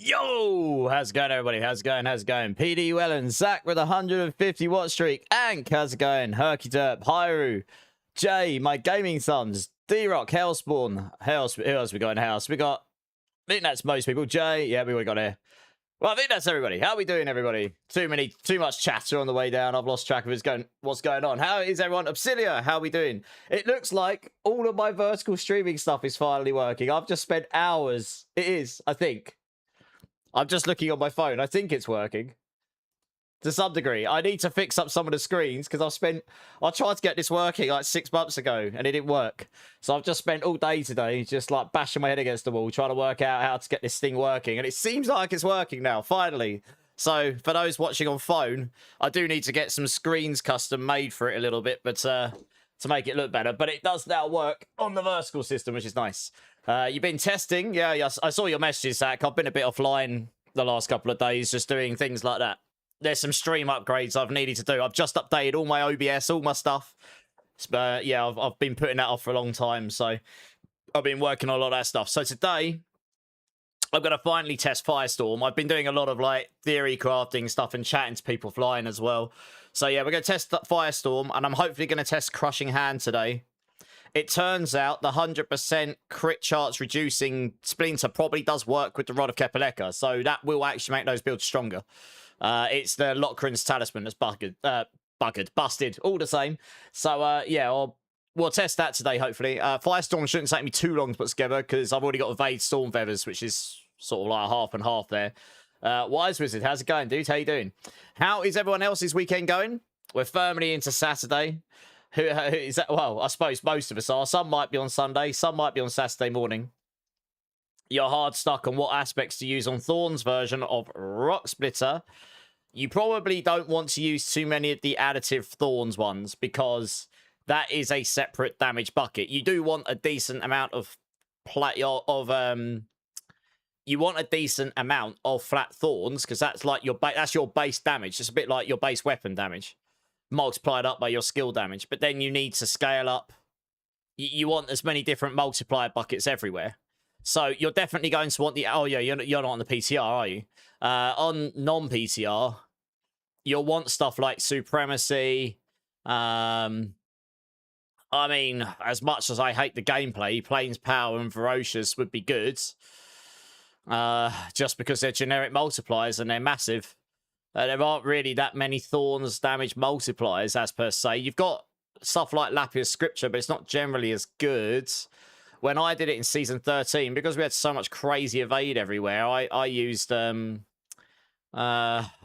Yo, how's it going, everybody? How's it going? How's it going? PD Wellen, Zach with a 150 watt streak, Ank, how's it going? Herky Derp, Hyru, Jay, my gaming sons, D-Rock, Hellspawn, who else we got in the house? We got, I think that's most people. Jay, yeah, we already got here. Well, I think that's everybody. How are we doing, everybody? Too much chatter on the way down. I've lost track of what's going on. How is everyone? Obsidia, how are we doing? It looks like all of my vertical streaming stuff is finally working. I've just spent hours. It is, I think. I'm just looking on my phone. I think it's working. To some degree. I need to fix up some of the screens because I tried to get this working like 6 months ago and it didn't work. So I've just spent all day today just like bashing my head against the wall trying to work out how to get this thing working. And it seems like it's working now, finally. So for those watching on phone, I do need to get some screens custom made for it a little bit, but to make it look better. But it does now work on the vertical system, which is nice. You've been testing? Yeah, I saw your messages, Zach. I've been a bit offline the last couple of days just doing things like that. There's some stream upgrades I've needed to do. I've just updated all my OBS, all my stuff. But yeah, I've been putting that off for a long time. So I've been working on a lot of that stuff. So today, I'm going to finally test Firestorm. I've been doing a lot of like theory crafting stuff and chatting to people flying as well. So yeah, we're going to test Firestorm. And I'm hopefully going to test Crushing Hand today. It turns out the 100% crit chance reducing Splinter probably does work with the Rod of Kepaleka. So that will actually make those builds stronger. It's the Lochran's Talisman that's busted, all the same. So, yeah, we'll test that today, hopefully. Firestorm shouldn't take me too long to put together because I've already got Evade Storm Feathers, which is sort of like half and half there. Wise Wizard, how's it going, dude? How you doing? How is everyone else's weekend going? We're firmly into Saturday. Who is that? Well, I suppose most of us are. Some might be on Sunday, some might be on Saturday morning. You're hard stuck on what aspects to use on Thorn's version of Rock Splitter. You probably don't want to use too many of the additive Thorns ones because that is a separate damage bucket. You do want a decent amount of you want a decent amount of flat Thorns because that's like that's your base damage. It's a bit like your base weapon damage multiplied up by your skill damage. But then you need to scale up. You want as many different multiplier buckets everywhere. So you're definitely going to want the... Oh, yeah, you're not on the PTR, are you? On non-PTR, you'll want stuff like Supremacy. I mean, as much as I hate the gameplay, Plains Power and Ferocious would be good. Just because they're generic multipliers and they're massive. There aren't really that many Thorns damage multipliers, as per se. You've got stuff like Lapis Scripture, but it's not generally as good. When I did it in Season 13, because we had so much crazy evade everywhere, I used the ring,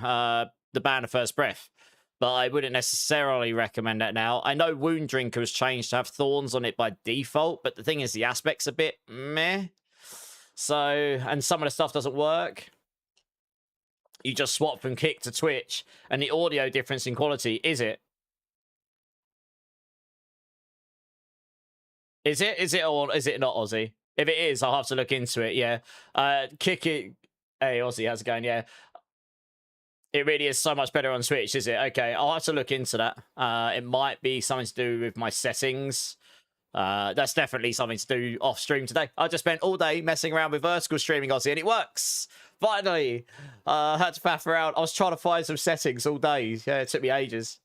the Band of First Breath. But I wouldn't necessarily recommend that now. I know Wound Drinker has changed to have Thorns on it by default, but the thing is the aspect's a bit meh. So, and some of the stuff doesn't work. You just swap from kick to twitch, and the audio difference in quality, is it? Is it or is it not, Aussie? If it is, I'll have to look into it, yeah. Kick it. Hey, Aussie, how's it going? Yeah. It really is so much better on Switch, is it? Okay, I'll have to look into that. It might be something to do with my settings. That's definitely something to do off stream today. I just spent all day messing around with vertical streaming, Aussie, and it works. Finally. I had to faff around. I was trying to find some settings all day. Yeah, it took me ages.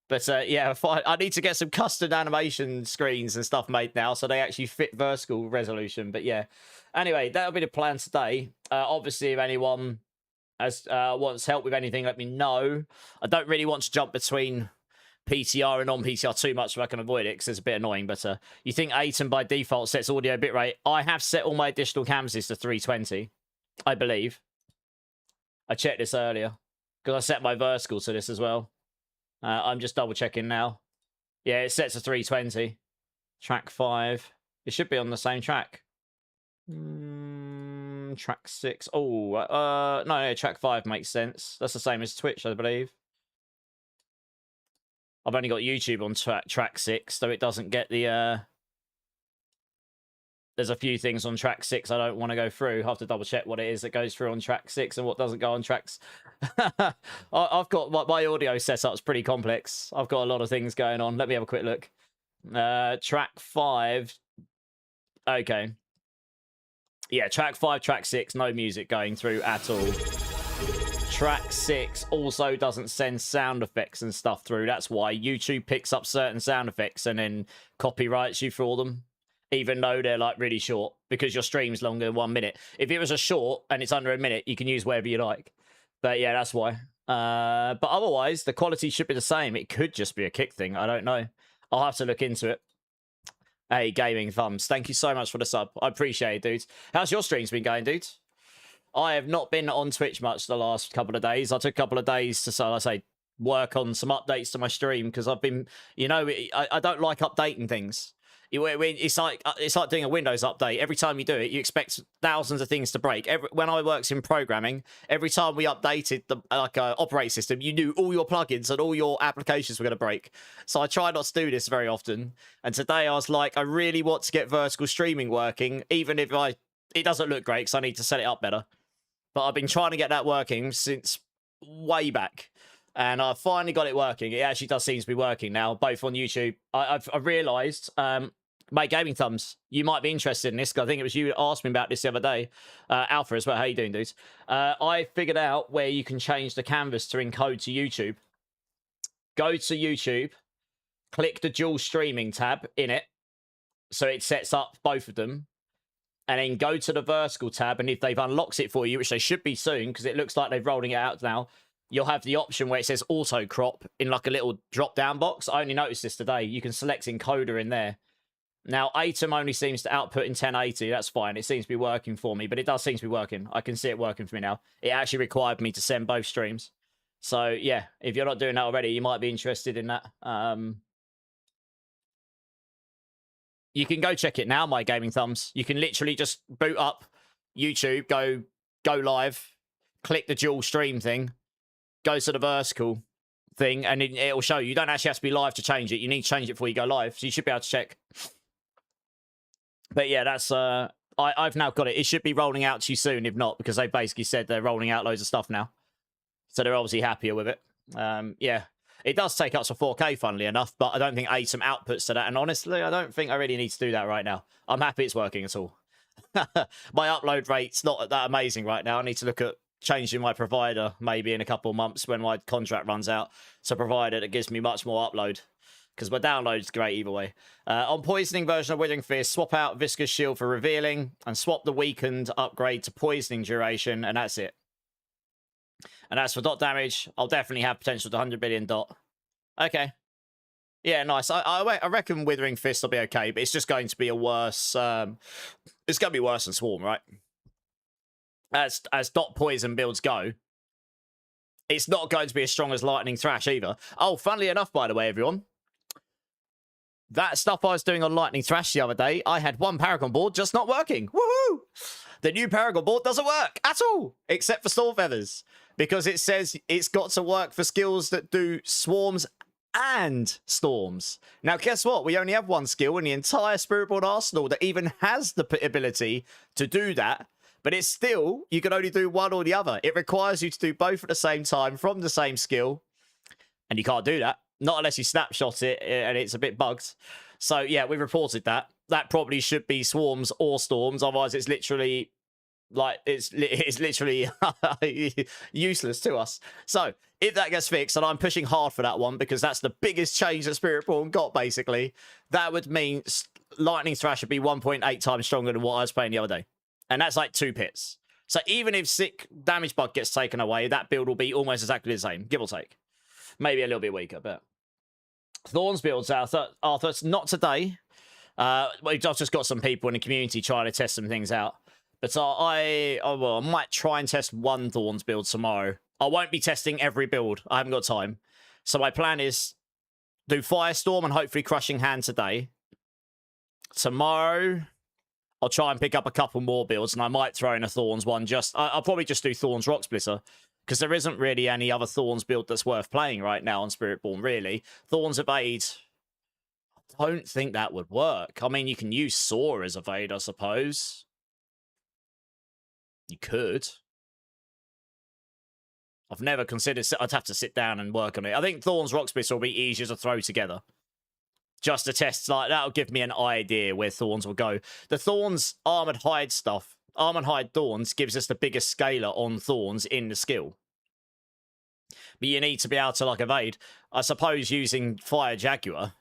But yeah, I need to get some custom animation screens and stuff made now so they actually fit vertical resolution. But yeah, anyway, that'll be the plan today. Obviously, if anyone wants help with anything, let me know. I don't really want to jump between PTR and non-PTR too much if I can avoid it because it's a bit annoying. But you think Aten by default sets audio bitrate? I have set all my additional canvases to 320, I believe. I checked this earlier because I set my vertical to this as well. I'm just double checking now. Yeah, it's set to 320. Track 5. It should be on the same track. Track 6. Oh, no, track 5 makes sense. That's the same as Twitch, I believe. I've only got YouTube on track 6, so it doesn't get the... There's a few things on track 6 I don't want to go through. I have to double check what it is that goes through on track 6 and what doesn't go on tracks. I've got my audio setup's pretty complex. I've got a lot of things going on. Let me have a quick look. Track 5. Okay. Yeah, track 5, track 6, no music going through at all. Track 6 also doesn't send sound effects and stuff through. That's why YouTube picks up certain sound effects and then copyrights you for them, even though they're like really short, because your stream's longer than 1 minute. If it was a short and it's under a minute, you can use whatever you like. But yeah, that's why. But otherwise, the quality should be the same. It could just be a kick thing. I don't know. I'll have to look into it. Hey, Gaming Thumbs, thank you so much for the sub. I appreciate it, dudes. How's your streams been going, dudes? I have not been on Twitch much the last couple of days. I took a couple of days to, so I say, work on some updates to my stream because I've been, you know, I don't like updating things. It's like doing a Windows update. Every time you do it, you expect thousands of things to break. When I worked in programming, every time we updated the operating system, you knew all your plugins and all your applications were going to break. So I try not to do this very often. And today I was like, I really want to get vertical streaming working, even if it doesn't look great because I need to set it up better. But I've been trying to get that working since way back. And I finally got it working. It actually does seem to be working now, both on YouTube. I've realised, my Gaming Thumbs, you might be interested in this. I think it was you that asked me about this the other day. Alpha as well. How you doing, dudes? I figured out where you can change the canvas to encode to YouTube. Go to YouTube, click the dual streaming tab in it, so it sets up both of them. And then go to the vertical tab, and if they've unlocked it for you, which they should be soon, because it looks like they're rolling it out now, you'll have the option where it says auto crop in like a little drop down box. I only noticed this today. You can select encoder in there. Now, Atom only seems to output in 1080. That's fine. It seems to be working for me, but it does seem to be working. I can see it working for me now. It actually required me to send both streams. So yeah, if you're not doing that already, you might be interested in that. You can go check it now, my Gaming Thumbs. You can literally just boot up YouTube, go live, click the dual stream thing, go to the vertical thing, and it'll show you. You don't actually have to be live to change it. You need to change it before you go live, so you should be able to check. But yeah, that's I've now got it. It should be rolling out to you soon, if not, because they basically said they're rolling out loads of stuff now. So they're obviously happier with it. Yeah. It does take up to 4K, funnily enough, but I don't think Atom outputs to that. And honestly, I don't think I really need to do that right now. I'm happy it's working at all. My upload rate's not that amazing right now. I need to look at changing my provider maybe in a couple of months when my contract runs out to a provider that gives me much more upload. Because my download's great either way. On Poisoning version of Withering Fist, swap out Viscous Shield for Revealing and swap the Weakened upgrade to Poisoning Duration, and that's it. And as for dot damage, I'll definitely have potential to 100 billion dot. Okay. Yeah, nice. I reckon Withering Fist will be okay, but it's just going to be a worse... it's going to be worse than Swarm, right? As dot poison builds go, it's not going to be as strong as Lightning Thrash either. Oh, funnily enough, by the way, everyone, that stuff I was doing on Lightning Thrash the other day, I had one Paragon board just not working. Woohoo! The new Paragon board doesn't work at all, except for Storm Feathers, because it says it's got to work for skills that do swarms and storms. Now, guess what? We only have one skill in the entire Spiritborn arsenal that even has the ability to do that, but it's still, you can only do one or the other. It requires you to do both at the same time from the same skill, and you can't do that. Not unless you snapshot it, and it's a bit bugged. So, yeah, we reported that. That probably should be swarms or storms. Otherwise, it's literally, like, it's literally useless to us. So, if that gets fixed, and I'm pushing hard for that one, because that's the biggest change that Spiritborn got, basically, that would mean Lightning Thrash would be 1.8 times stronger than what I was playing the other day. And that's like 2 pits. So, even if Sick Damage Bug gets taken away, that build will be almost exactly the same, give or take. Maybe a little bit weaker, but... Thorns builds, Arthur. It's not today. I've just got some people in the community trying to test some things out. But I might try and test one Thorns build tomorrow. I won't be testing every build. I haven't got time. So my plan is do Firestorm and hopefully Crushing Hand today. Tomorrow, I'll try and pick up a couple more builds, and I might throw in a Thorns one. I'll probably just do Thorns Rock Splitter, because there isn't really any other Thorns build that's worth playing right now on Spiritborn, really. Thorns Evade, I don't think that would work. I mean, you can use Saw as Evade, I suppose. You could. I've never considered... I'd have to sit down and work on it. I think Thorns Rock Splitter will be easier to throw together. Just to test, like, that'll give me an idea where Thorns will go. The Thorns Armored Hide stuff Arm and Hide Thorns gives us the biggest scaler on Thorns in the skill. But you need to be able to, like, evade. I suppose using Fire Jaguar,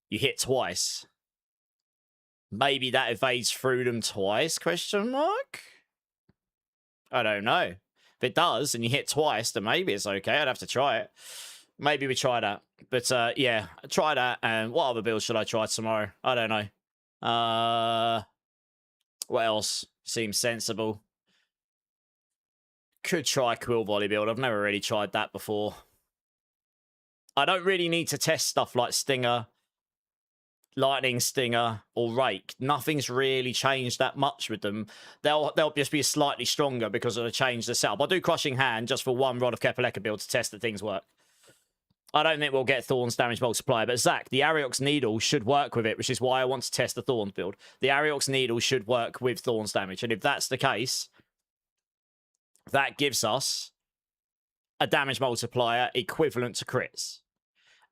you hit twice. Maybe that evades through them twice, question mark? I don't know. If it does, and you hit twice, then maybe it's okay. I'd have to try it. Maybe we try that. But, yeah, try that. And what other builds should I try tomorrow? I don't know. What else seems sensible? Could try Quill Volley build. I've never really tried that before. I don't really need to test stuff like Stinger, Lightning Stinger, or Rake. Nothing's really changed that much with them. They'll just be slightly stronger because of the change the setup. I'll do Crushing Hand just for one Rod of Kepaleka build to test that things work. I don't think we'll get Thorns damage multiplier, but Zach, the Ariox Needle should work with it, which is why I want to test the Thorns build. The Ariox Needle should work with Thorns damage, and if that's the case, that gives us a damage multiplier equivalent to crits.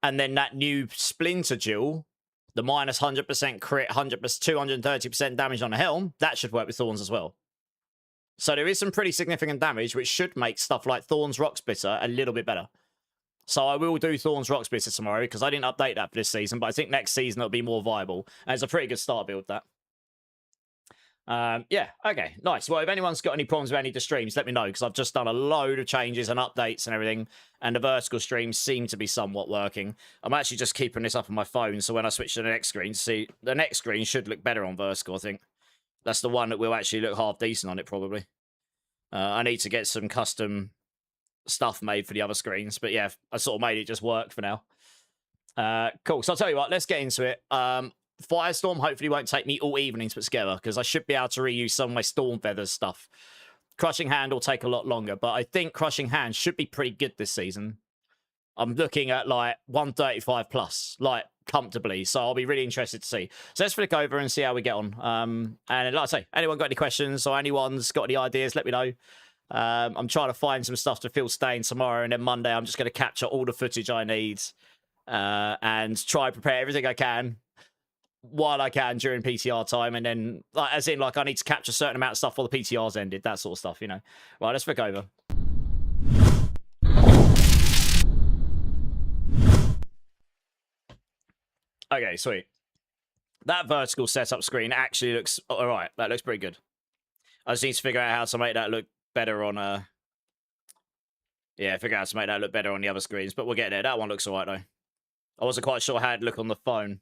And then that new Splinter Jewel, the minus 100% crit, 230% damage on a helm, that should work with Thorns as well. So there is some pretty significant damage, which should make stuff like Thorns Rock Splitter a little bit better. So I will do Thorns Rock Splitter tomorrow, because I didn't update that for this season, but I think next season it'll be more viable. And it's a pretty good start build, that. Yeah, okay, nice. Well, if anyone's got any problems with any of the streams, let me know, because I've just done a load of changes and updates and everything, and the vertical streams seem to be somewhat working. I'm actually just keeping this up on my phone, so when I switch to the next screen, see, the next screen should look better on vertical, I think. That's the one that will actually look half decent on it, probably. I need to get some custom stuff made for the other screens, but yeah, I sort of made it just work for now. Cool, so I'll tell you what, let's get into it. Firestorm hopefully won't take me all evening to put together, because I should be able to reuse some of my Storm Feathers stuff. Crushing Hand will take a lot longer, but I think Crushing Hand should be pretty good this season. I'm looking at like 135 plus, like comfortably, so I'll be really interested to see. So let's flick over and see how we get on. And like I say, anyone got any questions or anyone's got any ideas, let me know. I'm trying to find some stuff to fill Stain tomorrow, and then Monday I'm just going to capture all the footage I need and try and prepare everything I can while I can during PTR time, and then, like, as in, like, I need to capture a certain amount of stuff while the PTR's ended, that sort of stuff, you know. Right, let's flick over. Okay, sweet. That vertical setup screen actually looks alright. That looks pretty good. I just need to figure out how to make that look better on, yeah, figure out how to make that look better on the other screens, but we'll get there. That one looks alright, though. I wasn't quite sure how it'd look on the phone.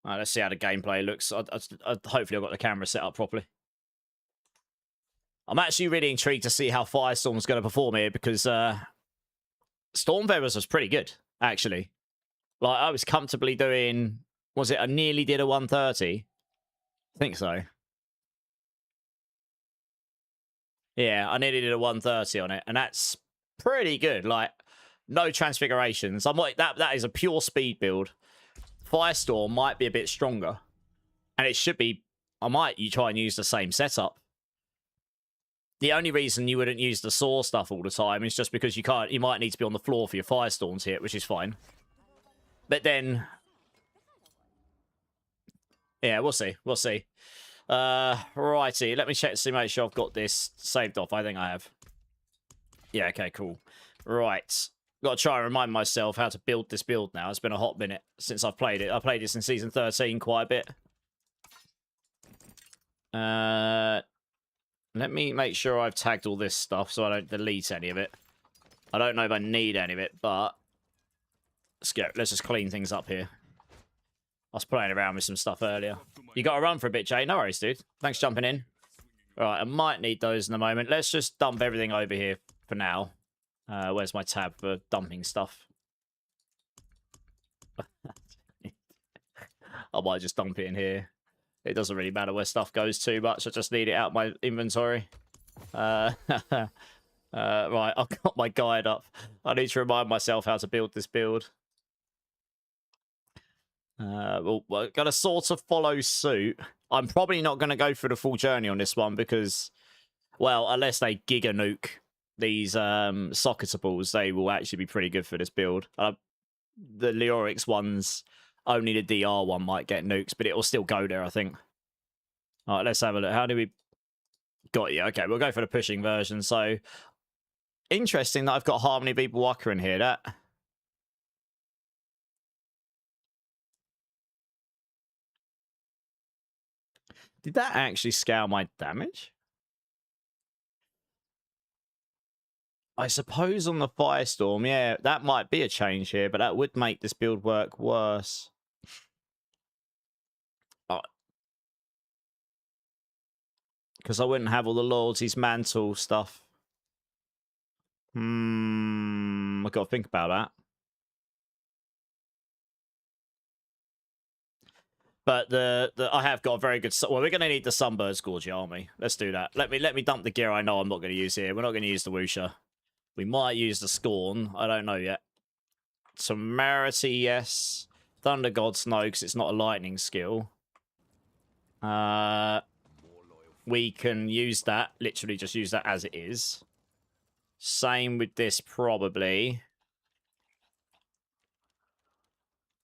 Let's see how the gameplay looks. Hopefully I've got the camera set up properly. I'm actually really intrigued to see how Firestorm's going to perform here, because Storm Feathers was pretty good, actually. Like, I was comfortably doing... Was it? I nearly did a 130. I think so. Yeah, I nearly did a 130 on it, and that's pretty good. Like, no transfigurations. I'm like, that is a pure speed build. Firestorm might be a bit stronger, and it should be. You try and use the same setup. The only reason you wouldn't use the saw stuff all the time is just because you can't. You might need to be on the floor for your Firestorms here, which is fine. But then, yeah, we'll see. We'll see. Righty, let me check to see, make sure I've got this saved off. I think I have. Yeah, okay, cool. Right. Got to try and remind myself how to build this build now. It's been a hot minute since I've played it. I played this in Season 13 quite a bit. Let me make sure I've tagged all this stuff so I don't delete any of it. I don't know if I need any of it, but let's just clean things up here. I was playing around with some stuff earlier. You got to run for a bit, Jay. No worries, dude. Thanks for jumping in. All right, I might need those in a moment. Let's just dump everything over here for now. Where's my tab for dumping stuff? I might just dump it in here. It doesn't really matter where stuff goes too much. I just need it out my inventory. Right, I've got my guide up. I need to remind myself how to build this build. Well, we're going to sort of follow suit. I'm probably not going to go through the full journey on this one because, well, unless they giga nuke these socketables, they will actually be pretty good for this build. The Leorix ones, only the DR one might get nukes, but it will still go there, I think. All right, let's have a look. How do we... Got you. Okay, we'll go for the pushing version. So, interesting that I've got Harmony Beetle Walker in here. That... Did that actually scale my damage? I suppose on the Firestorm, yeah, that might be a change here, but that would make this build work worse. Because I wouldn't have all the Loyalty's Mantle stuff. I've got to think about that. But I have got a very good... Well, we're going to need the Sunbird's Gorgie Army. Let's do that. Let me dump the gear I know I'm not going to use here. We're not going to use the Wusha. We might use the Scorn. I don't know yet. Temerity, yes. Thunder Gods, no, because it's not a lightning skill. We can use that. Literally just use that as it is. Same with this, probably.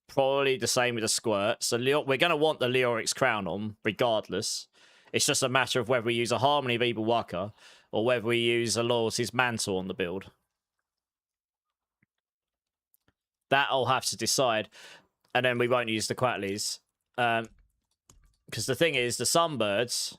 Probably the same with the Squirt. So we're going to want the Leoric's Crown on, regardless. It's just a matter of whether we use a Harmony Beetle Waka or whether we use a Loyalty's Mantle on the build. That I'll have to decide. And then we won't use the Quatleys. Because the thing is, the Sunbirds...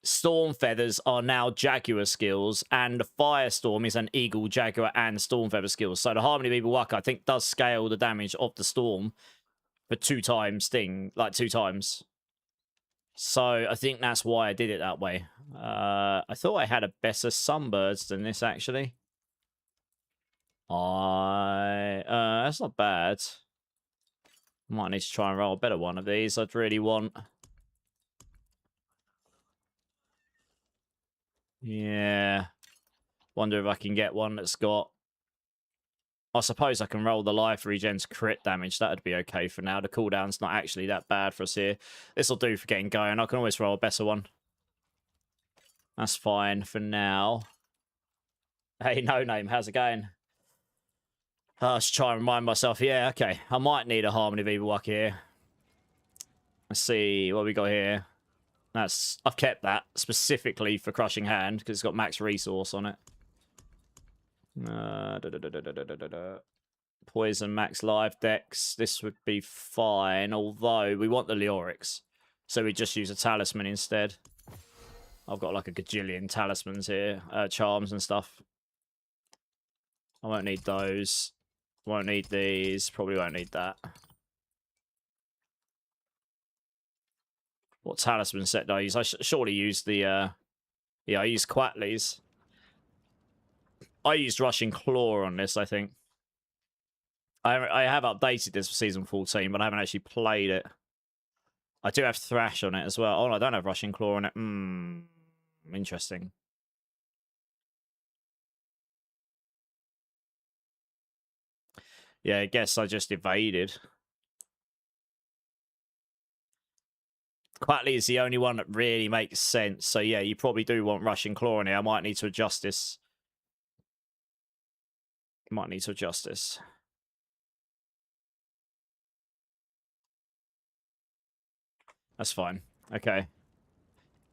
Storm Feathers are now Jaguar skills, and the Firestorm is an Eagle, Jaguar, and Storm Feather skills. So the Harmony Beetle Waka, I think, does scale the damage of the Storm for 2 times Sting, like 2 times. So I think that's why I did it that way. I thought I had a better Sunbirds than this, actually. That's not bad. Might need to try and roll a better one of these. I'd really want... Yeah. Wonder if I can get one that's got... I suppose I can roll the life regen to crit damage. That'd be okay for now. The cooldown's not actually that bad for us here. This'll do for getting going. I can always roll a better one. That's fine for now. Hey, No Name, how's it going? Let's try and remind myself. Yeah, okay. I might need a Harmony Beetle Waka here. Let's see what we got here. I've kept that specifically for Crushing Hand because it's got max resource on it. Poison max live dex. This would be fine, although we want the Leorix, so we just use a talisman instead. I've got like a gajillion talismans here, charms and stuff. I won't need those. Won't need these. Probably won't need that. What talisman set did I use? I surely used the, yeah, I used Quatleys. I used Rushing Claw on this, I think. I have updated this for Season 14, but I haven't actually played it. I do have Thrash on it as well. Oh, no, I don't have Rushing Claw on it. Interesting. Yeah, I guess I just evaded. Quatley is the only one that really makes sense. So, yeah, you probably do want Rushing Claw in here. I might need to adjust this. Might need to adjust this. That's fine. Okay.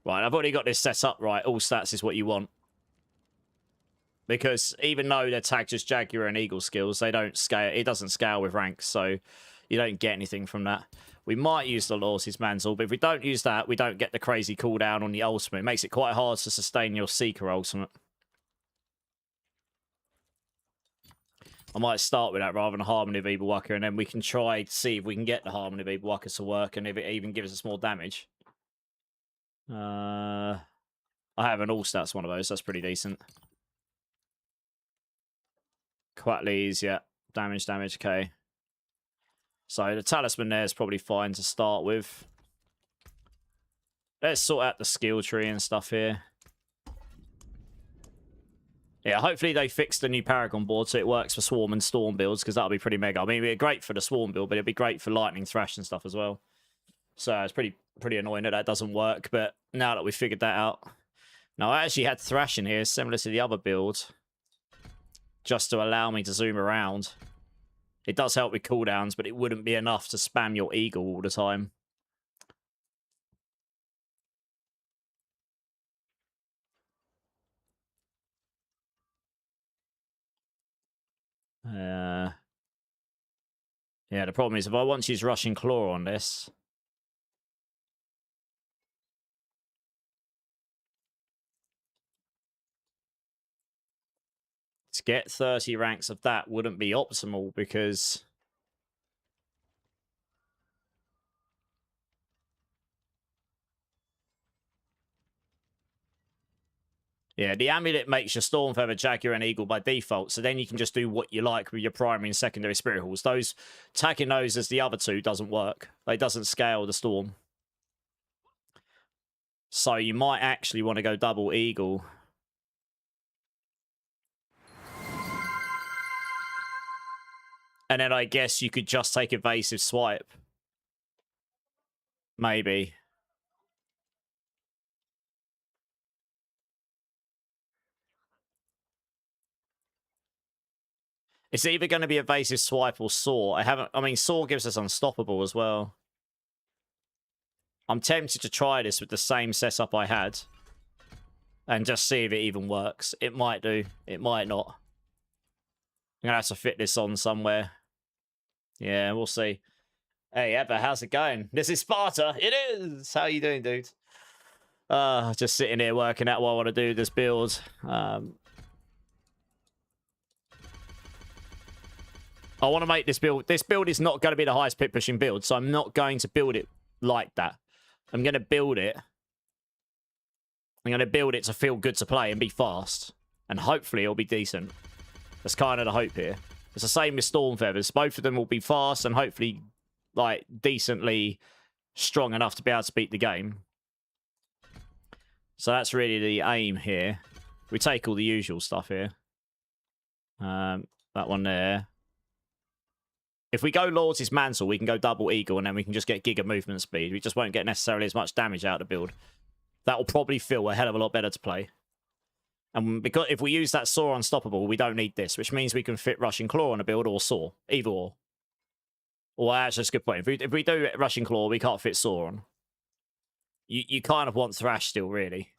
Right, I've already got this set up right. All stats is what you want. Because even though they're tagged as Jaguar and Eagle skills, they don't scale. It doesn't scale with ranks, so you don't get anything from that. We might use the Loyalty's Mantle, but if we don't use that, we don't get the crazy cooldown on the ultimate. It makes it quite hard to sustain your Seeker ultimate. I might start with that rather than Harmony Beetle Waka, and then we can try to see if we can get the Harmony Beetle Waka to work, and if it even gives us more damage. I have an all-stats one of those. That's pretty decent. Quatleys, yeah. Damage, okay. So the talisman there is probably fine to start with. Let's sort out the skill tree and stuff here. Yeah, hopefully they fix the new Paragon board so it works for Swarm and Storm builds, because that'll be pretty mega. I mean, it'd be great for the Swarm build, but it'd be great for Lightning Thrash and stuff as well. So it's pretty annoying that doesn't work, but now that we've figured that out. Now, I actually had Thrash in here, similar to the other build, just to allow me to zoom around. It does help with cooldowns, but it wouldn't be enough to spam your Eagle all the time. Yeah, the problem is if I want to use Rushing Claw on this... To get 30 ranks of that wouldn't be optimal because... Yeah, the amulet makes your Stormfeather, Jaguar, and Eagle by default, so then you can just do what you like with your primary and secondary Spirit Halls. Those, tagging those as the other two doesn't work. It doesn't scale the Storm. So you might actually want to go double Eagle. And then I guess you could just take Evasive Swipe. Maybe. It's either going to be Evasive Swipe or Saw. I mean, Saw gives us Unstoppable as well. I'm tempted to try this with the same setup I had. And just see if it even works. It might do. It might not. I'm going to have to fit this on somewhere. Yeah, we'll see. Hey, Ebba, how's it going? This is Sparta. It is! How you doing, dude? Just sitting here working out what I want to do with this build. I want to make this build. This build is not going to be the highest pit pushing build, so I'm not going to build it like that. I'm going to build it. I'm going to build it to feel good to play and be fast. And hopefully it'll be decent. That's kind of the hope here. It's the same with Stormfeathers. Both of them will be fast and hopefully, like, decently strong enough to be able to beat the game. So that's really the aim here. We take all the usual stuff here. That one there. If we go Lord's Mantle, we can go double Eagle, and then we can just get Giga movement speed. We just won't get necessarily as much damage out of the build. That will probably feel a hell of a lot better to play. And because if we use that Saw Unstoppable, we don't need this, which means we can fit Rushing Claw on a build or Saw. Either or. Well, actually, that's a good point. If we do Rushing Claw, we can't fit Saw on. You kind of want Thrash still, really.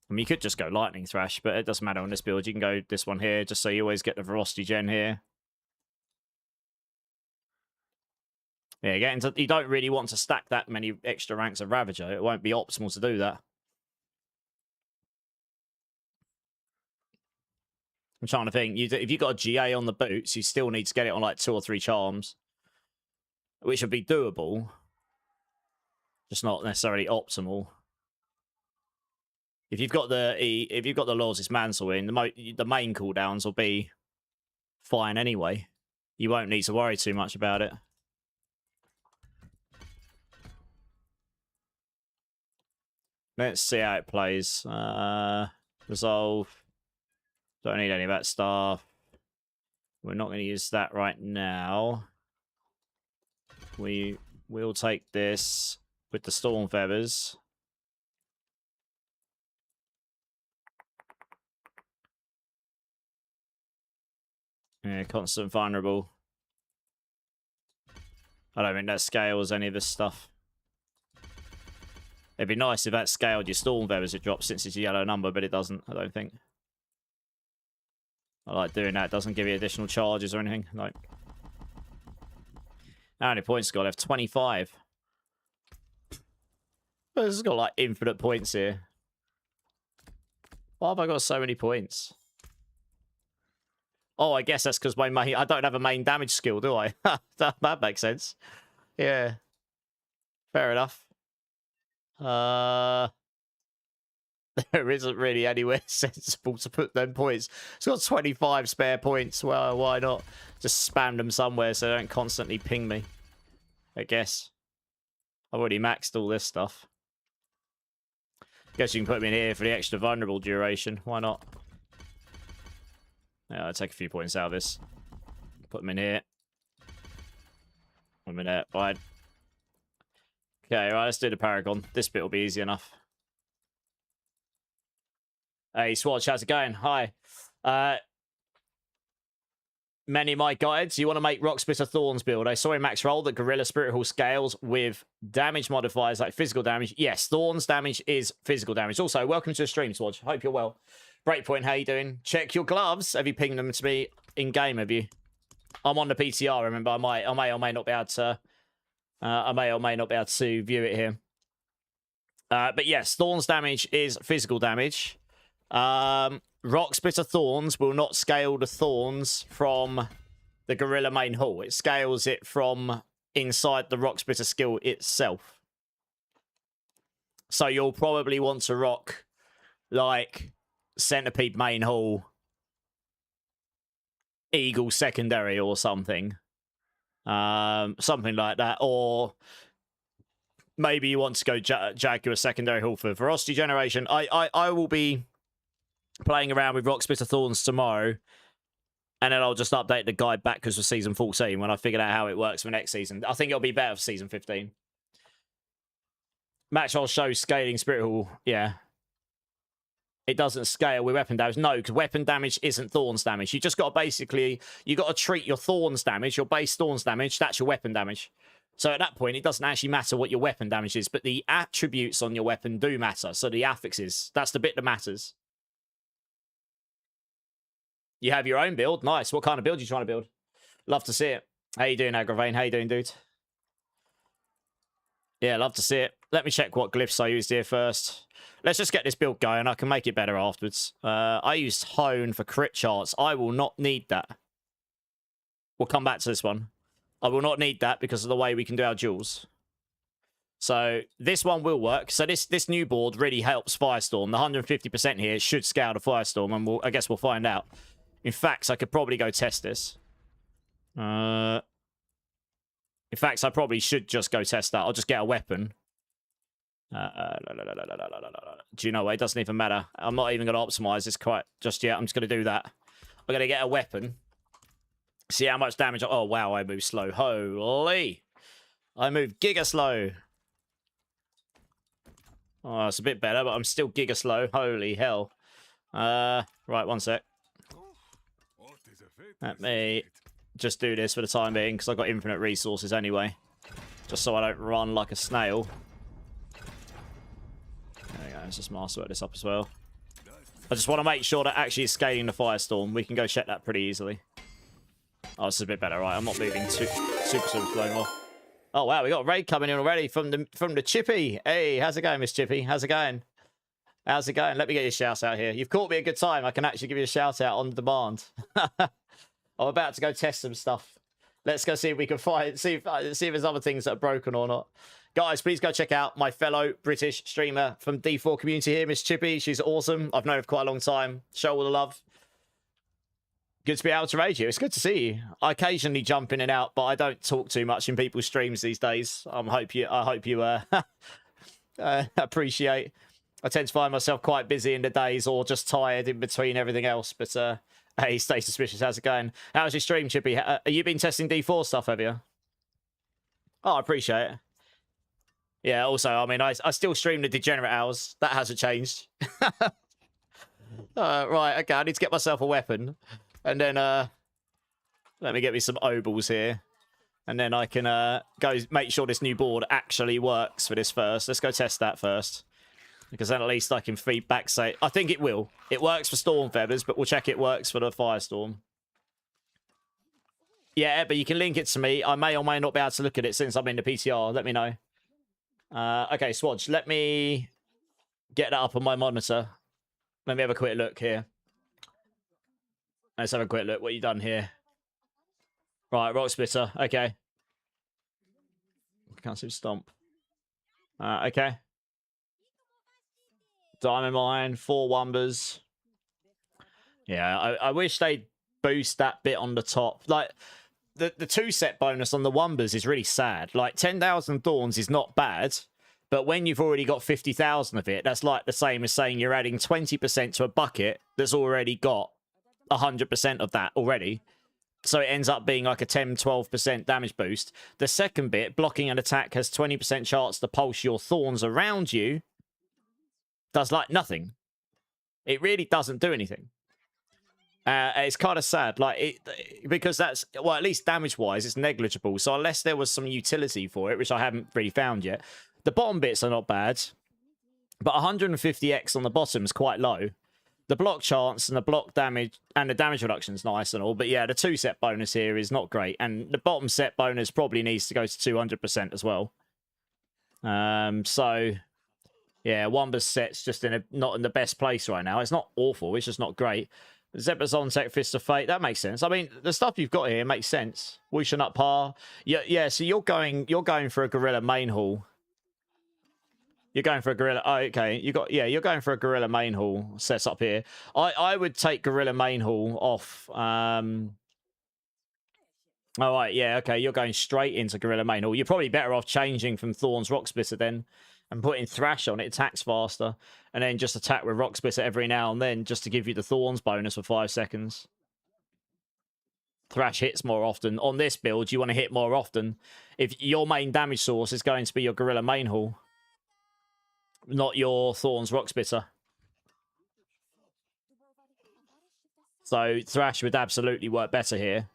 I mean, you could just go Lightning Thrash, but it doesn't matter on this build. You can go this one here, just so you always get the Velocity Gen here. Yeah, you don't really want to stack that many extra ranks of Ravager. It won't be optimal to do that. I'm trying to think. If you've got a GA on the boots, you still need to get it on like 2 or 3 charms, which would be doable, just not necessarily optimal. If you've got the Lord's Mantle in, the main cooldowns will be fine anyway. You won't need to worry too much about it. Let's see how it plays. Resolve. Don't need any of that stuff. We're not going to use that right now. We'll take this with the Stormfeathers. Yeah, constant vulnerable. I don't think that scales any of this stuff. It'd be nice if that scaled your Stormfeathers it drops since it's a yellow number, but it doesn't, I don't think. I like doing that. It doesn't give you additional charges or anything. Like, how many points got left? 25. But this has got like infinite points here. Why have I got so many points? Oh, I guess that's because I don't have a main damage skill, do I? that makes sense. Yeah. Fair enough. There isn't really anywhere sensible to put them points. It's got 25 spare points. Well, why not? Just spam them somewhere so they don't constantly ping me. I guess. I've already maxed all this stuff. Guess you can put them in here for the extra vulnerable duration. Why not? Yeah, I'll take a few points out of this. Put them in here. Put them in there. Fine. Okay, right, let's do the Paragon. This bit will be easy enough. Hey, Swatch, how's it going? Hi. Many of my guides, you want to make Rock Splitter Thorns build. I saw in Max Roll that Gorilla Spirit Hall scales with damage modifiers like physical damage. Yes, Thorns damage is physical damage. Also, welcome to the stream, Swatch. Hope you're well. Breakpoint, how you doing? Check your gloves. Have you pinged them to me in game, have you? I'm on the PTR. Remember, I may or may not be able to. I may or may not be able to view it here. But yes, Thorns damage is physical damage. Rock Splitter Thorns will not scale the Thorns from the Gorilla main hall. It scales it from inside the Rock Splitter skill itself. So you'll probably want to rock like Centipede main hall, Eagle secondary or something. Something like that. Or maybe you want to go Jaguar secondary hall for Ferocity Generation. I will be playing around with Rock Splitter Thorns tomorrow. And then I'll just update the guide backwards for Season 14 when I figured out how it works for next season. I think it'll be better for Season 15. Match I'll show scaling Spirit Hall. Yeah. It doesn't scale with weapon damage. No, because weapon damage isn't Thorns damage. You just got to basically... You got to treat your Thorns damage, your base Thorns damage, that's your weapon damage. So at that point, it doesn't actually matter what your weapon damage is, but the attributes on your weapon do matter. So the affixes, that's the bit that matters. You have your own build. Nice. What kind of build are you trying to build? Love to see it. How you doing, Agravane? How you doing, dude? Yeah, love to see it. Let me check what glyphs I used here first. Let's just get this build going. I can make it better afterwards. I used Hone for crit charts. I will not need that. We'll come back to this one. I will not need that because of the way we can do our duels. So this one will work. So this new board really helps Firestorm. The 150% here should scale to Firestorm, and I guess we'll find out. In fact, I could probably go test this. In fact, I probably should just go test that. I'll just get a weapon. Do you know what? It doesn't even matter. I'm not even going to optimize this quite just yet. I'm just going to do that. I'm going to get a weapon. See how much damage... Oh, wow, I move slow. Holy. I move giga slow. Oh, it's a bit better, but I'm still giga slow. Holy hell. Right, one sec. Let me just do this for the time being, because I've got infinite resources anyway. Just so I don't run like a snail. There we go, let's just master this up as well. I just want to make sure that actually it's scaling the Firestorm. We can go check that pretty easily. Oh, this is a bit better, right? I'm not moving super slow anymore. Oh, wow, we got a raid coming in already from the Chippy. Hey, how's it going, Miss Chippy? How's it going? How's it going? Let me get you a shout out here. You've caught me a good time. I can actually give you a shout out on demand. I'm about to go test some stuff. Let's go see if we can find, see if there's other things that are broken or not. Guys, please go check out my fellow British streamer from D4 community here, Miss Chippy. She's awesome. I've known her for quite a long time. Show all the love. Good to be able to raid you. It's good to see you. I occasionally jump in and out, but I don't talk too much in people's streams these days. I hope you appreciate. I tend to find myself quite busy in the days or just tired in between everything else. But hey, stay suspicious. How's it going? How's your stream, Chippy? Have you been testing D4 stuff, have you? Oh, I appreciate it. Yeah, also, I mean, I still stream the Degenerate Hours. That hasn't changed. Right, okay, I need to get myself a weapon. And then, let me get me some obols here. And then I can go make sure this new board actually works for this first. Let's go test that first. Because then at least I can feedback, say... I think it will. It works for Storm Feathers, but we'll check it works for the Firestorm. Yeah, but you can link it to me. I may or may not be able to look at it since I'm in the PTR. Let me know. Okay, Swodge, let me get that up on my monitor. Let me have a quick look here. Let's have a quick look. What you done here? Right, Rock Splitter. Okay. Can't see Stomp. Okay. Diamond Mine, 4 Wumbers. Yeah, I wish they'd boost that bit on the top. Like, the 2-set bonus on the Wumbers is really sad. Like, 10,000 Thorns is not bad, but when you've already got 50,000 of it, that's like the same as saying you're adding 20% to a bucket that's already got 100% of that already. So it ends up being like a 10-12% damage boost. The second bit, blocking an attack has 20% chance to pulse your Thorns around you, does like nothing. It really doesn't do anything. It's kind of sad, like because that's, well, at least damage-wise, it's negligible. So unless there was some utility for it, which I haven't really found yet, the bottom bits are not bad, but 150x on the bottom is quite low. The block chance and the block damage and the damage reduction is nice and all, but yeah, the 2 set bonus here is not great, and the bottom set bonus probably needs to go to 200% as well. So yeah, Womba's set's just not in the best place right now. It's not awful, it's just not great. Zebras on Tech Fist of Fate, that makes sense. I mean, the stuff you've got here makes sense. Wushan up par. Yeah, so you're going for a Gorilla main hall. You're going for a Gorilla. Oh, okay. You're going for a Gorilla main hall set up here. I would take Gorilla main hall off. All right, yeah, okay. You're going straight into Gorilla main hall. You're probably better off changing from Thorn's Rock Splitter then and putting Thrash on it. Attacks faster, and then just attack with Rock Splitter every now and then just to give you the Thorns bonus for 5 seconds. Thrash hits more often. On this build, you want to hit more often. If your main damage source is going to be your Gorilla main hall, not your Thorn's Rock Splitter. So Thrash would absolutely work better here.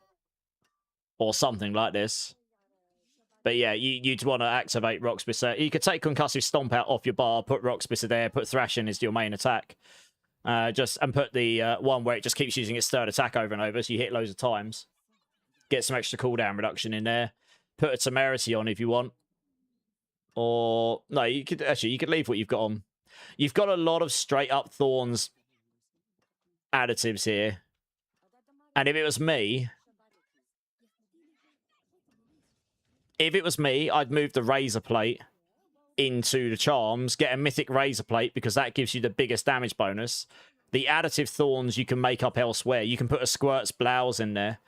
Or something like this. But yeah, you'd want to activate Rock Splitter. You could take Concussive Stomp out off your bar, put Rock Splitter there, put Thrash in as your main attack. And put the one where it just keeps using its 3rd attack over and over, so you hit loads of times. Get some extra cooldown reduction in there. Put a Temerity on if you want. Or no, you could leave what you've got on. You've got a lot of straight up Thorns additives here. And if it was me, I'd move the Razor Plate into the charms, get a Mythic Razor Plate because that gives you the biggest damage bonus. The additive Thorns you can make up elsewhere. You can put a Squirt's Blouse in there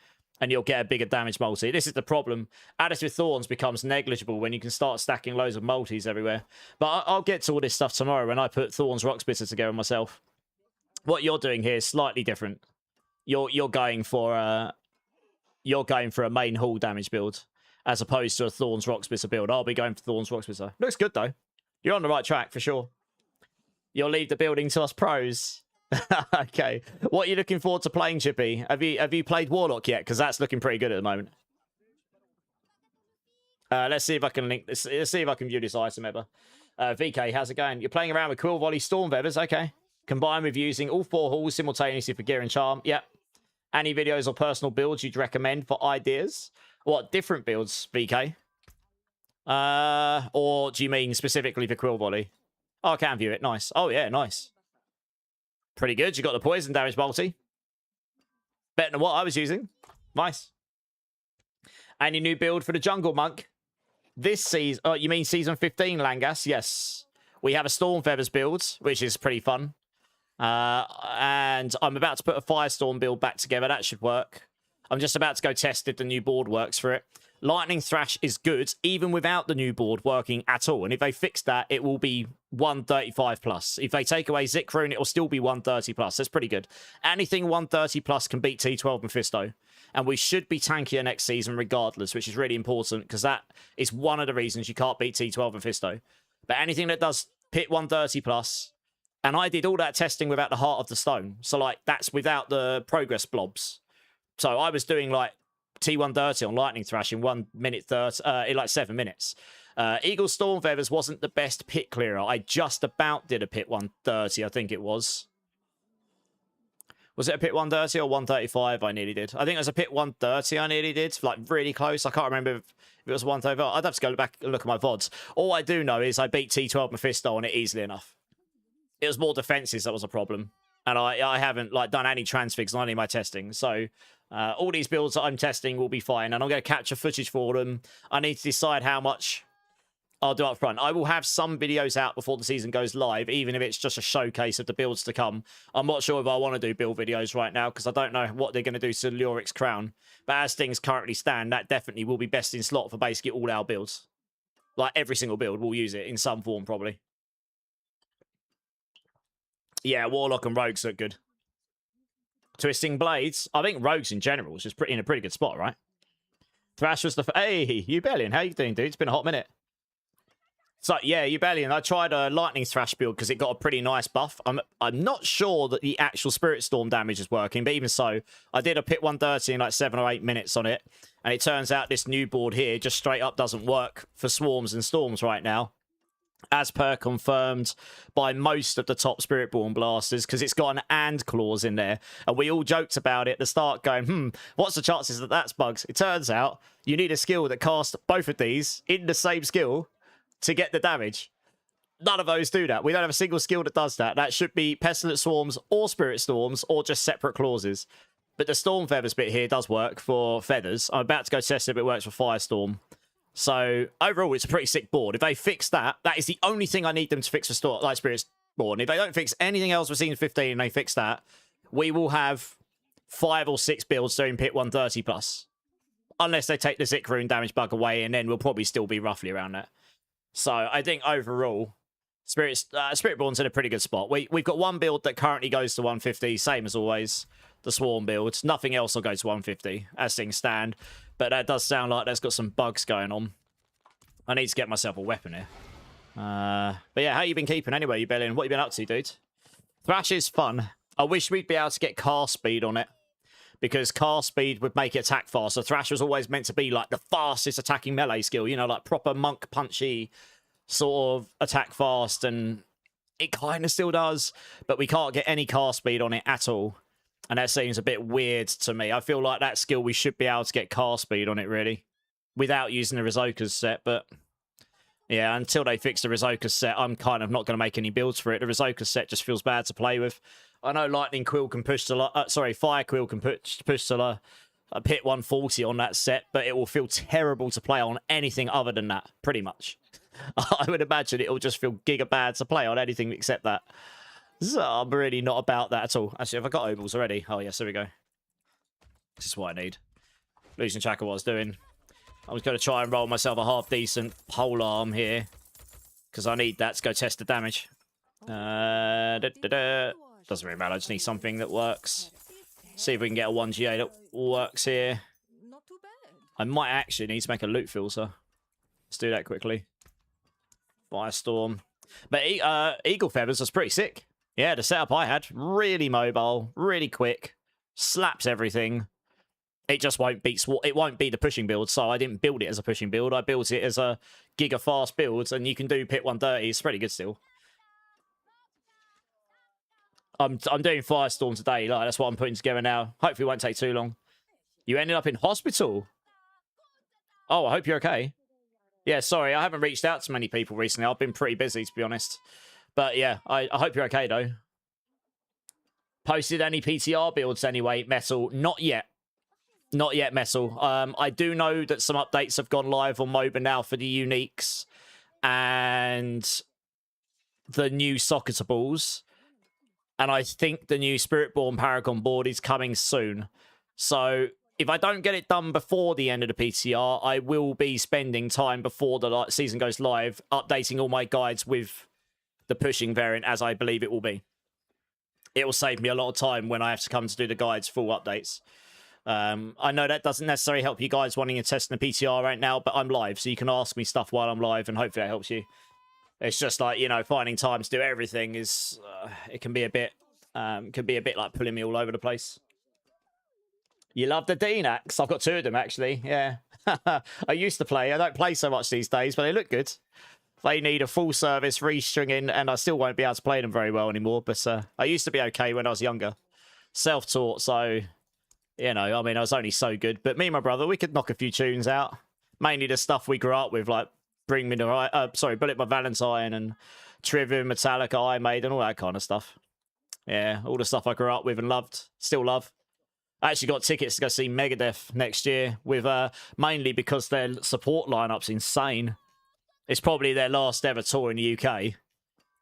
and you'll get a bigger damage multi. This is the problem. Additive Thorns becomes negligible when you can start stacking loads of multis everywhere. But I'll get to all this stuff tomorrow when I put Thorns Rock Splitter together myself. What you're doing here is slightly different. You're going for a main hall damage build as opposed to a Thorns Rock Splitter build. I'll be going for Thorns Rock Splitter. Looks good though. You're on the right track for sure. You'll leave the building to us pros. Okay. What are you looking forward to playing, Chippy? Have you played Warlock yet? Because that's looking pretty good at the moment. Let's see if I can link this. Let's see if I can view this item ever. VK, how's it going? You're playing around with Quill Volley Storm Feathers. Okay. Combined with using all 4 halls simultaneously for gear and charm. Yep. Any videos or personal builds you'd recommend for ideas? What, different builds, VK? Or do you mean specifically for Quill Volley? Oh, I can view it. Nice. Oh, yeah, nice. Pretty good. You got the poison damage multi. Better than what I was using. Nice. And your new build for the Jungle Monk. This season... Oh, you mean Season 15, Langas? Yes. We have a Storm Feathers build, which is pretty fun. And I'm about to put a Firestorm build back together. That should work. I'm just about to go test if the new board works for it. Lightning Thrash is good, even without the new board working at all. And if they fix that, it will be 135 plus. If they take away Zikrun, it will still be 130 plus. That's pretty good. Anything 130 plus can beat T12 and Fisto. And we should be tankier next season regardless, which is really important because that is one of the reasons you can't beat T12 and Fisto. But anything that does pit 130 plus, and I did all that testing without the Heart of the Stone. So, like, that's without the progress blobs. So I was doing, like, T130 on Lightning Thrash in 1 minute 30, in like 7 minutes. Eagle Storm Feathers wasn't the best pit clearer. I just about did a pit 130, I think it was. Was it a pit 130 or 135 I nearly did? I think it was a pit 130 I nearly did, like really close. I can't remember if it was 135. I'd have to go back and look at my VODs. All I do know is I beat T12 Mephisto on it easily enough. It was more defenses that was a problem. And I haven't like done any transfigs on any of my testing. So all these builds that I'm testing will be fine. And I'm going to capture footage for them. I need to decide how much I'll do up front. I will have some videos out before the season goes live, even if it's just a showcase of the builds to come. I'm not sure if I want to do build videos right now because I don't know what they're going to do to Luric's crown. But as things currently stand, that definitely will be best in slot for basically all our builds. Like every single build, we'll use it in some form probably. Yeah, Warlock and Rogues look good. Twisting Blades. I think Rogues in general is just in a pretty good spot, right? Thrash was the... Hey, Ubellion, how you doing, dude? It's been a hot minute. So, yeah, Ubellion, I tried a Lightning Thrash build because it got a pretty nice buff. I'm not sure that the actual Spirit Storm damage is working, but even so, I did a pit 130 in like 7 or 8 minutes on it, and it turns out this new board here just straight up doesn't work for Swarms and Storms right now. as per confirmed by most of the top Spiritborn blasters, because it's got an and clause in there. And we all joked about it at the start going, what's the chances that that's bugs? It turns out you need a skill that casts both of these in the same skill to get the damage. None of those do that. We don't have a single skill that does that. That should be Pestilent Swarms or Spirit Storms or just separate clauses. But the Storm Feathers bit here does work for Feathers. I'm about to go test it if it works for Firestorm. So overall, it's a pretty sick board. If they fix that, that is the only thing I need them to fix for Spiritborn. If they don't fix anything else for Season 15 and they fix that, we will have 5 or 6 builds doing pit 130 plus. Unless they take the Zik Rune damage bug away, and then we'll probably still be roughly around that. So I think overall, Spiritborn's in a pretty good spot. We've got one build that currently goes to 150, same as always. The Swarm build. Nothing else will go to 150 as things stand. But that does sound like there's got some bugs going on. I need to get myself a weapon here. But yeah, how you been keeping anyway, you Bellin? What you been up to, dude? Thrash is fun. I wish we'd be able to get cast speed on it, because cast speed would make it attack faster. Thrash was always meant to be like the fastest attacking melee skill, you know, like proper monk punchy sort of attack fast, and it kind of still does, but we can't get any cast speed on it at all. And that seems a bit weird to me. I feel like that skill, we should be able to get cast speed on it, really, without using the Rizoka's set. But yeah, until they fix the Rizoka's set, I'm kind of not going to make any builds for it. The Rizoka's set just feels bad to play with. I know Lightning Quill can push to Fire Quill can push to a pit 140 on that set, but it will feel terrible to play on anything other than that, pretty much. I would imagine it'll just feel giga bad to play on anything except that. So I'm really not about that at all. Actually, have I got ovals already? Oh, yes, there we go. This is what I need. Losing track of what I was doing. I was going to try and roll myself a half-decent pole arm here, because I need that to go test the damage. Doesn't really matter. I just need something that works. See if we can get a 1GA that works here. I might actually need to make a loot filter. Let's do that quickly. Firestorm. But Eagle Feathers was pretty sick. Yeah, the setup I had, really mobile, really quick, slaps everything. It just won't beat it won't be the pushing build, so I didn't build it as a pushing build. I built it as a giga fast build, and you can do pit 130. It's pretty good still. I'm doing Firestorm today. Like, that's what I'm putting together now. Hopefully it won't take too long. You ended up in hospital. Oh, I hope you're okay. Yeah, sorry, I haven't reached out to many people recently. I've been pretty busy, to be honest. But yeah, I hope you're okay, though. Posted any PTR builds anyway, Metal? Not yet. Not yet, Metal. I do know that some updates have gone live on MOBA now for the uniques and the new Socketables. And I think the new Spiritborn Paragon board is coming soon. So if I don't get it done before the end of the PTR, I will be spending time before the season goes live updating all my guides with the pushing variant, as I believe it will be. It will save me a lot of time when I have to come to do the guides full updates. I know that doesn't necessarily help you guys wanting to test in the PTR right now, but I'm live, so you can ask me stuff while I'm live, and hopefully that helps you. It's just like, you know, finding time to do everything is, it can be a bit like pulling me all over the place. You love the Dean axe? I've got 2 of them, actually. Yeah. I used to play. I don't play so much these days, but they look good. They need a full service restringing, and I still won't be able to play them very well anymore. But I used to be okay when I was younger. Self-taught, so, you know, I mean, I was only so good. But me and my brother, we could knock a few tunes out. Mainly the stuff we grew up with, like Bring Me the Right, Bullet by Valentine and Trivium, Metallica, I Made, and all that kind of stuff. Yeah, all the stuff I grew up with and loved, still love. I actually got tickets to go see Megadeth next year, with mainly because their support lineup's insane. It's probably their last ever tour in the UK,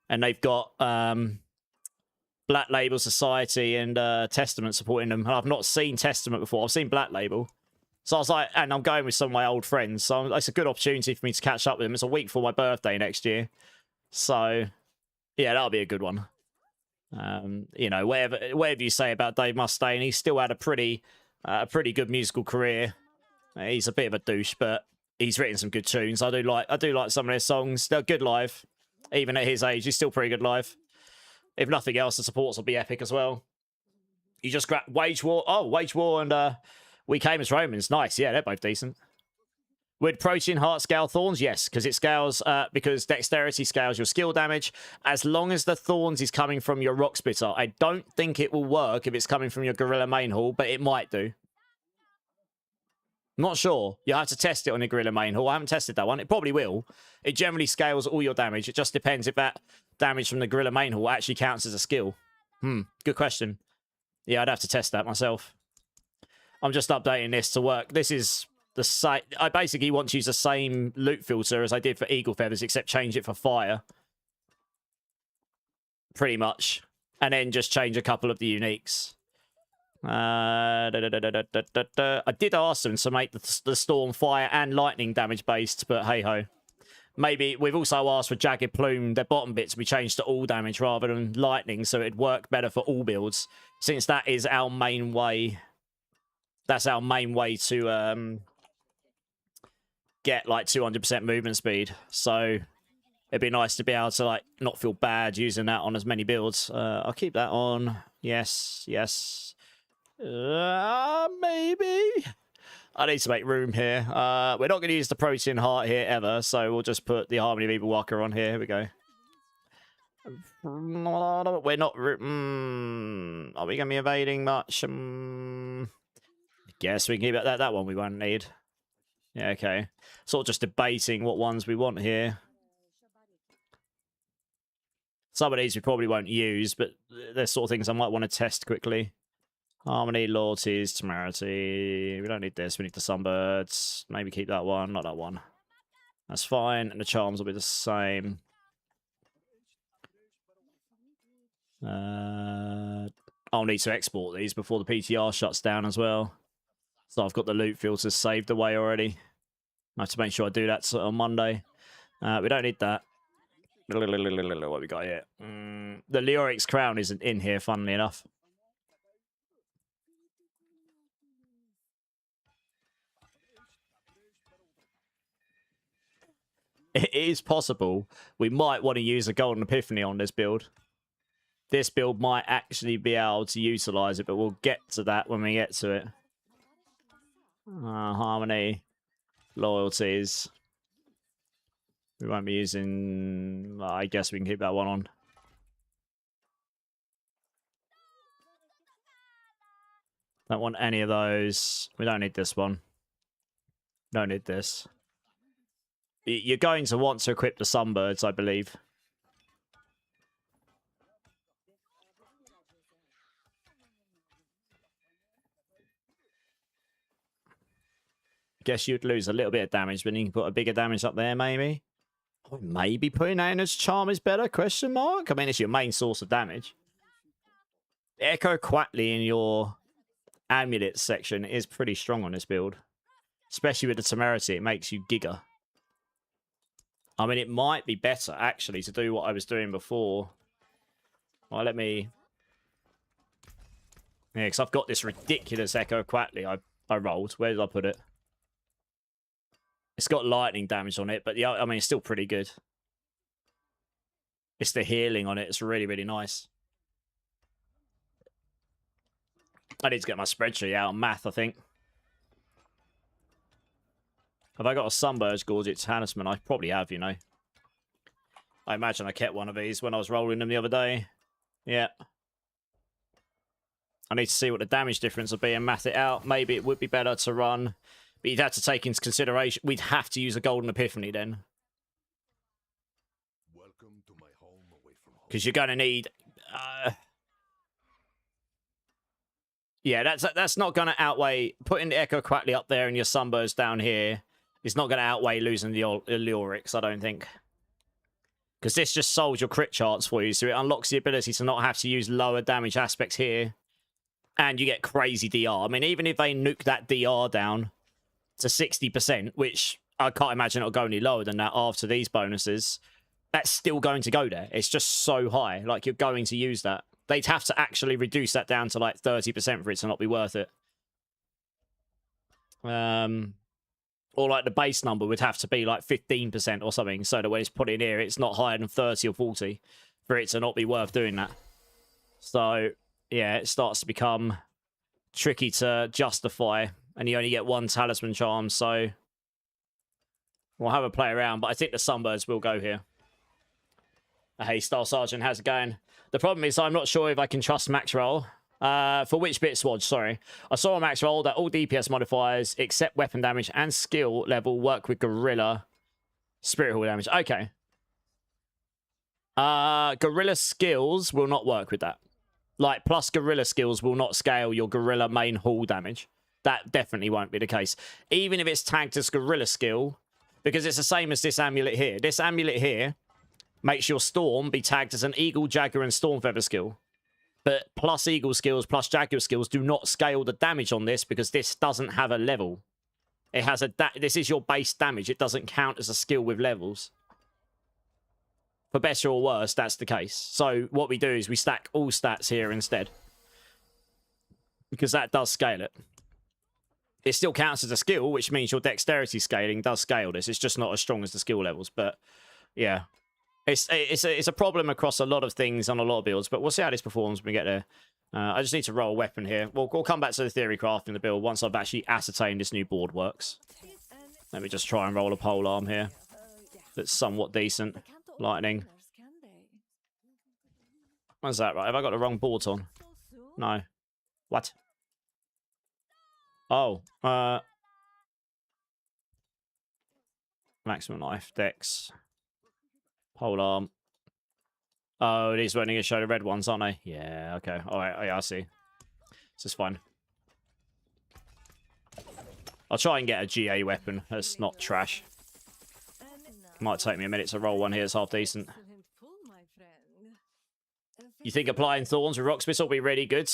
and they've got Black Label Society and Testament supporting them. And I've not seen Testament before. I've seen Black Label, so I was like, and I'm going with some of my old friends, so it's a good opportunity for me to catch up with them. It's a week before my birthday next year, so yeah, that'll be a good one. You know, whatever you say about Dave Mustaine, he's still had a pretty good musical career. He's a bit of a douche, but he's written some good tunes. I do like some of his songs. They're good live. Even at his age, he's still pretty good live. If nothing else, the supports will be epic as well. You just grab Wage War. Oh, Wage War and We Came as Romans. Nice. Yeah, they're both decent. Would Protein Heart scale Thorns? Yes, because it scales, because Dexterity scales your skill damage, as long as the Thorns is coming from your Rock Splitter. I don't think it will work if it's coming from your Gorilla Main Hall, but it might do. Not sure. You have to test it on your Gorilla Main Hall. I haven't tested that one. It probably will. It generally scales all your damage. It just depends if that damage from the Gorilla Main Hall actually counts as a skill. Good question. Yeah, I'd have to test that myself. I'm just updating this to work. This is the site. I basically want to use the same loot filter as I did for Eagle Feathers, except change it for fire. Pretty much. And then just change a couple of the uniques. I did ask them to make the storm fire and lightning damage based, but hey ho. Maybe we've also asked for Jagged Plume, their bottom bits, to be changed to all damage rather than lightning, so it'd work better for all builds, since that is our main way. That's our main way to get like 200% movement speed. So it'd be nice to be able to like not feel bad using that on as many builds. I'll keep that on. Yes, yes. Maybe. I need to make room here. We're not going to use the Protein Heart here ever, so we'll just put the Harmony of Evil Walker on here. Here we go. We're not... are we going to be evading much? I guess we can keep it that one we won't need. Yeah, okay. Sort of just debating what ones we want here. Some of these we probably won't use, but they're sort of things I might want to test quickly. Harmony, Loyalties, Temerity. We don't need this. We need the Sunbirds. Maybe keep that one, not that one. That's fine. And the Charms will be the same. I'll need to export these before the PTR shuts down as well. So I've got the loot filters saved away already. I have to make sure I do that on Monday. We don't need that. What have we got here? The Leoric's Crown isn't in here, funnily enough. It is possible we might want to use a Golden Epiphany on this build. This build might actually be able to utilize it, but we'll get to that when we get to it. Harmony, Loyalties. We won't be using... I guess we can keep that one on. Don't want any of those. We don't need this one. Don't need this. You're going to want to equip the Sunbirds, I believe. Guess you'd lose a little bit of damage, but you can put a bigger damage up there, maybe. Oh, maybe putting that in as Charm is better, question mark? I mean, it's your main source of damage. Echo Quatley in your Amulet section is pretty strong on this build. Especially with the Temerity, it makes you giga. I mean, it might be better, actually, to do what I was doing before. Well, let me... Yeah, because I've got this ridiculous Echo Quatley I rolled. Where did I put it? It's got lightning damage on it, but yeah, I mean, it's still pretty good. It's the healing on it. It's really, really nice. I need to get my spreadsheet out on math, I think. Have I got a Sunburst Gorget Talisman? I probably have, you know. I imagine I kept one of these when I was rolling them the other day. Yeah. I need to see what the damage difference will be and math it out. Maybe it would be better to run. But you'd have to take into consideration... We'd have to use a Golden Epiphany then. Because you're going to need... yeah, that's not going to outweigh... Putting the Echo Quatley up there and your Sunburst down here is not going to outweigh losing the Leorix, I don't think. Because this just solves your crit chance for you, so it unlocks the ability to not have to use lower damage aspects here. And you get crazy DR. I mean, even if they nuke that DR down to 60%, which I can't imagine it'll go any lower than that after these bonuses, that's still going to go there. It's just so high. Like, you're going to use that. They'd have to actually reduce that down to like 30% for it to not be worth it. Or like the base number would have to be like 15% or something, so that when it's put in here, it's not higher than 30 or 40 for it to not be worth doing that. So, yeah, it starts to become tricky to justify, and you only get one talisman charm, so We'll have a play around, but I think the Sunbirds will go here. Hey, Star Sergeant, how's it going? The problem is I'm not sure if I can trust max roll. For which bit, Swodge? Sorry. I saw a max roll that all DPS modifiers except weapon damage and skill level work with Gorilla Spirit Hall damage. Okay. Gorilla skills will not work with that. Like, plus Gorilla skills will not scale your Gorilla main Hall damage. That definitely won't be the case. Even if it's tagged as Gorilla skill, because it's the same as this amulet here. This amulet here makes your Storm be tagged as an Eagle, Jaguar, and Storm Feather skill. But plus Eagle skills, plus Jaguar skills do not scale the damage on this because this doesn't have a level. It has a... This is your base damage. It doesn't count as a skill with levels. For better or worse, that's the case. So what we do is we stack all stats here instead. Because that does scale it. It still counts as a skill, which means your dexterity scaling does scale this. It's just not as strong as the skill levels. But, yeah. It's a problem across a lot of things on a lot of builds. But we'll see how this performs when we get there. I just need to roll a weapon here. We'll come back to the theory crafting the build once I've actually ascertained this new board works. Let me just try and roll a pole arm here. That's somewhat decent. Lightning. What's that, right? Have I got the wrong board on? No. What? Oh. Maximum life. Dex. Pole arm. Oh, these are only going to show the red ones, aren't they? Yeah, okay. Alright, oh, yeah, I see. This is fine. I'll try and get a GA weapon. That's not trash. Might take me a minute to roll one here. It's half decent. You think applying thorns with Rocksmith will be really good?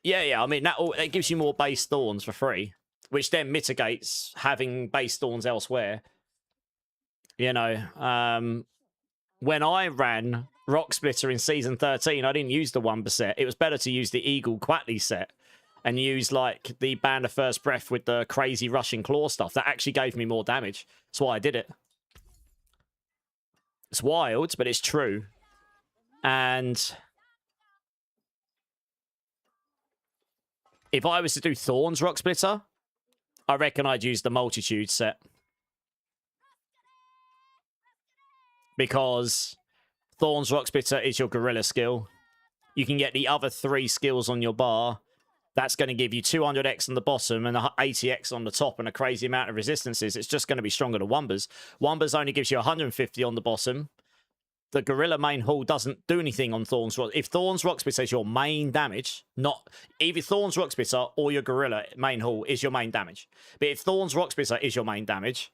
Yeah. I mean, that gives you more base thorns for free, which then mitigates having base thorns elsewhere. You know, when I ran Rock Splitter in Season 13, I didn't use the Wumper set. It was better to use the Eagle Quatley set and use, like, the Band of First Breath with the crazy Rushing Claw stuff. That actually gave me more damage. That's why I did it. It's wild, but it's true. And if I was to do Thorns Rock Splitter, I reckon I'd use the Multitude set. Because Thorns Rock Splitter is your Gorilla skill. You can get the other 3 skills on your bar. That's going to give you 200x on the bottom and 80x on the top and a crazy amount of resistances. It's just going to be stronger than Wumbers. Wumbers only gives you 150 on the bottom. The Gorilla main hull doesn't do anything on Thorns Rock. If Thorns Rock Splitter is your main damage, not either Thorns Rock Splitter or your Gorilla main hull is your main damage. But if Thorns Rock Splitter is your main damage,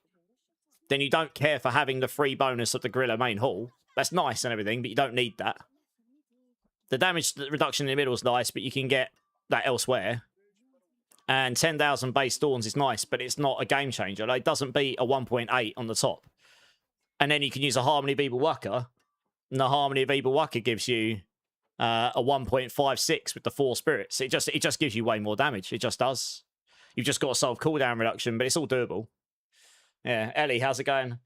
then you don't care for having the free bonus of the Gorilla main hull. That's nice and everything, but you don't need that. The damage reduction in the middle is nice, but you can get that elsewhere. And 10,000 base Thorns is nice, but it's not a game changer. Like, it doesn't beat a 1.8 on the top. And then you can use a Harmony Beeble Wucker. And the Harmony Beeble Wucker gives you a 1.56 with the 4 spirits. It just gives you way more damage. It just does. You've just got to solve cooldown reduction, but it's all doable. Yeah, Ellie, how's it going?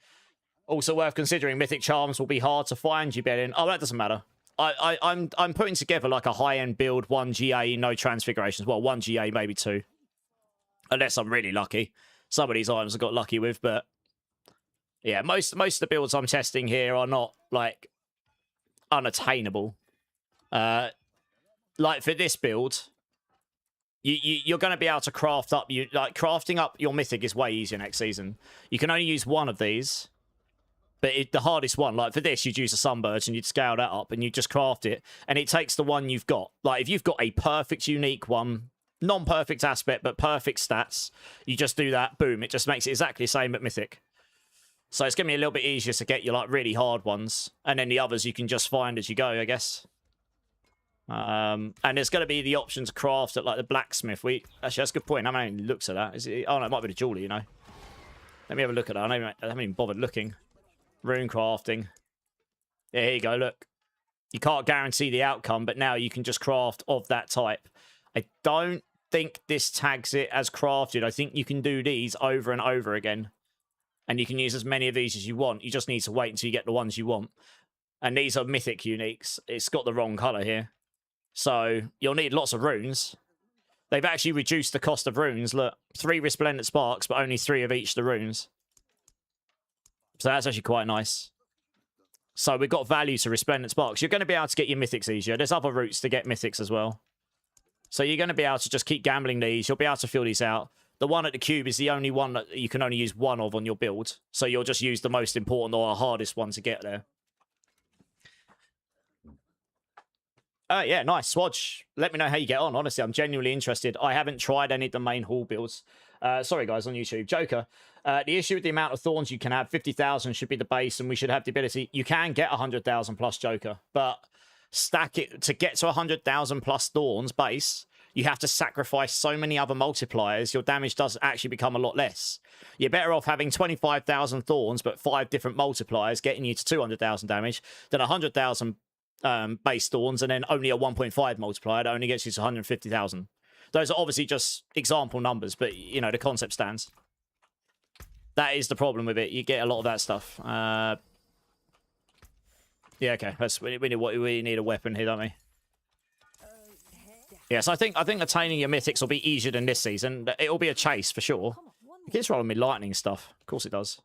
Also worth considering, Mythic Charms will be hard to find, you bet in. Oh, that doesn't matter. I'm putting together like a high-end build, 1 GA, no transfigurations. Well, 1 GA, maybe 2. Unless I'm really lucky. Some of these items I got lucky with, but yeah, most of the builds I'm testing here are not like unattainable. Like for this build, you're going to be able to craft up crafting up your mythic is way easier next season. You can only use one of these, but the hardest one, like for this, you'd use a Sunbird and you'd scale that up and you just craft it, and it takes the one you've got. Like if you've got a perfect unique one, non-perfect aspect but perfect stats, you just do that, boom, it just makes it exactly the same at mythic. So it's going to be a little bit easier to get your like really hard ones, and then the others you can just find as you go, I guess. And there's going to be the option to craft at like the blacksmith. Actually, that's a good point. I haven't even looked at that. Oh no, it might be the jeweler, you know. Let me have a look at that. I haven't even bothered looking. Rune crafting. Yeah, here you go. Look, you can't guarantee the outcome, but now you can just craft of that type. I don't think this tags it as crafted. I think you can do these over and over again, and you can use as many of these as you want. You just need to wait until you get the ones you want. And these are mythic uniques. It's got the wrong color here. So you'll need lots of runes. They've actually reduced the cost of runes. Look, 3 resplendent sparks, but only 3 of each the runes. So that's actually quite nice. So we've got value to Resplendent Sparks. You're going to be able to get your mythics easier. There's other routes to get mythics as well. So you're going to be able to just keep gambling these. You'll be able to fill these out. The one at the cube is the only one that you can only use one of on your build. So you'll just use the most important or hardest one to get there. Yeah, nice. Swodge, let me know how you get on. Honestly, I'm genuinely interested. I haven't tried any of the main hall builds. Sorry, guys, on YouTube. Joker, the issue with the amount of thorns you can have, 50,000 should be the base, and we should have the ability. You can get 100,000 plus Joker, but stack it to get to 100,000 plus thorns base. You have to sacrifice so many other multipliers. Your damage does actually become a lot less. You're better off having 25,000 thorns, but 5 different multipliers getting you to 200,000 damage than 100,000 base thorns and then only a 1.5 multiplier that only gets you to 150,000. Those are obviously just example numbers, but you know the concept stands. That is the problem with it. You get a lot of that stuff. Yeah, okay. We need a weapon here, don't we? Yes, I think attaining your mythics will be easier than this season. It'll be a chase for sure. It keeps rolling me lightning stuff. Of course it does.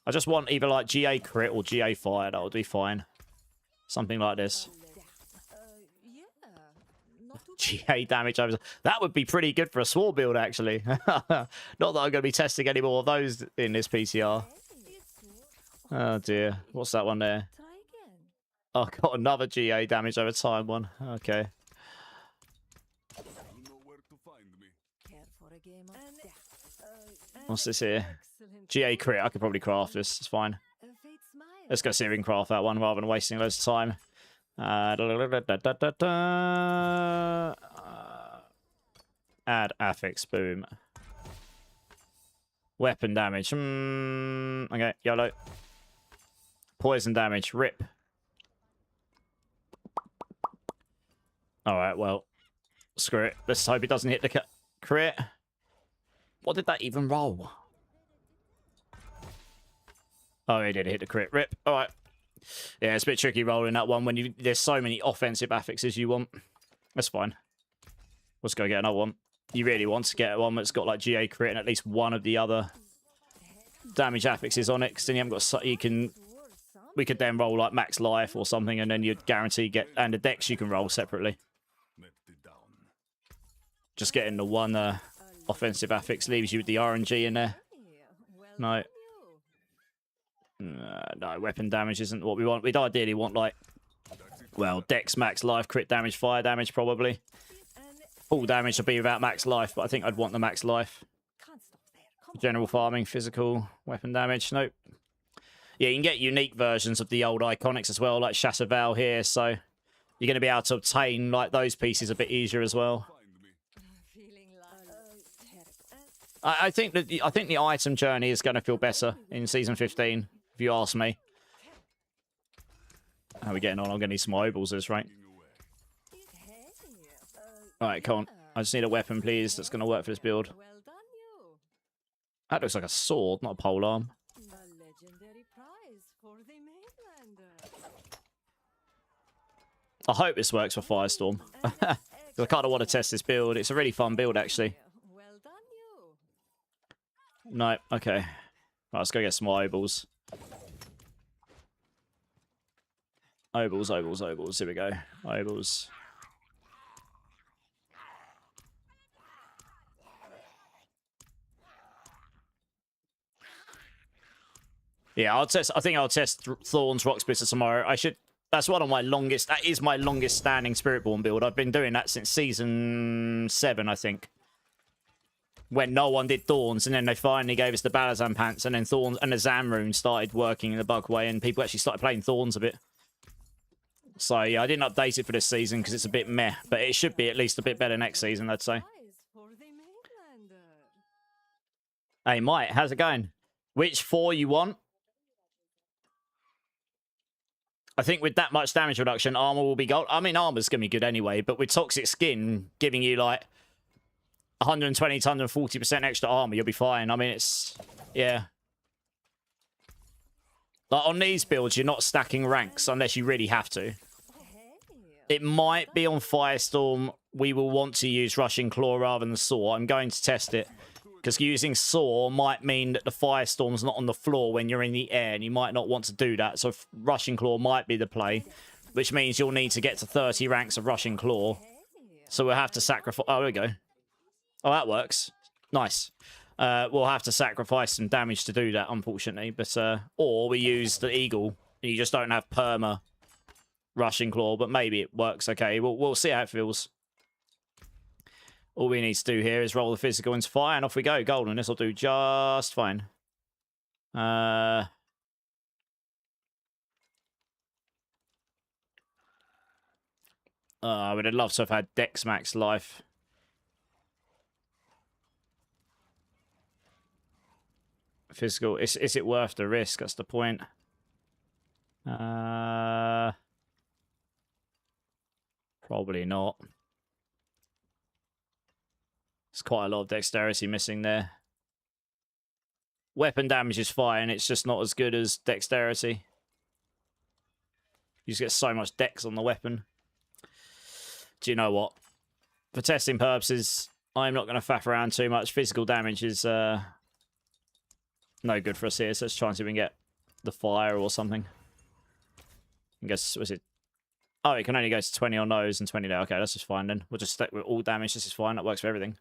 I just want either like GA crit or GA fire. That would be fine. Something like this. GA damage over. That would be pretty good for a sword build, actually. Not that I'm going to be testing any more of those in this PTR. Oh dear. What's that one there? Oh, got another GA damage over time one. Okay. What's this here? GA crit. I could probably craft this. It's fine. Let's go see if we can craft that one rather than wasting loads of time. Add affix. Boom. Weapon damage. Okay, YOLO. Poison damage. Rip. Alright, well. Screw it. Let's hope it doesn't hit the crit. What did that even roll? Oh, it did hit the crit. Rip. Alright. Yeah, it's a bit tricky rolling that one when there's so many offensive affixes you want. That's fine. Let's go get another one. You really want to get one that's got like GA crit and at least one of the other damage affixes on it, because then you haven't got we could then roll like max life or something, and then you'd guarantee get, and the dex you can roll separately. Just getting the one offensive affix leaves you with the RNG in there. No. No, weapon damage isn't what we want. We'd ideally want, like, well, dex, max life, crit damage, fire damage, probably. All damage would be without max life, but I think I'd want the max life. General farming, physical, weapon damage, nope. Yeah, you can get unique versions of the old iconics as well, like Chassaval here, so you're going to be able to obtain, like, those pieces a bit easier as well. I think the item journey is going to feel better in Season 15, if you ask me. How are we getting on? I'm going to need some obols this, right? Alright, come on. I just need a weapon, please, that's going to work for this build. That looks like a sword, not a polearm. I hope this works for Firestorm. I kind of want to test this build. It's a really fun build, actually. No, okay. Right, let's go get some more obols. Obols. Here we go. Obols. Yeah, I think I'll test Thorns Rock Splitter tomorrow. That's one of my longest. That is my longest standing Spiritborn build. I've been doing that since Season 7, I think. When no one did Thorns, and then they finally gave us the Balazan pants, and then Thorns and the Zamrune started working in the bug way, and people actually started playing Thorns a bit. So yeah, I didn't update it for this season because it's a bit meh, but it should be at least a bit better next season, I'd say. Hey, Mike, how's it going? Which 4 you want? I think with that much damage reduction, armor will be gold. I mean, armor's going to be good anyway, but with Toxic Skin giving you like 120 to 140% extra armor, you'll be fine. I mean, it's... yeah. Like, on these builds, you're not stacking ranks unless you really have to. It might be on Firestorm. We will want to use Rushing Claw rather than Saw. I'm going to test it. Because using Saw might mean that the Firestorm's not on the floor when you're in the air, and you might not want to do that. So Rushing Claw might be the play, which means you'll need to get to 30 ranks of Rushing Claw. So we'll have to sacrifice... Oh, there we go. Oh, that works. Nice. We'll have to sacrifice some damage to do that, unfortunately. But or we use the Eagle, and you just don't have perma Rushing Claw, but maybe it works okay. We'll see how it feels. All we need to do here is roll the physical into fire, and off we go. Golden. This will do just fine. I would have loved to have had Dex Max life. Physical. Is it worth the risk? That's the point. Probably not. There's quite a lot of dexterity missing there. Weapon damage is fine. It's just not as good as dexterity. You just get so much dex on the weapon. Do you know what? For testing purposes, I'm not going to faff around too much. Physical damage is no good for us here. So let's try and see if we can get the fire or something. I guess, was it? Oh, it can only go to 20 on nose and 20 there. Okay, that's just fine then. We'll just stick with all damage. This is fine. That works for everything.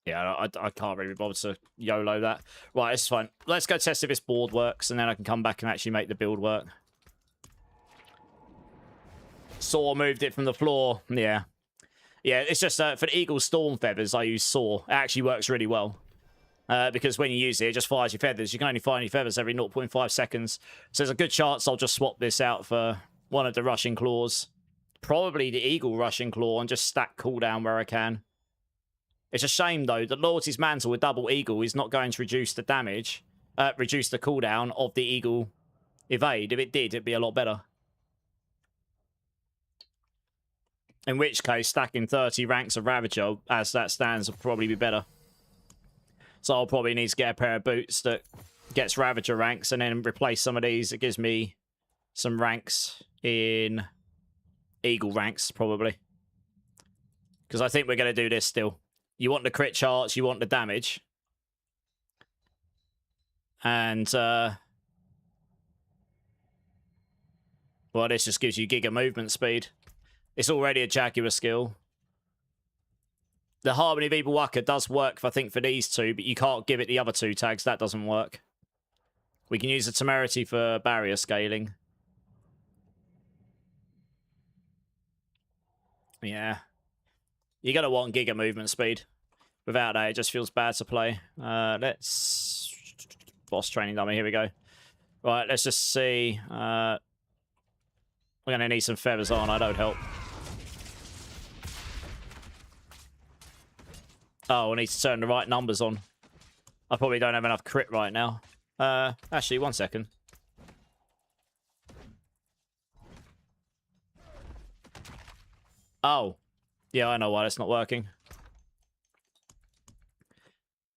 Yeah, I can't really be bothered to YOLO that. Right, it's fine. Let's go test if this board works, and then I can come back and actually make the build work. Saw moved it from the floor. Yeah. Yeah, it's just for the Eagle Storm Feathers, I use Saw. It actually works really well. Because when you use it, it just fires your feathers. You can only fire your feathers every 0.5 seconds. So there's a good chance I'll just swap this out for one of the Rushing Claws. Probably the Eagle Rushing Claw, and just stack cooldown where I can. It's a shame, though, that Loyalty's Mantle with Double Eagle is not going to reduce the damage, reduce the cooldown of the Eagle Evade. If it did, it'd be a lot better. In which case, stacking 30 ranks of Ravager, as that stands, will probably be better. So I'll probably need to get a pair of boots that gets Ravager ranks, and then replace some of these. It gives me some ranks in Eagle ranks, probably. Because I think we're going to do this still. You want the crit charts, you want the damage. And, well, this just gives you Giga movement speed. It's already a Jaguar skill. The Harmony of Evil Waka does work, I think, for these two, but you can't give it the other two tags. That doesn't work. We can use the Temerity for barrier scaling. Yeah. You're going to want Giga movement speed. Without that, it just feels bad to play. Let's... Boss training dummy, here we go. Right, let's just see. We're going to need some feathers on, that would help. Oh, I need to turn the right numbers on. I probably don't have enough crit right now. Actually, 1 second. Oh. Yeah, I know why that's not working.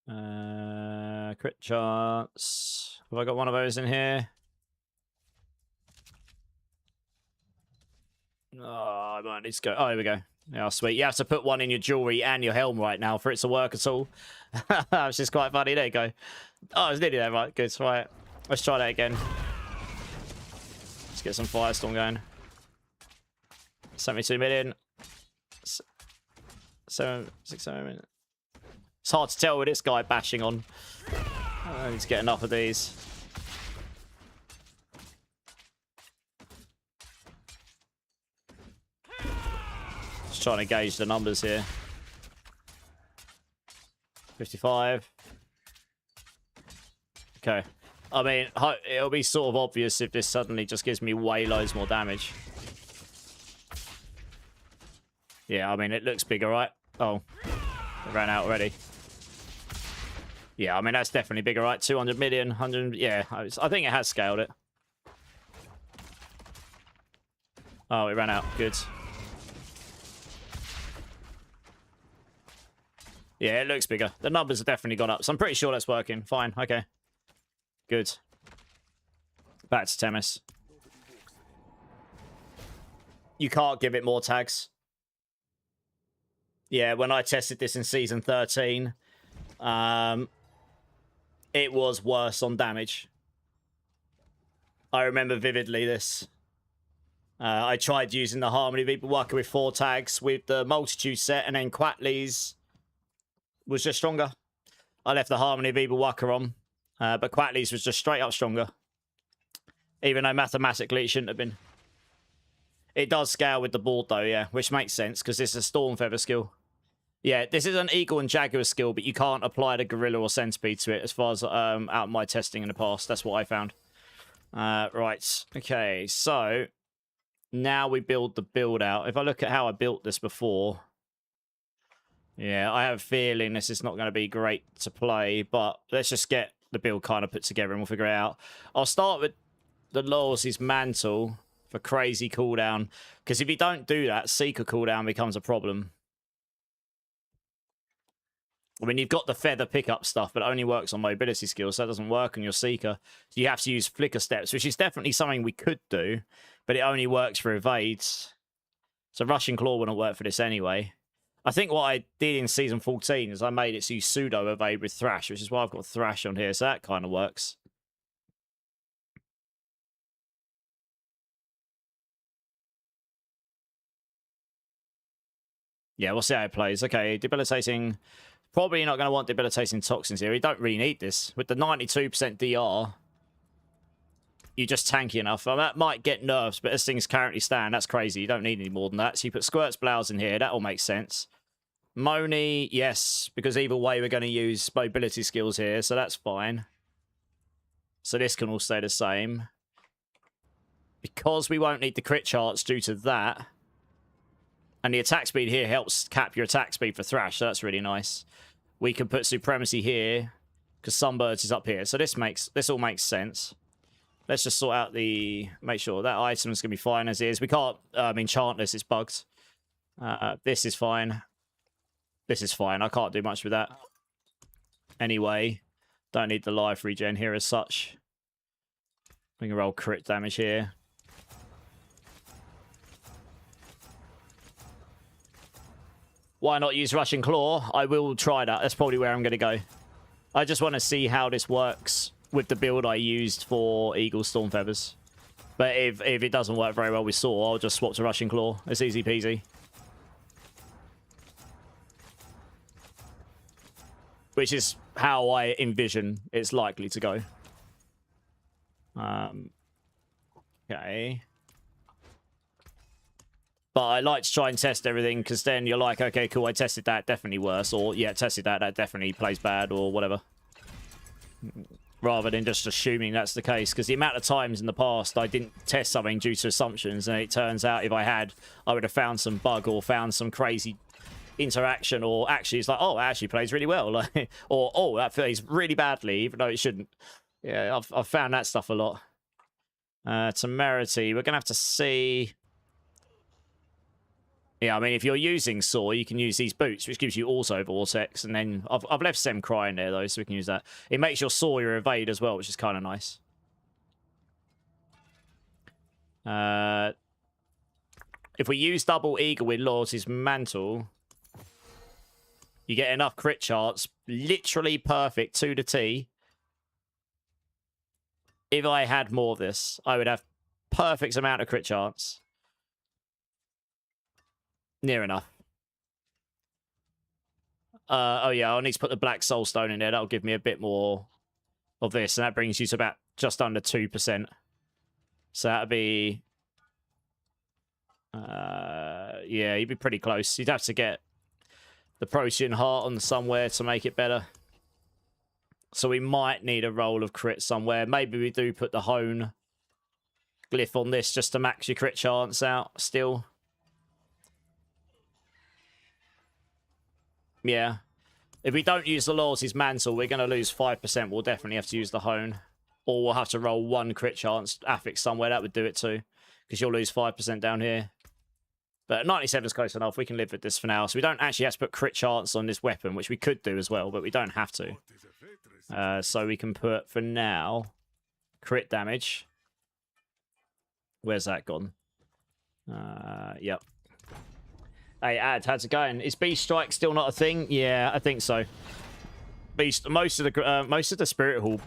Crit charts. Have I got one of those in here? Oh, I might need to go. Oh, here we go. Yeah, sweet. You have to put one in your jewelry and your helm right now for it to work at all. That's just quite funny. There you go. Oh, it's nearly there. Right, good. Right. Let's try that again. Let's get some Firestorm going. 72 million. 7, 6, 7 minutes. It's hard to tell with this guy bashing on. I need to get enough of these. Just trying to gauge the numbers here. 55. Okay. I mean, it'll be sort of obvious if this suddenly just gives me way loads more damage. Yeah, I mean, it looks bigger, right? Oh, it ran out already. Yeah, I mean, that's definitely bigger, right? 200 million, 100... Yeah, I think it has scaled it. Oh, it ran out. Good. Yeah, it looks bigger. The numbers have definitely gone up, so I'm pretty sure that's working. Fine, okay. Good. Back to Temis. You can't give it more tags. Yeah, when I tested this in Season 13, it was worse on damage. I remember vividly this. I tried using the Harmony Reaper Worker with 4 tags with the Multitude set, and then Quatley's was just stronger. I left the Harmony Reaper Worker on, but Quatley's was just straight up stronger. Even though mathematically it shouldn't have been. It does scale with the board though, yeah, which makes sense because it's a Storm Feather skill. Yeah, this is an Eagle and Jaguar skill, but you can't apply the Gorilla or Centipede to it as far as out of my testing in the past. That's what I found. Right, okay, so now we build the build out. If I look at how I built this before, yeah, I have a feeling this is not going to be great to play, but let's just get the build kind of put together and we'll figure it out. I'll start with the Loyalty's Mantle for crazy cooldown, because if you don't do that, Seeker cooldown becomes a problem. I mean, you've got the feather pickup stuff, but it only works on mobility skills, so that doesn't work on your Seeker. So you have to use Flicker Steps, which is definitely something we could do, but it only works for evades. So Rushing Claw wouldn't work for this anyway. I think what I did in Season 14 is I made it so you pseudo-evade with Thrash, which is why I've got Thrash on here, so that kind of works. Yeah, we'll see how it plays. Okay, debilitating. Probably not going to want debilitating toxins here. You don't really need this. With the 92% DR, you're just tanky enough. Well, that might get nerfs, but as things currently stand, that's crazy. You don't need any more than that. So you put Squirt's Blouse in here. That all makes sense. Moni, yes, because either way we're going to use mobility skills here, so that's fine. So this can all stay the same. Because we won't need the crit charts due to that. And the attack speed here helps cap your attack speed for Thrash, so that's really nice. We can put Supremacy here, because Sunbirds is up here. So this all makes sense. Let's just sort out the... Make sure that item is going to be fine as is. We can't enchant this, it's bugged. This is fine. This is fine. I can't do much with that. Anyway, don't need the life regen here as such. We can roll crit damage here. Why not use Rushing Claw? I will try that. That's probably where I'm going to go. I just want to see how this works with the build I used for Eagle Storm Feathers. But if it doesn't work very well with Saw, I'll just swap to Rushing Claw. It's easy peasy. Which is how I envision it's likely to go. Okay. But I like to try and test everything, because then you're like, okay, cool, I tested that, definitely worse. Or, yeah, tested that, that definitely plays bad, or whatever. Rather than just assuming that's the case. Because the amount of times in the past I didn't test something due to assumptions, and it turns out if I had, I would have found some bug or found some crazy interaction, or actually it's like, oh, it actually plays really well. Like, or, oh, that plays really badly, even though it shouldn't. Yeah, I've found that stuff a lot. Temerity, we're going to have to see... Yeah, I mean, if you're using Saw, you can use these boots, which gives you also Vortex, and then I've left Sem Cry in there, though, so we can use that. It makes your Saw your evade as well, which is kind of nice. If we use Double Eagle with Loyalty's Mantle, you get enough crit charts, literally perfect to the T. If I had more of this, I would have perfect amount of crit charts. Near enough. Oh yeah, I'll need to put the Black Soul Stone in there. That'll give me a bit more of this, and that brings you to about just under 2%. So that'd be... yeah, you'd be pretty close. You'd have to get the Protean Heart on somewhere to make it better. So we might need a roll of crit somewhere. Maybe we do put the Hone glyph on this just to max your crit chance out still. Yeah. If we don't use the Loyalty's Mantle, we're going to lose 5%. We'll definitely have to use the Hone. Or we'll have to roll 1 crit chance affix somewhere. That would do it too. Because you'll lose 5% down here. But 97 is close enough. We can live with this for now. So we don't actually have to put crit chance on this weapon, which we could do as well, but we don't have to. So we can put, for now, crit damage. Where's that gone? Yep. Hey, Ad, how's it going? Is Beast Strike still not a thing? Yeah, I think so. Beast, most of the Spirit Hall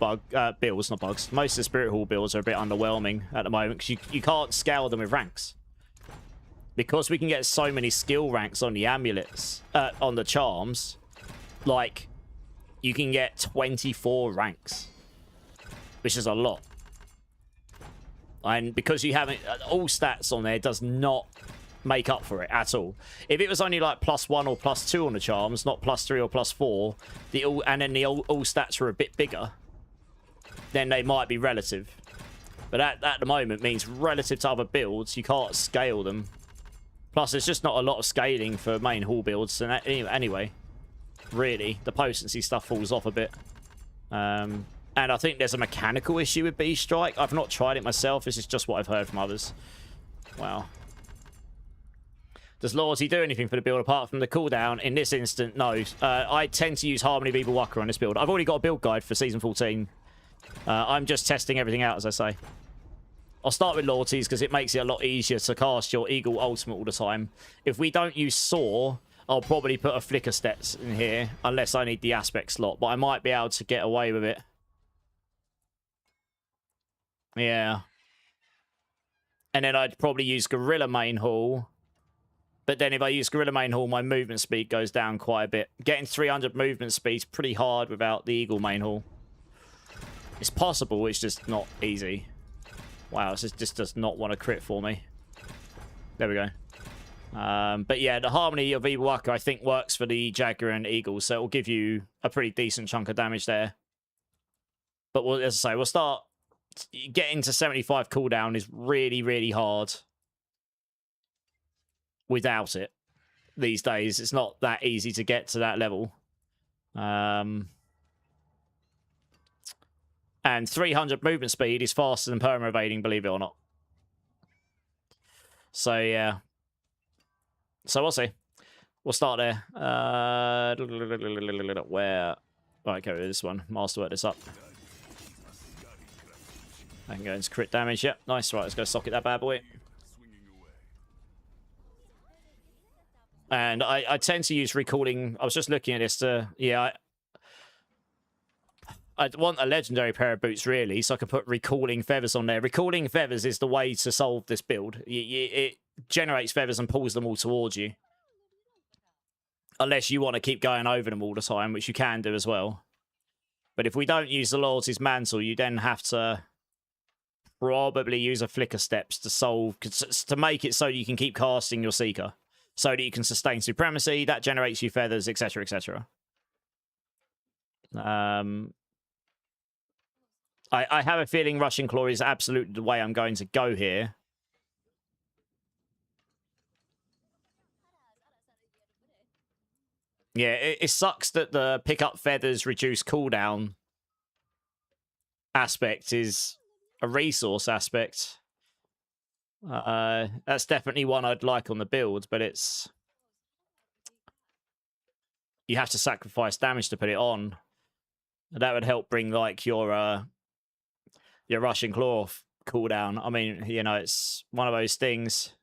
builds, not bugs. Most of the Spirit Hall builds are a bit underwhelming at the moment because you can't scale them with ranks. Because we can get so many skill ranks on the amulets, on the charms, like, you can get 24 ranks, which is a lot. And because you haven't, all stats on there does not make up for it at all. If it was only like +1 or +2 on the charms, not +3 or +4, and then the all stats were a bit bigger, then they might be relative. But at the moment means relative to other builds, you can't scale them. Plus, there's just not a lot of scaling for main hall builds. And anyway, really, the potency stuff falls off a bit. And I think there's a mechanical issue with Beast Strike. I've not tried it myself. This is just what I've heard from others. Wow. Does Loyalty do anything for the build apart from the cooldown? In this instant, no. I tend to use Harmony Beeble Walker on this build. I've already got a build guide for Season 14. I'm just testing everything out, as I say. I'll start with Loyalties because it makes it a lot easier to cast your Eagle Ultimate all the time. If we don't use Saw, I'll probably put a Flicker Steps in here, unless I need the Aspect slot. But I might be able to get away with it. Yeah. And then I'd probably use Gorilla Main Hall. But then if I use Gorilla Main Hall, my movement speed goes down quite a bit. Getting 300 movement speed is pretty hard without the Eagle Main Hall. It's possible, it's just not easy. Wow, this just does not want to crit for me. There we go. But yeah, the Harmony of Evil Waka, I think, works for the Jaguar and Eagle, so it will give you a pretty decent chunk of damage there. But as I say, we'll start... Getting to 75 cooldown is really, really hard. Without it. These days, it's not that easy to get to that level. And 300 movement speed is faster than perma evading, believe it or not. So, yeah. So, we'll see. We'll start there. Where? Right, go with this one. Masterwork this up. I can go into crit damage. Yep, nice. Right, let's go socket that bad boy. And I tend to use recalling. I was just looking at this to... Yeah, I'd want a legendary pair of boots, really, so I can put Recalling Feathers on there. Recalling Feathers is the way to solve this build. It generates feathers and pulls them all towards you. Unless you want to keep going over them all the time, which you can do as well. But if we don't use the Loyalty's Mantle, you then have to probably use a Flicker Steps to solve... to make it so you can keep casting your Seeker. So that you can sustain Supremacy, that generates you feathers, etc., etc. I have a feeling Rushing Claw is absolutely the way I'm going to go here. Yeah, it sucks that the pick up feathers, reduce cooldown aspect is a resource aspect. That's definitely one I'd like on the build, but it's... You have to sacrifice damage to put it on. That would help bring, like, your Rushing Claw cooldown. I mean, you know, it's one of those things.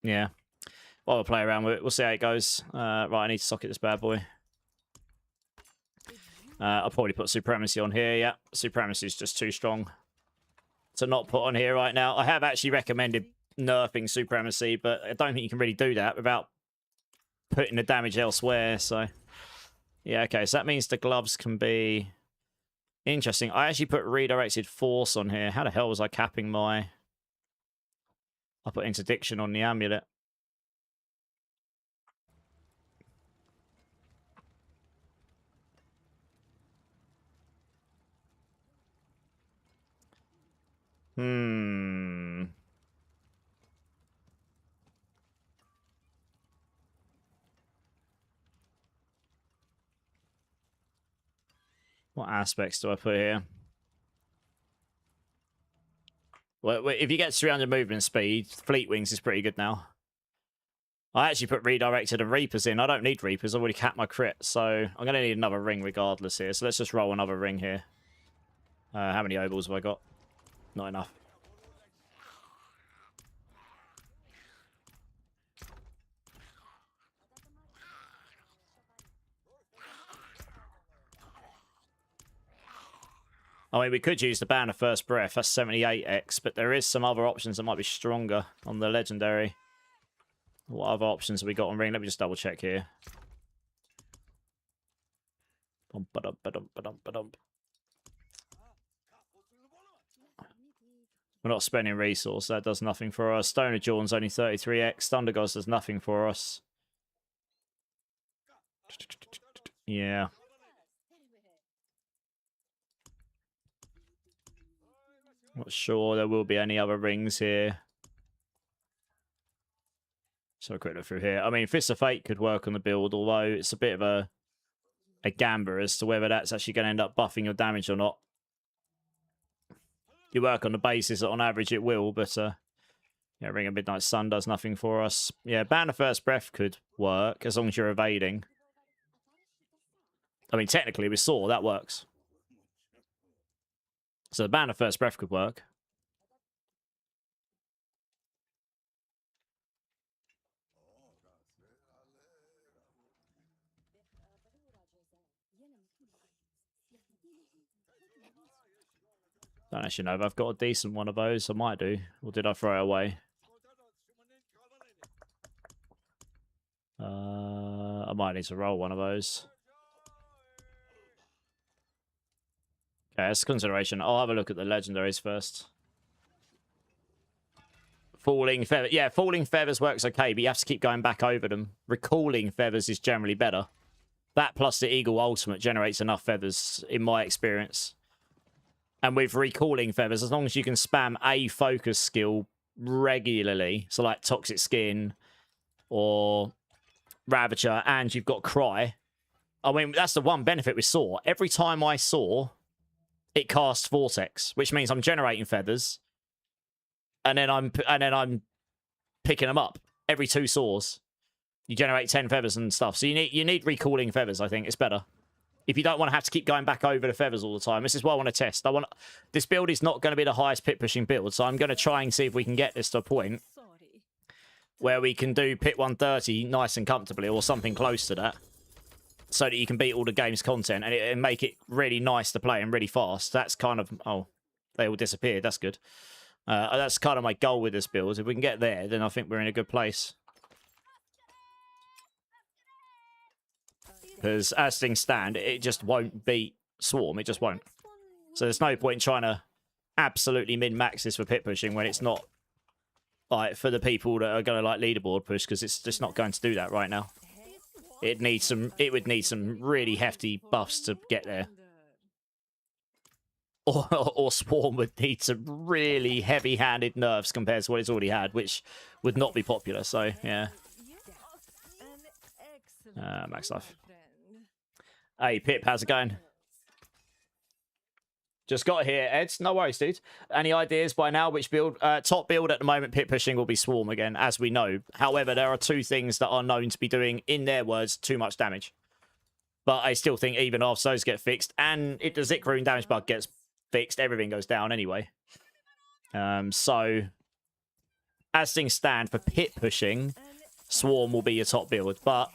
Yeah. Well, we'll play around with it. We'll see how it goes. Right, I need to socket this bad boy. I'll probably put Supremacy on here. Yeah, Supremacy is just too strong to not put on here right now. I have actually recommended nerfing Supremacy, but I don't think you can really do that without putting the damage elsewhere. So, yeah, okay. So that means the gloves can be interesting. I actually put Redirected Force on here. How the hell was I capping my... I put Interdiction on the amulet. What aspects do I put here? Well, if you get 300 movement speed, Fleet Wings is pretty good now. I actually put Redirected and Reapers in. I don't need Reapers. I've already capped my crit, so I'm going to need another ring regardless here. So let's just roll another ring here. How many ovals have I got? Not enough. I mean, we could use the Banner First Breath. That's 78x, but there is some other options that might be stronger on the Legendary. What other options have we got on Ring? Let me just double check here. We're not spending resource. That does nothing for us. Stone of Dawn's only 33x. Thunder Gods does nothing for us. Yeah. Not sure there will be any other rings here. So a quick look through here. I mean, Fist of Fate could work on the build, although it's a bit of a gamble as to whether that's actually going to end up buffing your damage or not. You work on the basis that on average it will, but yeah, Ring of Midnight Sun does nothing for us. Yeah, Banner First Breath could work as long as you're evading. I mean, technically with Saw, that works. So the Banner First Breath could work. Don't actually know if I've got a decent one of those. I might do. Or did I throw it away? I might need to roll one of those. Okay, that's consideration. I'll have a look at the legendaries first. Falling Feathers. Yeah, Falling Feathers works okay, but you have to keep going back over them. Recalling Feathers is generally better. That plus the Eagle Ultimate generates enough feathers, in my experience. And with Recalling Feathers, as long as you can spam a focus skill regularly, so like Toxic Skin or Ravager, and you've got Cry. I mean, that's the one benefit with Saw. Every time I Saw, it casts Vortex, which means I'm generating feathers, and then I'm picking them up every 2 Saws. You generate 10 feathers and stuff. So you need Recalling Feathers. I think it's better if you don't want to have to keep going back over the feathers all the time. This is what I want to test. This build is not going to be the highest pit pushing build, so I'm going to try and see if we can get this to a point where we can do pit 130 nice and comfortably, or something close to that, so that you can beat all the game's content and make it really nice to play and really fast. That's kind of... Oh, they all disappeared. That's good. That's kind of my goal with this build. If we can get there, then I think we're in a good place. Because as things stand, it just won't beat Swarm. It just won't. So there's no point in trying to absolutely min-max this for pit pushing when it's not, like, for the people that are going to like leaderboard push, because it's just not going to do that right now. It would need some really hefty buffs to get there. Or Swarm would need some really heavy-handed nerfs compared to what it's already had, which would not be popular. So, yeah. Max life. Hey, Pip, how's it going? Just got here, Ed. No worries, dude. Any ideas by now which build? Top build at the moment, pit pushing, will be Swarm again, as we know. However, there are 2 things that are known to be doing, in their words, too much damage. But I still think even after those get fixed, and if the Zik Rune damage bug gets fixed, everything goes down anyway. So, as things stand for pit pushing, Swarm will be your top build. But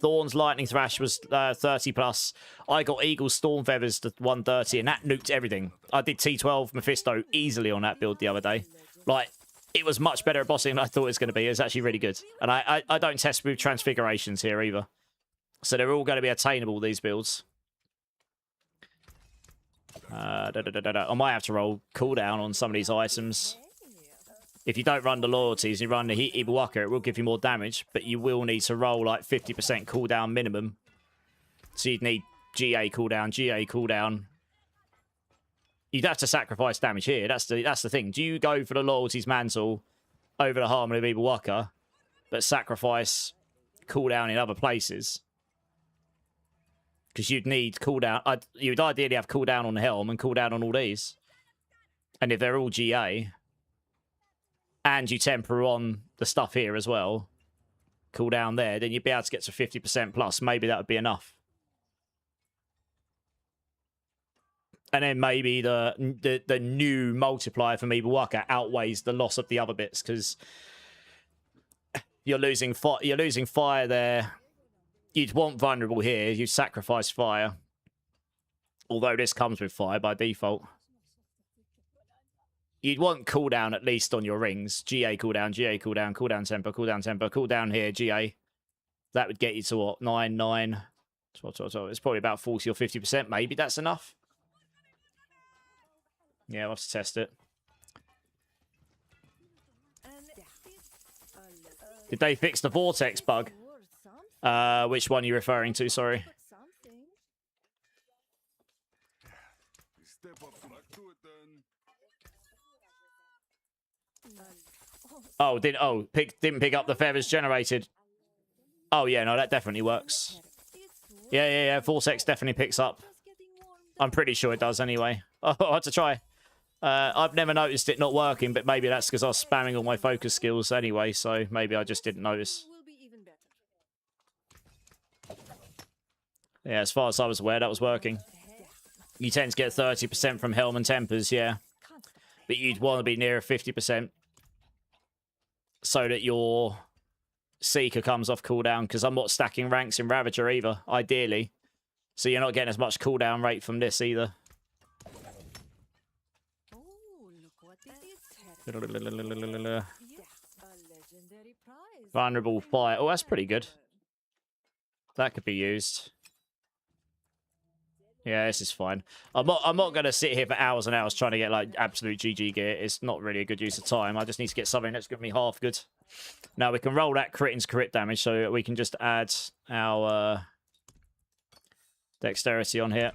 Thorn's Lightning Thrash was 30 plus. I got Eagle Storm Feathers to 130, and that nuked everything. I did T12 Mephisto easily on that build the other day. Like, it was much better at bossing than I thought it was going to be. It was actually really good. And I don't test with transfigurations here either. So they're all going to be attainable, these builds. I might have to roll cooldown on some of these items. If you don't run the loyalties, you run the Heat Ibuwaka, it will give you more damage, but you will need to roll like 50% cooldown minimum. So you'd need GA cooldown. You'd have to sacrifice damage here. That's the thing. Do you go for the loyalties mantle over the Harmony of Ibuwaka, but sacrifice cooldown in other places? Because you'd need cooldown. You'd ideally have cooldown on the Helm and cooldown on all these. And if they're all GA, and you temper on the stuff here as well, cooldown there, then you'd be able to get to 50% plus. Maybe that would be enough. And then maybe the new multiplier for Meeblewalker outweighs the loss of the other bits, because you're losing fire there. You'd want vulnerable here. You sacrifice fire. Although this comes with fire by default. You'd want cooldown at least on your rings. GA cooldown, GA cooldown, cooldown temper, cooldown here, GA. That would get you to what? 9, 9, 12, 12, 12. It's probably about 40 or 50%. Maybe that's enough. Yeah, we'll have to test it. Did they fix the vortex bug? Which one are you referring to? Sorry. Oh, didn't pick up the feathers generated. Oh yeah, no, that definitely works. Yeah. Vortex definitely picks up. I'm pretty sure it does anyway. Oh, I had to try. I've never noticed it not working, but maybe that's because I was spamming all my focus skills anyway, so maybe I just didn't notice. Yeah, as far as I was aware, that was working. You tend to get 30% from Helm and Tempers, yeah. But you'd want to be near 50% so that your Seeker comes off cooldown, because I'm not stacking ranks in Ravager either, ideally. So you're not getting as much cooldown rate from this either. Vulnerable fire. Oh, that's pretty good. That could be used. Yeah, this is fine. I'm not going to sit here for hours and hours trying to get like absolute GG gear. It's not really a good use of time. I just need to get something that's going to be half good. Now we can roll that crit into crit damage, so we can just add our dexterity on here.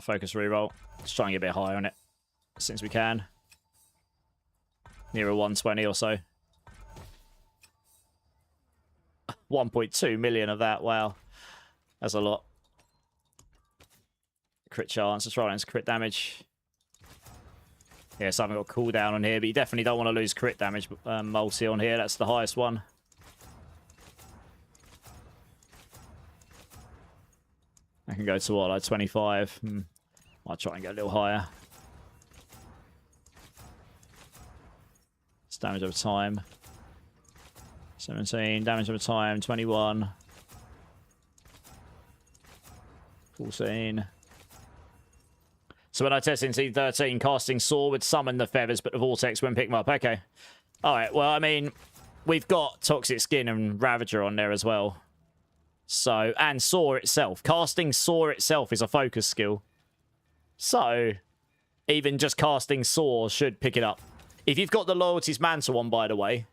Focus reroll. Let's try and get a bit higher on it since we can. Near a 120 or so. 1.2 million of that. Wow. That's a lot. Crit chance. Let's roll into crit damage. Yeah, so I haven't got cooldown on here, but you definitely don't want to lose crit damage multi on here. That's the highest one. I can go to what, like 25? Might try and get a little higher. It's damage over time. 17, damage over time, 21. 14. So when I test in C13, casting Saw would summon the feathers, but the Vortex wouldn't pick them up. Okay. Alright, well, I mean, we've got Toxic Skin and Ravager on there as well. So, and Saw itself. Casting Saw itself is a focus skill. So, even just casting Saw should pick it up. If you've got the Loyalty's Mantle on, by the way,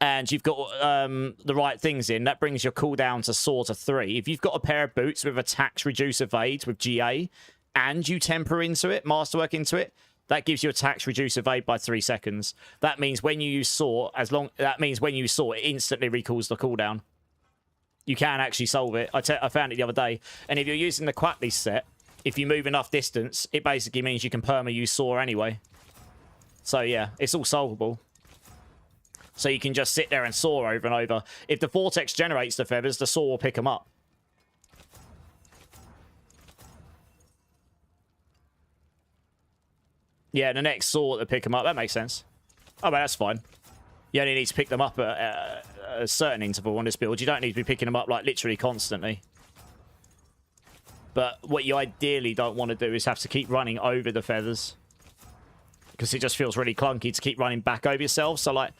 and you've got the right things in, that brings your cooldown to Saw to 3. If you've got a pair of boots with attacks, reduce, evade with GA, and you temper into it, masterwork into it, that gives you attacks, reduce, evade by 3 seconds. That means when you use Saw, it instantly recalls the cooldown. You can actually solve it. I found it the other day. And if you're using the Quatley set, if you move enough distance, it basically means you can perma use Saw anyway. So yeah, it's all solvable. So you can just sit there and Saw over and over. If the Vortex generates the feathers, the Saw will pick them up. Yeah, the next Saw to pick them up. That makes sense. Oh, but that's fine. You only need to pick them up at a certain interval on this build. You don't need to be picking them up like literally constantly. But what you ideally don't want to do is have to keep running over the feathers, because it just feels really clunky to keep running back over yourself. So like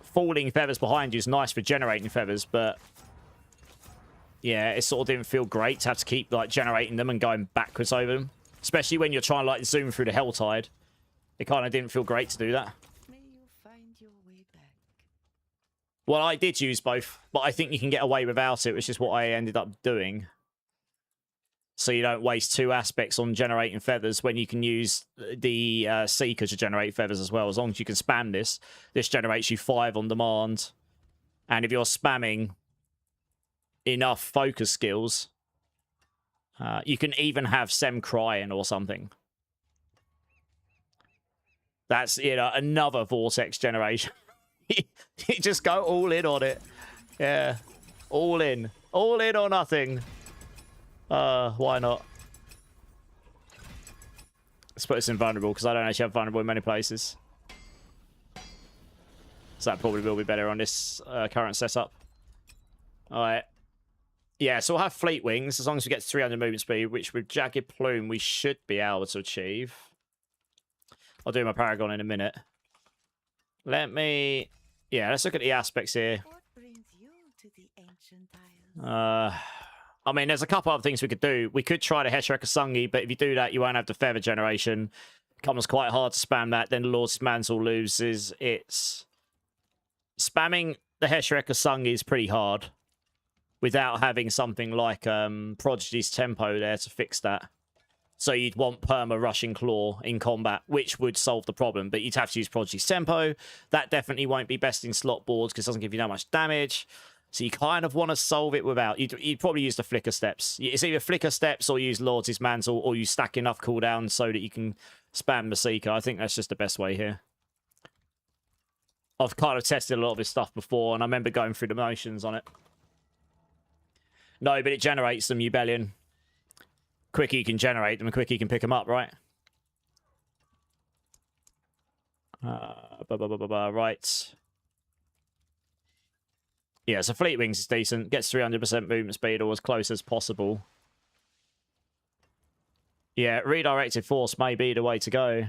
falling feathers behind you is nice for generating feathers, but yeah, it sort of didn't feel great to have to keep like generating them and going backwards over them, especially when you're trying to like zoom through the Helltide. It kind of didn't feel great to do that. Well, I did use both, but I think you can get away without it, which is what I ended up doing. So you don't waste 2 aspects on generating feathers when you can use the Seeker to generate feathers as well. As long as you can spam this, this generates you 5 on demand. And if you're spamming enough focus skills, you can even have Sem crying or something. That's, you know, another Vortex generation. You just go all in on it. Yeah. All in. All in or nothing. Why not? Let's put this in vulnerable, because I don't actually have vulnerable in many places. So that probably will be better on this current setup. Alright. Yeah, so we'll have Fleet Wings, as long as we get to 300 movement speed, which with Jagged Plume we should be able to achieve. I'll do my Paragon in a minute. Let me... Yeah, let's look at the aspects here. What brings you to the ancient isles? I mean, there's a couple other things we could do. We could try the Heshreca Sungi, but if you do that, you won't have the feather generation. It becomes quite hard to spam that. Then Lord's Mantle loses its... Spamming the Heshreca Sungi is pretty hard without having something like Prodigy's Tempo there to fix that. So you'd want Perma Rushing Claw in combat, which would solve the problem. But you'd have to use Prodigy's Tempo. That definitely won't be best in slot boards because it doesn't give you that much damage. So you kind of want to solve it without... You'd probably use the Flicker Steps. It's either Flicker Steps or use Lord's Mantle, or you stack enough cooldown so that you can spam the Seeker. I think that's just the best way here. I've kind of tested a lot of this stuff before, and I remember going through the motions on it. No, but it generates them, Ubellion. Quicker you can generate them, the quicker you can pick them up, right? Right. Yeah, so Fleet Wings is decent. Gets 300% movement speed or as close as possible. Yeah, Redirected Force may be the way to go.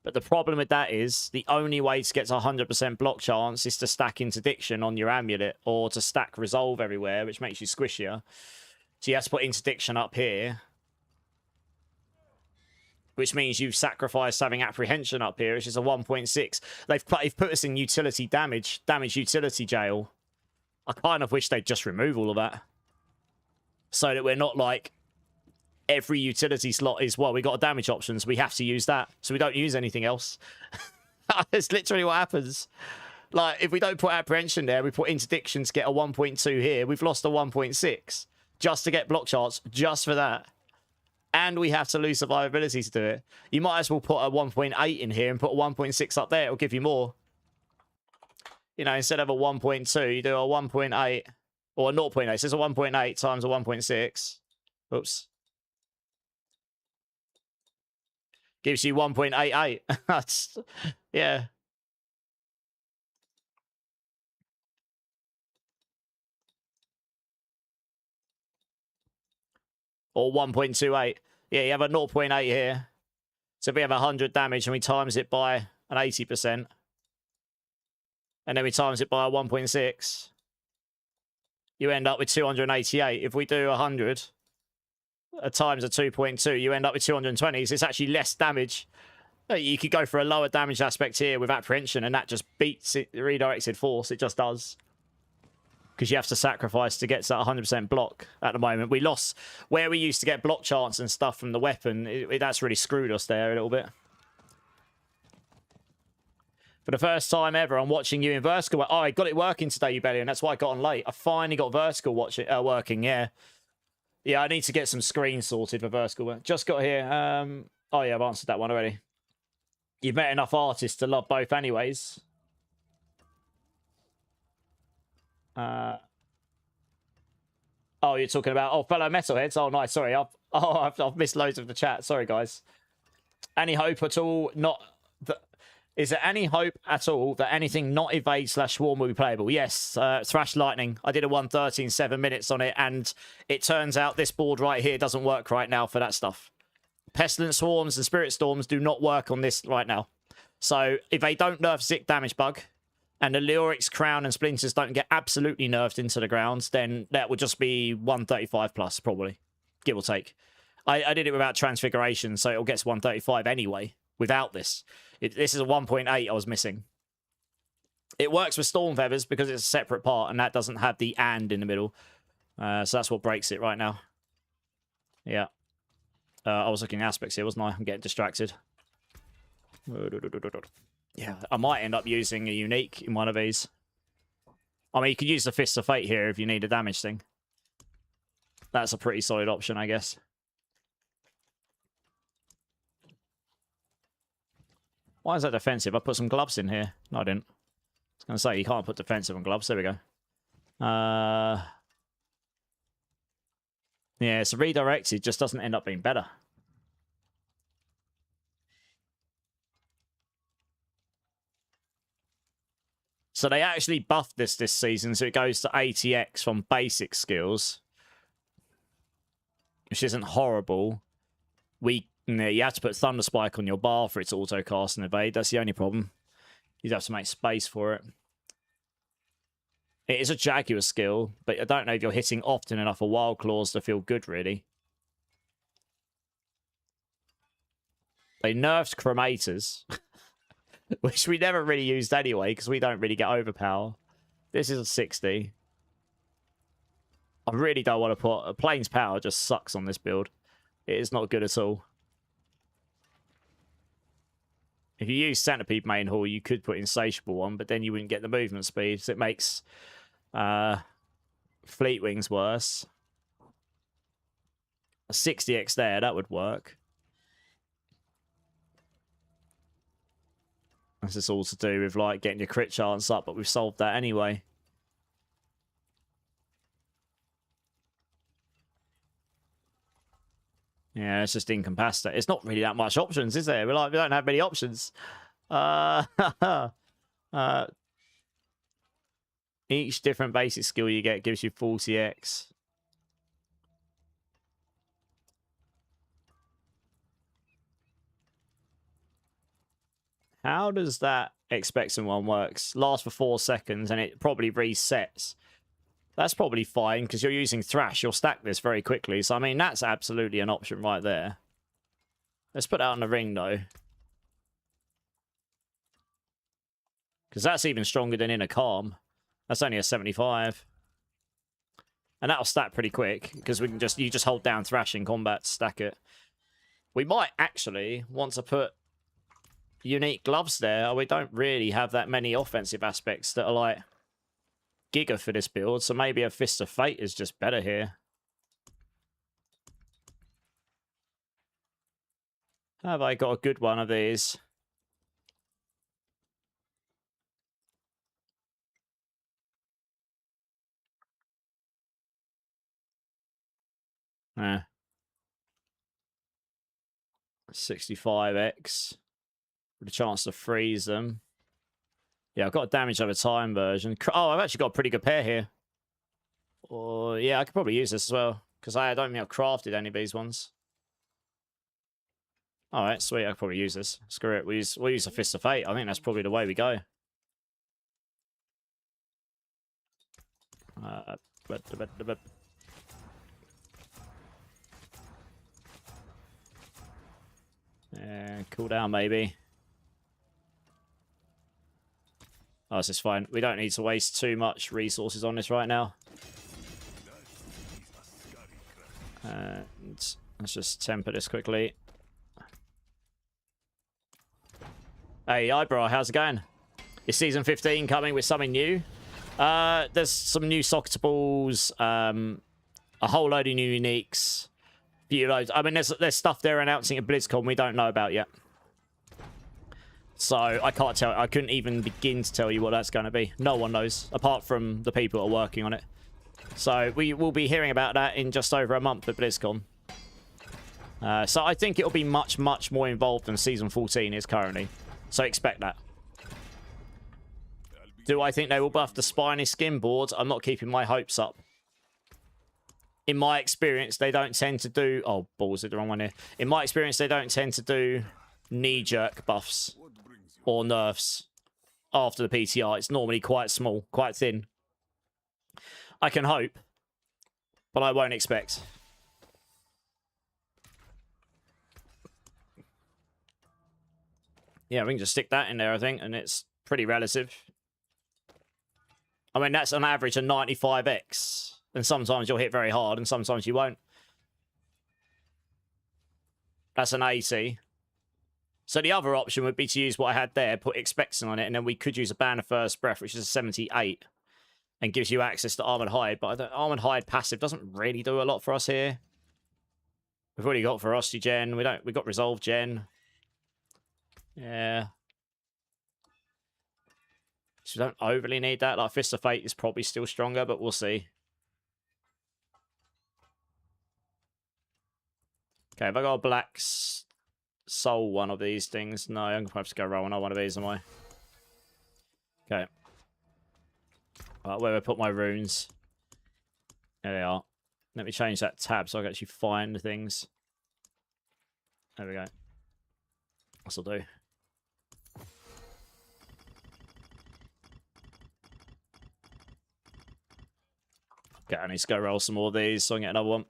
But the problem with that is the only way to get to 100% block chance is to stack Interdiction on your amulet or to stack Resolve everywhere, which makes you squishier. So you have to put Interdiction up here. Which means you've sacrificed having Apprehension up here, which is a 1.6. They've put us in utility damage utility jail. I kind of wish they'd just remove all of that. So that we're not like... Every utility slot is, well, we got a damage option, so we have to use that. So we don't use anything else. That's literally what happens. Like, if we don't put Apprehension there, we put Interdiction to get a 1.2 here. We've lost a 1.6 just to get block charts, just for that. And we have to lose survivability to do it. You might as well put a 1.8 in here and put a 1.6 up there. It'll give you more. You know, instead of a 1.2, you do a 1.8 or a 0.8. So it's a 1.8 times a 1.6. Oops. Gives you 1.88. That's, yeah. Or 1.28. Yeah, you have a 0.8 here. So if we have 100 damage and we times it by an 80%, and then we times it by a 1.6, you end up with 288. If we do 100... times a 2.2, you end up with 220. So it's actually less damage. You could go for a lower damage aspect here with Apprehension, and that just beats it, Redirected Force. It just does. Because you have to sacrifice to get to that 100% block at the moment. We lost where we used to get block chance and stuff from the weapon. That's really screwed us there a little bit. For the first time ever, I'm watching you in Vertical. Oh, I got it working today, Ubellion. That's why I got on late. I finally got Vertical working, yeah. Yeah, I need to get some screens sorted for Vertical. Just got here. Oh, yeah, I've answered that one already. You've met enough artists to love both anyways. Oh, you're talking about... Oh, fellow metalheads. Oh, nice. Sorry. I've missed loads of the chat. Sorry, guys. Any hope at all? Not... Is there any hope at all that anything not evade / swarm will be playable? Yes, Thrash Lightning. I did a 1:13 in 7 minutes on it, and it turns out this board right here doesn't work right now for that stuff. Pestilent Swarms and Spirit Storms do not work on this right now. So if they don't nerf Zik Damage Bug, and the Lyrics, Crown, and Splinters don't get absolutely nerfed into the ground, then that would just be 135 plus, probably, give or take. I did it without Transfiguration, so it'll get to 135 anyway, without this. This is a 1.8 I was missing. It works with Storm Feathers because it's a separate part, and that doesn't have the and in the middle. So that's what breaks it right now. Yeah. I was looking at aspects here, wasn't I? I'm getting distracted. Yeah, I might end up using a unique in one of these. I mean, you could use the Fists of Fate here if you need a damage thing. That's a pretty solid option, I guess. Why is that defensive? I put some gloves in here. No, I didn't. I was going to say, you can't put defensive on gloves. There we go. Yeah, so redirected just doesn't end up being better. So they actually buffed this season, so it goes to 80x from basic skills, which isn't horrible. You have to put Thunder Spike on your bar for it to auto-cast and evade. That's the only problem. You'd have to make space for it. It is a Jaguar skill, but I don't know if you're hitting often enough for Wild Claws to feel good, really. They nerfed Chromators, which we never really used anyway, because we don't really get overpower. This is a 60. I really don't want to put... Plains Power just sucks on this build. It is not good at all. If you use Centipede Main Hall, you could put Insatiable on, but then you wouldn't get the movement speed, so it makes Fleet Wings worse. A 60x there, that would work. This is all to do with like getting your crit chance up, but we've solved that anyway. Yeah, it's just incapacitate. It's not really that much options, is there? We don't have many options. Each different basic skill you get gives you 40x. How does that expectant one works? Lasts for 4 seconds and it probably resets. That's probably fine because you're using Thrash. You'll stack this very quickly. So, I mean, that's absolutely an option right there. Let's put that on the ring, though. Because that's even stronger than Inner Calm. That's only a 75. And that'll stack pretty quick because we can you just hold down Thrash in combat to stack it. We might actually want to put unique gloves there. We don't really have that many offensive aspects that are like giga for this build, so maybe a Fist of Fate is just better here. Have I got a good one of these? Eh. 65x. With a chance to freeze them. Yeah, I've got a damage over time version. Oh, I've actually got a pretty good pair here. Or yeah, I could probably use this as well. Because I don't think I've crafted any of these ones. Alright, sweet. I could probably use this. Screw it. We'll use a Fist of Fate. I think that's probably the way we go. Cool down, maybe. Oh, this is fine. We don't need to waste too much resources on this right now. And let's just temper this quickly. Hey, Ibra, how's it going? Is Season 15 coming with something new? There's some new socketables, a whole load of new uniques. Few loads. I mean, there's stuff they're announcing at BlizzCon we don't know about yet. So I can't tell. I couldn't even begin to tell you what that's going to be. No one knows, apart from the people who are working on it. So we will be hearing about that in just over a month at BlizzCon. So I think it'll be much, much more involved than Season 14 is currently. So expect that. Do I think they will buff the spiny skin boards? I'm not keeping my hopes up. In my experience, they don't tend to do... Oh, balls, the wrong one here. In my experience, they don't tend to do knee-jerk buffs or nerfs after the PTR. It's normally quite small, quite thin. I can hope, but I won't expect. Yeah, we can just stick that in there, I think, and it's pretty relative. I mean, that's on average a 95x. And sometimes you'll hit very hard, and sometimes you won't. That's an 80. So the other option would be to use what I had there, put Expectant on it, and then we could use a Ban of First Breath, which is a 78, and gives you access to Armored Hide. But Armored Hide passive doesn't really do a lot for us here. We've already got Ferocity Gen. We got Resolve Gen. Yeah. So we don't overly need that. Like, Fist of Fate is probably still stronger, but we'll see. Okay, have I got a black soul one of these things? No, I'm going to have to go roll on one of these, am I? Okay. Where do I put my runes? There they are. Let me change that tab so I can actually find the things. There we go. This'll do. Okay, I need to go roll some more of these so I can get another one.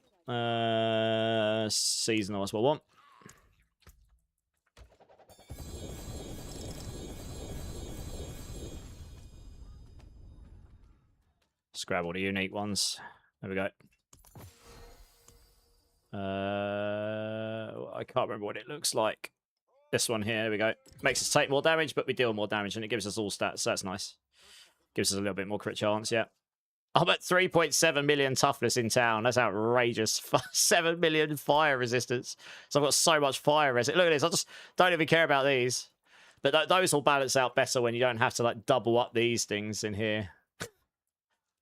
Seasonal as well. One. Let's grab all the unique ones. There we go. I can't remember what it looks like. This one here, there we go. Makes us take more damage, but we deal more damage, and it gives us all stats, so that's nice. Gives us a little bit more crit chance, yeah. I'm at 3.7 million toughness in town. That's outrageous. 7 million fire resistance. So I've got so much fire resistance. Look at this. I just don't even care about these. But those will balance out better when you don't have to like double up these things in here.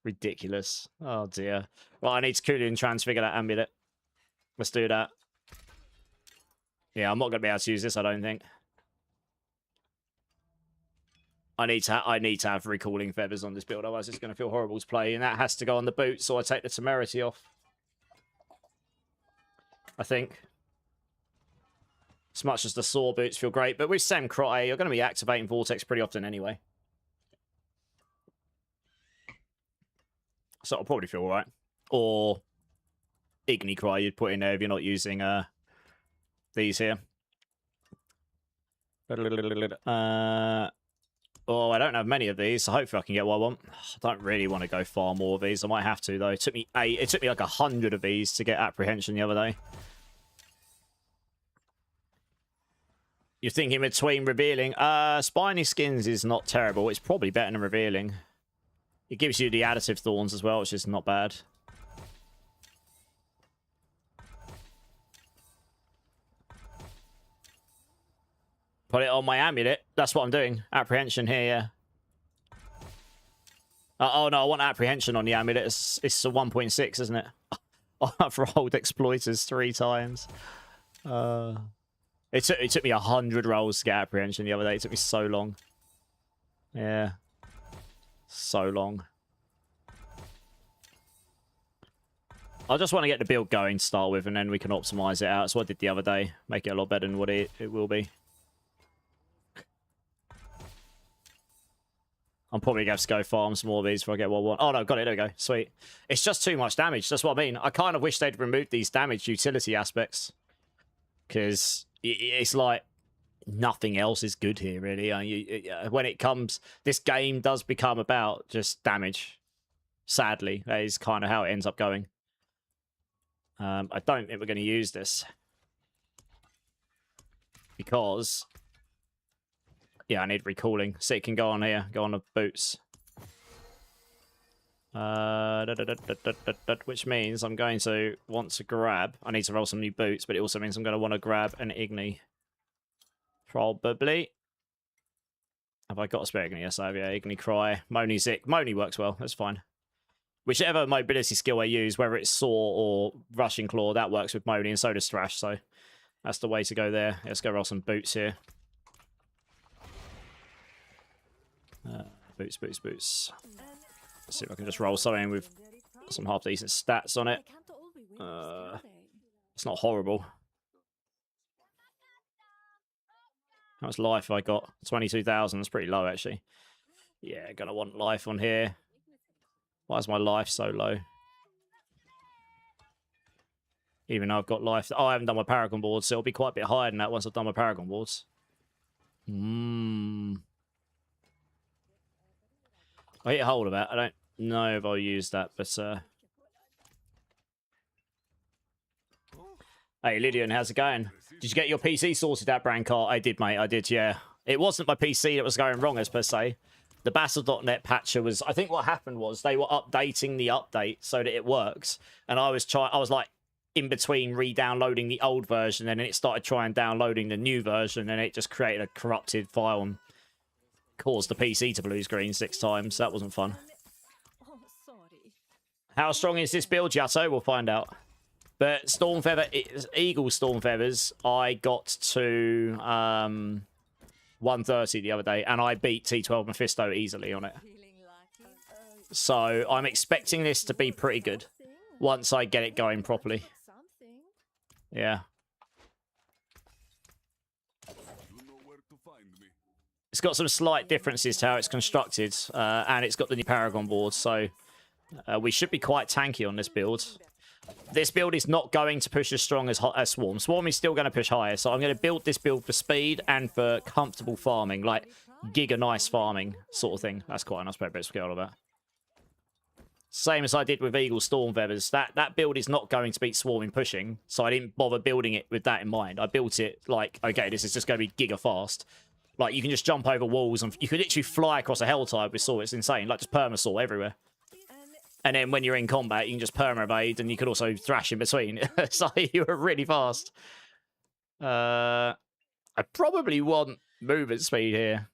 Ridiculous. Oh dear. Well, I need to cool and transfigure that amulet. Let's do that. Yeah, I'm not going to be able to use this, I don't think. I need to have recalling feathers on this build, otherwise it's going to feel horrible to play, and that has to go on the boot, so I take the temerity off. I think. As much as the saw boots feel great, but with Sem Crotte, you're going to be activating Vortex pretty often anyway. So it'll probably feel alright. Or Igni Cry you'd put in there if you're not using these here. Oh, I don't have many of these, so hopefully I can get what I want. I don't really want to go far more of these. I might have to, though. It took me like 100 of these to get apprehension the other day. You're thinking between revealing? Spiny Skins is not terrible. It's probably better than revealing. It gives you the additive thorns as well, which is not bad. Put it on my amulet. That's what I'm doing. Apprehension here, yeah. Oh, no, I want apprehension on the amulet. It's a 1.6, isn't it? I've rolled exploiters 3 times. It took me 100 rolls to get apprehension the other day. It took me so long. Yeah. So long. I just want to get the build going to start with, and then we can optimize it out. That's what I did the other day. Make it a lot better than what it will be. I'm probably going to have to go farm some more of these before I get what I want. Oh, no, got it. There we go. Sweet. It's just too much damage. That's what I mean. I kind of wish they'd removed these damage utility aspects. Because it's like nothing else is good here, really. When it comes... This game does become about just damage. Sadly. That is kind of how it ends up going. I don't think we're going to use this. Because... Yeah, I need recalling. So it can go on here. Go on the boots. Which means I'm going to want to grab... I need to roll some new boots, but it also means I'm going to want to grab an Igni. Probably. Have I got a spare Igni? Yes, I have. Yeah, Igni Cry. Moni Zik. Moni works well. That's fine. Whichever mobility skill I use, whether it's Saw or Rushing Claw, that works with Moni, and so does Thrash. So that's the way to go there. Let's go roll some boots here. Boots. Let's see if I can just roll something with some half decent stats on it. It's not horrible. How much life have I got? 22,000. That's pretty low, actually. Yeah, gonna want life on here. Why is my life so low? Even though I've got life. Oh, I haven't done my Paragon boards, so it'll be quite a bit higher than that once I've done my Paragon boards. I hit hold of that. I don't know if I'll use that, but hey, Lydian, how's it going? Did you get your PC sorted out, Brancart? I did, mate. I did, yeah. It wasn't my PC that was going wrong, as per se. The Battle.net patcher was... I think what happened was they were updating the update so that it works. And I was like, in between re-downloading the old version, and then it started trying downloading the new version, and it just created a corrupted file and caused the PC to blue screen 6 times. That wasn't fun. How strong is this build, Yato? We'll find out. But Storm Feather, Eagle Storm Feathers, I got to 130 the other day, and I beat T12 Mephisto easily on it. So I'm expecting this to be pretty good once I get it going properly. Yeah. It's got some slight differences to how it's constructed, and it's got the new Paragon board, so we should be quite tanky on this build. This build is not going to push as strong as Swarm. Swarm is still going to push higher, so I'm going to build this build for speed and for comfortable farming, like giga nice farming sort of thing. That's quite a nice purpose scale of that. Same as I did with Eagle Storm Feathers. That build is not going to beat Swarm in pushing, so I didn't bother building it with that in mind. I built it like, okay, this is just going to be giga fast. Like, you can just jump over walls, and you could literally fly across a hell tide with Saw. It's insane. Like, just perma-Saw everywhere. And then when you're in combat, you can just perma-evade, and you can also thrash in between. So you were really fast. I probably want movement speed here.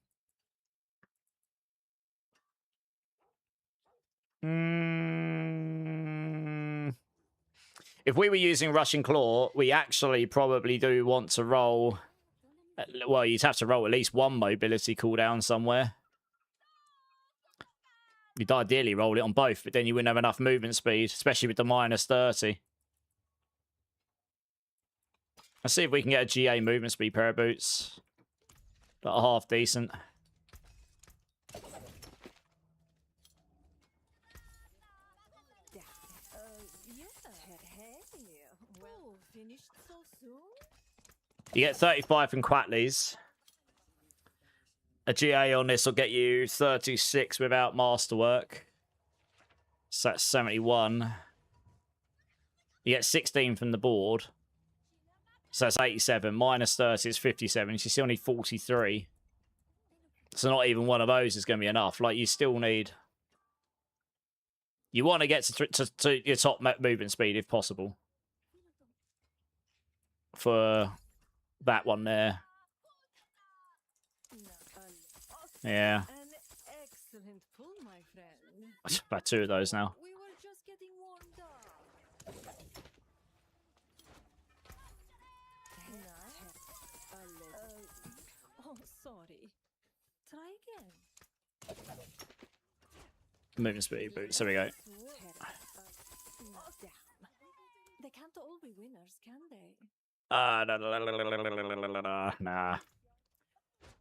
If we were using Rushing Claw, we actually probably do want to roll... Well, you'd have to roll at least one mobility cooldown somewhere. You'd ideally roll it on both, but then you wouldn't have enough movement speed, especially with the minus 30. Let's see if we can get a GA movement speed pair of boots. That are half decent. You get 35 from Quatley's. A GA on this will get you 36 without masterwork. So that's 71. You get 16 from the board. So that's 87. Minus 30 is 57. You still need 43. So not even one of those is going to be enough. Like, you still need... You want to get to your top movement speed if possible. For that one there. Yeah. About two of those now. Movement speed boots. There we go. They can't all be winners, can they? Nah.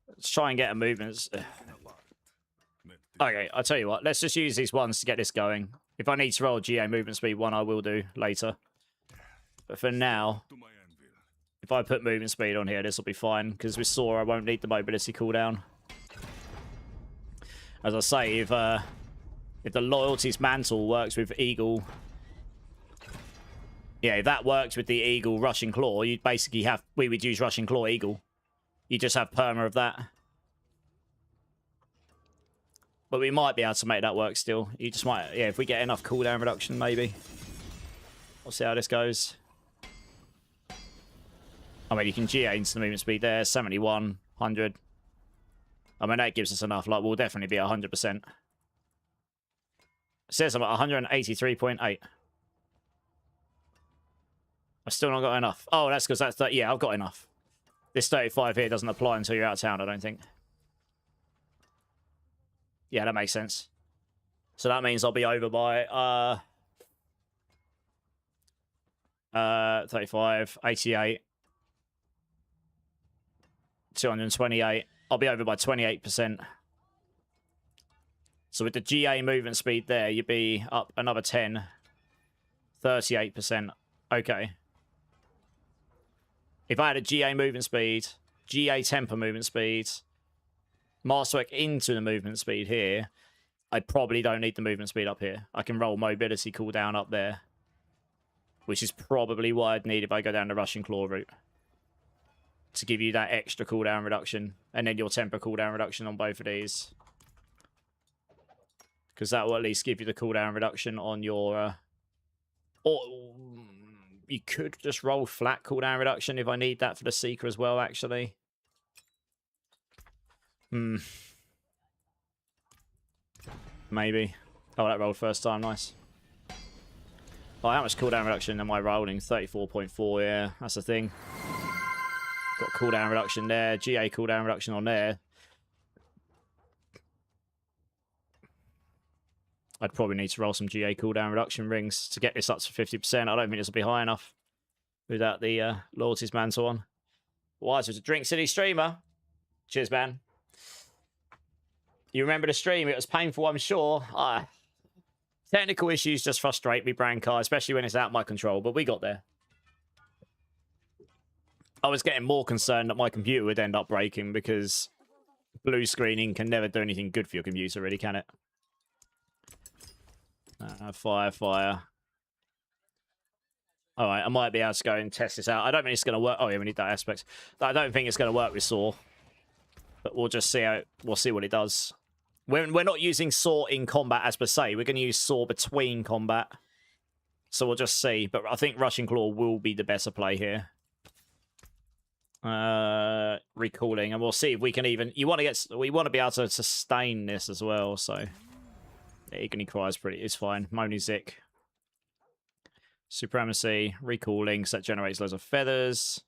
Let's try and get a movement. Okay, I'll tell you what. Let's just use these ones to get this going. If I need to roll GA movement speed one, I will do later. But for now, if I put movement speed on here, this will be fine. Because with Saw, I won't need the mobility cooldown. As I say, if the Loyalties Mantle works with Eagle... Yeah, if that works with the Eagle Rushing Claw, you'd basically have... We would use Rushing Claw Eagle. You just have perma of that. But we might be able to make that work still. You just might... Yeah, if we get enough cooldown reduction, maybe. We'll see how this goes. I mean, you can GA into the movement speed there. 71, 100. I mean, that gives us enough. Like, we'll definitely be 100%. It says I'm at 183.8. I've still not got enough. Oh, that's because that's... Yeah, I've got enough. This 35 here doesn't apply until you're out of town, I don't think. Yeah, that makes sense. So that means I'll be over by 35, 88, 228. I'll be over by 28%. So with the GA movement speed there, you'd be up another 10. 38%. Okay. If I had a GA movement speed, GA temper movement speed, Masterwork into the movement speed here, I probably don't need the movement speed up here. I can roll mobility cooldown up there, which is probably what I'd need if I go down the Rushing Claw route. To give you that extra cooldown reduction, and then your temper cooldown reduction on both of these. Because that will at least give you the cooldown reduction on your... Or you could just roll flat cooldown reduction if I need that for the Seeker as well, actually. Maybe. Oh, that rolled first time. Nice. Oh, how much cooldown reduction am I rolling? 34.4, yeah. That's the thing. Got cooldown reduction there. GA cooldown reduction on there. I'd probably need to roll some GA cooldown reduction rings to get this up to 50%. I don't think this will be high enough without the loyalties mantle on. Wise was a Drink City streamer. Cheers, man. You remember the stream? It was painful, I'm sure. Technical issues just frustrate me, Brancar, especially when it's out of my control, but we got there. I was getting more concerned that my computer would end up breaking because blue screening can never do anything good for your computer, really, can it? Fire, fire. All right, I might be able to go and test this out. I don't think it's going to work. Oh, yeah, we need that aspect. I don't think it's going to work with Saw, but we'll just see how. We'll see what it does. We're not using Saw in combat as per se. We're going to use Saw between combat, so we'll just see. But I think Rushing Claw will be the better play here. Recalling, and we'll see if we can even. We want to be able to sustain this as well. So. Agony Cry is it's fine. Monizik. Supremacy. Recalling, so that generates loads of feathers.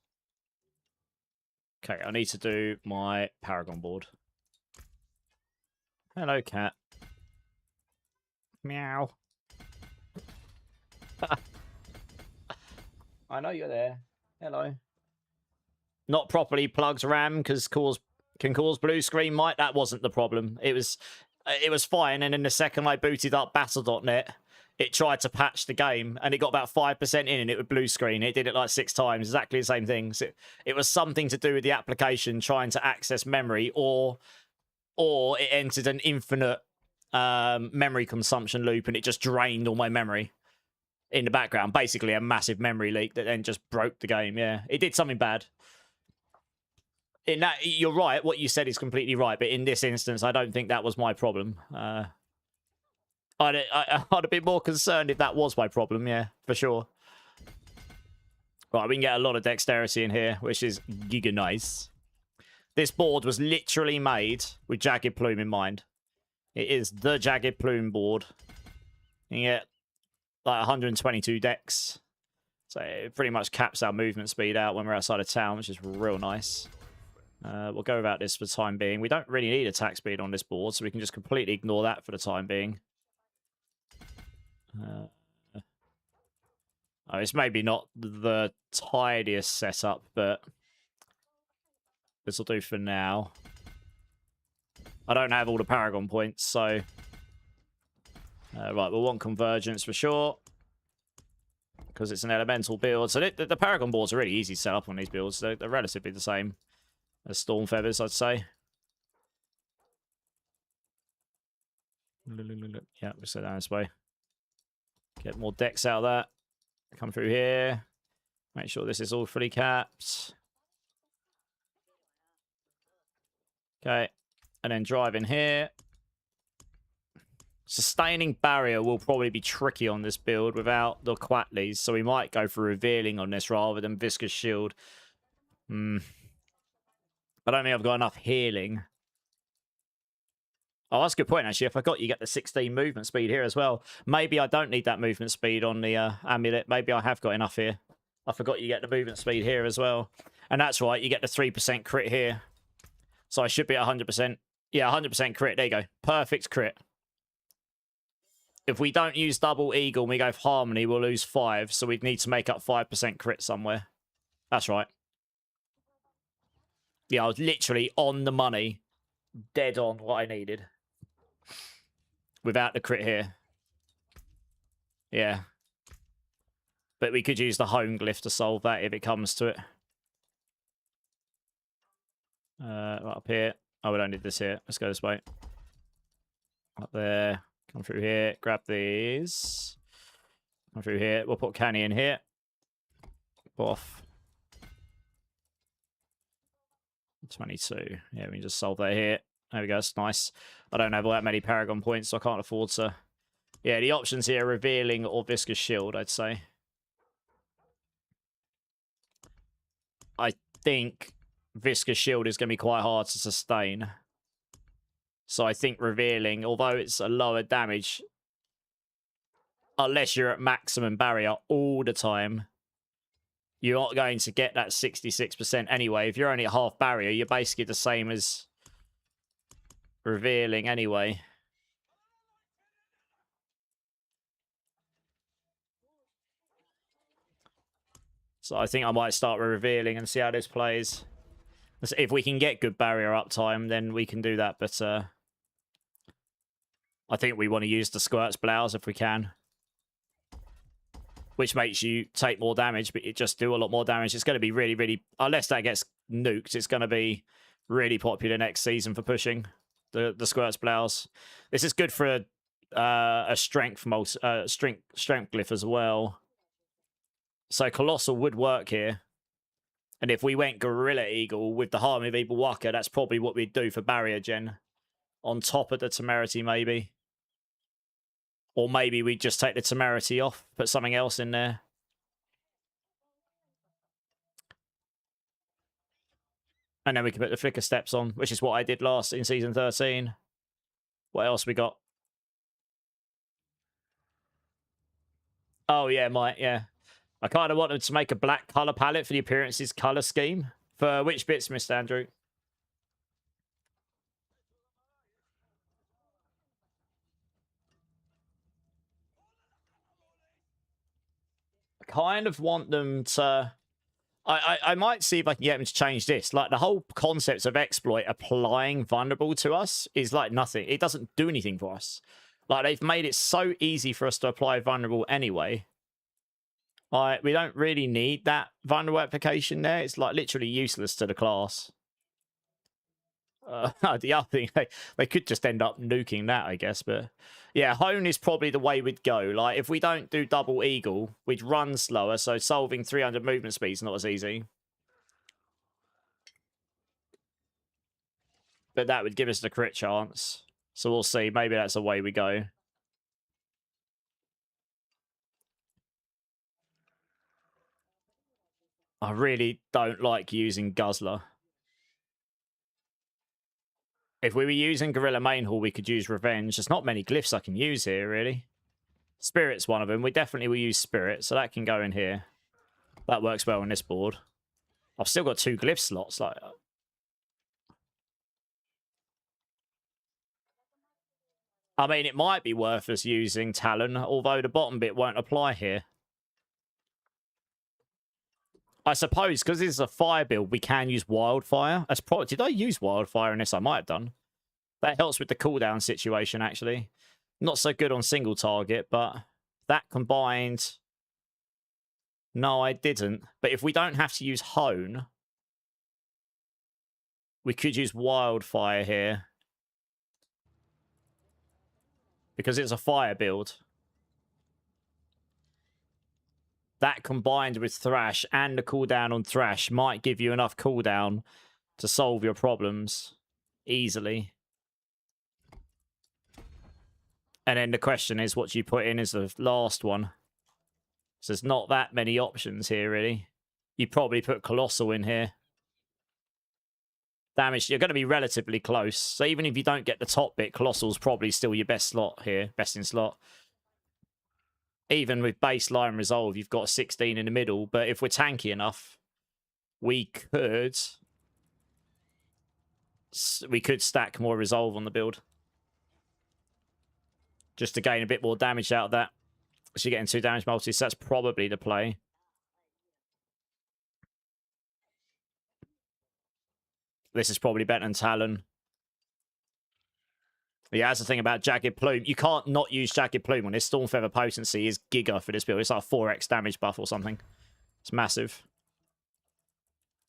Okay, I need to do my Paragon board. Hello, cat. Meow. I know you're there. Hello. Not properly plugged RAM because can cause blue screen. That wasn't the problem. It was fine, and then the second I booted up Battle.net, it tried to patch the game, and it got about 5% in, and it would blue screen. It did it like 6 times, exactly the same thing. So it was something to do with the application trying to access memory, or it entered an infinite memory consumption loop, and it just drained all my memory in the background. Basically, a massive memory leak that then just broke the game. Yeah, it did something bad. In that, you're right. What you said is completely right. But in this instance, I don't think that was my problem. I'd have been more concerned if that was my problem. Yeah, for sure. Right, we can get a lot of dexterity in here, which is giga nice. This board was literally made with Jagged Plume in mind. It is the Jagged Plume board. You can get like 122 dex. So it pretty much caps our movement speed out when we're outside of town, which is real nice. We'll go about this for the time being. We don't really need attack speed on this board, so we can just completely ignore that for the time being. It's maybe not the tidiest setup, but this will do for now. I don't have all the Paragon points, so... right, we'll want Convergence for sure. Because it's an elemental build. So the Paragon boards are really easy to set up on these builds. They're relatively the same as Storm Feathers, I'd say. Yeah, we'll set that this way. Get more decks out of that. Come through here. Make sure this is all fully capped. Okay. And then drive in here. Sustaining Barrier will probably be tricky on this build without the Quatleys, so we might go for Revealing on this rather than Viscous Shield. I don't think I've got enough healing. Oh, that's a good point, actually. I forgot you get the 16 movement speed here as well. Maybe I don't need that movement speed on the amulet. Maybe I have got enough here. I forgot you get the movement speed here as well. And that's right, you get the 3% crit here. So I should be at 100%. Yeah, 100% crit. There you go. Perfect crit. If we don't use Double Eagle and we go for Harmony, we'll lose 5. So we'd need to make up 5% crit somewhere. That's right. Yeah, I was literally on the money. Dead on what I needed. Without the crit here. Yeah. But we could use the home glyph to solve that if it comes to it. Right up here. Oh, we don't need this here. Let's go this way. Up there. Come through here. Grab these. Come through here. We'll put Canny in here. Off. 22. Yeah, we can just solve that here. There we go. That's nice. I don't have all that many Paragon points, so I can't afford to... Yeah, the options here are Revealing or Viscous Shield, I'd say. I think Viscous Shield is going to be quite hard to sustain. So I think Revealing, although it's a lower damage, unless you're at maximum barrier all the time, you're not going to get that 66% anyway. If you're only at half barrier, you're basically the same as revealing anyway. So I think I might start with revealing and see how this plays. If we can get good barrier uptime, then we can do that. But I think we want to use the Squirt's Blouse if we can. Which makes you take more damage, but you just do a lot more damage. It's going to be really, really... Unless that gets nuked, it's going to be really popular next season for pushing the Squirt's Blouse. This is good for a strength glyph as well. So Colossal would work here. And if we went Gorilla Eagle with the Harmony of Evil Waka, that's probably what we'd do for barrier gen. On top of the Temerity, maybe. Or maybe we'd just take the Temerity off, put something else in there. And then we can put the Flicker Steps on, which is what I did last in Season 13. What else we got? Oh, yeah, yeah. I kind of wanted to make a black colour palette for the appearances colour scheme. For which bits, Mr. Andrew? I kind of want them to... I might see if I can get them to change this. Like, the whole concept of exploit applying vulnerable to us is like nothing. It doesn't do anything for us. Like, they've made it so easy for us to apply vulnerable anyway. We don't really need that vulnerable application there. It's like literally useless to the class. The other thing, they could just end up nuking that, I guess. But yeah, Hone is probably the way we'd go. Like, if we don't do double eagle, we'd run slower. So solving 300 movement speed is not as easy. But that would give us the crit chance. So we'll see. Maybe that's the way we go. I really don't like using Guzzler. If we were using Gorilla Main Hall, we could use Revenge. There's not many glyphs I can use here, really. Spirit's one of them. We definitely will use Spirit, so that can go in here. That works well on this board. I've still got 2 glyph slots. Like, I mean, it might be worth us using Talon, although the bottom bit won't apply here. I suppose, because this is a fire build, we can use Wildfire. That's probably... Did I use Wildfire in this? I might have done. That helps with the cooldown situation, actually. Not so good on single target, but that combined... No, I didn't. But if we don't have to use Hone, we could use Wildfire here. Because it's a fire build. That combined with Thrash and the cooldown on Thrash might give you enough cooldown to solve your problems easily. And then the question is, what do you put in as the last one? So there's not that many options here, really. You probably put Colossal in here. Damage, you're going to be relatively close. So even if you don't get the top bit, Colossal's probably still your best slot here. Best in slot. Even with baseline resolve, you've got 16 in the middle. But if we're tanky enough, we could stack more resolve on the build. Just to gain a bit more damage out of that. So you're getting 2 damage multis. So that's probably the play. This is probably better than Talon. Yeah, that's the thing about Jagged Plume. You can't not use Jagged Plume on this. Storm Feather potency is giga for this build. It's like a 4x damage buff or something. It's massive.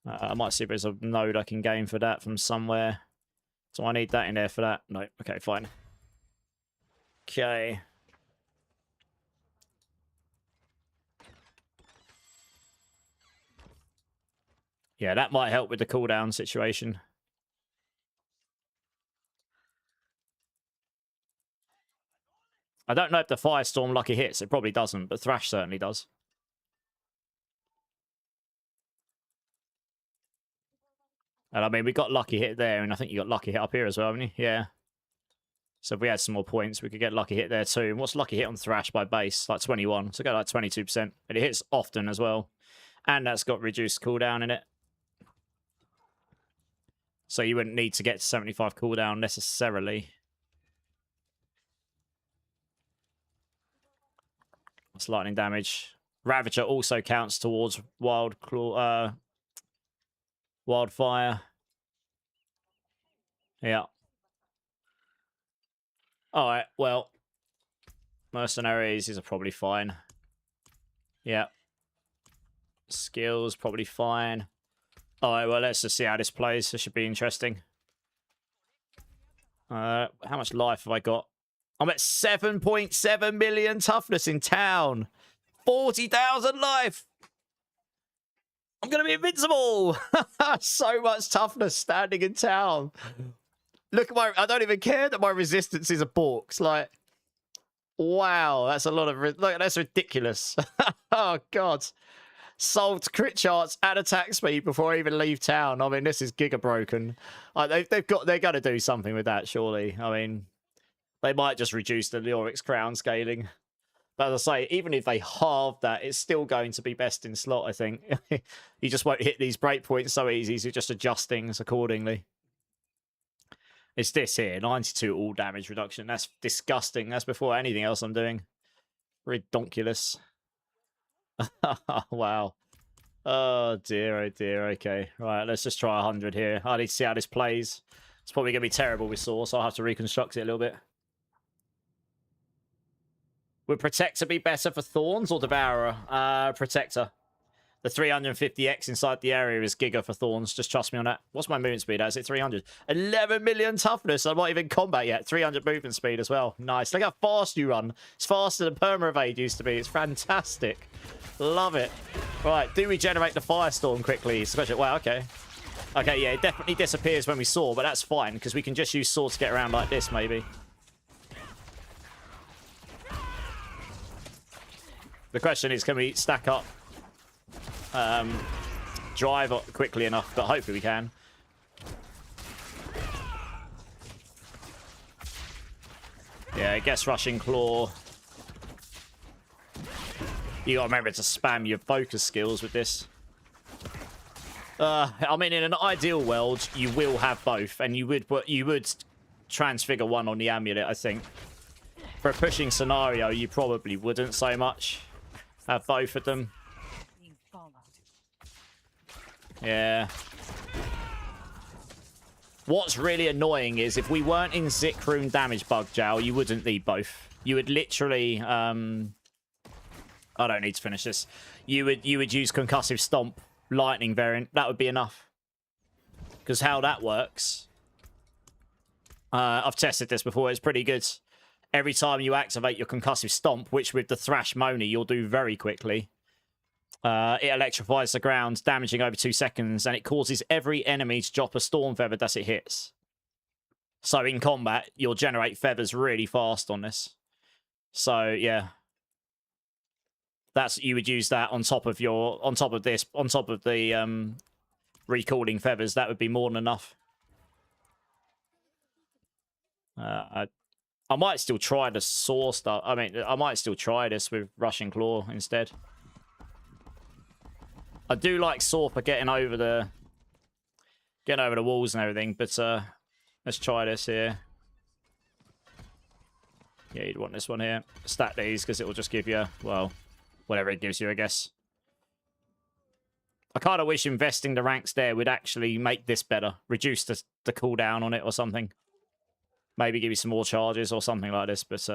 I might see if there's a node I can gain for that from somewhere. So I need that in there for that. No. Okay, fine. Okay. Yeah, that might help with the cooldown situation. I don't know if the Firestorm lucky hits. It probably doesn't, but Thrash certainly does. And I mean, we got lucky hit there, and I think you got lucky hit up here as well, haven't you? Yeah. So if we had some more points, we could get lucky hit there too. And what's lucky hit on Thrash by base? Like 21. So go like 22%. And it hits often as well. And that's got reduced cooldown in it. So you wouldn't need to get to 75 cooldown necessarily. That's lightning damage. Ravager also counts towards Wildfire. Yeah. Alright, well. Mercenaries are probably fine. Yeah. Skills, probably fine. Alright, well, let's just see how this plays. This should be interesting. How much life have I got? I'm at 7.7 million toughness in town. 40,000 life. I'm going to be invincible. So much toughness standing in town. Look at my... I don't even care that my resistances are borks. Like, wow, that's a lot of... Look, that's ridiculous. Oh, God. Solved crit charts and attack speed before I even leave town. I mean, this is giga broken. They're going to do something with that, surely. I mean, they might just reduce the Leoric's crown scaling. But as I say, even if they halve that, it's still going to be best in slot, I think. You just won't hit these breakpoints so easy, so just adjust things accordingly. It's this here, 92 all damage reduction. That's disgusting. That's before anything else I'm doing. Redonkulous. Wow. Oh dear, oh dear. Okay, right, let's just try 100 here. I need to see how this plays. It's probably going to be terrible with Source, so I'll have to reconstruct it a little bit. Would Protector be better for Thorns or Devourer? Protector. The 350x inside the area is giga for Thorns. Just trust me on that. What's my movement speed? Is it 300? 11 million toughness. I'm not even in combat yet. 300 movement speed as well. Nice. Look how fast you run. It's faster than Perma-Evade used to be. It's fantastic. Love it. Right, do we generate the Firestorm quickly? Especially, wow, okay. Okay, yeah, it definitely disappears when we soar, but that's fine, because we can just use Sword to get around like this, maybe. The question is, can we stack up drive quickly enough? But hopefully we can. Yeah, I guess Rushing Claw. You gotta remember to spam your focus skills with this. I mean, in an ideal world, you will have both, and you would transfigure one on the amulet, I think. For a pushing scenario, you probably wouldn't so much have both of them. Yeah. What's really annoying is if we weren't in Zik Rune damage bug jail, you wouldn't need both. You would literally I don't need to finish this. You would use concussive stomp lightning variant. That would be enough. Because how that works, I've tested this before, it's pretty good. Every time you activate your concussive stomp, which with the Thrash Moni you'll do very quickly, it electrifies the ground, damaging over 2 seconds, and it causes every enemy to drop a storm feather as it hits. So in combat, you'll generate feathers really fast on this. So yeah, you would use that on top of the recalling feathers. That would be more than enough. I might still try the Saw stuff. I mean, I might still try this with Rushing Claw instead. I do like Saw for getting over the walls and everything, but let's try this here. Yeah, you'd want this one here. Stack these because it will just give you, well, whatever it gives you, I guess. I kind of wish investing the ranks there would actually make this better. Reduce the cooldown on it or something. Maybe give you some more charges or something like this, but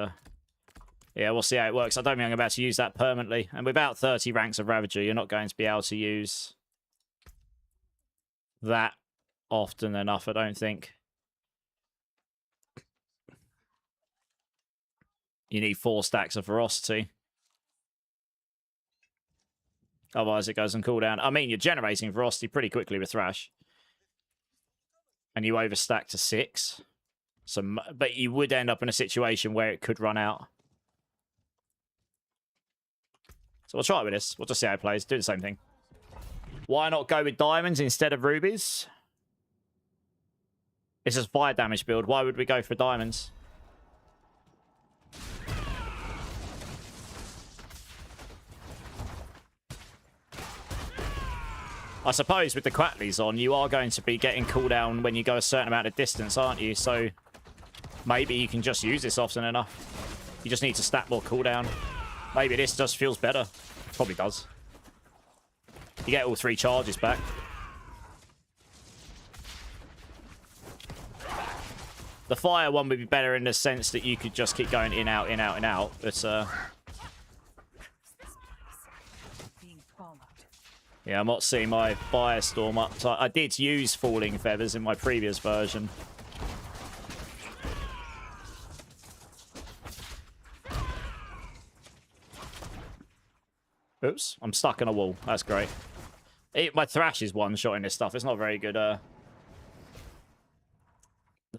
yeah, we'll see how it works. I don't think I'm about to use that permanently. And without 30 ranks of Ravager, you're not going to be able to use that often enough, I don't think. You need 4 stacks of Ferocity. Otherwise, it goes on cooldown. I mean, you're generating Ferocity pretty quickly with Thrash. And you overstack to 6. But you would end up in a situation where it could run out. So we'll try it with this. We'll just see how it plays. Do the same thing. Why not go with diamonds instead of rubies? It's a fire damage build. Why would we go for diamonds? I suppose with the Quackleys on, you are going to be getting cooldown when you go a certain amount of distance, aren't you? So maybe you can just use this often enough. You just need to stack more cooldown. Maybe this just feels better. Probably does. You get all 3 charges back. The fire one would be better in the sense that you could just keep going in, out, in, out, in, out. But, yeah, I'm not seeing my firestorm up. So I did use falling feathers in my previous version. Oops, I'm stuck in a wall. That's great. My Thrash is one-shotting this stuff. It's not very good. The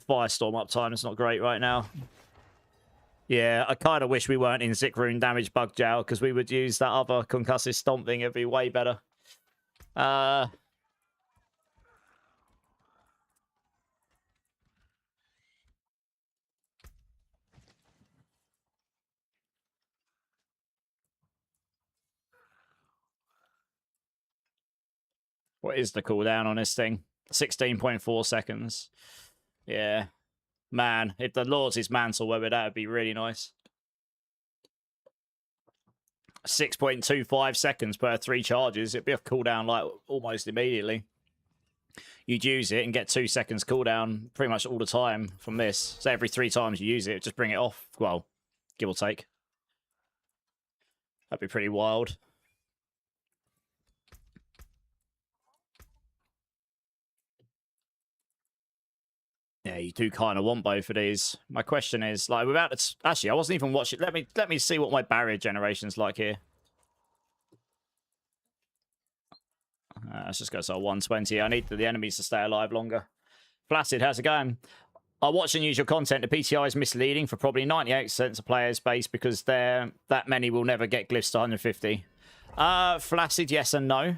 firestorm uptime is not great right now. Yeah, I kind of wish we weren't in Zik Rune damage bug jail because we would use that other concussive stomping. It'd be way better. What is the cooldown on this thing? 16.4 seconds. Yeah. Man, if the Lord's mantle were with that, would be really nice. 6.25 seconds per 3 charges. It'd be a cooldown like almost immediately. You'd use it and get 2 seconds cooldown pretty much all the time from this. So every 3 times you use it, just bring it off. Well, give or take. That'd be pretty wild. Yeah, you do kind of want both of these. My question is, like, without it, actually, I wasn't even watching. Let me see what my barrier generation's like here. Let's just go to 120. I need the enemies to stay alive longer. Flaccid, how's it going? I watch and use your content. The PTR is misleading for probably 98% of players base because that many will never get glyphs to 150. Flaccid, yes and no.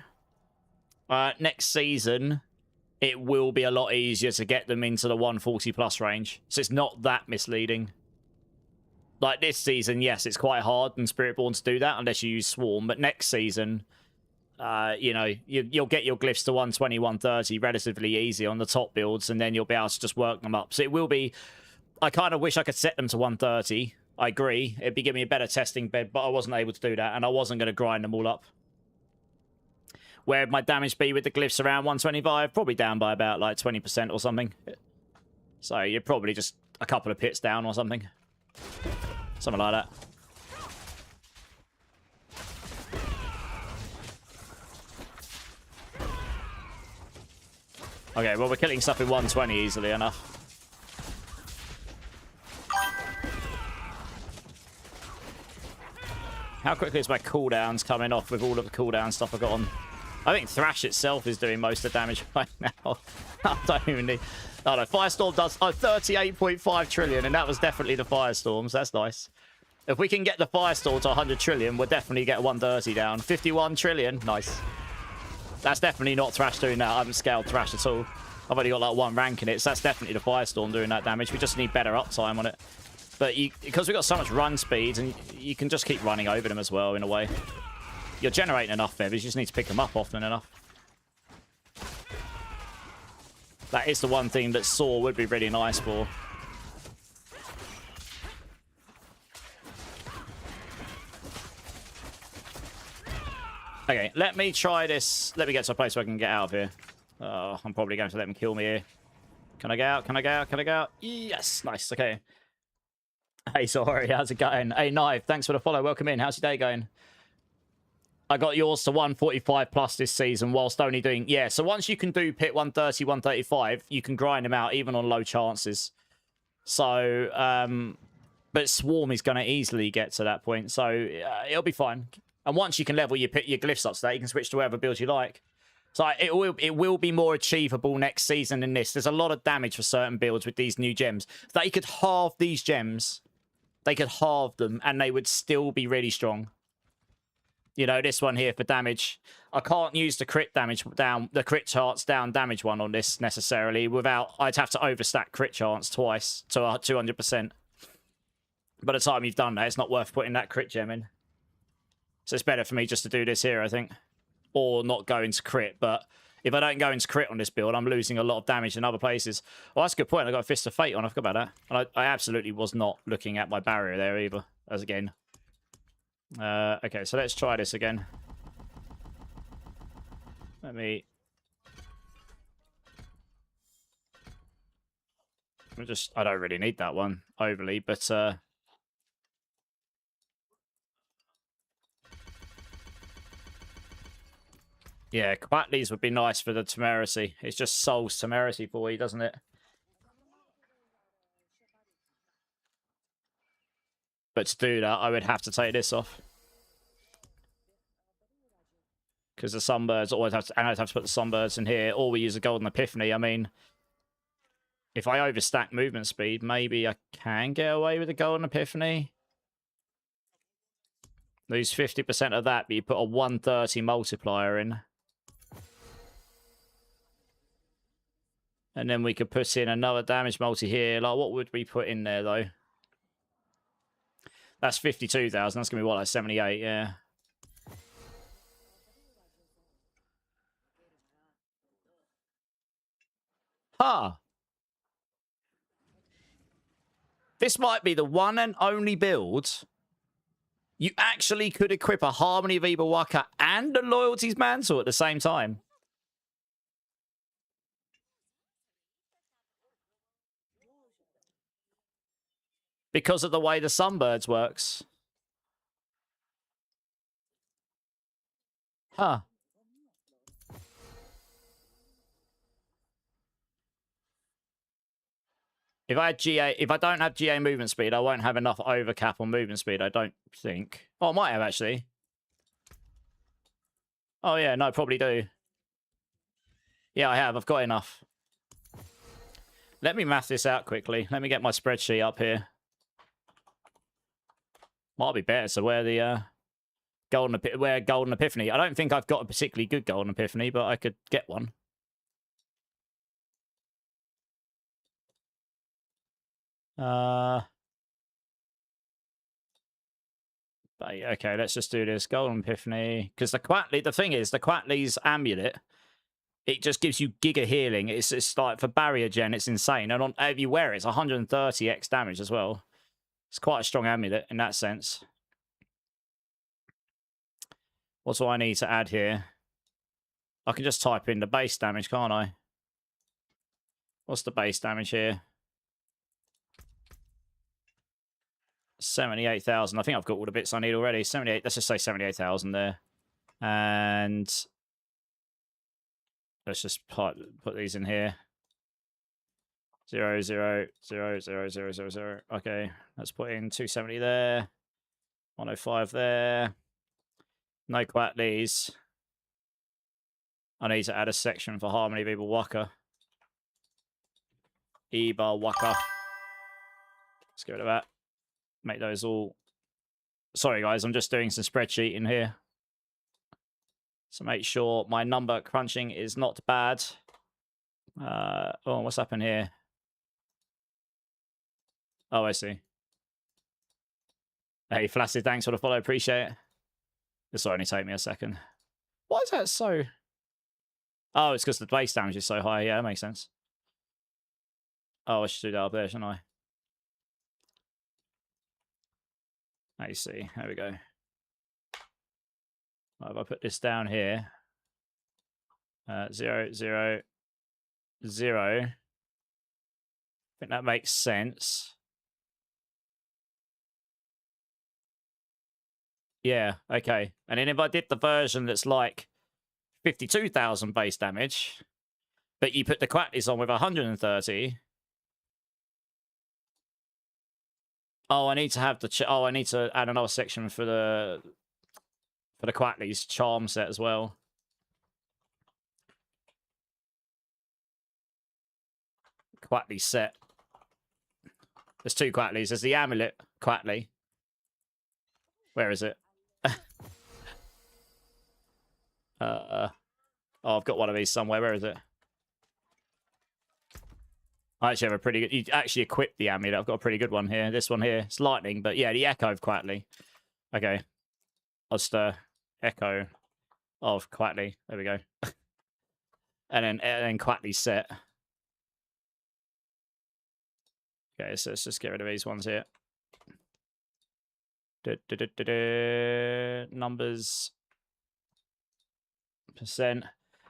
Next season, it will be a lot easier to get them into the 140 plus range. So it's not that misleading. Like this season, yes, it's quite hard in Spiritborn to do that unless you use Swarm. But next season, you know, you'll get your glyphs to 120, 130 relatively easy on the top builds, and then you'll be able to just work them up. So it will be... I kind of wish I could set them to 130. I agree. It'd be giving me a better testing bed, but I wasn't able to do that, and I wasn't going to grind them all up. Where would my damage be with the glyphs around 125? Probably down by about like 20% or something. So you're probably just a couple of pits down or something. Something like that. Okay, well, we're killing stuff in 120 easily enough. How quickly is my cooldowns coming off with all of the cooldown stuff I've got on? I think Thrash itself is doing most of the damage right now. I don't even need... Oh no, Firestorm does 38.5 trillion, and that was definitely the Firestorms. That's nice. If we can get the Firestorm to 100 trillion, we'll definitely get 130 down. 51 trillion, nice. That's definitely not Thrash doing that. I haven't scaled Thrash at all. I've only got like 1 rank in it, so that's definitely the Firestorm doing that damage. We just need better uptime on it. But because we've got so much run speed, and you can just keep running over them as well, in a way. You're generating enough feathers, you just need to pick them up often enough. That is the one thing that Saw would be really nice for. Okay, let me try this. Let me get to a place where I can get out of here. Oh, I'm probably going to let them kill me here. Can I get out? Can I get out? Can I get out? Yes, nice. Okay. Hey, sorry, how's it going? Hey, Knife, thanks for the follow. Welcome in. How's your day going? I got yours to 145 plus this season whilst only doing... Yeah, so once you can do pit 130, 135, you can grind them out even on low chances. So, but Swarm is going to easily get to that point, so it'll be fine. And once you can level your glyphs up to that, you can switch to whatever build you like. So it will be more achievable next season than this. There's a lot of damage for certain builds with these new gems. They could halve these gems. They could halve them, and they would still be really strong. You know, this one here for damage. I can't use the crit damage down, the crit chance down damage one on this necessarily without... I'd have to overstack crit chance twice to 200%. By the time you've done that, it's not worth putting that crit gem in. So it's better for me just to do this here, I think. or not go into crit. But if I don't go into crit on this build, I'm losing a lot of damage in other places. Well, that's a good point. I got a Fist of Fate on. I forgot about that. And I absolutely was not looking at my barrier there either. As again. Okay, so let's try this again. Let me... I don't really need that one overly, but... yeah, Quatley's would be nice for the Temerity. It just solves Temerity for you, doesn't it? But to do that, I would have to take this off. Because the Sunbirds always have to... And I'd have to put the Sunbirds in here. Or we use a Golden Epiphany. I mean... If I overstack movement speed, maybe I can get away with a Golden Epiphany. Lose 50% of that, but you put a 130 multiplier in. And then we could put in another damage multi here. Like, what would we put in there, though? That's 52,000. That's going to be, what, like 78, yeah. Huh. This might be the one and only build you actually could equip a Harmony of Evil Waka and a Loyalty's Mantle at the same time. Because of the way the Sunbirds works. Huh. If I don't have GA movement speed, I won't have enough overcap on movement speed, I don't think. Oh, I might have, actually. Oh, yeah, no, probably do. Yeah, I have. I've got enough. Let me math this out quickly. Let me get my spreadsheet up here. Might be better to wear the Golden Epiphany. I don't think I've got a particularly good Golden Epiphany, but I could get one. Okay, let's just do this. Golden Epiphany. Because the thing is, the Quatley's amulet, it just gives you giga healing. It's like, for barrier gen, it's insane. And if you wear it, it's 130x damage as well. It's quite a strong amulet in that sense. What do I need to add here? I can just type in the base damage, can't I? What's the base damage here? 78,000. I think I've got all the bits I need already. 78. Let's just say 78,000 there. And let's just put these in here. 0, 0, 0, 0, 0, 0, 0. Okay, let's put in 270 there. 105 there. No Quatleys. I need to add a section for Harmony of Evil Waka. Eba Waka. Let's get rid of that. Make those all... Sorry, guys, I'm just doing some spreadsheet in here. So make sure my number crunching is not bad. Oh, what's happened here? Oh, I see. Hey, Flaccid, thanks for the follow. Appreciate it. This will only take me a second. Why is that so... Oh, it's because the base damage is so high. Yeah, that makes sense. Oh, I should do that up there, shouldn't I? I see. There we go. Right, if I put this down here, 0, 0, 0. I think that makes sense. Yeah, okay. And then if I did the version that's like 52,000 base damage, but you put the Quatleys on with 130. Oh, I need to have the... I need to add another section for the Quatleys charm set as well. Quatley set. There's two Quatleys. There's the amulet Quatley. Where is it? Oh, I've got one of these somewhere. Where is it? I actually have a pretty good... You actually equip the amulet. I've got a pretty good one here. This one here. It's lightning, but yeah, the Echo of Quatley. Okay. I'll just echo of Quatley. There we go. and then Quatley's set. Okay, so let's just get rid of these ones here. Numbers. Percent.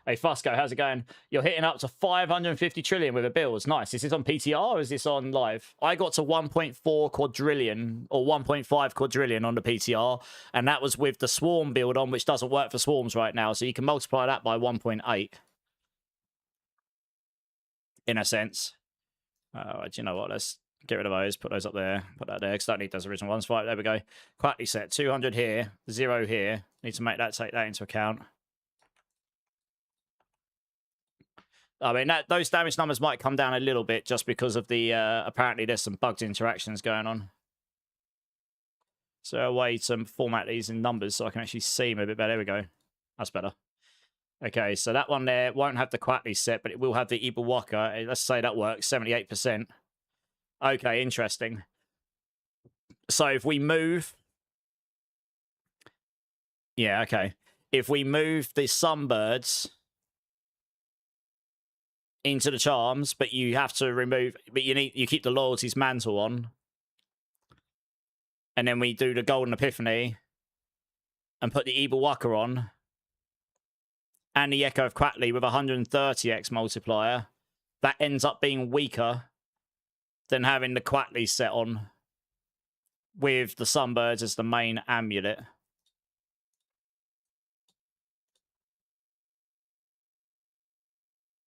Hey, Fusco, how's it going? You're hitting up to 550 trillion with a build. Nice. Is this on PTR or is this on live? I got to 1.4 quadrillion or 1.5 quadrillion on the PTR, and that was with the swarm build on, which doesn't work for swarms right now. So you can multiply that by 1.8 in a sense. Do you know what? Let's get rid of those. Put those up there. Put that there because I don't need those original ones. Right, there we go. Quietly set. 200 here. 0 here. Need to make that take that into account. I mean, those damage numbers might come down a little bit just because of the, apparently there's some bugged interactions going on. So a way to format these in numbers so I can actually see them a bit better. There we go. That's better. Okay, so that one there won't have the Quatley set, but it will have the Evil Walker. Let's say that works, 78%. Okay, interesting. So if we move... Yeah, okay. If we move the Sunbirds into the charms, but you have to remove, but you keep the loyalties mantle on, and then we do the golden epiphany and put the evil walker on and the echo of Quatley with 130x multiplier, that ends up being weaker than having the Quatley set on with the Sunbirds as the main amulet.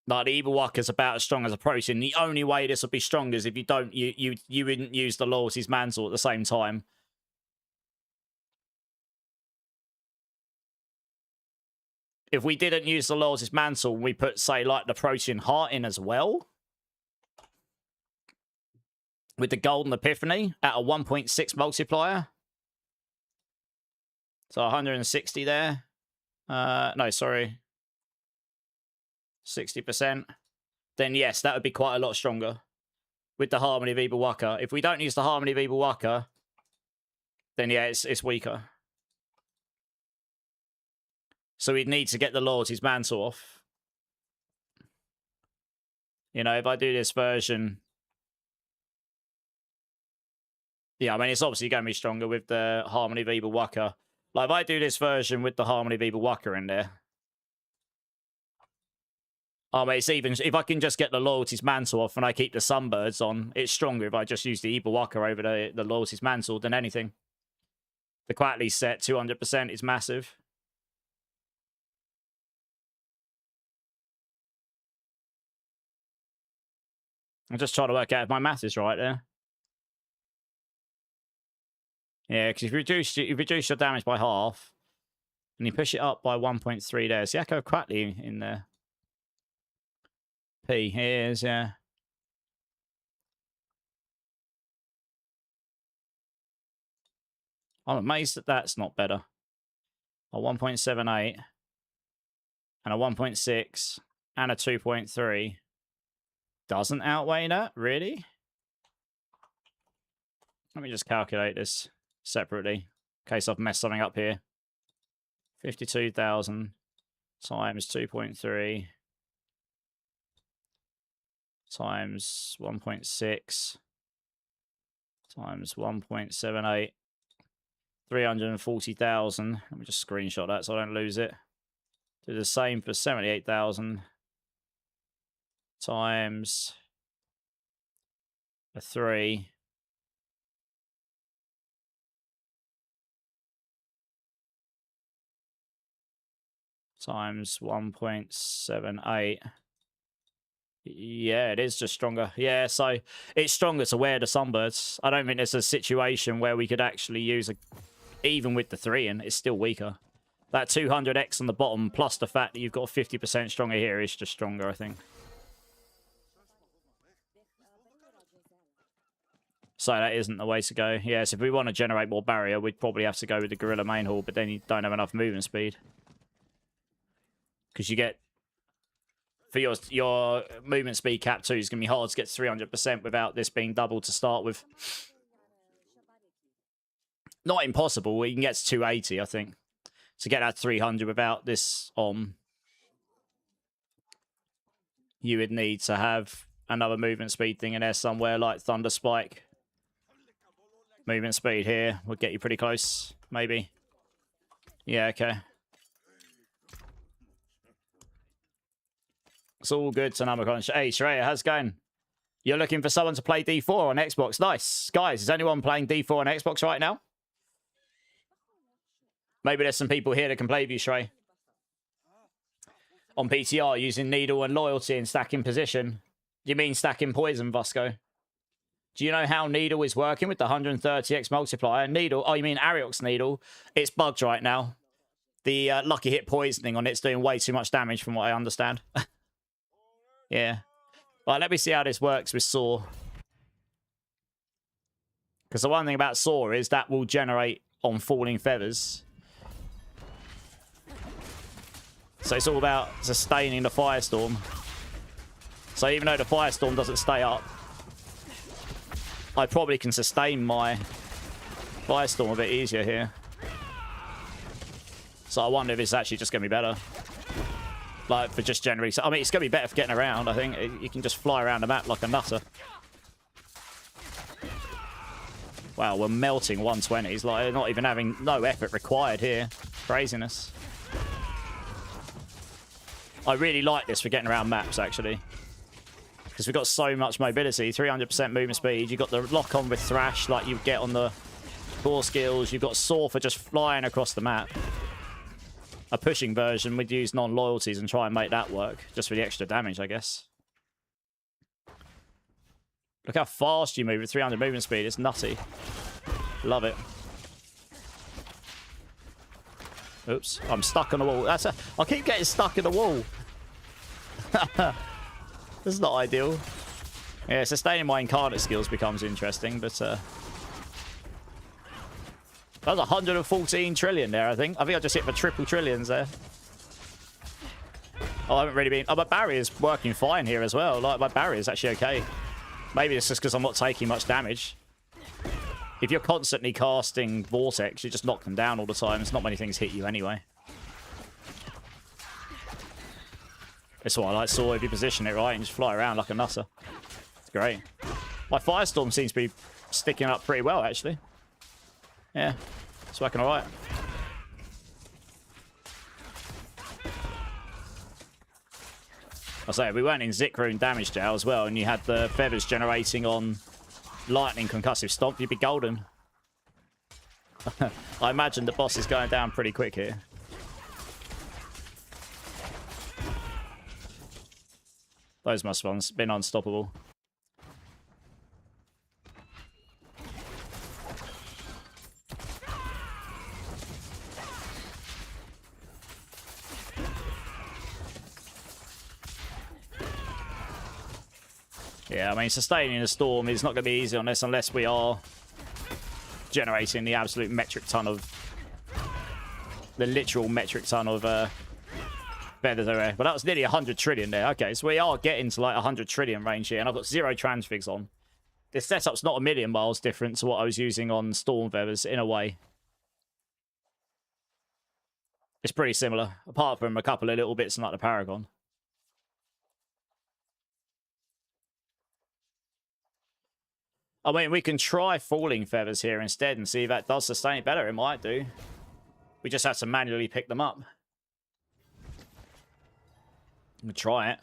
Like, the Evil Walker's about as strong as a protein. The only way this will be strong is if you don't, you wouldn't use the loyalties mantle at the same time. If we didn't use the loyalties mantle, we put, say, like the protein heart in as well, with the golden epiphany at a 1.6 multiplier. So 160 there. No, sorry. 60%, then yes, that would be quite a lot stronger with the Harmony of Evil Walker. If we don't use the Harmony of Evil Walker, then yeah, it's weaker. So we'd need to get the loyalties mantle off. You know, if I do this version... Yeah, I mean, it's obviously going to be stronger with the Harmony of Evil Walker. Like, if I do this version with the Harmony of Evil Walker in there... Oh, mate, it's even... If I can just get the loyalties mantle off and I keep the Sunbirds on, it's stronger if I just use the Evil Walker over the loyalties mantle than anything. The Quatley set, 200%, is massive. I'm just trying to work out if my math is right there. Yeah, because if you reduce your damage by half, and you push it up by 1.3 there, it's the Echo of Quatley in there. P, here's, yeah. I'm amazed that that's not better. A 1.78 and a 1.6 and a 2.3 doesn't outweigh that, really? Let me just calculate this separately in case I've messed something up here. 52,000 times 2.3 times 1.6 times 1.78, 340,000. Let me just screenshot that so I don't lose it. Do the same for 78,000 times a 3 times 1.78. Yeah, it is just stronger. Yeah, so it's stronger to wear the Sunbirds. I don't think there's a situation where we could actually use a... Even with the 3 in, it's still weaker. That 200x on the bottom, plus the fact that you've got 50% stronger here, is just stronger, I think. So that isn't the way to go. Yes, if we want to generate more barrier, we'd probably have to go with the Gorilla main hall, but then you don't have enough movement speed. Because you get... For your movement speed cap 2 is going to be hard to get 300% without this being double to start with. Not impossible. We can get to 280, I think. To get that 300 without this on, you would need to have another movement speed thing in there somewhere, like Thunder Spike. Movement speed here would get you pretty close, maybe. Yeah, okay. It's all good to Namacon. Hey, Shreya, how's it going? You're looking for someone to play D4 on Xbox. Nice. Guys, is anyone playing D4 on Xbox right now? Maybe there's some people here that can play with you, Shrey. On PTR, using Needle and Loyalty and stacking position. Do you mean stacking Poison, Vosco? Do you know how Needle is working with the 130x multiplier? Needle, oh, you mean Ariok's Needle? It's bugged right now. The lucky hit poisoning on it's doing way too much damage from what I understand. Yeah. Right, let me see how this works with Saw. Because the one thing about Saw is that will generate on falling feathers. So it's all about sustaining the Firestorm. So even though the Firestorm doesn't stay up, I probably can sustain my Firestorm a bit easier here. So I wonder if it's actually just going to be better. Like, for just generally... I mean, it's going to be better for getting around, I think. You can just fly around the map like a nutter. Wow, we're melting 120s. Like, not even having... No effort required here. Craziness. I really like this for getting around maps, actually. Because we've got so much mobility. 300% movement speed. You've got the lock-on with Thrash, like you get on the core skills. You've got Saw for just flying across the map. A pushing version, we'd use non-loyalties and try and make that work. Just for the extra damage, I guess. Look how fast you move with 300 movement speed. It's nutty. Love it. Oops. I'm stuck on the wall. I keep getting stuck in the wall. This is not ideal. Yeah, sustaining my incarnate skills becomes interesting, but... That was 114 trillion there, I think. I think I just hit for triple trillions there. Oh, I haven't really been... Oh, my barrier's working fine here as well. Like, my barrier's actually okay. Maybe it's just because I'm not taking much damage. If you're constantly casting Vortex, you just knock them down all the time. It's not many things hit you anyway. That's why I like Saw. If you position it right and just fly around like a nutter. It's great. My Firestorm seems to be sticking up pretty well, actually. Yeah, it's working alright. I say, if we weren't in Zikrune damage jail as well, and you had the feathers generating on lightning concussive stomp, you'd be golden. I imagine the boss is going down pretty quick here. Those must have been unstoppable. Yeah, I mean, sustaining a storm is not going to be easy on this unless we are generating the absolute metric ton of... The literal metric ton of feathers there. But that was nearly 100 trillion there. Okay, so we are getting to like 100 trillion range here, and I've got 0 transfigs on. This setup's not a million miles different to what I was using on Storm Feathers, in a way. It's pretty similar, apart from a couple of little bits like the Paragon. I mean, we can try Falling Feathers here instead and see if that does sustain it better. It might do. We just have to manually pick them up. We'll try it.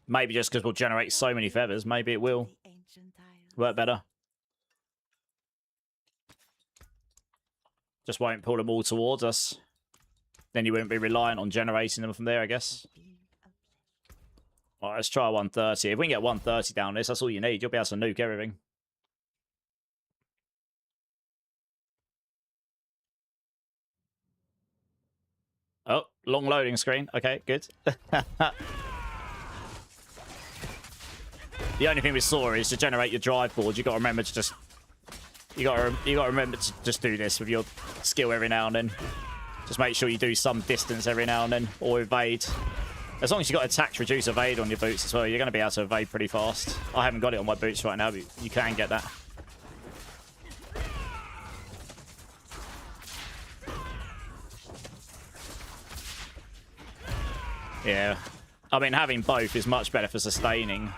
Maybe just because we'll generate so many feathers, maybe it will work better. Just won't pull them all towards us. Then you wouldn't be reliant on generating them from there, I guess. Alright, let's try 130. If we can get 130 down this, that's all you need. You'll be able to nuke everything. Oh, long loading screen. Okay, good. The only thing we saw is to generate your drive board, you got to remember to just... You got to remember to just do this with your skill every now and then. Just make sure you do some distance every now and then, or evade. As long as you've got attack, reduce, evade on your boots as well, you're going to be able to evade pretty fast. I haven't got it on my boots right now, but you can get that. Yeah. I mean, having both is much better for sustaining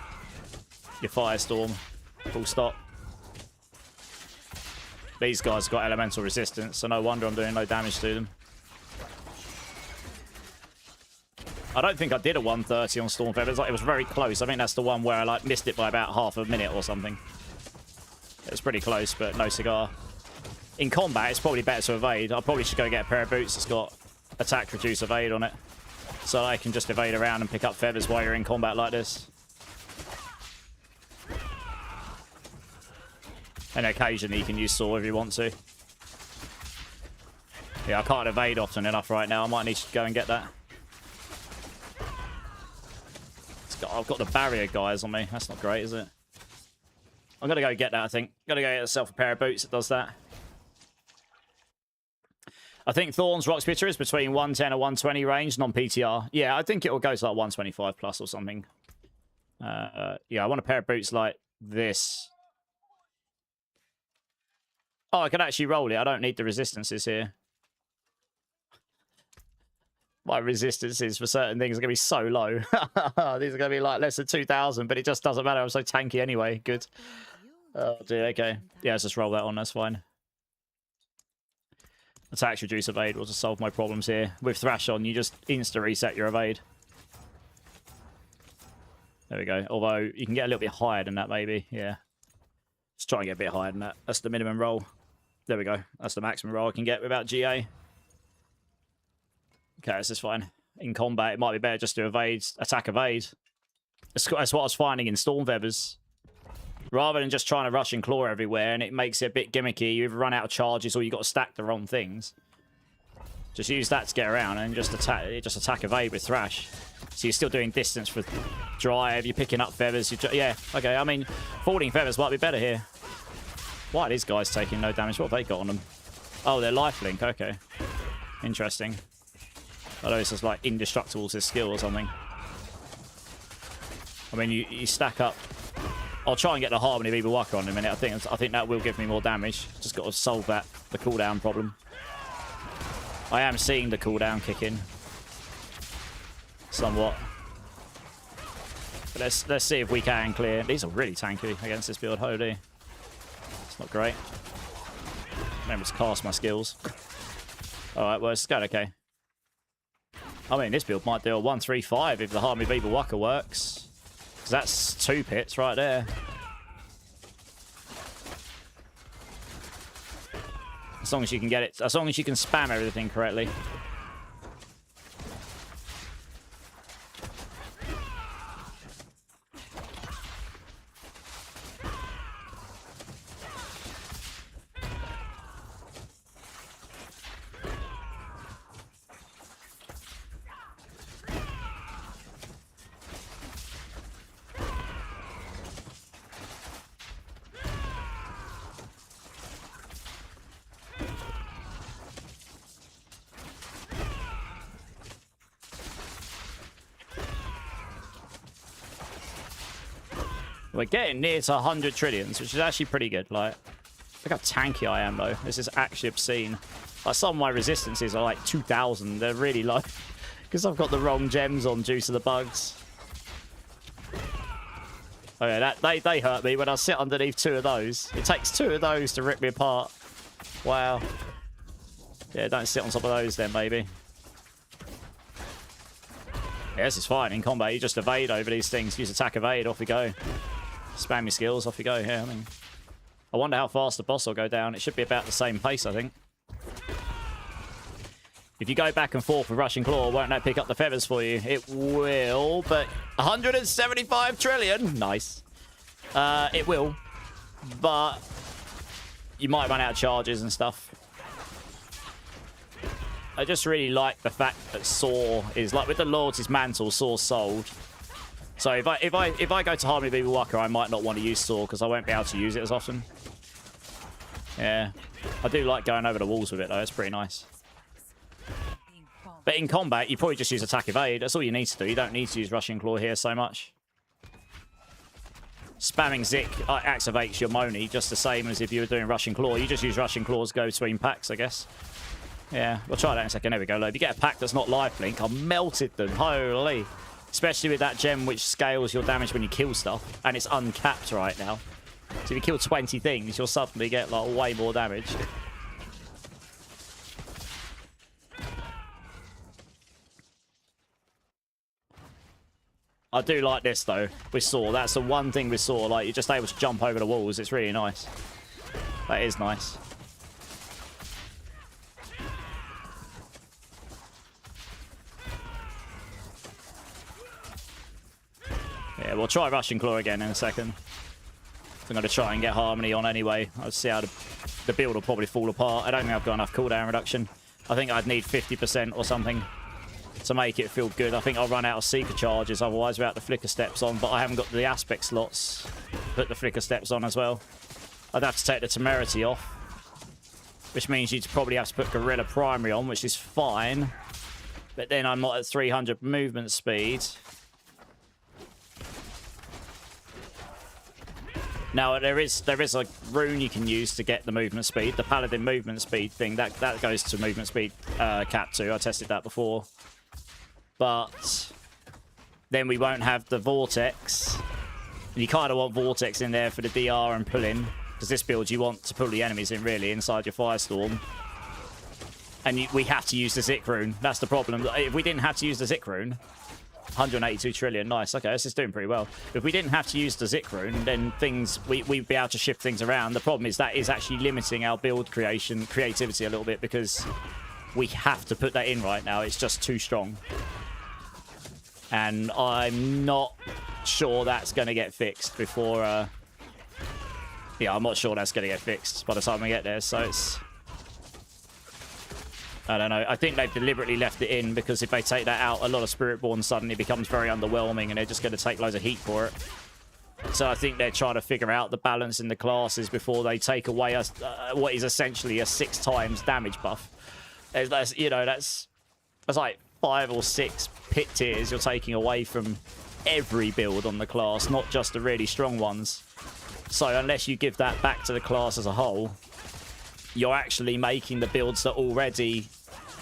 your Firestorm. Full stop. These guys got elemental resistance, so no wonder I'm doing no damage to them. I don't think I did a 130 on Storm Feathers. Like, it was very close. I think that's the one where I like missed it by about half a minute or something. It was pretty close, but no cigar. In combat, it's probably better to evade. I probably should go get a pair of boots that's got attack, reduce, evade on it. So I can just evade around and pick up feathers while you're in combat like this. And occasionally you can use Saw if you want to. Yeah, I can't evade often enough right now. I might need to go and get that. I've got the barrier guys on me. That's not great, is it? I'm going to go get that, I think. Got to go get myself a pair of boots that does that. I think Thorn's Rock Spitter is between 110 and 120 range, non-PTR. Yeah, I think it will go to like 125 plus or something. Yeah, I want a pair of boots like this. Oh, I can actually roll it. I don't need the resistances here. My resistances for certain things are going to be so low. These are going to be like less than 2,000, but it just doesn't matter. I'm so tanky anyway. Good. Oh, dear. Okay. Yeah, let's just roll that on. That's fine. Attack, reduce, evade will just solve my problems here. With Thrash on, you just insta-reset your evade. There we go. Although, you can get a little bit higher than that, maybe. Yeah. Let's try and get a bit higher than that. That's the minimum roll. There we go. That's the maximum roll I can get without GA. Okay, this is fine. In combat, it might be better just to evade, attack, evade. That's what I was finding in Storm Feathers. Rather than just trying to rush and claw everywhere, and it makes it a bit gimmicky. You either run out of charges or you got to stack the wrong things. Just use that to get around and just attack evade with Thrash. So you're still doing distance for drive. You're picking up feathers. Yeah, okay. I mean, falling feathers might be better here. Why are these guys taking no damage? What have they got on them? Oh, they're lifelink. Okay, interesting. I know it's just like indestructible as his skill or something. I mean, you stack up. I'll try and get the Harmony of Ibuwaka on in a minute. I think that will give me more damage. Just got to solve the cooldown problem. I am seeing the cooldown kick in. Somewhat. But let's see if we can clear. These are really tanky against this build. Holy. It's not great. Remember to cast my skills. Alright, well, it's going okay. I mean, this build might do a 135 if the Harmony of Ibuwaka works. Because that's 2 pits right there. As long as you can get it, as long as you can spam everything correctly. We're getting near to 100 trillions, which is actually pretty good. Like, look how tanky I am, though. This is actually obscene. Like, some of my resistances are like 2,000. They're really low because I've got the wrong gems on due to the bugs. Oh yeah, they hurt me when I sit underneath 2 of those. It takes 2 of those to rip me apart. Wow. Yeah, don't sit on top of those then, maybe. Yeah, this is fine. In combat, you just evade over these things. Use attack, evade, off we go. Spam your skills, off you go. Yeah, I mean, I wonder how fast the boss will go down. It should be about the same pace, I think. If you go back and forth with Rushing Claw, won't that pick up the feathers for you? It will, but 175 trillion. Nice. It will, but you might run out of charges and stuff. I just really like the fact that Saw is like with the Loyalty's Mantle, Saw's sold. So if I go to Harmony of Ibuwaka, I might not want to use Saw because I won't be able to use it as often. Yeah, I do like going over the walls with it though. It's pretty nice. But in combat, you probably just use attack evade. That's all you need to do. You don't need to use Rushing Claw here so much. Spamming Zik activates your Moni just the same as if you were doing Rushing Claw. You just use Rushing Claws go between packs, I guess. Yeah, we'll try that in a second. There we go. Look, if you get a pack that's not lifelink, I've melted them. Holy. Especially with that gem which scales your damage when you kill stuff. And it's uncapped right now. So if you kill 20 things, you'll suddenly get like way more damage. I do like this though, with Saw. That's the one thing with Saw. Like, you're just able to jump over the walls. It's really nice. That is nice. Yeah, we'll try Russian Claw again in a second. I'm going to try and get Harmony on anyway. I'll see how the build will probably fall apart. I don't think I've got enough cooldown reduction. I think I'd need 50% or something to make it feel good. I think I'll run out of Seeker charges otherwise without the Flicker Steps on, but I haven't got the aspect slots to put the Flicker Steps on as well. I'd have to take the Temerity off, which means you'd probably have to put Gorilla Primary on, which is fine, but then I'm not at 300 movement speed. Now, there is a rune you can use to get the movement speed. The Paladin movement speed thing, that goes to movement speed cap 2. I tested that before. But then we won't have the Vortex. And you kind of want Vortex in there for the DR and pull in. Because this build, you want to pull the enemies in, really, inside your Firestorm. And we have to use the Zik rune. That's the problem. If we didn't have to use the Zik rune... 182 trillion, nice. Okay, this is doing pretty well. If we didn't have to use the Zik rune, then we'd be able to shift things around. The problem is that is actually limiting our build creativity a little bit because we have to put that in right now. It's just too strong. And I'm not sure that's going to get fixed before... Yeah, I'm not sure that's going to get fixed by the time we get there, so it's... I don't know. I think they've deliberately left it in because if they take that out, a lot of Spiritborn suddenly becomes very underwhelming and they're just going to take loads of heat for it. So I think they're trying to figure out the balance in the classes before they take away what is essentially a 6 times damage buff. That's, you know, that's like 5 or 6 pit tiers you're taking away from every build on the class, not just the really strong ones. So unless you give that back to the class as a whole, you're actually making the builds that already,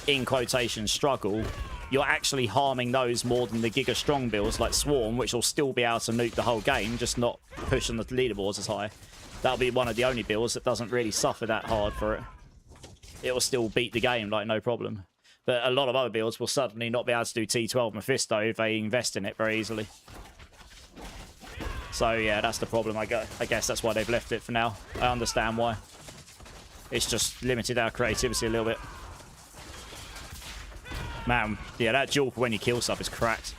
in quotation, struggle. You're actually harming those more than the Giga Strong builds like Swarm, which will still be able to nuke the whole game, just not pushing the leaderboards as high. That'll be one of the only builds that doesn't really suffer that hard for it. It will still beat the game, like, no problem. But a lot of other builds will suddenly not be able to do T12 Mephisto if they invest in it very easily. So, yeah, that's the problem, I guess that's why they've left it for now. I understand why. It's just limited our creativity a little bit. Man, yeah, that duel for when you kill stuff is cracked.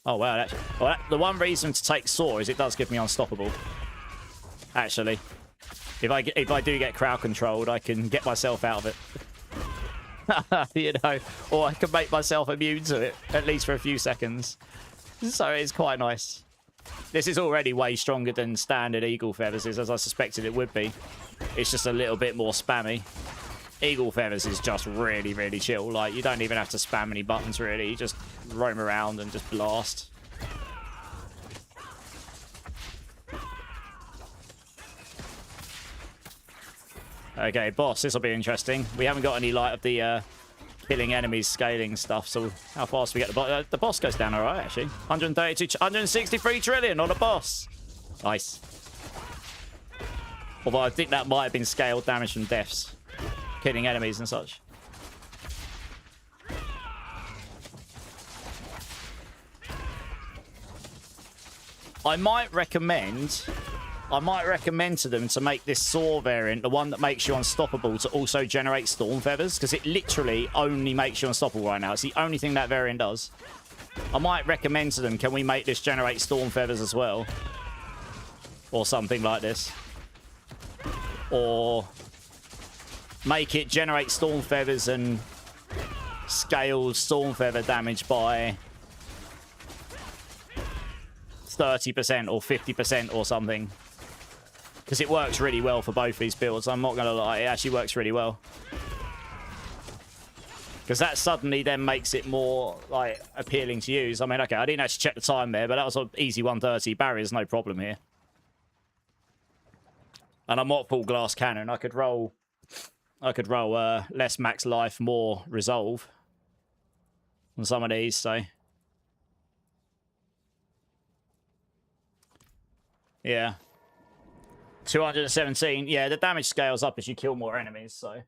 Oh, wow. The one reason to take Saw is it does give me unstoppable. Actually. If I do get crowd controlled, I can get myself out of it. You know, or I can make myself immune to it, at least for a few seconds. So it's quite nice. This is already way stronger than standard Eagle Feathers is, as I suspected it would be. It's just a little bit more spammy. Eagle Feathers is just really, really chill. Like, you don't even have to spam any buttons, really. You just roam around and just blast. Okay, boss, this will be interesting. We haven't got any light of the killing enemies scaling stuff, so how fast we get the boss goes down all right, actually. 163 trillion on the boss. Nice. Although I think that might have been scaled damage from deaths, killing enemies and such. I might recommend to them to make this Saw variant, the one that makes you unstoppable, to also generate Storm Feathers, because it literally only makes you unstoppable right now. It's the only thing that variant does. I might recommend to them, can we make this generate Storm Feathers as well? Or something like this. Or make it generate Storm Feathers and scale Storm Feather damage by 30% or 50% or something. Because it works really well for both these builds. I'm not going to lie, it actually works really well. Because that suddenly then makes it more, like, appealing to use. I mean, okay, I didn't actually check the time there, but that was an easy 130. Barriers, no problem here. And I'm not full glass cannon. I could roll less max life, more resolve on some of these, so yeah. 217. Yeah, the damage scales up as you kill more enemies, so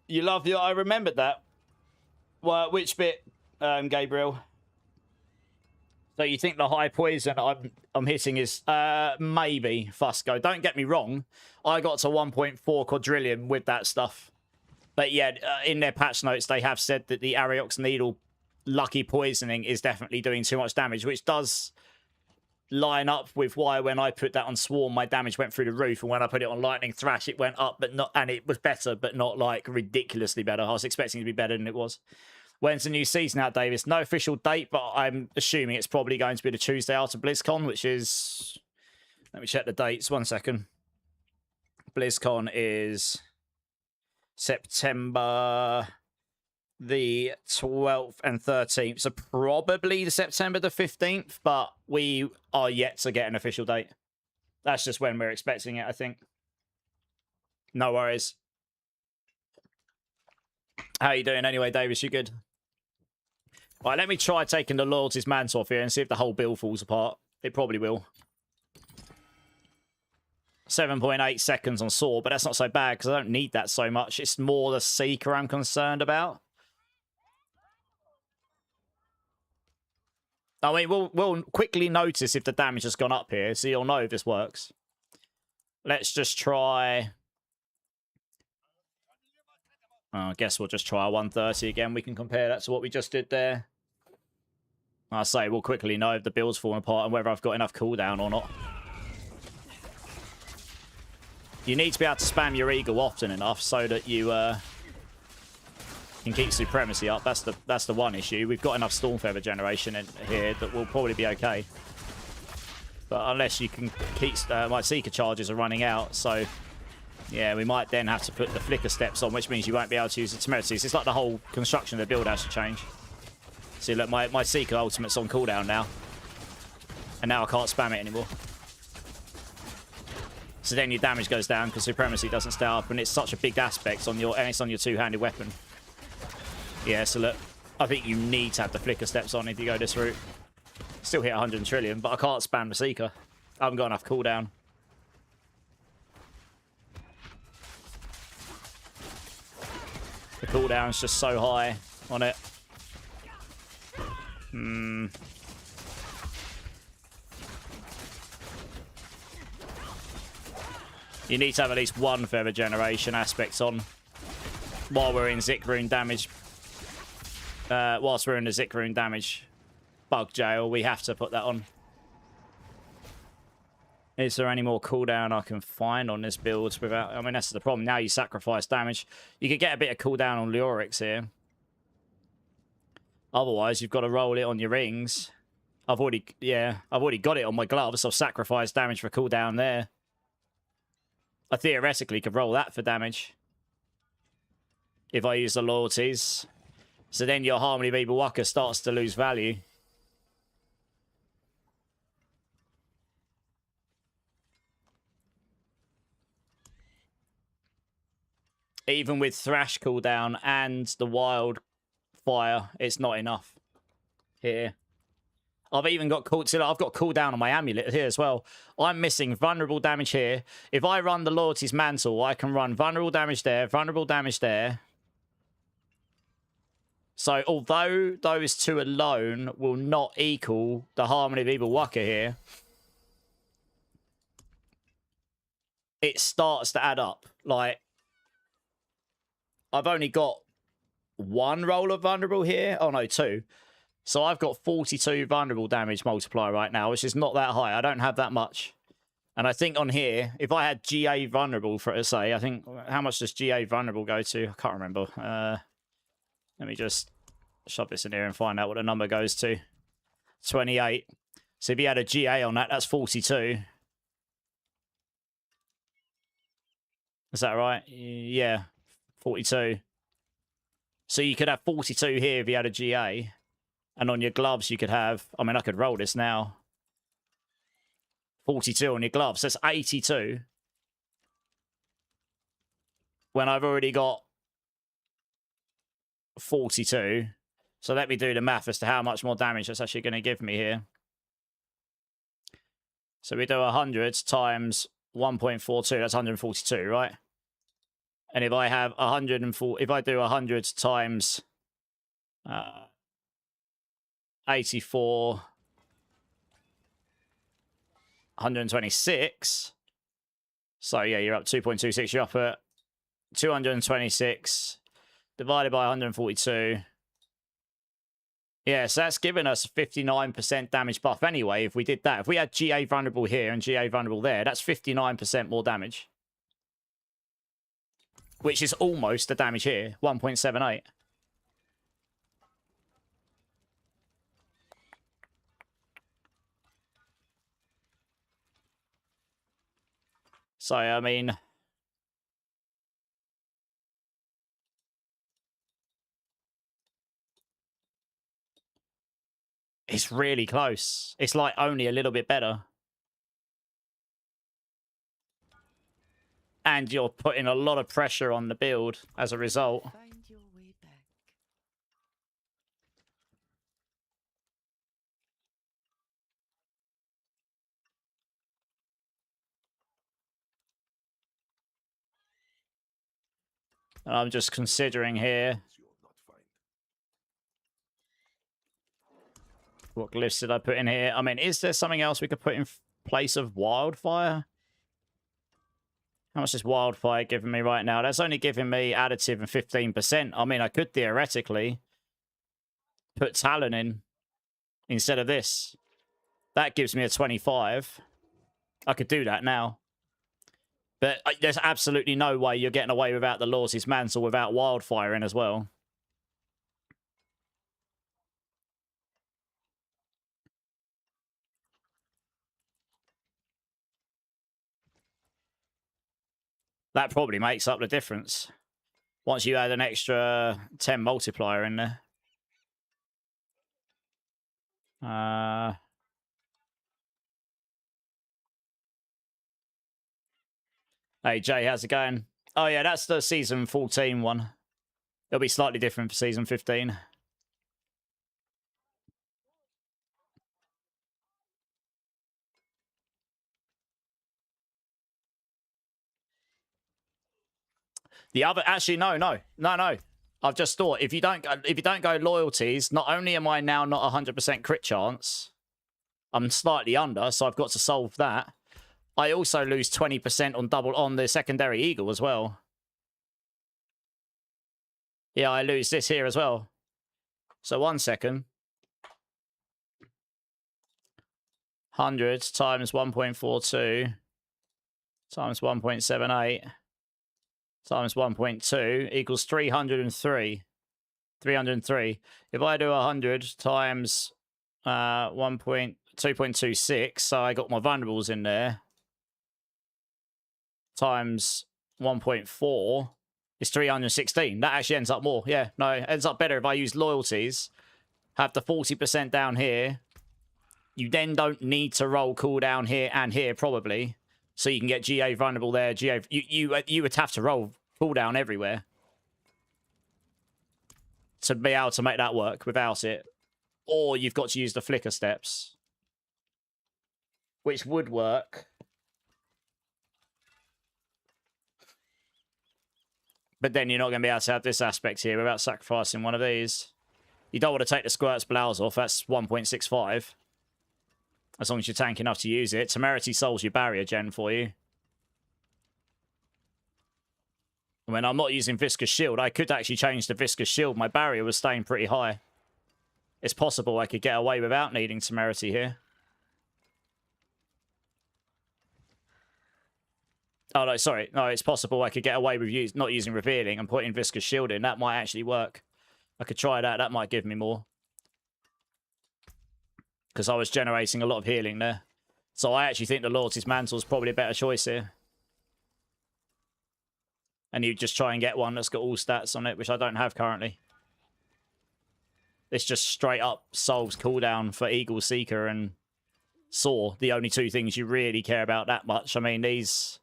you love your... I remembered that. Well, which bit, Gabriel? So you think the high poison I'm hitting is maybe Fusco. Don't get me wrong. I got to 1.4 quadrillion with that stuff. But yeah, in their patch notes, they have said that the Ariox Needle lucky poisoning is definitely doing too much damage, which does line up with why when I put that on Swarm, my damage went through the roof, and when I put it on Lightning Thrash, it went up, but not, and it was better, but not like ridiculously better. I was expecting it to be better than it was. When's the new season out, Davis? No official date, but I'm assuming it's probably going to be the Tuesday after BlizzCon, which is... Let me check the dates. 1 second. BlizzCon is September the 12th and 13th. So probably the September the 15th, but we are yet to get an official date. That's just when we're expecting it, I think. No worries. How you doing anyway, Davis? You good? Right, let me try taking the Loyalties Mantle off here and see if the whole build falls apart. It probably will. 7.8 seconds on Sword, but that's not so bad because I don't need that so much. It's more the Seeker I'm concerned about. I mean, we'll quickly notice if the damage has gone up here, so you'll know if this works. Let's just try... I guess we'll just try 130 again. We can compare that to what we just did there. I say we'll quickly know if the build's falling apart and whether I've got enough cooldown or not. You need to be able to spam your Eagle often enough so that you can keep Supremacy up. That's the one issue. We've got enough Stormfeather generation in here that will probably be okay. But unless you can keep... my Seeker charges are running out, so... Yeah, we might then have to put the Flicker Steps on, which means you won't be able to use the Temerities. It's like the whole construction of the build has to change. See, look, my Seeker ultimate's on cooldown now. And now I can't spam it anymore. So then your damage goes down because Supremacy doesn't stay up, and it's such a big aspect on your... And it's on your two-handed weapon. Yeah, so look, I think you need to have the Flicker Steps on if you go this route. Still hit 100 trillion, but I can't spam the Seeker. I haven't got enough cooldown. The cooldown's just so high on it. You need to have at least one feather generation aspect on while we're in Zik Rune damage. Whilst we're in the Zik Rune damage bug jail, we have to put that on. Is there any more cooldown I can find on this build without... I mean, that's the problem. Now you sacrifice damage. You could get a bit of cooldown on Leorix here. Otherwise, you've got to roll it on your rings. I've already got it on my gloves. I've sacrificed damage for cooldown there. I theoretically could roll that for damage if I use the loyalties. So then your Harmony Beeble Waka starts to lose value. Even with Thrash cooldown and the Wildfire, it's not enough here. I've even got I've got cooldown on my amulet here as well. I'm missing vulnerable damage here. If I run the Loyalties Mantle, I can run vulnerable damage there, vulnerable damage there. So although those two alone will not equal the Harmony Beeble Waka here, it starts to add up. Like, I've only got one roll of vulnerable here. Oh no, two. So I've got 42 vulnerable damage multiplier right now, which is not that high. I don't have that much. And I think on here, if I had GA vulnerable for it, say, I think, how much does GA vulnerable go to? I can't remember. Let me just shove this in here and find out what the number goes to. 28. So if you had a GA on that, that's 42. Is that right? Yeah, 42. So you could have 42 here if you had a GA. And on your gloves, you could have... I mean, I could roll this now. 42 on your gloves. That's 82. When I've already got 42. So let me do the math as to how much more damage that's actually going to give me here. So we do 100 times 1.42, that's 142, right? And if I have 104, if I do 100 times 84, 126. So yeah, you're up 2.26. You're up at 226 divided by 142. Yeah, so that's giving us a 59% damage buff anyway, if we did that. If we had GA vulnerable here and GA vulnerable there, that's 59% more damage. Which is almost the damage here, 1.78. So, I mean... It's really close. It's like only a little bit better. And you're putting a lot of pressure on the build as a result. Find your way back. And I'm just considering here. What glyphs did I put in here? I mean, is there something else we could put in place of wildfire? How much is wildfire giving me right now? That's only giving me additive and 15%. I mean, I could theoretically put Talon in instead of this. That gives me a 25. I could do that now. But there's absolutely no way you're getting away without the Lord's Mantle without wildfire in as well. That probably makes up the difference. Once you add an extra 10 multiplier in there. Hey, Jay, how's it going? Oh, yeah, that's the Season 14 one. It'll be slightly different for Season 15. The other, actually, no. I've just thought if you don't go loyalties, not only am I now not 100% crit chance, I'm slightly under, so I've got to solve that. I also lose 20% on the secondary eagle as well. Yeah, I lose this here as well. So 1 second. 100 times 1.42 times 1.78 times 1.2 equals 303. 303. If I do 100 times 2.26, so I got my vulnerables in there, times 1.4 is 316. That actually ends up more. Yeah, no, it ends up better if I use loyalties. Have the 40% down here. You then don't need to roll cooldown here and here, probably. So you can get GA vulnerable there. GA, you would have to roll cooldown everywhere to be able to make that work without it. Or you've got to use the flicker steps, which would work. But then you're not going to be able to have this aspect here without sacrificing one of these. You don't want to take the Squirt's blouse off. That's 1.65. As long as you're tank enough to use it. Temerity solves your barrier gen for you. When I'm not using Viscous Shield, I could actually change the Viscous Shield. My barrier was staying pretty high. It's possible I could get away without needing Temerity here. Oh, no, sorry. No, it's possible I could get away with not using Revealing and putting Viscous Shield in. That might actually work. I could try that. That might give me more. Because I was generating a lot of healing there. So I actually think the Lord's Mantle is probably a better choice here. And you just try and get one that's got all stats on it, which I don't have currently. This just straight up solves cooldown for Eagle Seeker and Saw, the only two things you really care about that much. I mean, these...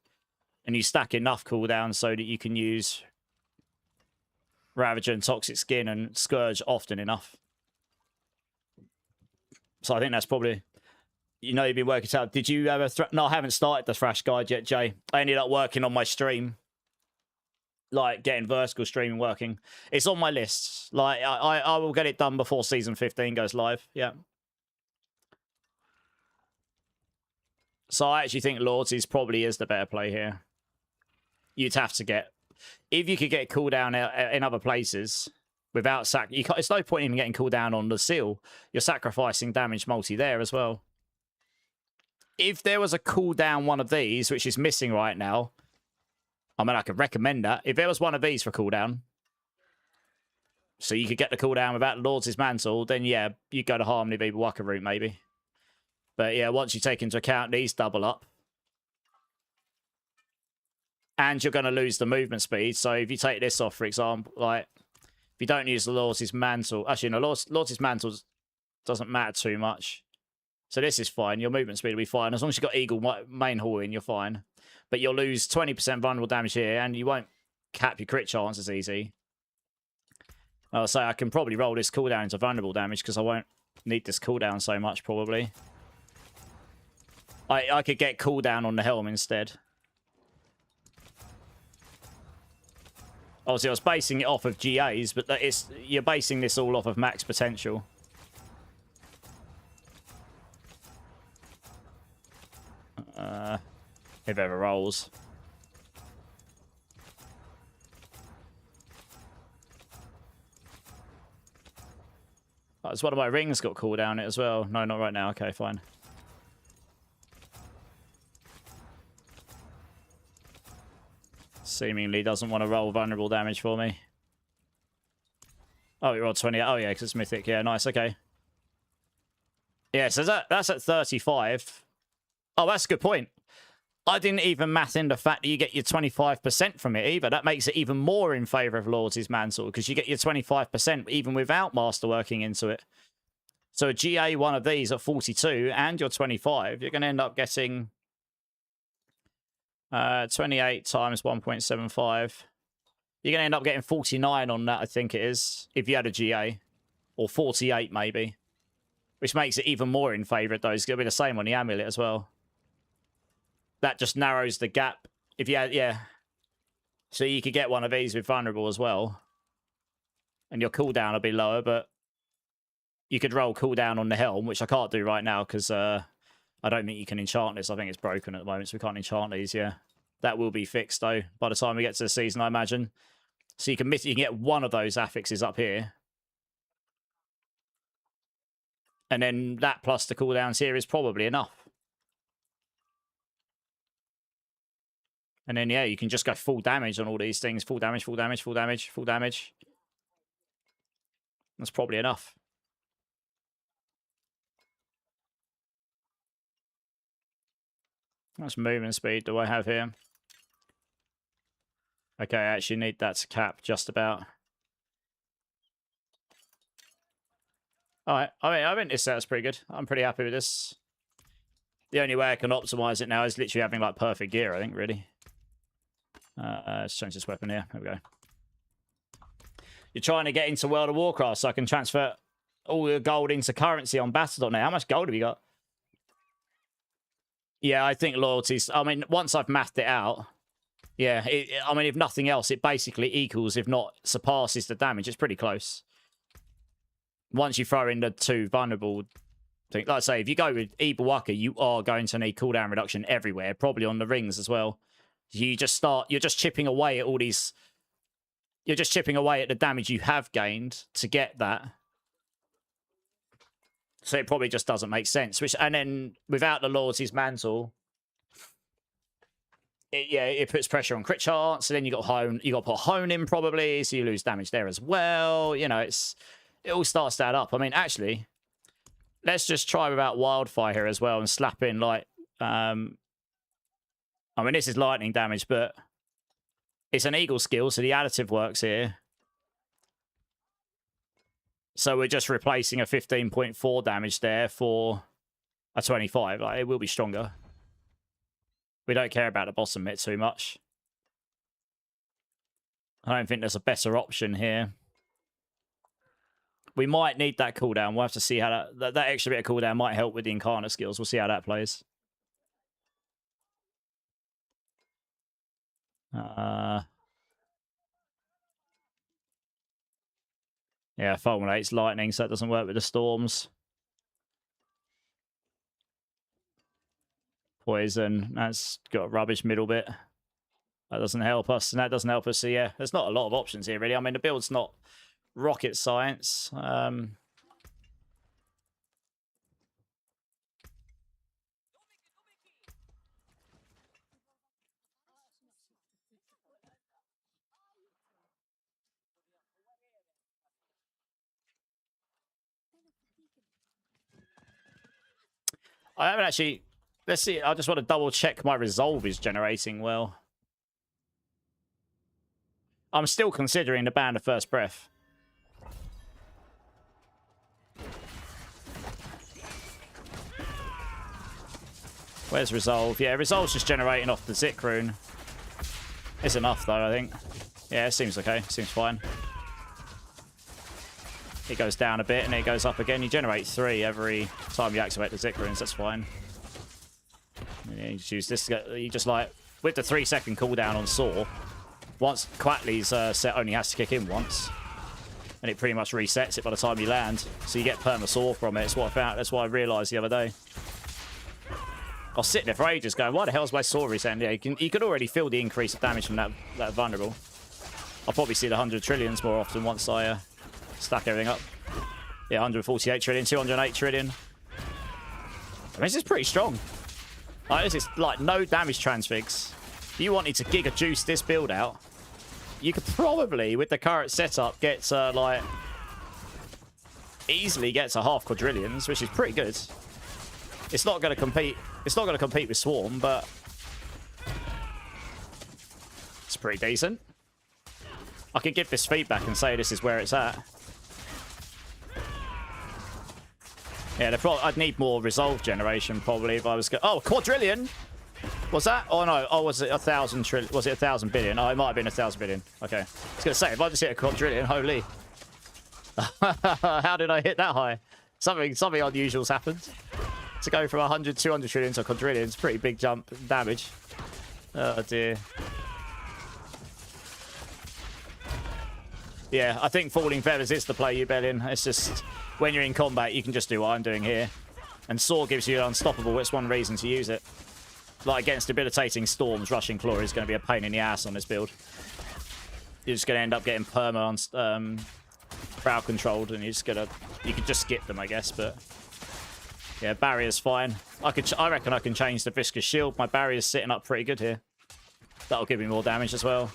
And you stack enough cooldowns so that you can use Ravager and Toxic Skin and Scourge often enough. So I think that's probably... You know, you've been working out. Did you have a... No, I haven't started the Thrash Guide yet, Jay. I ended up working on my stream. Like, getting vertical streaming working. It's on my list. Like, I will get it done before Season 15 goes live. Yeah. So I actually think Lords probably is the better play here. You'd have to get... If you could get cooldown in other places without it's no point even getting cooldown on the seal. You're sacrificing damage multi there as well. If there was a cooldown one of these, which is missing right now, I mean, I could recommend that. If there was one of these for cooldown, so you could get the cooldown without Lord's Mantle, then yeah, you go to Harmony Viva Waka route maybe. But yeah, once you take into account these double up, and you're going to lose the movement speed. So if you take this off, for example, like, if you don't use the Lord's Mantle... Actually, no, Lord's Mantle doesn't matter too much. So this is fine. Your movement speed will be fine. As long as you've got Eagle main haul in, you're fine. But you'll lose 20% vulnerable damage here, and you won't cap your crit chance as easy. I'll say I can probably roll this cooldown into vulnerable damage, because I won't need this cooldown so much, probably. I could get cooldown on the Helm instead. Obviously, I was basing it off of GAs, but you're basing this all off of max potential. If ever rolls. Oh, it's one of my rings got cooldown it as well. No, not right now. Okay, fine. Seemingly doesn't want to roll vulnerable damage for me. Oh, he rolled 20. Oh, yeah, because it's mythic. Yeah, nice. Okay. Yeah, so that's at 35. Oh, that's a good point. I didn't even math in the fact that you get your 25% from it either. That makes it even more in favour of Lord's Mantle, because you get your 25% even without Masterworking into it. So a GA one of these at 42 and your 25, you're going to end up getting 28 times 1.75. You're going to end up getting 49 on that, I think it is, if you had a GA. Or 48, maybe. Which makes it even more in favour of those. It's going to be the same on the amulet as well. That just narrows the gap. If you had, yeah. So you could get one of these with vulnerable as well. And your cooldown will be lower, but you could roll cooldown on the Helm, which I can't do right now because I don't think you can enchant this. I think it's broken at the moment, so we can't enchant these, yeah. That will be fixed, though, by the time we get to the season, I imagine. So you can get one of those affixes up here. And then that plus the cooldowns here is probably enough. And then, yeah, you can just go full damage on all these things. Full damage, full damage, full damage, full damage. That's probably enough. How much movement speed do I have here? Okay, I actually need that to cap just about. Alright, I mean, this setup's pretty good. I'm pretty happy with this. The only way I can optimize it now is literally having, like, perfect gear, I think, really. Let's change this weapon here. There we go. You're trying to get into World of Warcraft so I can transfer all your gold into currency on Battle.net. How much gold have you got? Yeah, I think loyalties... I mean, once I've mathed it out... Yeah, I mean, if nothing else, it basically equals, if not surpasses the damage. It's pretty close. Once you throw in the two vulnerable things. Like I say, if you go with Ibawaka, you are going to need cooldown reduction everywhere. Probably on the rings as well. You're just chipping away at all these... You're just chipping away at the damage you have gained to get that. So it probably just doesn't make sense. And then without the Lord's Mantle, it puts pressure on crit chance. So then you got to put hone in probably, so you lose damage there as well. You know, it all starts to add up. I mean, actually, let's just try without Wildfire here as well and slap in like I mean, this is lightning damage, but it's an eagle skill, so the additive works here. So we're just replacing a 15.4 damage there for a 25. Like, it will be stronger. We don't care about the bottom bit too much. I don't think there's a better option here. We might need that cooldown. We'll have to see how that extra bit of cooldown might help with the Incarnate skills. We'll see how that plays. Yeah, fulminates lightning, so that doesn't work with the storms. Poison, that's got a rubbish middle bit. That doesn't help us, and that doesn't help us. So yeah, there's not a lot of options here, really. I mean, the build's not rocket science. I haven't actually... Let's see, I just want to double check my resolve is generating well. I'm still considering the ban of First Breath. Where's resolve? Yeah, resolve's just generating off the Zik rune. It's enough though, I think. Yeah, it seems okay. Seems fine. It goes down a bit and it goes up again. You generate 3 every time you activate the Zik runes. That's fine. Yeah, you just use this. You just like with the 3-second cooldown on Saw. Once Quatley's set only has to kick in once, and it pretty much resets it by the time you land. So you get perma Saw from it. It's what I found. That's what I realised the other day. I was sitting there for ages going, why the hell is my Saw resetting? Yeah, you could already feel the increase of damage from that vulnerable. I'll probably see the 100 trillions more often once I stack everything up. Yeah, 148 trillion, 208 trillion. I mean, this is pretty strong. Like, this is like no damage transfigs. If you wanted to giga juice this build out, you could probably, with the current setup, get like easily get to half quadrillions, which is pretty good. It's not going to compete. It's not going to compete with Swarm, but it's pretty decent. I can give this feedback and say this is where it's at. Yeah, I'd need more resolve generation probably if I was going. Oh, quadrillion. Was that? Oh no. Oh, was it 1,000 trillion? Was it 1,000 billion? Oh, it might have been 1,000 billion. Okay. I was gonna say if I just hit a quadrillion, holy. How did I hit that high? Something unusual's happened. To go from 100, 200 trillion to a quadrillion, it's a pretty big jump in damage. Oh dear. Yeah, I think Falling Feathers is the play, you Bellion. It's just when you're in combat, you can just do what I'm doing here. And Saw gives you unstoppable. It's one reason to use it. Like against debilitating storms, Rushing Claw is going to be a pain in the ass on this build. You're just going to end up getting perma on crowd controlled, and you could just skip them, I guess. But yeah, barrier's fine. I reckon I can change the Viscous Shield. My barrier's sitting up pretty good here. That'll give me more damage as well.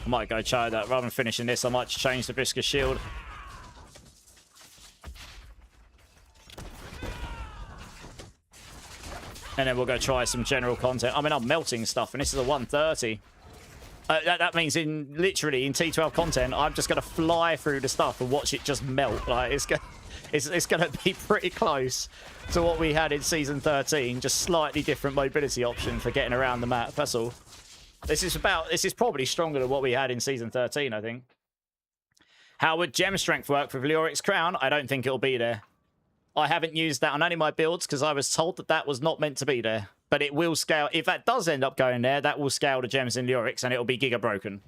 I might go try that. Rather than finishing this, I might change the Viscous Shield. And then we'll go try some general content. I mean, I'm melting stuff, and this is a 130. That means literally in T12 content, I'm just going to fly through the stuff and watch it just melt. Like it's going to be pretty close to what we had in Season 13. Just slightly different mobility option for getting around the map. That's all. This is probably stronger than what we had in Season 13, I think. How would Gem Strength work with Leoric's Crown? I don't think it'll be there. I haven't used that on any of my builds because I was told that was not meant to be there. But it will scale. If that does end up going there, that will scale the gems in Leoric's and it'll be giga broken.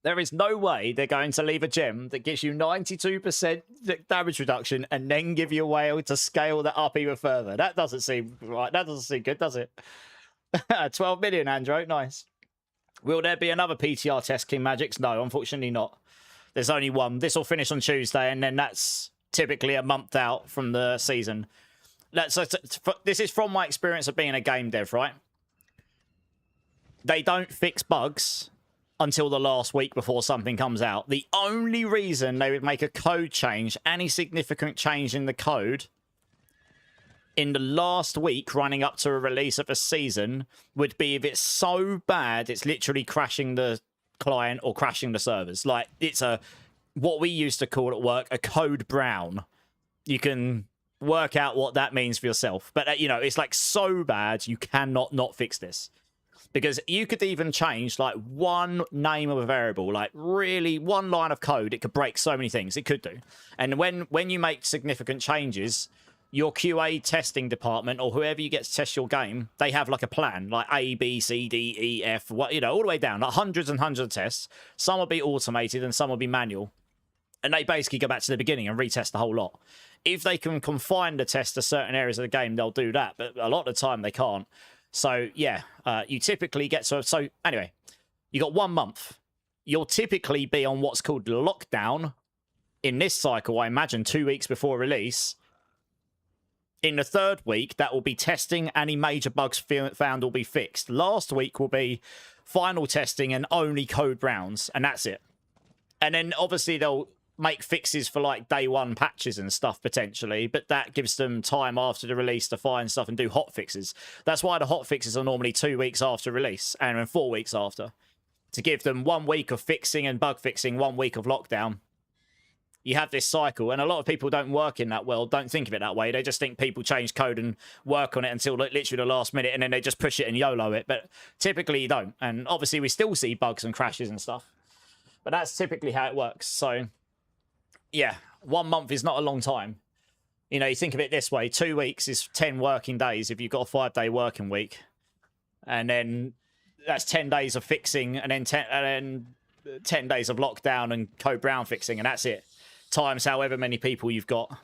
There is no way they're going to leave a gem that gives you 92% damage reduction and then give you a way to scale that up even further. That doesn't seem right. That doesn't seem good, does it? 12 million, Andro. Nice. Will there be another PTR test, King Magics? No, unfortunately not. There's only one. This will finish on Tuesday, and then that's typically a month out from the season. This is from my experience of being a game dev, right? They don't fix bugs until the last week before something comes out. The only reason they would make a code change, any significant change in the code, in the last week running up to a release of a season would be if it's so bad it's literally crashing the client or crashing the servers. Like, it's a what we used to call at work a code brown. You can work out what that means for yourself. But, you know, it's like so bad you cannot not fix this. Because you could even change like one name of a variable, like really one line of code. It could break so many things. It could do. And when you make significant changes, your QA testing department or whoever you get to test your game, they have like a plan, like A, B, C, D, E, F, what, you know, all the way down, like hundreds and hundreds of tests. Some will be automated and some will be manual. And they basically go back to the beginning and retest the whole lot. If they can confine the test to certain areas of the game, they'll do that. But a lot of the time they can't. So, yeah, you typically get... So, anyway, you got 1 month. You'll typically be on what's called lockdown in this cycle, I imagine, 2 weeks before release. In the 3rd week, that will be testing. Any major bugs found will be fixed. Last week will be final testing and only code browns, and that's it. And then, obviously, they'll make fixes for like day 1 patches and stuff potentially, but that gives them time after the release to find stuff and do hot fixes. That's why the hot fixes are normally 2 weeks after release and then 4 weeks after, to give them 1 week of fixing and bug fixing, 1 week of lockdown. You have this cycle, and a lot of people don't work in that world, don't think of it that way. They just think people change code and work on it until literally the last minute, and then they just push it and YOLO it. But typically you don't, and obviously we still see bugs and crashes and stuff, but that's typically how it works. So yeah, 1 month is not a long time. You know, you think of it this way, 2 weeks is 10 working days if you've got a 5-day working week. And then that's 10 days of fixing, and then 10 days of lockdown and code brown fixing, and that's it. Times however many people you've got.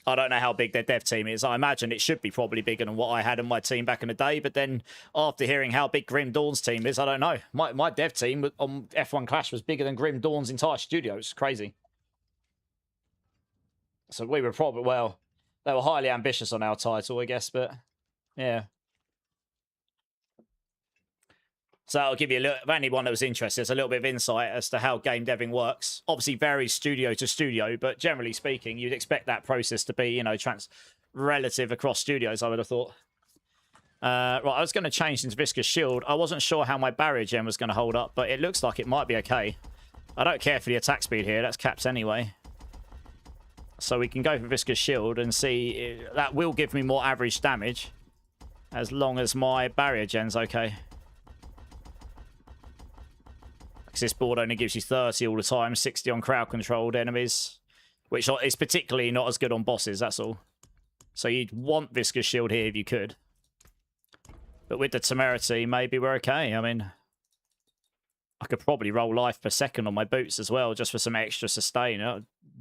I don't know how big their dev team is. I imagine it should be probably bigger than what I had in my team back in the day. But then after hearing how big Grim Dawn's team is, I don't know. My dev team on F1 Clash was bigger than Grim Dawn's entire studio. It's crazy. So we were probably, well, they were highly ambitious on our title, I guess. But yeah. So I'll give you a little, if anyone that was interested, there's a little bit of insight as to how game deving works. Obviously varies studio to studio, but generally speaking, you'd expect that process to be, you know, relative across studios, I would have thought. Right, I was going to change into Viscous Shield. I wasn't sure how my barrier gem was going to hold up, but it looks like it might be okay. I don't care for the attack speed here. That's caps anyway. So we can go for Viscous Shield and see. That will give me more average damage as long as my barrier gem's okay. This board only gives you 30 all the time, 60 on crowd-controlled enemies, which is particularly not as good on bosses, that's all. So you'd want Viscous Shield here if you could. But with the Temerity, maybe we're okay. I mean, I could probably roll life per second on my boots as well, just for some extra sustain.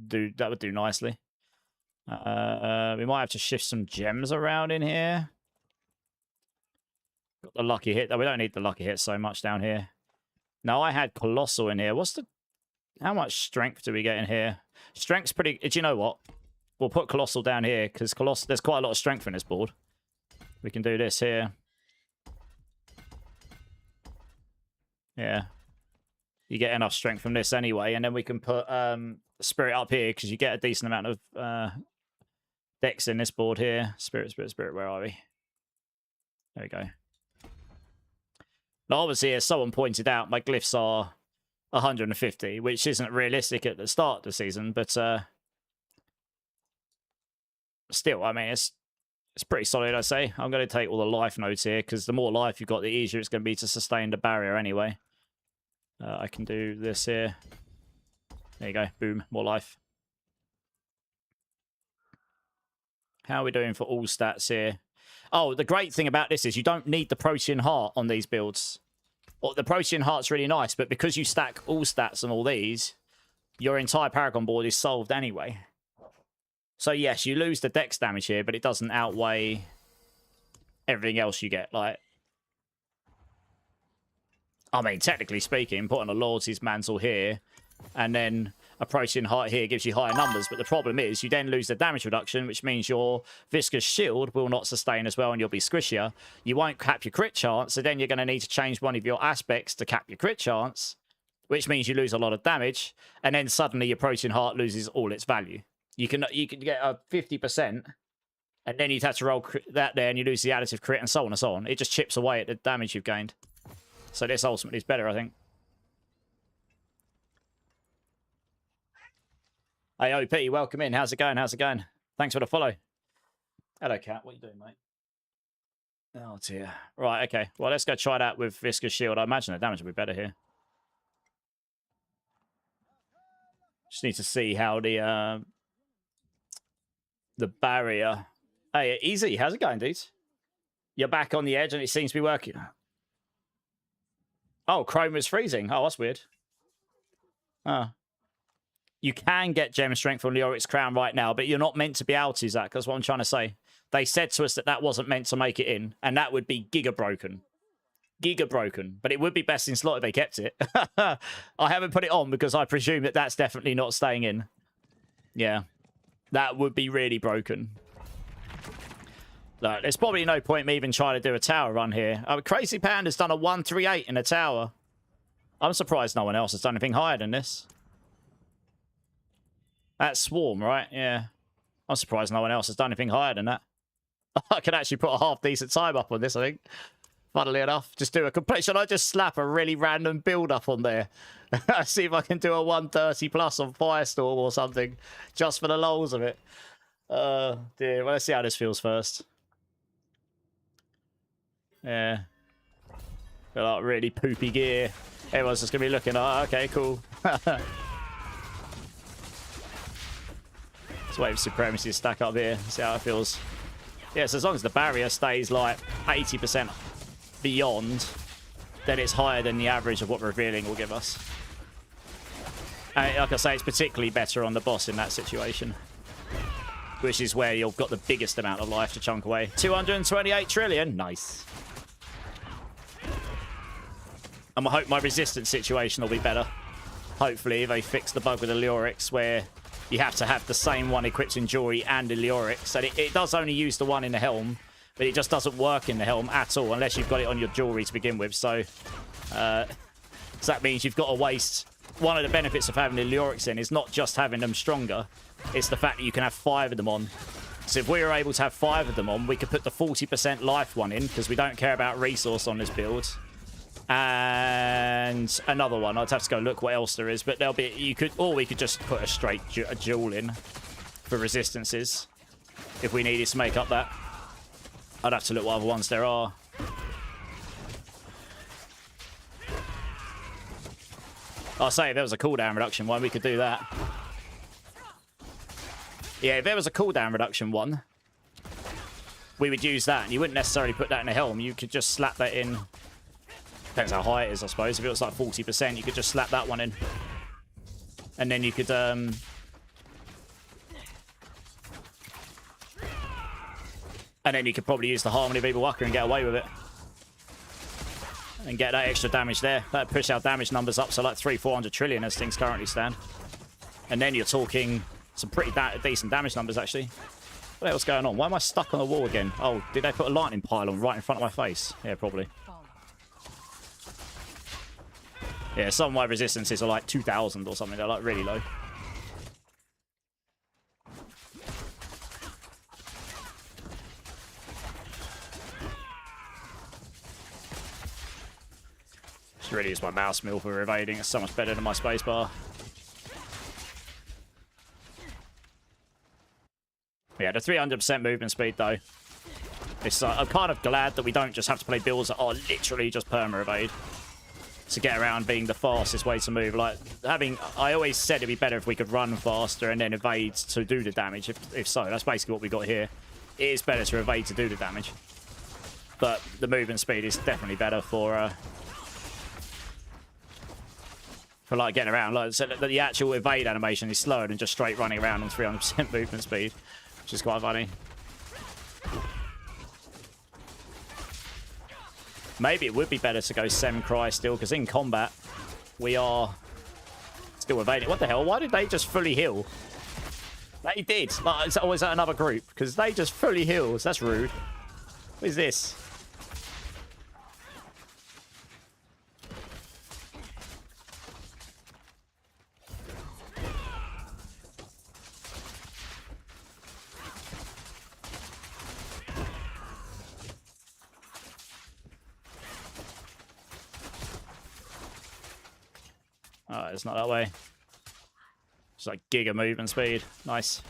That would do nicely. We might have to shift some gems around in here. Got the lucky hit. We don't need the lucky hit so much down here. No, I had Colossal in here. How much strength do we get in here? Strength's pretty... Do you know what? We'll put Colossal down here, because there's quite a lot of strength in this board. We can do this here. Yeah. You get enough strength from this anyway, and then we can put Spirit up here, because you get a decent amount of dex in this board here. Spirit, where are we? There we go. Now, obviously, as someone pointed out, my glyphs are 150, which isn't realistic at the start of the season, but still, I mean, it's pretty solid, I say. I'm going to take all the life nodes here, because the more life you've got, the easier it's going to be to sustain the barrier anyway. I can do this here. There you go. Boom. More life. How are we doing for all stats here? Oh, the great thing about this is you don't need the Protean Heart on these builds. Well, the Protean Heart's really nice, but because you stack all stats on all these, your entire Paragon board is solved anyway. So yes, you lose the dex damage here, but it doesn't outweigh everything else you get. Like, I mean, technically speaking, putting a Loyalty's Mantle here, and then a Protean Heart here gives you higher numbers, but the problem is you then lose the damage reduction, which means your Viscous Shield will not sustain as well and you'll be squishier. You won't cap your crit chance, so then you're going to need to change one of your aspects to cap your crit chance, which means you lose a lot of damage, and then suddenly your Protean Heart loses all its value. You can get a 50%, and then you'd have to roll that there and you lose the additive crit and so on and so on. It just chips away at the damage you've gained. So this ultimately is better, I think. AOP, welcome in. How's it going? How's it going? Thanks for the follow. Hello, Cat. What you doing, mate? Oh, dear. Right, okay. Well, let's go try that with Viscous Shield. I imagine the damage will be better here. Just need to see how the barrier... Hey, easy. How's it going, dudes? You're back on the edge and it seems to be working. Oh, Chrome is freezing. Oh, that's weird. Oh. You can get Gem Strength from Leoric's Crown right now, but you're not meant to be out, is that? That's what I'm trying to say. They said to us that that wasn't meant to make it in, and that would be giga broken. Giga broken. But it would be best in slot if they kept it. I haven't put it on because I presume that that's definitely not staying in. Yeah. That would be really broken. Look, there's probably no point me even trying to do a tower run here. Crazy Panda's done a 138 in a tower. I'm surprised no one else has done anything higher than this. That's Swarm, right? Yeah. I'm surprised no one else has done anything higher than that. I could actually put a half-decent time up on this, I think. Funnily enough. Just do a complete... Should I just slap a really random build-up on there? See if I can do a 130 plus on Firestorm or something. Just for the lols of it. Dear. Well, let's see how this feels first. Yeah. Got like really poopy gear. Everyone's just going to be looking, oh, okay, cool. Wait for Supremacy to stack up here. See how it feels. Yeah, so as long as the barrier stays like 80% beyond, then it's higher than the average of what Revealing will give us. And like I say, it's particularly better on the boss in that situation, which is where you've got the biggest amount of life to chunk away. 228 trillion. Nice. I'm gonna hope my resistance situation will be better. Hopefully they fix the bug with the Leorix where you have to have the same one equipped in Jewelry and in Leorix. And it does only use the one in the helm, but it just doesn't work in the helm at all unless you've got it on your Jewelry to begin with. So that means you've got to waste... One of the benefits of having the Leorix in is not just having them stronger, it's the fact that you can have 5 of them on. So if we were able to have 5 of them on, we could put the 40% life one in, because we don't care about resource on this build. And another one. I'd have to go look what else there is, but there'll be... You could... Or we could just put a straight jewel in for resistances if we needed to make up that. I'd have to look what other ones there are. I'll say if there was a cooldown reduction one, we could do that. Yeah, if there was a cooldown reduction one, we would use that. And you wouldn't necessarily put that in a helm. You could just slap that in. Depends how high it is, I suppose. If it was like 40%, you could just slap that one in. And then you could... And then you could probably use the Harmony of Evil Walker and get away with it. And get that extra damage there. That'd push our damage numbers up to like 300-400 trillion as things currently stand. And then you're talking some pretty decent damage numbers, actually. What the hell's going on? Why am I stuck on the wall again? Oh, did they put a lightning pylon right in front of my face? Yeah, probably. Yeah, some of my resistances are like 2,000 or something. They're like really low. Just really use my mouse mill for evading. It's so much better than my spacebar. Yeah, the 300% movement speed though. It's, I'm kind of glad that we don't just have to play builds that are literally just perma-evade to get around being the fastest way to move. Like, I always said it'd be better if we could run faster and then evade to do the damage, if so. That's basically what we got here. It is better to evade to do the damage. But the movement speed is definitely better for like getting around. Like, so the actual evade animation is slower than just straight running around on 300% movement speed, which is quite funny. Maybe it would be better to go Sem-Cry still, because in combat, we are still evading. What the hell? Why did they just fully heal? They did. Like, it's always another group, because they just fully heals. That's rude. What is this? Oh, it's not that way. It's like giga movement speed. Nice.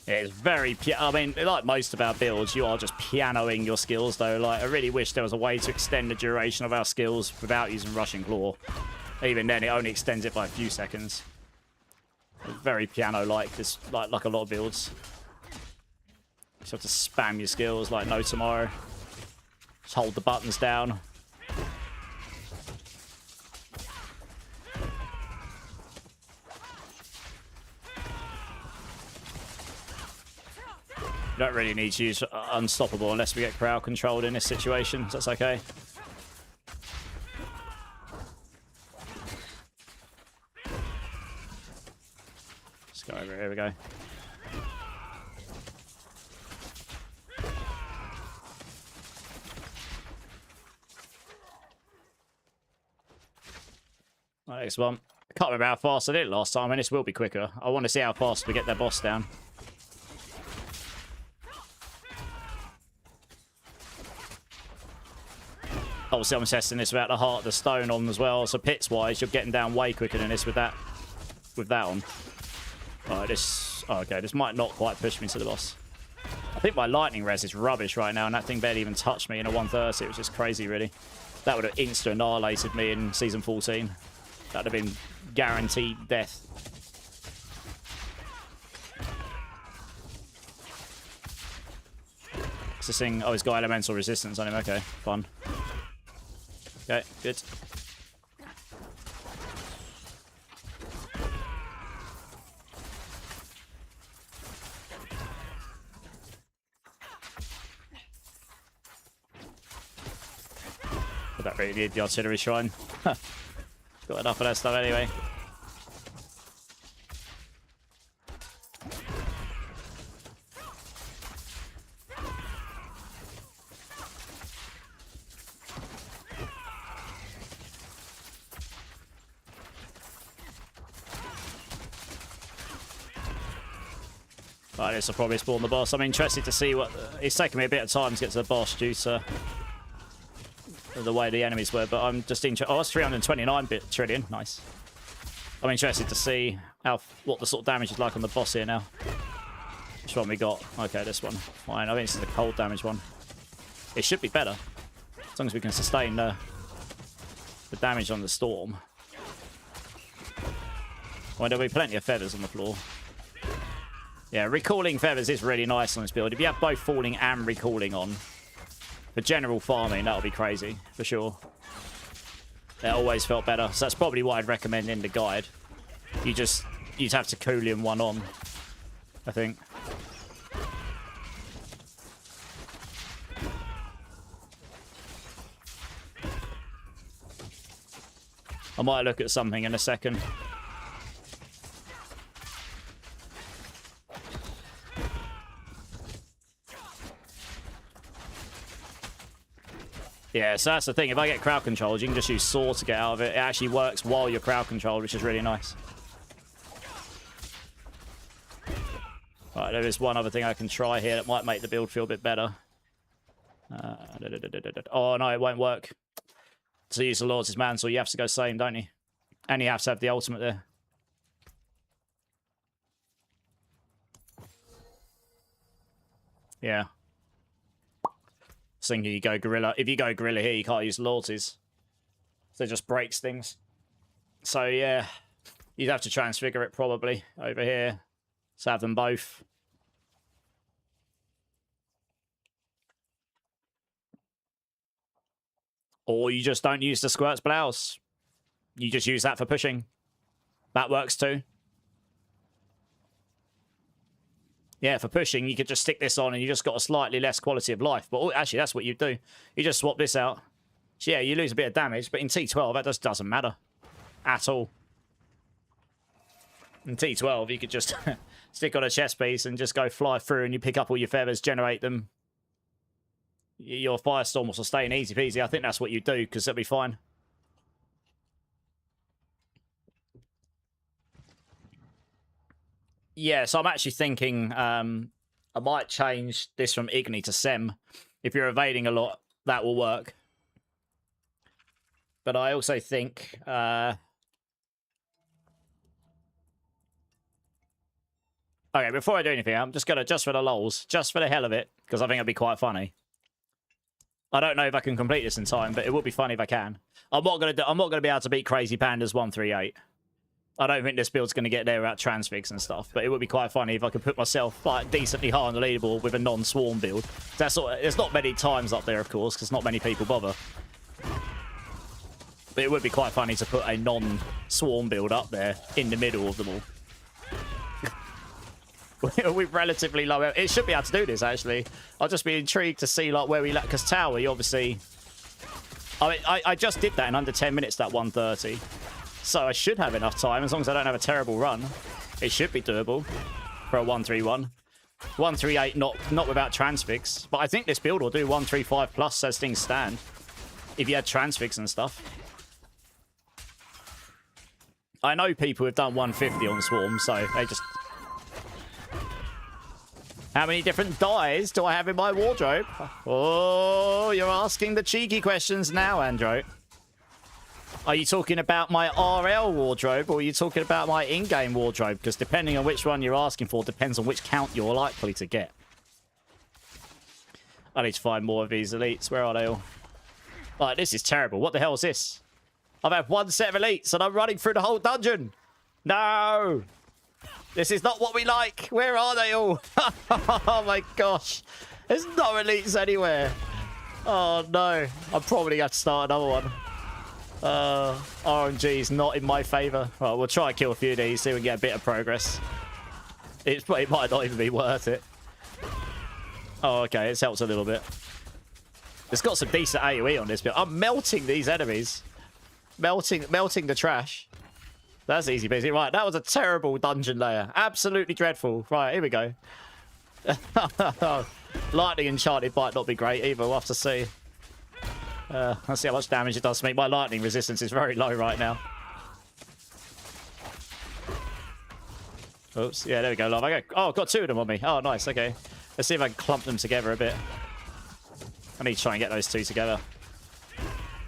Yeah, it's very... I mean, like most of our builds, you are just pianoing your skills, though. Like, I really wish there was a way to extend the duration of our skills without using Rushing Claw. Even then, it only extends it by a few seconds. Very piano-like, this like a lot of builds. You just have to spam your skills like no tomorrow. Just hold the buttons down. You don't really need to use Unstoppable unless we get crowd controlled in this situation, so that's okay. Let's go over here, we go. Next one. I can't remember how fast I did it last time, and this will be quicker. I want to see how fast we get their boss down. Obviously, I'm testing this without the Heart of the Stone on as well, so pits-wise, you're getting down way quicker than this with that on. Alright, this... Oh, okay, this might not quite push me to the boss. I think my lightning res is rubbish right now, and that thing barely even touched me in a 130. It was just crazy, really. That would have insta-annihilated me in Season 14. That would have been guaranteed death. What's this thing? Oh, it's got elemental resistance on him. Okay, fun. Okay, good. But that really did the artillery shrine. Got enough of that stuff anyway. Right, this will probably spawn the boss. I'm interested to see what... It's taken me a bit of time to get to the boss due to the way the enemies were, but I'm just interested... Oh, that's 329 trillion. Nice. I'm interested to see what the sort of damage is like on the boss here now. Which one we got? Okay, this one. Fine. I think this is the cold damage one. It should be better. As long as we can sustain the damage on the storm. Well, there'll be plenty of feathers on the floor. Yeah, recalling feathers is really nice on this build. If you have both falling and recalling on, for general farming, that'll be crazy, for sure. That always felt better. So that's probably what I'd recommend in the guide. You'd have to coolium one on, I think. I might look at something in a second. Yeah, so that's the thing. If I get crowd controlled, you can just use Saw to get out of it. It actually works while you're crowd controlled, which is really nice. Right, there is one other thing I can try here that might make the build feel a bit better. Oh, no, it won't work. To use the Lord's Mantle, you have to go same, don't you? And you have to have the ultimate there. Yeah. Thinking you go gorilla. If you go gorilla here, you can't use Lords. So it just breaks things. So yeah, you'd have to transfigure it probably over here. So have them both. Or you just don't use the Squirt's Blouse. You just use that for pushing. That works too. Yeah, for pushing, you could just stick this on and you just got a slightly less quality of life. But actually, that's what you do. You just swap this out. So yeah, you lose a bit of damage, but in T12, that just doesn't matter at all. In T12, you could just stick on a chest piece and just go fly through and you pick up all your feathers, generate them. Your Firestorm will sustain easy peasy. I think that's what you do, because that'll be fine. Yeah, so I'm actually thinking I might change this from Igni to Sem. If you're evading a lot, that will work. But I also think... Okay, before I do anything, I'm just going to, just for the lols, just for the hell of it, because I think it'd be quite funny. I don't know if I can complete this in time, but it would be funny if I can. I'm not going to be able to beat Crazy Pandas 138. I don't think this build's going to get there without transfigs and stuff, but it would be quite funny if I could put myself like decently high on the leaderboard with a non-swarm build. There's not many times up there, of course, because not many people bother. But it would be quite funny to put a non-swarm build up there in the middle of them all. With relatively low... It should be able to do this, actually. I'll just be intrigued to see like where we... Because Tower, you obviously... I mean, I just did that in under 10 minutes, that 130. So I should have enough time, as long as I don't have a terrible run. It should be doable for a 131. 138, not without transfix. But I think this build will do 135 plus as things stand. If you had transfix and stuff. I know people have done 150 on Swarm, so they just... How many different dyes do I have in my wardrobe? Oh, you're asking the cheeky questions now, Andro. Are you talking about my RL wardrobe, or are you talking about my in-game wardrobe? Because depending on which one you're asking for, depends on which count you're likely to get. I need to find more of these elites. Where are they all? Like, this is terrible. What the hell is this? I've had one set of elites, and I'm running through the whole dungeon. No! This is not what we like. Where are they all? Oh my gosh. There's no elites anywhere. Oh no. I'm probably going to have to start another one. RNG is not in my favour. Right, we'll try and kill a few of these, see if we can get a bit of progress. It might not even be worth it. Oh, okay, it's helped a little bit. It's got some decent AoE on this bit. I'm melting these enemies. Melting the trash. That's easy busy. Right, that was a terrible dungeon layer. Absolutely dreadful. Right, here we go. Lightning Enchanted might not be great either. We'll have to see. Let's see how much damage it does to me. My lightning resistance is very low right now. Oops. Yeah, there we go, love. Oh, I've got two of them on me. Oh, nice. Okay. Let's see if I can clump them together a bit. I need to try and get those two together.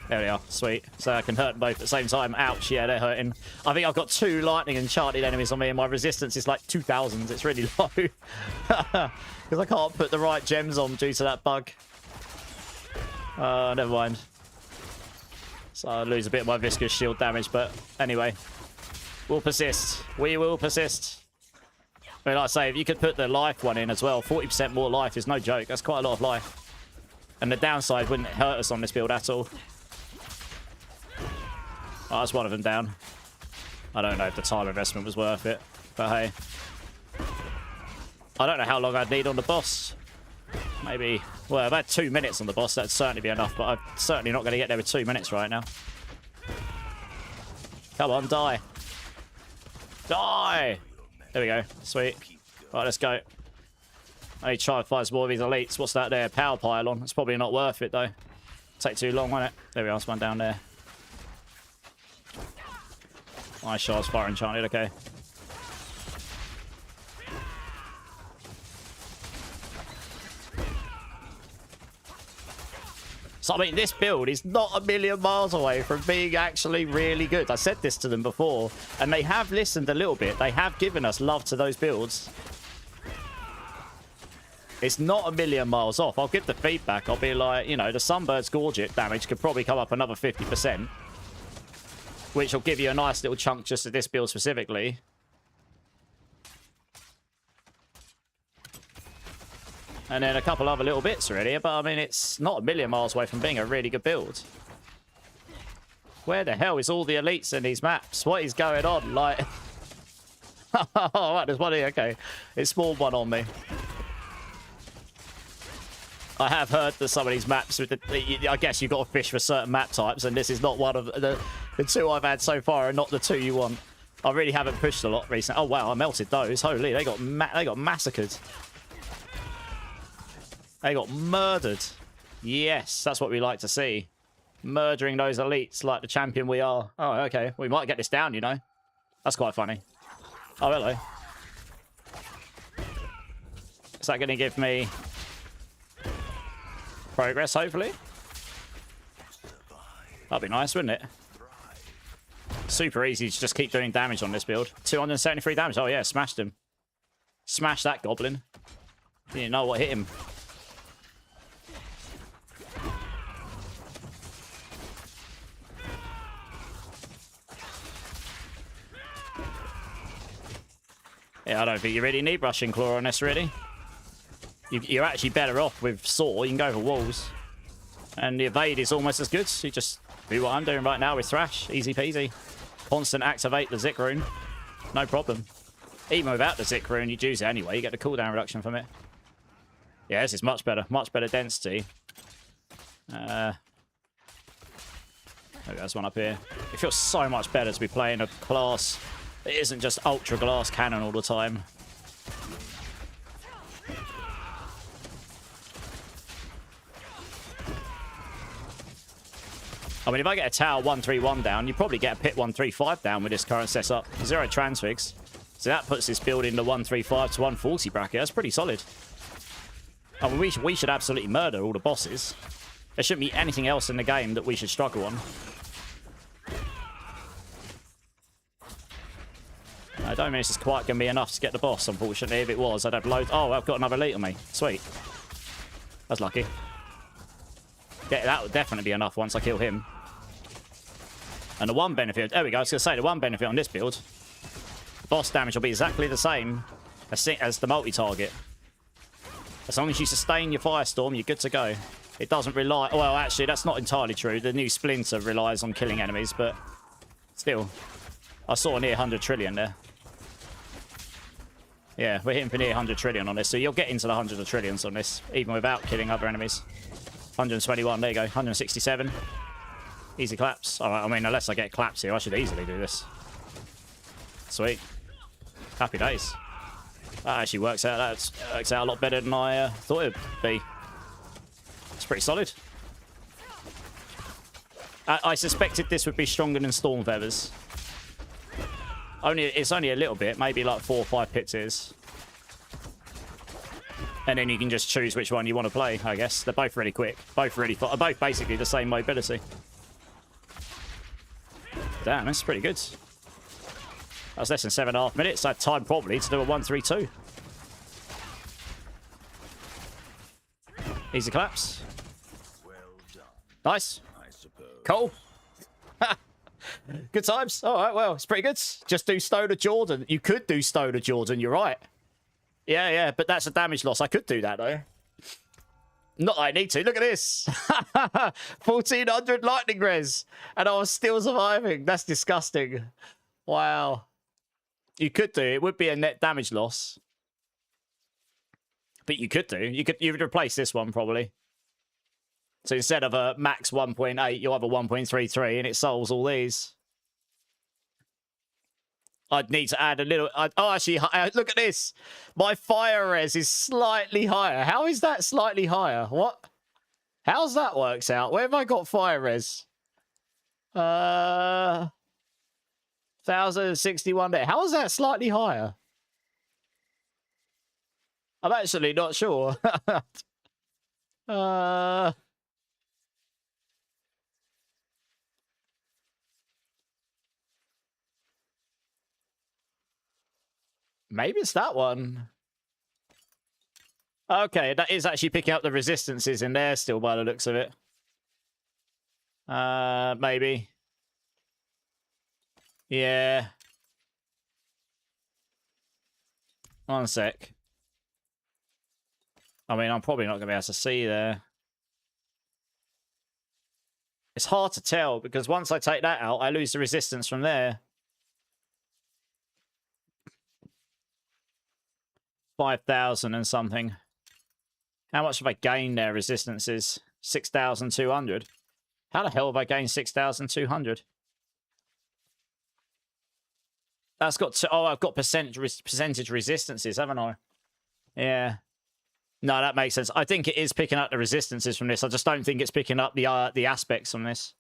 There we are. Sweet. So I can hurt them both at the same time. Ouch. Yeah, they're hurting. I think I've got two lightning enchanted enemies on me, and my resistance is like 2,000. It's really low. Because I can't put the right gems on due to that bug. Never mind. So I lose a bit of my viscous shield damage, but anyway. We'll persist. We will persist. I mean, like I say, if you could put the life one in as well, 40% more life is no joke. That's quite a lot of life. And the downside wouldn't hurt us on this build at all. Oh, that's one of them down. I don't know if the time investment was worth it, but hey. I don't know how long I'd need on the boss. Maybe, well, I've had 2 minutes on the boss. That'd certainly be enough, but I'm certainly not going to get there with 2 minutes right now. Come on, die. Die! There we go. Sweet. Right, let's go. I need to try and find some more of these elites. What's that there? Power pylon. It's probably not worth it, though. Take too long, won't it? There we are. There's one down there. Nice shards, fire enchanted. Okay. So, I mean, this build is not a million miles away from being actually really good. I said this to them before, and they have listened a little bit. They have given us love to those builds. It's not a million miles off. I'll give the feedback. I'll be like, you know, the Sunbird's Gorget damage could probably come up another 50%. Which will give you a nice little chunk just of this build specifically. And then a couple other little bits already. But, I mean, it's not a million miles away from being a really good build. Where the hell is all the elites in these maps? What is going on? Like... Oh, right, there's one here. Okay. It spawned one on me. I have heard that some of these maps, with I guess you've got to fish for certain map types, and this is not one of the two I've had so far, are not the two you want. I really haven't pushed a lot recently. Oh wow, I melted those. Holy, they got massacred. They got murdered. Yes, that's what we like to see. Murdering those elites like the champion we are. Oh, okay. We might get this down, you know. That's quite funny. Oh, hello. that going to give me progress, hopefully? That'd be nice, wouldn't it? Super easy to just keep doing damage on this build. 273 damage. Oh, yeah, smashed him. Smash that goblin. Didn't know what hit him. Yeah, I don't think you really need Rushing Claw on this, really. You're actually better off with Saw. You can go for walls. And the evade is almost as good. You just do what I'm doing right now with Thrash. Easy peasy. Constant activate the Zik rune. No problem. Even without the Zik rune, you'd use it anyway. You get the cooldown reduction from it. Yeah, this is much better. Much better density. Maybe there's one up here. It feels so much better to be playing a class that isn't just Ultra Glass Cannon all the time. I mean, if I get a Tower 131 down, you probably get a Pit 135 down with this current setup. 0 transfigs. So that puts this build in the 135 to 140 bracket. That's pretty solid. I mean, we should absolutely murder all the bosses. There shouldn't be anything else in the game that we should struggle on. I don't think this is quite going to be enough to get the boss, unfortunately. If it was, I'd have loads... Oh, I've got another elite on me. Sweet. That's lucky. Yeah, that would definitely be enough once I kill him. And the one benefit... There we go. I was going to say, the one benefit on this build... Boss damage will be exactly the same as the multi-target. As long as you sustain your Firestorm, you're good to go. It doesn't rely... Well, actually, that's not entirely true. The new Splinter relies on killing enemies, but... Still. I saw a near 100 trillion there. Yeah, we're hitting for near 100 trillion on this, so you'll get into the hundreds of trillions on this, even without killing other enemies. 121, there you go. 167. Easy claps. All right, I mean, unless I get claps here, I should easily do this. Sweet. Happy days. That actually works out. That works out a lot better than I thought it would be. It's pretty solid. I suspected this would be stronger than Storm Feathers. It's only a little bit, maybe like 4 or 5 pits is. And then you can just choose which one you want to play, I guess. They're both really quick. Both basically the same mobility. Damn, that's pretty good. That was less than 7.5 minutes. I had time probably to do a 1-3-2. Easy claps. Well done, Nice. I suppose. Cool. Good times. All right, well, it's pretty good. Just do Stoner Jordan. You could do Stoner Jordan, you're right. Yeah, but that's a damage loss. I could do that, though. Not that I need to. Look at this. 1400 lightning res. And I was still surviving. That's disgusting. Wow. You could do. It would be a net damage loss. But you could do. You would replace this one, probably. So instead of a max 1.8, you'll have a 1.33, and it solves all these. I'd need to add a little... Oh, actually, look at this. My fire res is slightly higher. How is that slightly higher? What? How's that works out? Where have I got fire res? 1061 there. How is that slightly higher? I'm actually not sure. Maybe it's that one. Okay, that is actually picking up the resistances in there still by the looks of it. Maybe. Yeah. One sec. I mean, I'm probably not going to be able to see there. It's hard to tell because once I take that out, I lose the resistance from there. 5,000 and something. How much have I gained there? Resistances 6,200. How the hell have I gained 6,200? That's got oh, I've got percentage resistances, haven't I? Yeah. No, that makes sense. I think it is picking up the resistances from this. I just don't think it's picking up the aspects from this.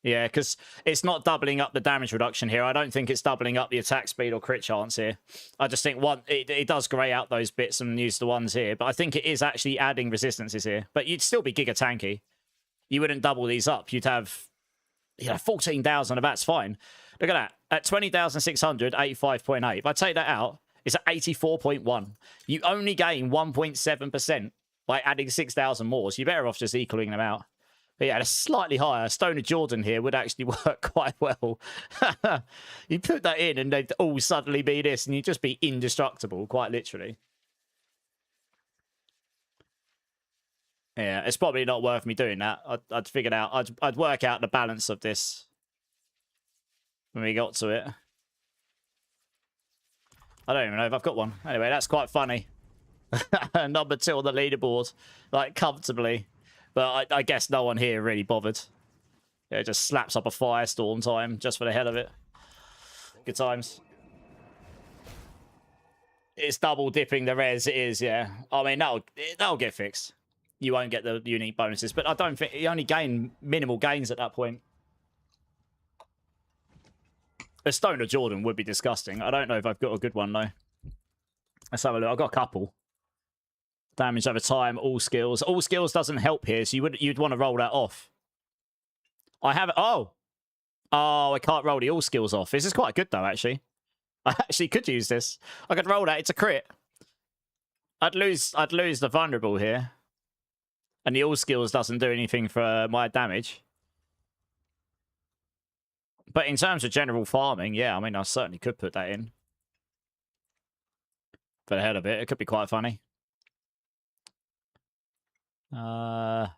Yeah, because it's not doubling up the damage reduction here. I don't think it's doubling up the attack speed or crit chance here. I just think it does grey out those bits and use the ones here. But I think it is actually adding resistances here. But you'd still be giga tanky. You wouldn't double these up. You'd have 14,000 of that's fine. Look at that. At 20,600, 85.8. If I take that out, it's at 84.1. You only gain 1.7% by adding 6,000 more. So you're better off just equaling them out. But yeah, it's slightly higher. Stone of Jordan here would actually work quite well. You put that in and they'd all suddenly be this and you'd just be indestructible, quite literally. Yeah, it's probably not worth me doing that. I'd figured out, I'd work out the balance of this when we got to it. I don't even know if I've got one. Anyway, that's quite funny. Number 2 on the leaderboard, like comfortably. But I guess no one here really bothered. Yeah, it just slaps up a firestorm time just for the hell of it. Good times. It's double dipping the res, it is, yeah. I mean, that'll get fixed. You won't get the unique bonuses, but I don't think you only gain minimal gains at that point. A Stone of Jordan would be disgusting. I don't know if I've got a good one though. Let's have a look. I've got a couple. Damage over time, all skills. All skills doesn't help here, so you'd want to roll that off. I have it. Oh, I can't roll the all skills off. This is quite good though, actually. I actually could use this. I could roll that. It's a crit. I'd lose the vulnerable here, and the all skills doesn't do anything for my damage. But in terms of general farming, yeah, I mean, I certainly could put that in. For the hell of it, it could be quite funny. Have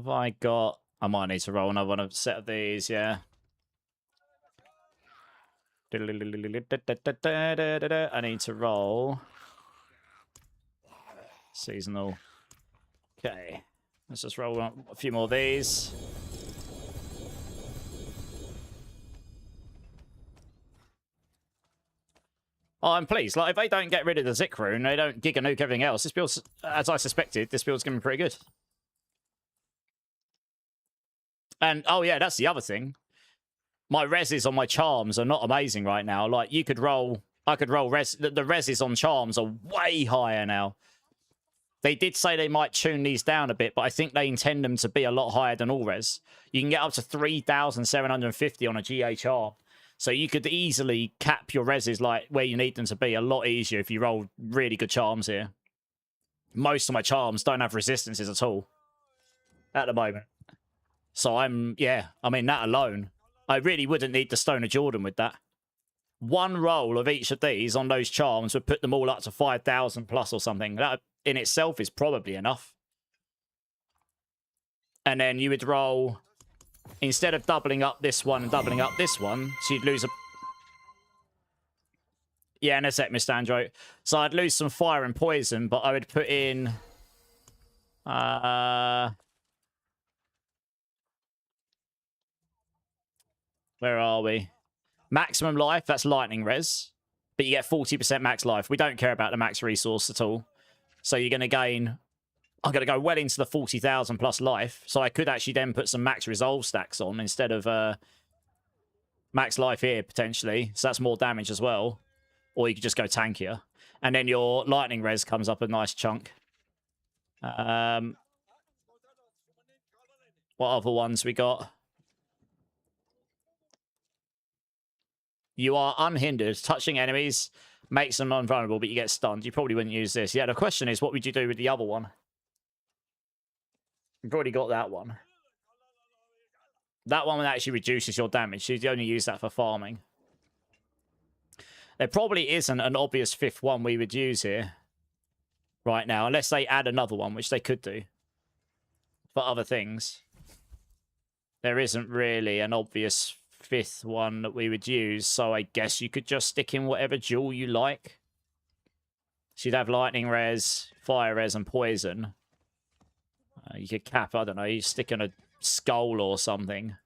I got... I might need to roll another one of set of these, yeah. I need to roll... Seasonal. Okay. Let's just roll a few more of these. Oh, I'm pleased. Like, if they don't get rid of the Zik rune, they don't Giga Nuke everything else, this build's, as I suspected, this build's going to be pretty good. And, oh yeah, that's the other thing. My reses on my charms are not amazing right now. Like, you could roll... I could roll res... The reses on charms are way higher now. They did say they might tune these down a bit, but I think they intend them to be a lot higher than all res. You can get up to 3,750 on a GA charm. So you could easily cap your reses like where you need them to be a lot easier if you roll really good charms here. Most of my charms don't have resistances at all at the moment. So yeah, I mean, that alone, I really wouldn't need the Stone of Jordan with that. One roll of each of these on those charms would put them all up to 5,000 plus or something. That in itself is probably enough. And then you would roll... Instead of doubling up this one and doubling up this one, so you'd lose a... Yeah, in a sec, Mr. Andro. So I'd lose some fire and poison, but I would put in... Where are we? Maximum life, that's lightning res. But you get 40% max life. We don't care about the max resource at all. So you're going to gain... I'm going to go well into the 40,000 plus life. So I could actually then put some max resolve stacks on instead of max life here, potentially. So that's more damage as well. Or you could just go tankier. And then your lightning res comes up a nice chunk. What other ones we got? You are unhindered. Touching enemies makes them non-vulnerable, but you get stunned. You probably wouldn't use this. Yeah, the question is, what would you do with the other one? You've already got that one. That one actually reduces your damage. So you only use that for farming. There probably isn't an obvious fifth one we would use here right now, unless they add another one, which they could do for other things. There isn't really an obvious fifth one that we would use, so I guess you could just stick in whatever jewel you like. So you'd have lightning res, fire res, and poison. You could cap, I don't know, you stick in a skull or something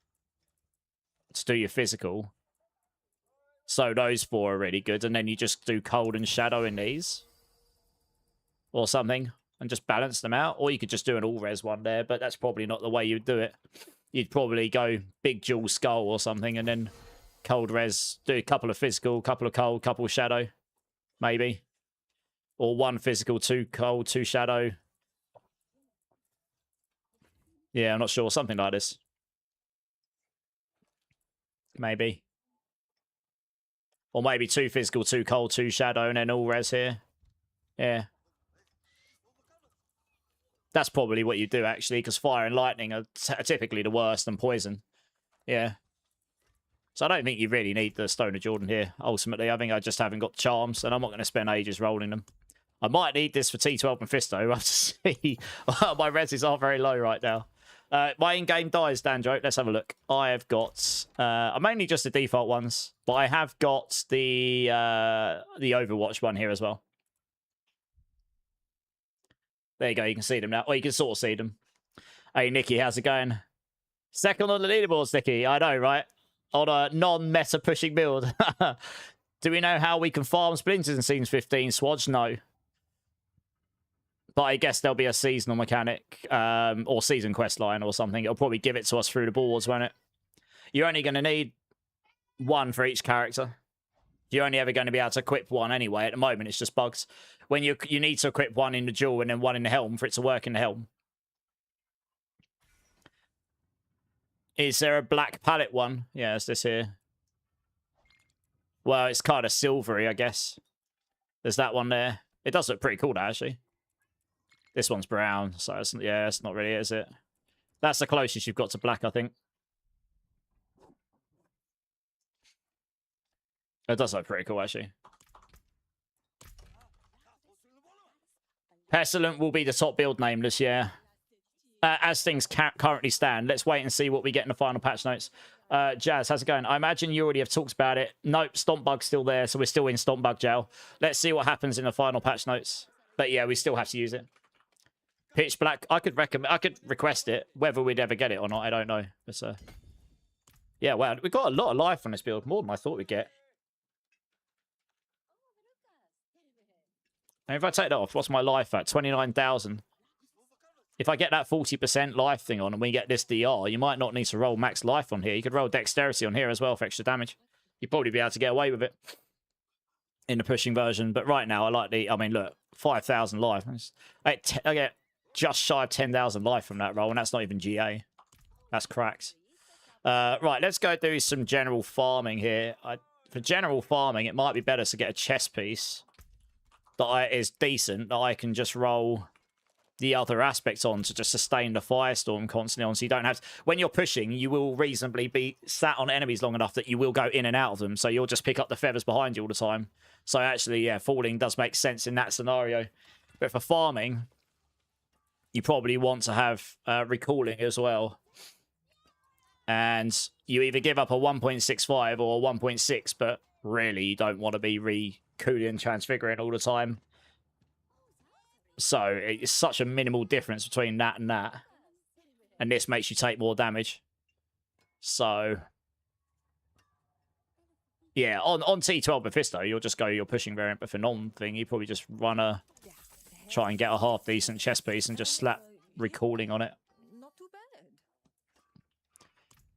to do your physical. So those four are really good, and then you just do cold and shadow in these. Or something. and just balance them out. Or you could just do an all-res one there, but that's probably not the way you'd do it. You'd probably go big dual skull or something, and then cold res, do a couple of physical, couple of cold, couple of shadow, maybe. Or one physical, two cold, two shadow. Yeah, I'm not sure. Something like this. Maybe. Or maybe two physical, two cold, two shadow, and then all res here. Yeah. That's probably what you do, actually, because fire and lightning are typically the worst, and poison. Yeah. So I don't think you really need the Stone of Jordan here, ultimately. I think I just haven't got charms, and I'm not going to spend ages rolling them. I might need this for T12 and Fisto. We'll have to see. My reses are very low right now. My in-game dies, Dandro. Let's have a look. I have got... I'm mainly just the default ones, but I have got the Overwatch one here as well. There you go. You can see them now. Or you can sort of see them. Hey, Nikki, how's it going? Second on the leaderboards, Nikki. I know, right? On a non-meta pushing build. Do we know how we can farm splinters in Seasons 15? Swodge? No. But I guess there'll be a seasonal mechanic or season quest line or something. It'll probably give it to us through the boards, won't it? You're only going to need one for each character. You're only ever going to be able to equip one anyway. At the moment, it's just bugs. When you need to equip one in the jewel and then one in the helm for it to work in the helm. Is there a black palette one? Yeah, it's this here. Well, it's kind of silvery, I guess. There's that one there. It does look pretty cool, actually. This one's brown, so it's, yeah, it's not really, is it? That's the closest you've got to black, I think. It does look pretty cool, actually. Pestilent will be the top build name this year. As things currently stand, let's wait and see what we get in the final patch notes. Jazz, how's it going? I imagine you already have talked about it. Nope, Stomp Bug's still there, so we're still in Stomp Bug jail. Let's see what happens in the final patch notes. But yeah, we still have to use it. Pitch Black, I could request it. Whether we'd ever get it or not, I don't know. But, yeah, wow, we got a lot of life on this build, more than I thought we'd get. And if I take that off, what's my life at? 29,000. If I get that 40% life thing on and we get this DR, you might not need to roll max life on here. You could roll dexterity on here as well for extra damage. You'd probably be able to get away with it in the pushing version. But right now, I like the... I mean, look, 5,000 life. I get just shy of 10,000 life from that roll, and that's not even GA. That's cracks. Right, let's go do some general farming here. For general farming, it might be better to get a chest piece that is decent, that I can just roll the other aspects on to just sustain the firestorm constantly on, so you don't have to... When you're pushing, you will reasonably be sat on enemies long enough that you will go in and out of them, so you'll just pick up the feathers behind you all the time. So actually, yeah, falling does make sense in that scenario. But for farming, you probably want to have recalling as well. And you either give up a 1.65 or a 1.6, but really you don't want to be recooling and transfiguring all the time. So it's such a minimal difference between that and that. And this makes you take more damage. So yeah, on T12 Mephisto, you'll just go your pushing variant, but for non-thing, you probably just run a... Try and get a half-decent chest piece and just slap recalling on it.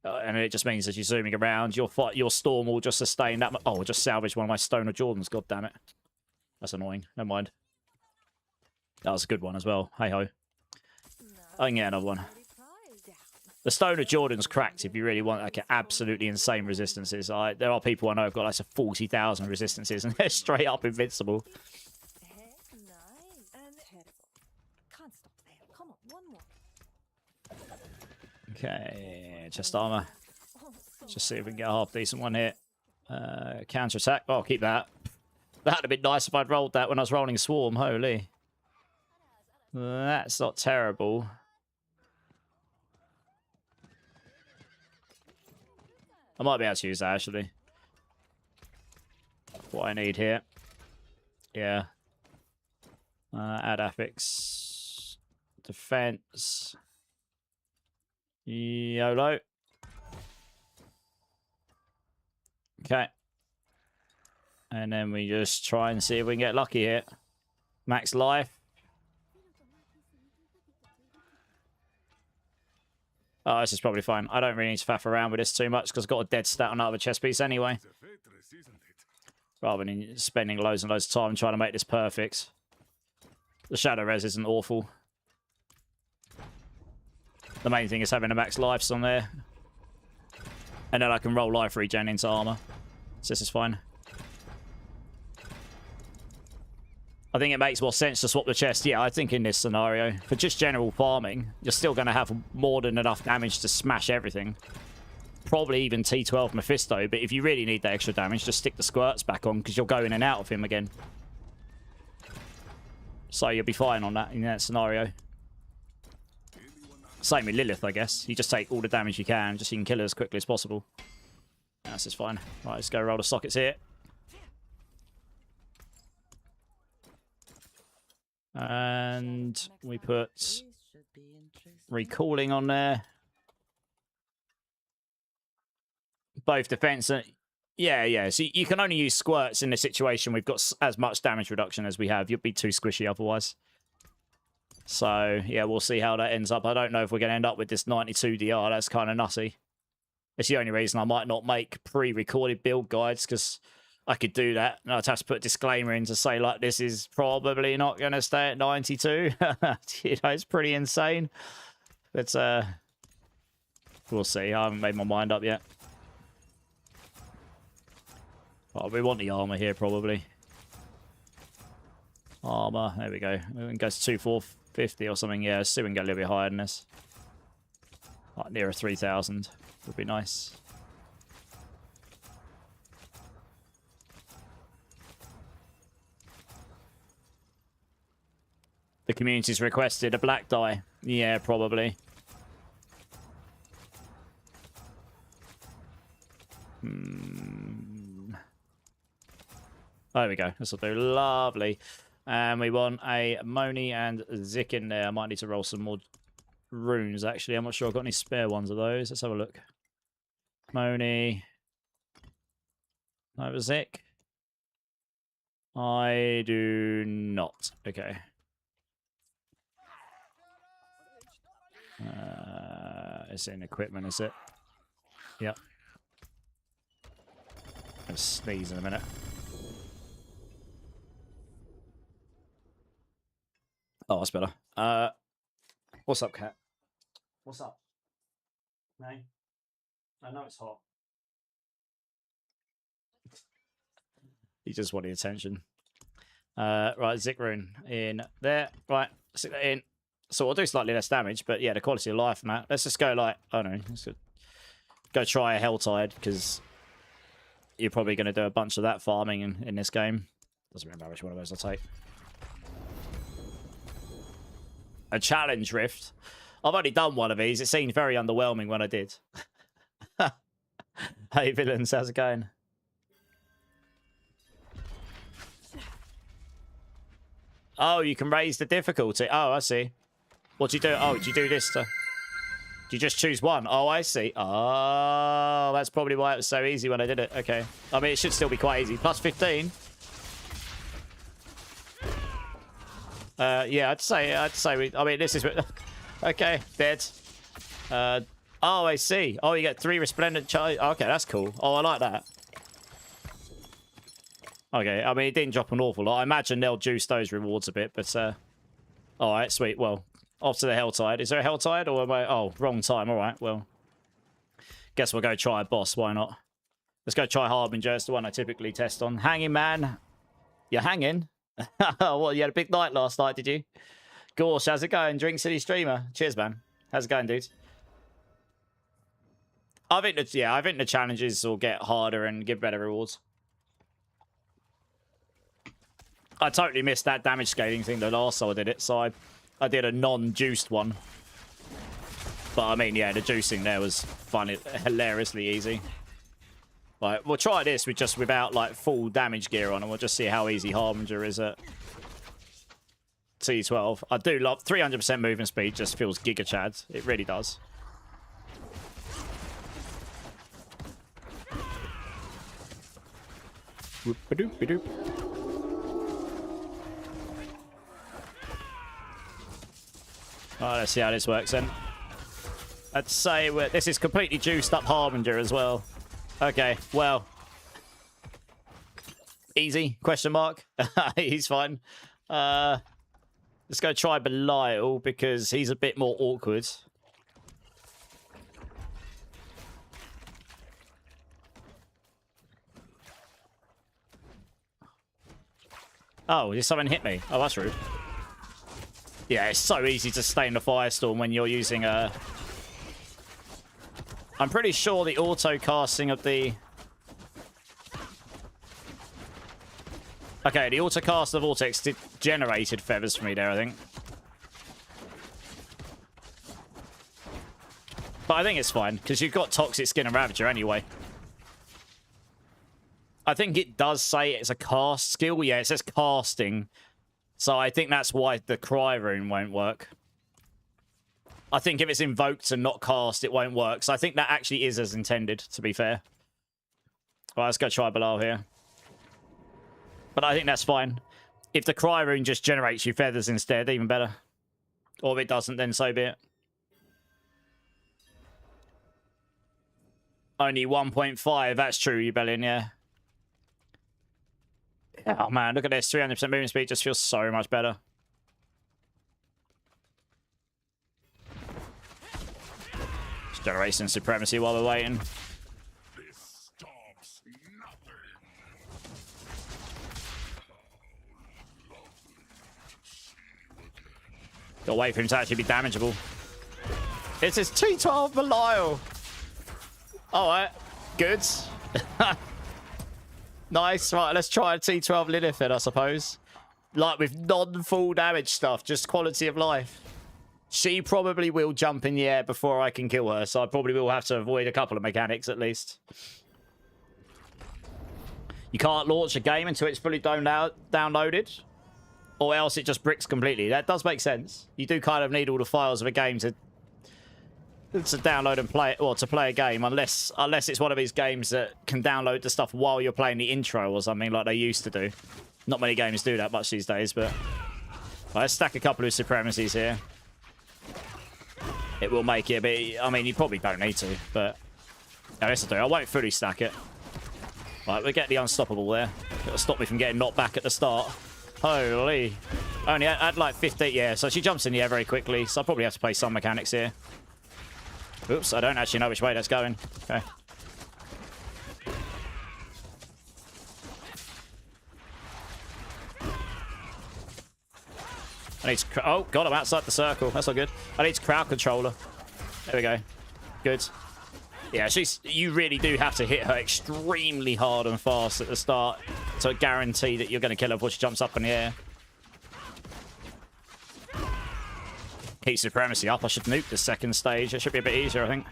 And it just means as you're zooming around, your storm will just sustain that... Oh, just salvage one of my Stone of Jordans, god damn it. That's annoying. Never mind. That was a good one as well. Hey-ho. I can get another one. The Stone of Jordan's cracked if you really want like absolutely insane resistances. There are people I know who've got like 40,000 resistances and they're straight up invincible. Okay, chest armor. Just see if we can get a half decent one here. Counter attack. Oh, I'll keep that. That'd have been nice if I'd rolled that when I was rolling Swarm. Holy. That's not terrible. I might be able to use that, actually. What I need here. Yeah. Add affix. Defense. YOLO. Okay. And then we just try and see if we can get lucky here. Max life. Oh, this is probably fine. I don't really need to faff around with this too much because I've got a dead stat on another chest piece anyway. Rather than spending loads and loads of time trying to make this perfect. The shadow res isn't awful. The main thing is having a max lives on there. And then I can roll life regen into armor. So this is fine. I think it makes more sense to swap the chest. Yeah, I think in this scenario, for just general farming, you're still going to have more than enough damage to smash everything. Probably even T12 Mephisto, but if you really need that extra damage, just stick the squirts back on because you'll go in and out of him again. So you'll be fine on that in that scenario. Same with Lilith, I guess. You just take all the damage you can, just so you can kill her as quickly as possible. This is fine. Right, let's go roll the sockets here. And we put recalling on there. Both defense and... Yeah. So you can only use squirts in this situation. We've got as much damage reduction as we have. You'd be too squishy otherwise. So, yeah, we'll see how that ends up. I don't know if we're going to end up with this 92 DR. That's kind of nutty. It's the only reason I might not make pre-recorded build guides, because I could do that. And I'd have to put a disclaimer in to say, like, this is probably not going to stay at 92. You know, it's pretty insane. But, we'll see. I haven't made my mind up yet. Oh, we want the armor here, probably. Armor, there we go. It goes to 2450 or something. Yeah, see if we can get a little bit higher than this. Like nearer 3000 would be nice. The community's requested a black die. Yeah, probably. There we go. This will do. Lovely. And we want a Moni and Zik in there. I might need to roll some more runes, actually. I'm not sure I've got any spare ones of those. Let's have a look. Moni. No, Zik. I do not. Okay. It's in equipment, is it? Yep. I'm going to sneeze in a minute. Oh, that's better. What's up, cat? What's up? No? I know it's hot. He just wanted attention. Right, Zik rune in there. Right, stick that in. So we'll do slightly less damage, but yeah, the quality of life, Matt. Let's just go like, I don't know, let's go try a Helltide, because you're probably going to do a bunch of that farming in this game. Doesn't really matter which one of those I'll take. A challenge rift. I've only done one of these. It seemed very underwhelming when I did. Hey, villains, how's it going? Oh, you can raise the difficulty. Oh, I see. What do you do? Oh, do you do this to... Do you just choose one? Oh, I see. Oh, that's probably why it was so easy when I did it. Okay. I mean, it should still be quite easy. Plus 15. Yeah, I'd say we... I mean, this is... Okay, dead. Oh, I see. Oh, you get 3 resplendent charge. Okay, that's cool. Oh, I like that. Okay, I mean, it didn't drop an awful lot. I imagine they'll juice those rewards a bit, but... All right, sweet. Well, off to the Helltide. Is there a Helltide, or am I... Oh, wrong time. All right, well... Guess we'll go try a boss. Why not? Let's go try Harbinger. It's the one I typically test on. Hanging Man. You're hanging? What, you had a big night last night, did you? Gorsh, how's it going? Drink City Streamer. Cheers, man. How's it going, dude? I think the challenges will get harder and give better rewards. I totally missed that damage scaling thing the last time I did it, so I did a non-juiced one. But I mean, yeah, the juicing there was fun, hilariously easy. Like, we'll try this with just without like full damage gear on, and we'll just see how easy Harbinger is at T12. I do love 300% movement speed. Just feels giga chad. It really does. Whoop-a-doop-a-doop. Alright, let's see how this works then. I'd say this is completely juiced up Harbinger as well. Okay, well. Easy, question mark. He's fine. Let's go try Belial because he's a bit more awkward. Oh, did someone hit me? Oh, that's rude. Yeah, it's so easy to stay in the Firestorm when you're using a... I'm pretty sure the auto-casting of the... Okay, the auto-cast of Vortex generated feathers for me there, I think. But I think it's fine, because you've got Toxic Skin and Ravager anyway. I think it does say it's a cast skill. Yeah, it says casting. So I think that's why the Cry Rune won't work. I think if it's invoked and not cast, it won't work. So I think that actually is as intended, to be fair. All right, let's go try below here. But I think that's fine. If the Cry Rune just generates you feathers instead, even better. Or if it doesn't, then so be it. Only 1.5, that's true, Ubellion, yeah. Oh man, look at this. 300% movement speed just feels so much better. Just generating supremacy while we're waiting. Gotta wait for him to actually be damageable. It's his T12 Belial. Alright, good. Nice, right, let's try a T12 Lilith then, I suppose. Like with non-full damage stuff, just quality of life. She probably will jump in the air before I can kill her, so I probably will have to avoid a couple of mechanics at least. You can't launch a game until it's fully downloaded, or else it just bricks completely. That does make sense. You do kind of need all the files of a game to download and play, or to play a game, unless it's one of these games that can download the stuff while you're playing the intro or something like they used to do. Not many games do that much these days, but let's stack a couple of supremacies here. It will make it a bit... I mean, you probably don't need to, but no, this will do. I won't fully stack it. Right, we get the unstoppable there. It'll stop me from getting knocked back at the start. Holy. Only had like 50. Yeah, so she jumps in the air very quickly, so I'll probably have to play some mechanics here. Oops, I don't actually know which way that's going. Okay. I need to... Oh, God, I'm outside the circle. That's all good. I need to crowd controller. There we go. Good. Yeah, you really do have to hit her extremely hard and fast at the start to guarantee that you're going to kill her before she jumps up in the air. Keep supremacy up. I should nuke the second stage. It should be a bit easier, I think.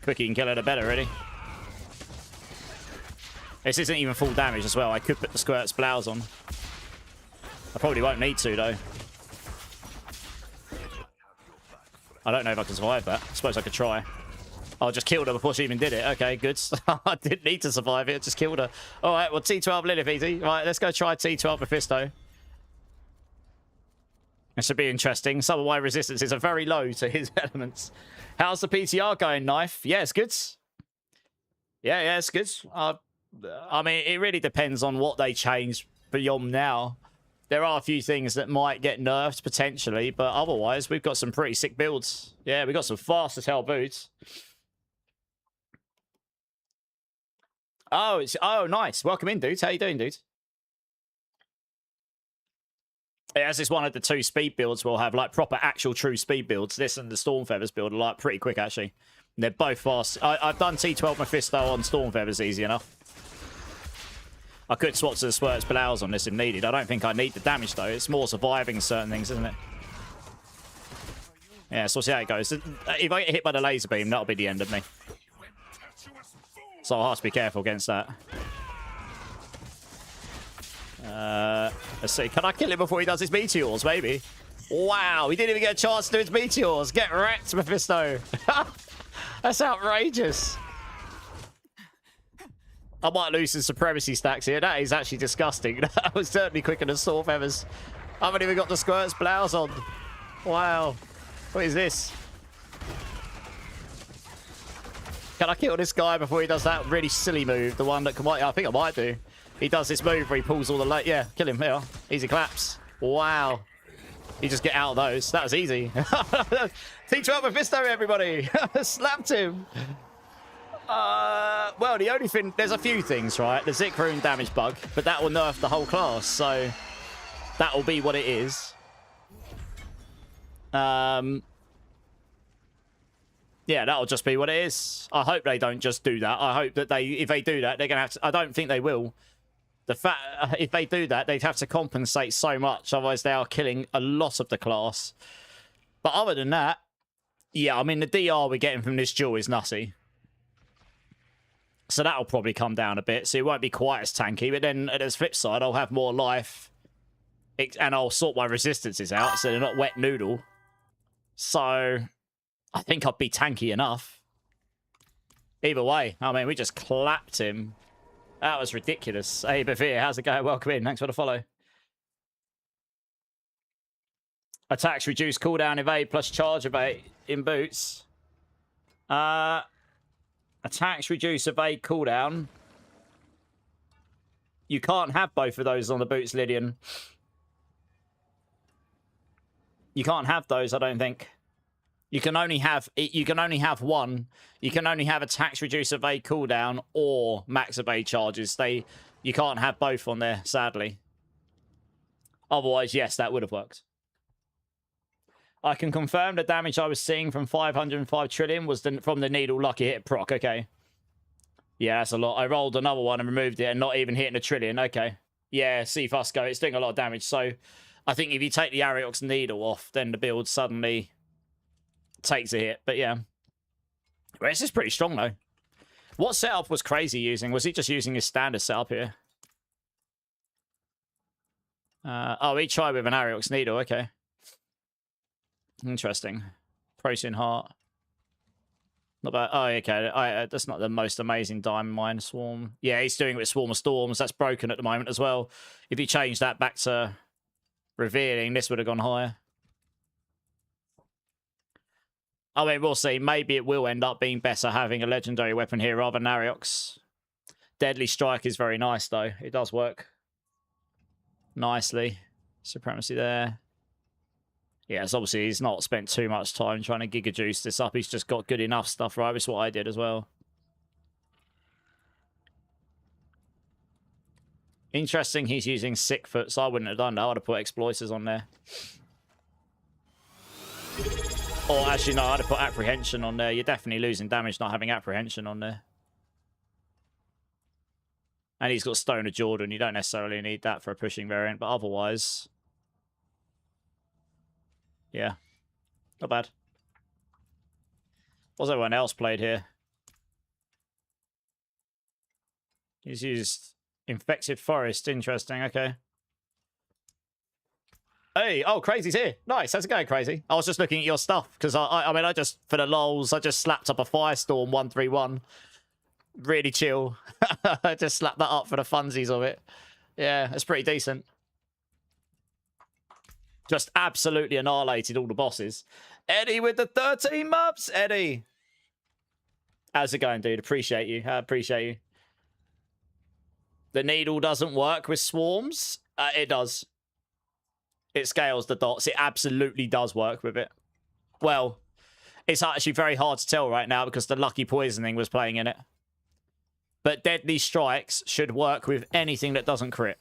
Quicker you can kill her, the better, really. This isn't even full damage as well. I could put the Squirt's blouse on. I probably won't need to, though. I don't know if I can survive that. I suppose I could try. I just killed her before she even did it. Okay, good. I didn't need to survive it. Just killed her. All right, well, T12 Lilith easy. Right, let's go try T12 Mephisto. It should be interesting. Some of my resistances are very low to his elements. How's the PTR going, Knife? Yeah, it's good. Yeah, it's good. I mean, it really depends on what they change beyond now. There are a few things that might get nerfed, potentially, but otherwise, we've got some pretty sick builds. Yeah, we've got some fast as hell boots. Oh, nice. Welcome in, dude. How you doing, dude? As it's one of the two speed builds we'll have, like proper actual true speed builds. This and the Storm Feathers build are like pretty quick, actually. They're both fast. I've done T12 Mephisto on Storm Feathers easy enough. I could swap to the Squirt's blouse on this if needed. I don't think I need the damage, though. It's more surviving certain things, isn't it? Yeah, so we'll see how it goes. If I get hit by the laser beam, that'll be the end of me. So I'll have to be careful against that. Let's see. Can I kill him before he does his meteors? Maybe. Wow, he didn't even get a chance to do his meteors. Get wrecked, Mephisto. That's outrageous. I might lose some supremacy stacks here. That is actually disgusting. That was certainly quicker than Storm Feathers. I haven't even got the Squirt's blouse on. Wow. What is this? I kill this guy before he does that really silly move? The one that can... I think I might do. He does this move where he pulls all the... Yeah, kill him. Here. Easy claps. Wow. You just get out of those. That was easy. T12 Mephisto, everybody. Slapped him. Well, the only thing... There's a few things, right? The Zik Rune damage bug, but that will nerf the whole class, so that will be what it is. Yeah, that'll just be what it is. I hope they don't just do that. I hope that if they do that, they're going to have to... I don't think they will. The fact, if they do that, they'd have to compensate so much. Otherwise, they are killing a lot of the class. But other than that, yeah, I mean, the DR we're getting from this duel is nutty. So that'll probably come down a bit. So it won't be quite as tanky. But then, at the flip side, I'll have more life. And I'll sort my resistances out so they're not wet noodle. So I think I'd be tanky enough. Either way, I mean, we just clapped him. That was ridiculous. Hey, Bavir, how's it going? Welcome in. Thanks for the follow. Attacks reduce cooldown evade plus charge evade in boots. Attacks reduce evade cooldown. You can't have both of those on the boots, Lydian. You can't have those, I don't think. You can only have one. You can only have attacks reduce evade cooldown or max evade charges. You can't have both on there, sadly. Otherwise, yes, that would have worked. I can confirm the damage I was seeing from 505 trillion was from the needle lucky hit proc. Okay. Yeah, that's a lot. I rolled another one and removed it and not even hitting a trillion. Okay. Yeah, see Fusco, it's doing a lot of damage. So I think if you take the Ariox needle off, then the build suddenly takes a hit. But yeah. Well, this is pretty strong, though. What setup was Crazy using? Was he just using his standard setup here? Oh, he tried with an Ariox needle. Okay. Interesting. Protein heart. Not bad. Oh, okay. That's not the most amazing diamond mine swarm. Yeah, he's doing it with Swarm of Storms. That's broken at the moment as well. If you change that back to revealing, this would have gone higher. I mean, we'll see. Maybe it will end up being better having a legendary weapon here rather than Ariox. Deadly Strike is very nice, though. It does work nicely. Supremacy there. Yes, obviously he's not spent too much time trying to Giga Juice this up. He's just got good enough stuff, right? Which is what I did as well. Interesting he's using Sick Foot, so I wouldn't have done that. I would have put Exploiters on there. Or actually, no, I'd have put Apprehension on there. You're definitely losing damage not having Apprehension on there. And he's got Stone of Jordan. You don't necessarily need that for a pushing variant, but otherwise... Yeah. Not bad. What's everyone else played here? He's used Infected Forest. Interesting. Okay. Hey, oh, Crazy's here. Nice. How's it going, Crazy? I was just looking at your stuff because I mean, I just, for the lols, I just slapped up a Firestorm 131. Really chill. I just slapped that up for the funsies of it. Yeah, it's pretty decent. Just absolutely annihilated all the bosses. Eddie with the 13 months. Eddie. How's it going, dude? Appreciate you. I appreciate you. The needle doesn't work with swarms. It does. It scales the dots. It absolutely does work with it. Well, it's actually very hard to tell right now because the Lucky Poisoning was playing in it. But Deadly Strikes should work with anything that doesn't crit.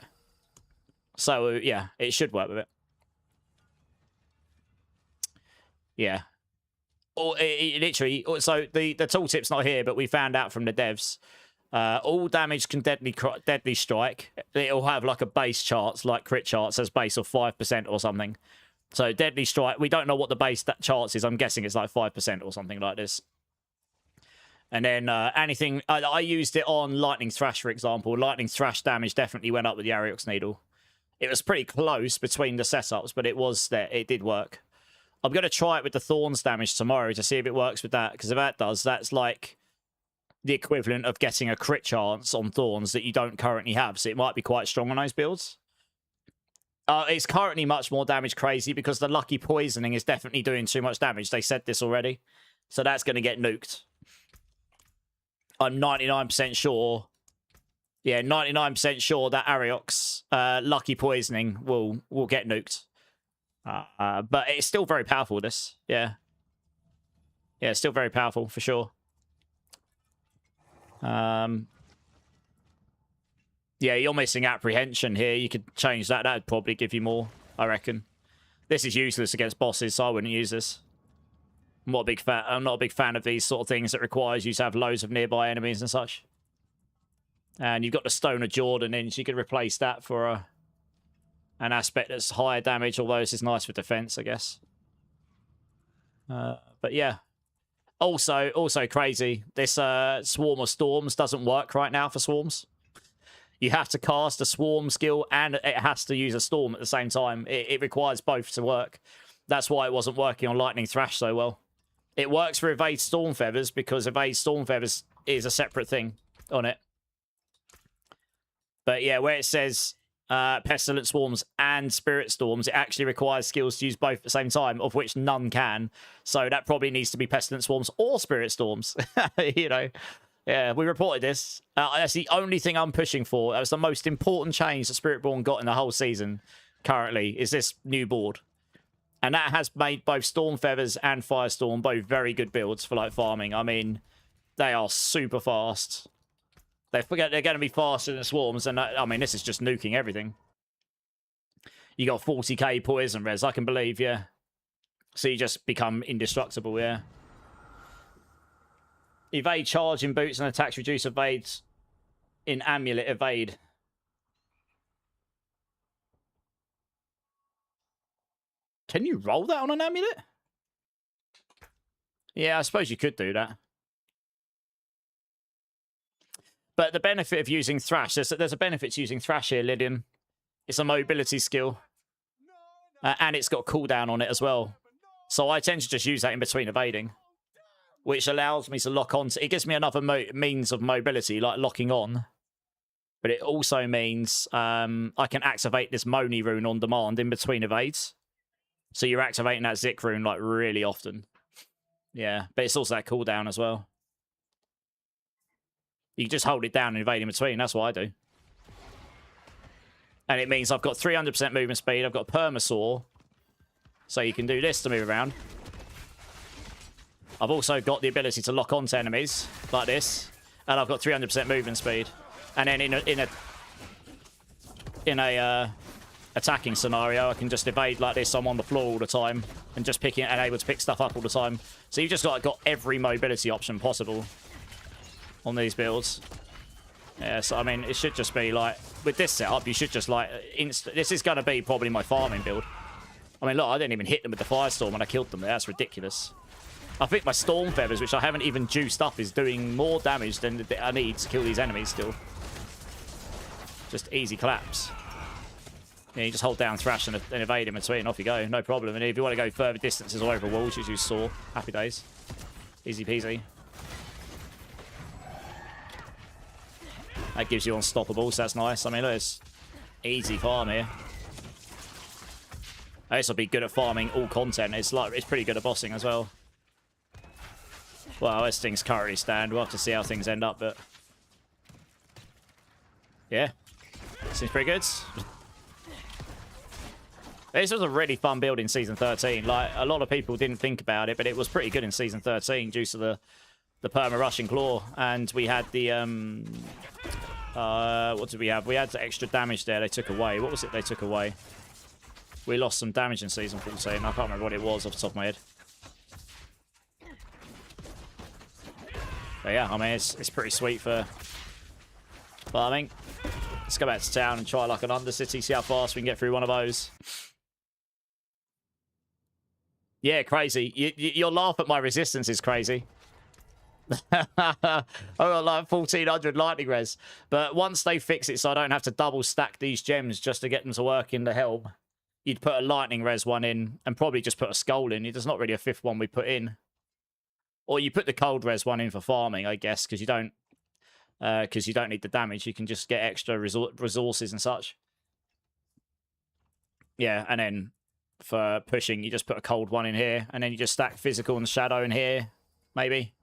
So, yeah, it should work with it. Yeah. Or it literally, so the tooltip's not here, but we found out from the devs. All damage can deadly strike. It'll have like a base charts, like crit charts as base of 5% or something. So deadly strike, we don't know what the base charts is. I'm guessing it's like 5% or something like this. And then anything, I used it on Lightning Thrash, for example. Lightning Thrash damage definitely went up with the Ariox Needle. It was pretty close between the setups, but it was there. It did work. I'm going to try it with the Thorns damage tomorrow to see if it works with that. Because if that does, that's like the equivalent of getting a crit chance on Thorns that you don't currently have. So it might be quite strong on those builds. It's currently much more damage crazy because the Lucky Poisoning is definitely doing too much damage. They said this already. So that's going to get nuked. I'm 99% sure. Yeah, 99% sure that Ariox Lucky Poisoning will get nuked. But it's still very powerful, this. Yeah. Yeah, it's still very powerful, for sure. Yeah, you're missing Apprehension here. You could change that. That'd probably give you more, I reckon. This is useless against bosses, so I wouldn't use this. I'm not a big fan of these sort of things that requires you to have loads of nearby enemies and such. And you've got the Stone of Jordan in, so you could replace that for an aspect that's higher damage, although this is nice for defense, I guess. But yeah. Also crazy, this Swarm of Storms doesn't work right now for Swarms. You have to cast a Swarm skill and it has to use a Storm at the same time. It requires both to work. That's why it wasn't working on Lightning Thrash so well. It works for Evade Storm Feathers because Evade Storm Feathers is a separate thing on it. But yeah, where it says Pestilent Swarms and Spirit Storms, it actually requires skills to use both at the same time, of which none can. So that probably needs to be Pestilent Swarms or Spirit Storms. You know, yeah, we reported this. That's the only thing I'm pushing for. That was the most important change that Spiritborn got in the whole season currently, is this new board. And that has made both Storm Feathers and Firestorm both very good builds for like farming. I mean, they are super fast. They're going to be faster than Swarms, and I mean, this is just nuking everything. You got 40k poison res, I can believe, yeah. So you just become indestructible, yeah. Evade charge in boots and attacks reduce evades in amulet evade. Can you roll that on an amulet? Yeah, I suppose you could do that. But the benefit of using Thrash, there's a benefit to using Thrash here, Lydian. It's a mobility skill. And it's got cooldown on it as well. So I tend to just use that in between evading. Which allows me to lock on. It gives me another means of mobility, like locking on. But it also means I can activate this Moni rune on demand in between evades. So you're activating that Zik rune like really often. Yeah, but it's also that cooldown as well. You can just hold it down and evade in between. That's what I do. And it means I've got 300% movement speed. I've got Permasaur. So you can do this to move around. I've also got the ability to lock onto enemies like this. And I've got 300% movement speed. And then in a attacking scenario, I can just evade like this. I'm on the floor all the time and just picking and able to pick stuff up all the time. So you've just got every mobility option possible on these builds. Yeah, so I mean, it should just be like, with this setup, you should just like, this is going to be probably my farming build. I mean, look, I didn't even hit them with the Firestorm when I killed them there. That's ridiculous. I think my Storm Feathers, which I haven't even juiced up, is doing more damage than I need to kill these enemies still. Just easy collapse. Yeah, you just hold down Thrash and evade in between, off you go, no problem. And if you want to go further distances or over walls, you use Saw. Happy days. Easy peasy. That gives you unstoppable, so that's nice. I mean, look, it's easy farm here. This will be good at farming all content. It's pretty good at bossing as well. Well, as things currently stand, we'll have to see how things end up, but yeah, seems pretty good. This was a really fun build in Season 13. Like, a lot of people didn't think about it, but it was pretty good in Season 13 due to the perma-rushing claw. And we had the, what did we have? We had the extra damage there they took away. What was it they took away? We lost some damage in Season 14. I can't remember what it was off the top of my head. But yeah, I mean, it's pretty sweet for farming. Let's go back to town and try like an Undercity, see how fast we can get through one of those. Yeah, crazy. You'll laugh at my resistance is crazy. I got like 1400 lightning res. But once they fix it so I don't have to double stack these gems just to get them to work in the helm, you'd put a lightning res one in and probably just put a skull in. There's not really a fifth one we put in. Or you put the cold res one in for farming, I guess, because you don't need the damage. You can just get extra resources and such. Yeah, and then for pushing, you just put a cold one in here, and then you just stack physical and shadow in here, maybe.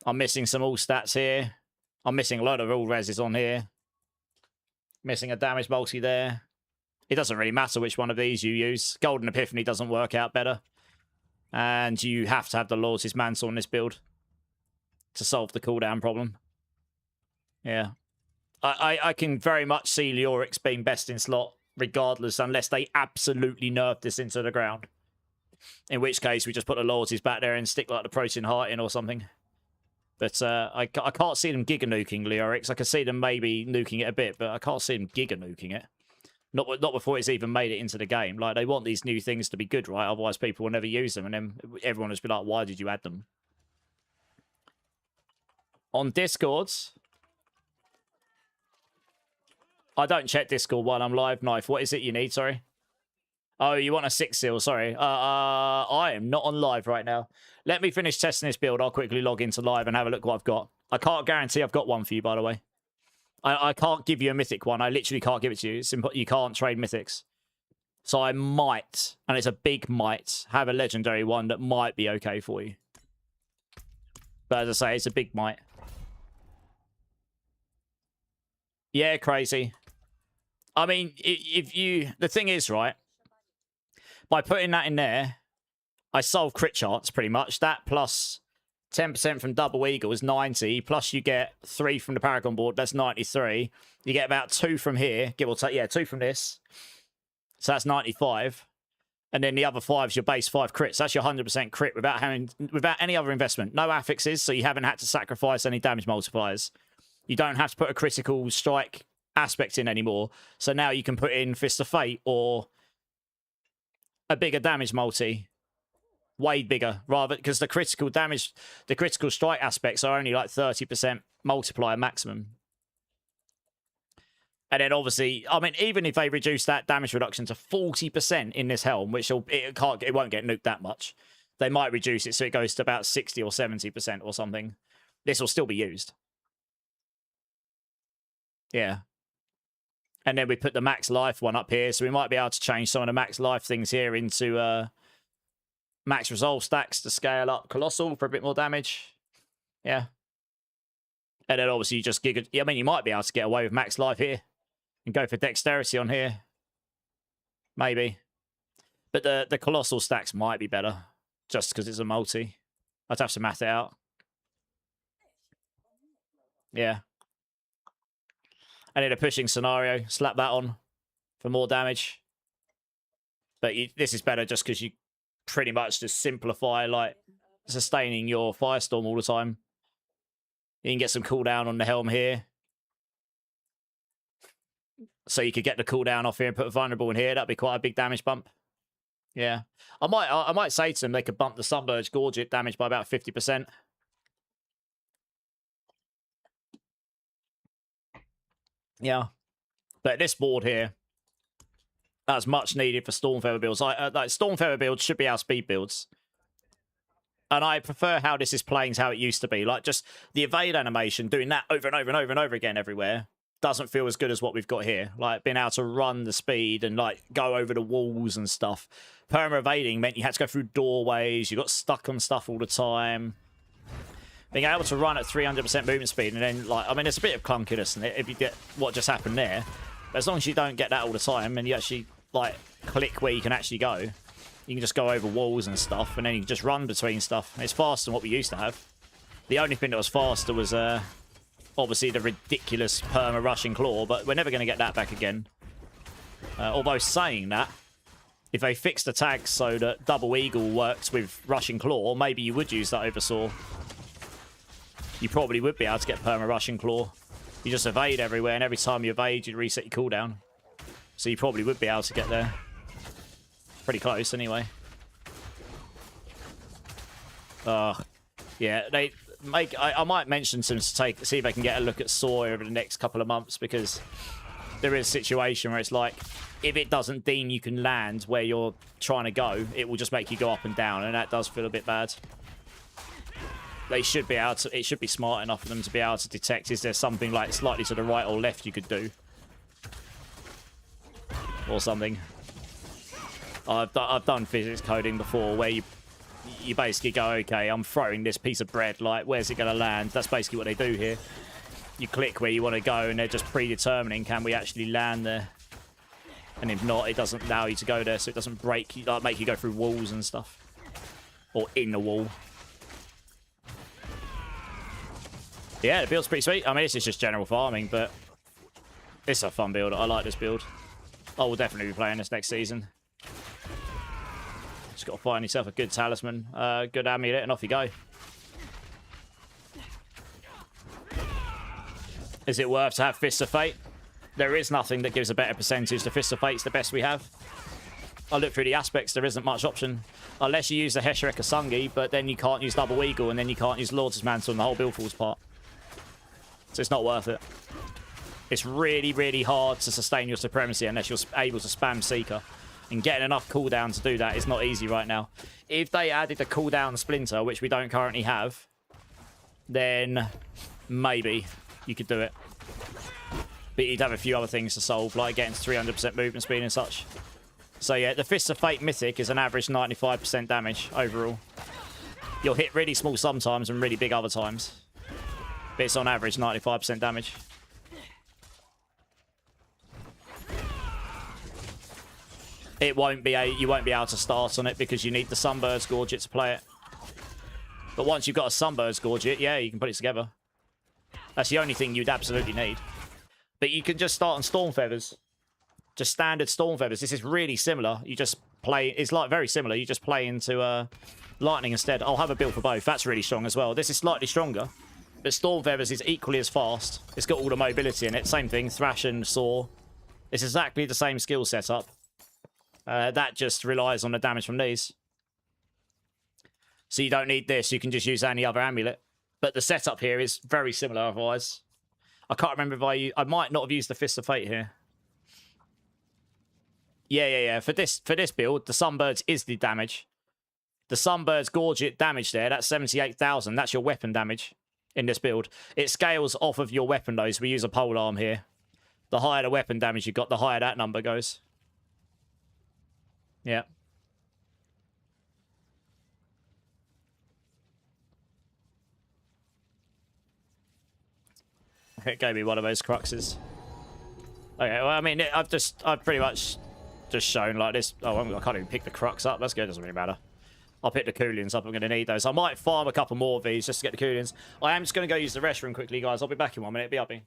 I'm missing some all stats here. I'm missing a lot of all reses on here. Missing a damage multi there. It doesn't really matter which one of these you use. Golden Epiphany doesn't work out better. And you have to have the Loyalty's Mantle on this build to solve the cooldown problem. Yeah. I can very much see Leorix being best in slot regardless, unless they absolutely nerf this into the ground. In which case, we just put the Loyalties back there and stick like the Protein Heart in or something. But I can't see them Giga Nuking Leorix. I can see them maybe nuking it a bit, but I can't see them Giga Nuking it. Not before it's even made it into the game. Like, they want these new things to be good, right? Otherwise, people will never use them, and then everyone will just be like, why did you add them? On Discord, I don't check Discord while I'm live. Knife, what is it you need? Sorry. Oh, you want a 6 seal? Sorry. I am not on live right now. Let me finish testing this build. I'll quickly log into live and have a look what I've got. I can't guarantee I've got one for you, by the way. I can't give you a mythic one. I literally can't give it to you. You can't trade mythics. So I might, and it's a big might, have a legendary one that might be okay for you. But as I say, it's a big might. Yeah, crazy. I mean, the thing is, right, by putting that in there, I solve crit charts pretty much. That plus 10% from Double Eagle is 90, plus you get 3 from the Paragon board, that's 93. You get about 2 from here, give or take, yeah, 2 from this. So that's 95. And then the other 5 is your base 5 crits. That's your 100% crit without any other investment. No affixes, so you haven't had to sacrifice any damage multipliers. You don't have to put a critical strike aspect in anymore. So now you can put in Fist of Fate or a bigger damage multi. Way bigger, rather, because the critical damage, the critical strike aspects are only like 30% multiplier maximum. And then obviously, I mean, even if they reduce that damage reduction to 40% in this helm, which it won't get nuked that much, they might reduce it so it goes to about 60 or 70% or something. This will still be used. Yeah. And then we put the max life one up here, so we might be able to change some of the max life things here into max resolve stacks to scale up Colossal for a bit more damage. Yeah. And then obviously you just I mean, you might be able to get away with max life here and go for dexterity on here. Maybe. But the Colossal stacks might be better just because it's a multi. I'd have to math it out. Yeah. And in a pushing scenario, slap that on for more damage. But this is better just because you pretty much just simplify, like, sustaining your Firestorm all the time. You can get some cooldown on the helm here. So you could get the cooldown off here and put a vulnerable in here. That'd be quite a big damage bump. Yeah. I might say to them they could bump the Sunburge Gorget damage by about 50%. Yeah. But this board here, that's much needed for Stormfeather builds. Like Stormfeather builds should be our speed builds. And I prefer how this is playing to how it used to be. Like, just the evade animation, doing that over and over and over and over again everywhere, doesn't feel as good as what we've got here. Like, being able to run the speed and, like, go over the walls and stuff. Perma-evading meant you had to go through doorways, you got stuck on stuff all the time. Being able to run at 300% movement speed and then, like, I mean, there's a bit of clunkiness in it if you get what just happened there. But as long as you don't get that all the time and you actually, like, click where you can actually go, you can just go over walls and stuff, and then you can just run between stuff. It's faster than what we used to have. The only thing that was faster was, obviously, the ridiculous perma rushing claw, but we're never going to get that back again. Although saying that, if they fixed the tags so that Double Eagle works with rushing claw, maybe you would use that over Saw. You probably would be able to get perma rushing claw. You just evade everywhere, and every time you evade, you reset your cooldown. So you probably would be able to get there. Pretty close, anyway. Yeah, they make. I might mention to them to see if they can get a look at Saw over the next couple of months, because there is a situation where it's like, if it doesn't deem you can land where you're trying to go, it will just make you go up and down, and that does feel a bit bad. They should be able to. It should be smart enough for them to be able to detect, is there something like slightly to the right or left you could do, or something. I've done physics coding before where you basically go, okay, I'm throwing this piece of bread, like, where's it going to land? That's basically what they do here. You click where you want to go, and they're just predetermining, can we actually land there? And if not, it doesn't allow you to go there, so it doesn't break, like, make you go through walls and stuff. Or in the wall. Yeah, the build's pretty sweet. I mean, this is just general farming, but it's a fun build. I like this build. I will definitely be playing this next season. Just got to find yourself a good talisman, good amulet, and off you go. Is it worth to have Fists of Fate? There is nothing that gives a better percentage. The Fists of Fate's the best we have. I look through the aspects, there isn't much option. Unless you use the Hesherek Asungi, but then you can't use Double Eagle, and then you can't use Lord's Mantle, and the whole build falls apart. So it's not worth it. It's really, really hard to sustain your supremacy unless you're able to spam Seeker. And getting enough cooldown to do that is not easy right now. If they added the cooldown Splinter, which we don't currently have, then maybe you could do it. But you'd have a few other things to solve, like getting to 300% movement speed and such. So yeah, the Fists of Fate Mythic is an average 95% damage overall. You'll hit really small sometimes and really big other times. But it's on average 95% damage. It won't be you won't be able to start on it because you need the Sunbird's Gorget to play it. But once you've got a Sunbird's Gorget, yeah, you can put it together. That's the only thing you'd absolutely need. But you can just start on Storm Feathers. Just standard Storm Feathers. This is really similar. You just play... It's like very similar. You just play into Lightning instead. I'll have a build for both. That's really strong as well. This is slightly stronger. But Storm Feathers is equally as fast. It's got all the mobility in it. Same thing. Thrash and Saw. It's exactly the same skill setup. That just relies on the damage from these. So you don't need this. You can just use any other amulet. But the setup here is very similar otherwise. I can't remember if I might not have used the Fist of Fate here. Yeah. For this build, the Sunbirds is the damage. The Sunbird's Gorget damage there, that's 78,000. That's your weapon damage in this build. It scales off of your weapon though, so we use a polearm here. The higher the weapon damage you got, the higher that number goes. Yeah. It gave me one of those cruxes. Okay, well, I mean, I've pretty much just shown like this. Oh, I can't even pick the crux up. That's good. Doesn't really matter. I'll pick the Coolians up. I'm going to need those. I might farm a couple more of these just to get the Coolians. I am just going to go use the restroom quickly, guys. I'll be back in 1 minute. Be up here.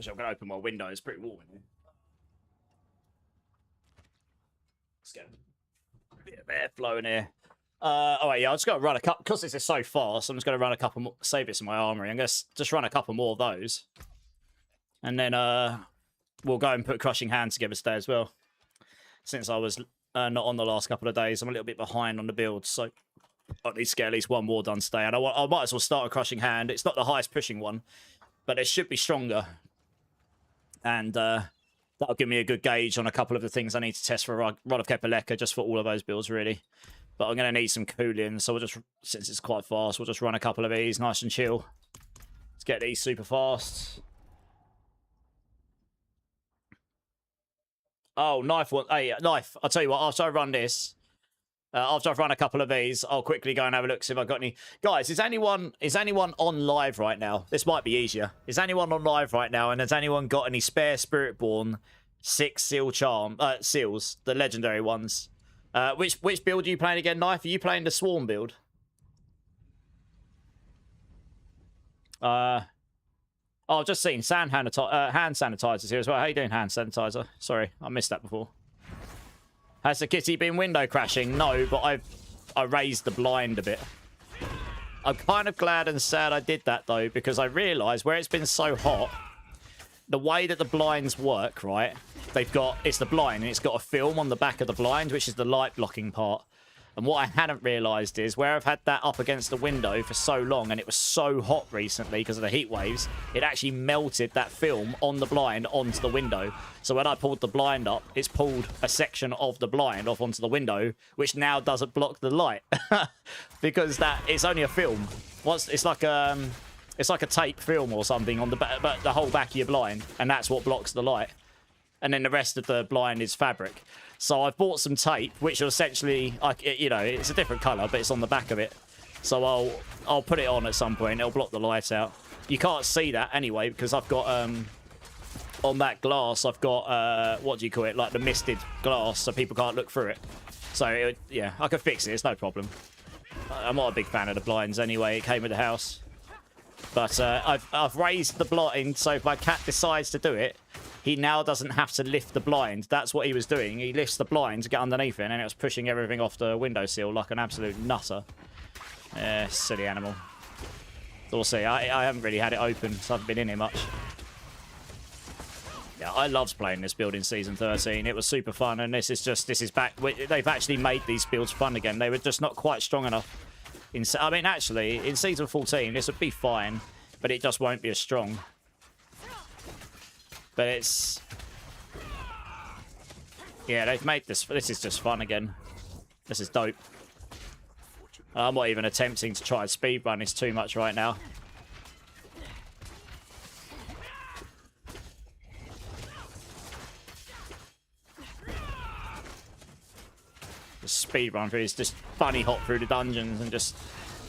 I'm going to open my window. It's pretty warm in here. Let's get a bit of airflow in here. All right, yeah, I've just got to run a couple, because this is so fast, I'm just going to run a couple more, save it in my armory. I'm going to just run a couple more of those. And then we'll go and put Crushing Hand together today as well. Since I was not on the last couple of days, I'm a little bit behind on the build, so I need to get at least one more done today. And I might as well start a Crushing Hand. It's not the highest pushing one, but it should be stronger. And that'll give me a good gauge on a couple of the things I need to test for Rod of Kepaleka, just for all of those builds, really. But I'm going to need some cooling, so we'll just, since it's quite fast, we'll just run a couple of these, nice and chill. Let's get these super fast. Oh, knife one. Hey, knife. I'll tell you what, after I run this, after I've run a couple of these, I'll quickly go and have a look, see if I've got any. Guys, is anyone on live right now? This might be easier. Is anyone on live right now, and has anyone got any spare Spiritborn 6 seal seals, the legendary ones? Which build are you playing again, Knife? Are you playing the Swarm build? Oh, I've just seen hand sanitizers here as well. How you doing, hand sanitizer? Sorry, I missed that before. Has the kitty been window crashing? No, but I raised the blind a bit. I'm kind of glad and sad I did that, though, because I realised where it's been so hot, the way that the blinds work, right? It's the blind, and it's got a film on the back of the blind, which is the light blocking part. And what I hadn't realised is where I've had that up against the window for so long, and it was so hot recently because of the heat waves, it actually melted that film on the blind onto the window. So when I pulled the blind up, it's pulled a section of the blind off onto the window, which now doesn't block the light because it's only a film. It's like a tape film or something on the back, but the whole back of your blind, and that's what blocks the light. And then the rest of the blind is fabric. So I've bought some tape, which will essentially, it's a different colour, but it's on the back of it. So I'll put it on at some point. It'll block the light out. You can't see that anyway, because I've got, on that glass, I've got, what do you call it, like the misted glass, so people can't look through it. So, yeah, I can fix it. It's no problem. I'm not a big fan of the blinds anyway. It came with the house. But I've raised the blind, so if my cat decides to do it, he now doesn't have to lift the blind. That's what he was doing. He lifts the blind to get underneath it, and it was pushing everything off the windowsill like an absolute nutter. Silly animal. So we'll see. I haven't really had it open, so I haven't been in here much. Yeah, I loved playing this build in Season 13. It was super fun, and this is back. They've actually made these builds fun again. They were just not quite strong enough. I mean, actually, in Season 14, this would be fine, but it just won't be as strong. But it's... Yeah, they've made this... This is just fun again. This is dope. I'm not even attempting to try and speedrun this too much right now. Just speedrun through this, just bunny hop through the dungeons and just...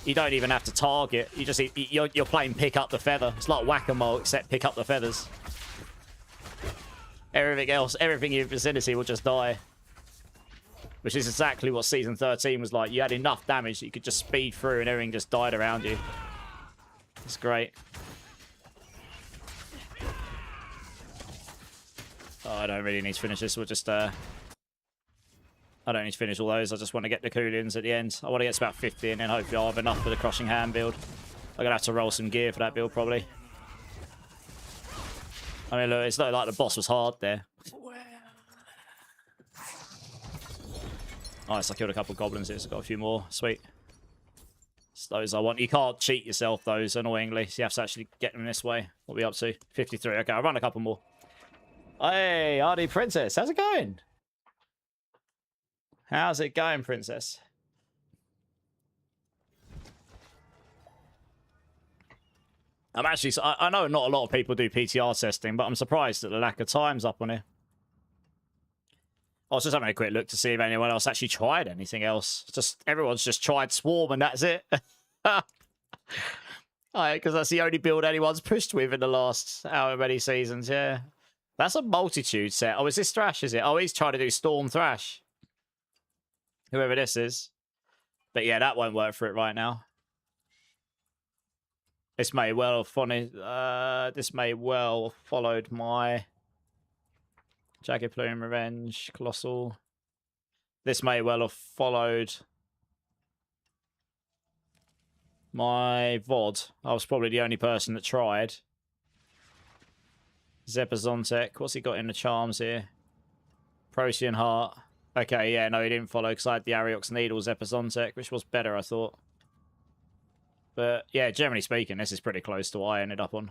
You don't even have to target. You're playing pick up the feather. It's like whack-a-mole, except pick up the feathers. Everything else, everything in your vicinity will just die. Which is exactly what Season 13 was like. You had enough damage that you could just speed through and everything just died around you. It's great. Oh, I don't really need to finish this. We'll just... I don't need to finish all those. I just want to get the coolings at the end. I want to get to about 50 and then hopefully I'll have enough for the crushing hand build. I'm going to have to roll some gear for that build probably. I mean, look, it's not like the boss was hard there. Nice, I killed a couple of goblins here, so got a few more. Sweet. It's those I want. You can't cheat yourself, those, annoyingly. So you have to actually get them this way. What are we up to? 53. Okay, I'll run a couple more. Hey, RD Princess, how's it going? How's it going, Princess? I'm actually... I know not a lot of people do PTR testing, but I'm surprised at the lack of times up on here. I was just having a quick look to see if anyone else actually tried anything else. Everyone's just tried Swarm and that's it. Because that's the only build anyone's pushed with in the last however many seasons, yeah. That's a multitude set. Oh, is this Thrash, is it? Oh, he's trying to do Storm Thrash. Whoever this is. But yeah, that won't work for it right now. This may well have followed my Jagged Plume, Revenge, Colossal. This may well have followed my VOD. I was probably the only person that tried. Zepazontek. What's he got in the charms here? Procyon Heart. Okay, yeah, no, he didn't follow because I had the Ariox Needle Zepazontek, which was better, I thought. But, yeah, generally speaking, this is pretty close to what I ended up on.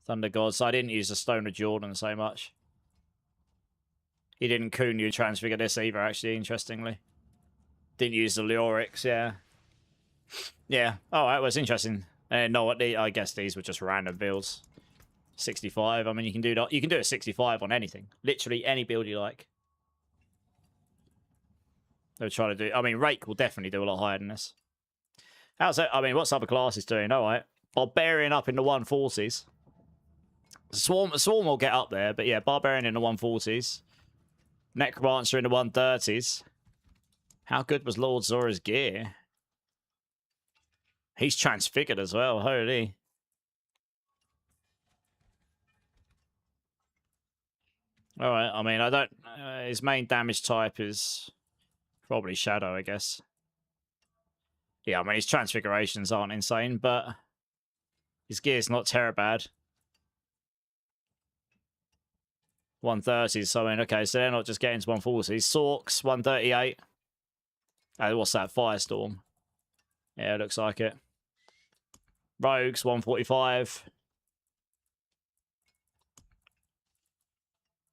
Thunder God, so I didn't use the Stone of Jordan so much. He didn't Kunyu transfigure this either, actually, interestingly. Didn't use the Leorix, yeah. Yeah, alright, well, it's interesting. No, I guess these were just random builds. 65, I mean, you can do that. You can do a 65 on anything. Literally any build you like. They'll try to do... I mean, Rake will definitely do a lot higher than this. How's that? I mean, what's other classes doing? Alright. Barbarian up in the 140s. Swarm will get up there, but yeah, Barbarian in the 140s. Necromancer in the 130s. How good was Lord Zora's gear? He's transfigured as well, holy. Alright, I mean, I don't... his main damage type is probably Shadow, I guess. Yeah, I mean, his transfigurations aren't insane, but his gear's not terrible bad. 130s, so I mean, okay, so they're not just getting to 140s. Sorks, 138. What's that? Firestorm. Yeah, it looks like it. Rogues, 145.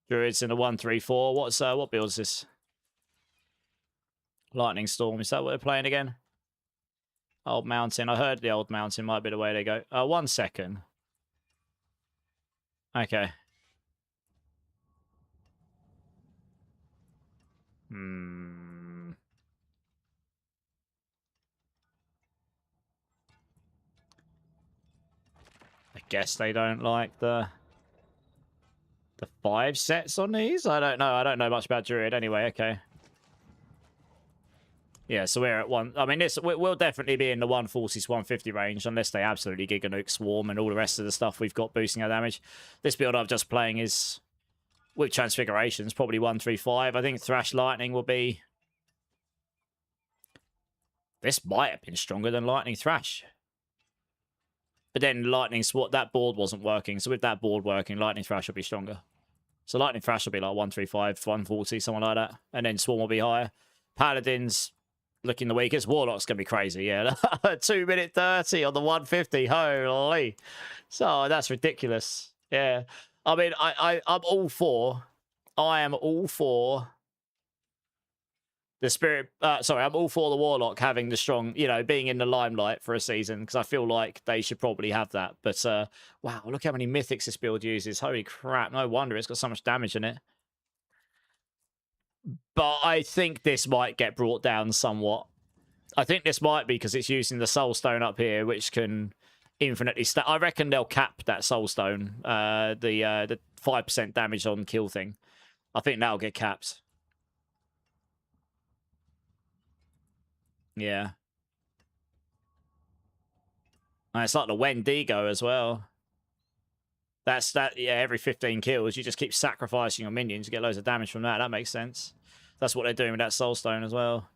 Druids in the 134. What build is this? Lightning Storm. Is that what they're playing again? Old Mountain. I heard the Old Mountain might be the way they go. 1 second. Okay. I guess they don't like the 5 sets on these? I don't know. I don't know much about Druid anyway. Okay. Yeah, so we're at 1... I mean, we'll definitely be in the 140s, 150 range, unless they absolutely Giga Nuke Swarm and all the rest of the stuff we've got boosting our damage. This build I'm just playing is, with Transfigurations, probably 135. I think Thrash Lightning will be... This might have been stronger than Lightning Thrash. But then Lightning Swat, that board wasn't working. So with that board working, Lightning Thrash will be stronger. So Lightning Thrash will be like 135, 140, something like that. And then Swarm will be higher. Paladins looking the weakest. Warlock's going to be crazy, yeah. 2 minute 30 on the 150. Holy. So that's ridiculous. Yeah. I mean, I'm all for... I am all for... the Spirit... I'm all for the Warlock having the strong... You know, being in the limelight for a season. Because I feel like they should probably have that. But, wow, look how many Mythics this build uses. Holy crap. No wonder it's got so much damage in it. But I think this might get brought down somewhat. I think this might be because it's using the Soul Stone up here, which can infinitely stack. I reckon they'll cap that Soul Stone, the 5% damage on kill thing. I think that'll get capped. Yeah. And it's like the Wendigo as well. That's that. Yeah, every 15 kills, you just keep sacrificing your minions to get loads of damage from that. That makes sense. That's what they're doing with that Soul Stone as well.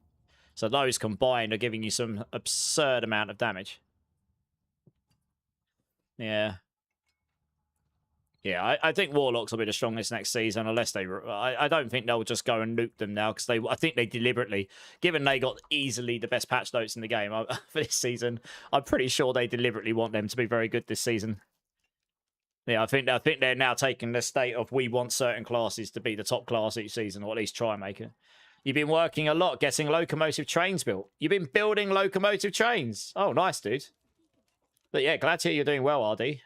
So those combined are giving you some absurd amount of damage. Yeah. Yeah, I think Warlocks will be the strongest next season, unless they... I don't think they'll just go and nuke them now, because I think they deliberately... Given they got easily the best patch notes in the game for this season, I'm pretty sure they deliberately want them to be very good this season. Yeah, I think they're now taking the state of we want certain classes to be the top class each season, or at least try and make it. You've been working a lot getting locomotive trains built. You've been building locomotive trains. Oh, nice, dude. But yeah, glad to hear you're doing well, RD.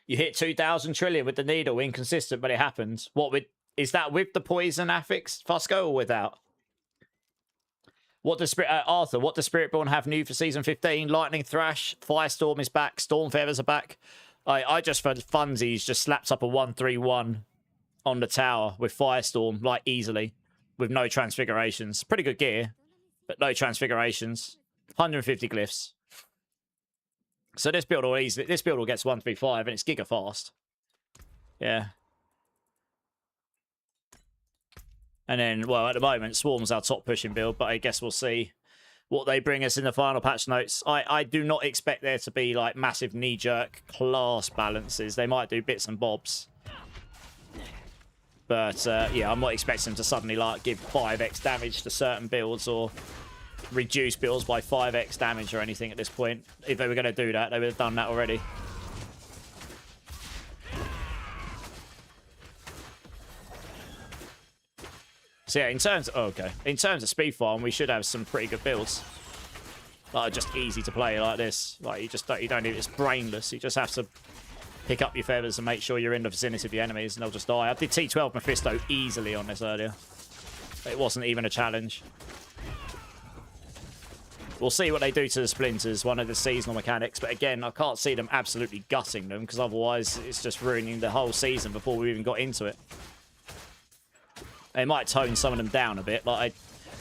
You hit 2,000 trillion with the needle. Inconsistent, but it happens. Is that with the poison affix, Fusco, or without? Arthur, what does Spiritborn have new for Season 15? Lightning Thrash, Firestorm is back, Storm Feathers are back. I just, for funsies, just slapped up a 131 on the tower with Firestorm, like, easily, with no transfigurations. Pretty good gear, but no transfigurations. 150 glyphs. So this build will get to 135, and it's giga fast. Yeah. And then, well, at the moment, Swarm's our top pushing build, but I guess we'll see what they bring us in the final patch notes. I do not expect there to be, like, massive knee-jerk class balances. They might do bits and bobs. But, yeah, I'm not expecting them to suddenly, like, give 5x damage to certain builds or reduce builds by 5x damage or anything at this point. If they were going to do that, they would have done that already. So yeah, in terms of speed farm, we should have some pretty good builds. Like just easy to play like this. Like you don't need, it's brainless. You just have to pick up your feathers and make sure you're in the vicinity of the enemies and they'll just die. I did T12 Mephisto easily on this earlier. It wasn't even a challenge. We'll see what they do to the splinters, one of the seasonal mechanics. But again, I can't see them absolutely gutting them because otherwise it's just ruining the whole season before we even got into it. They might tone some of them down a bit. Like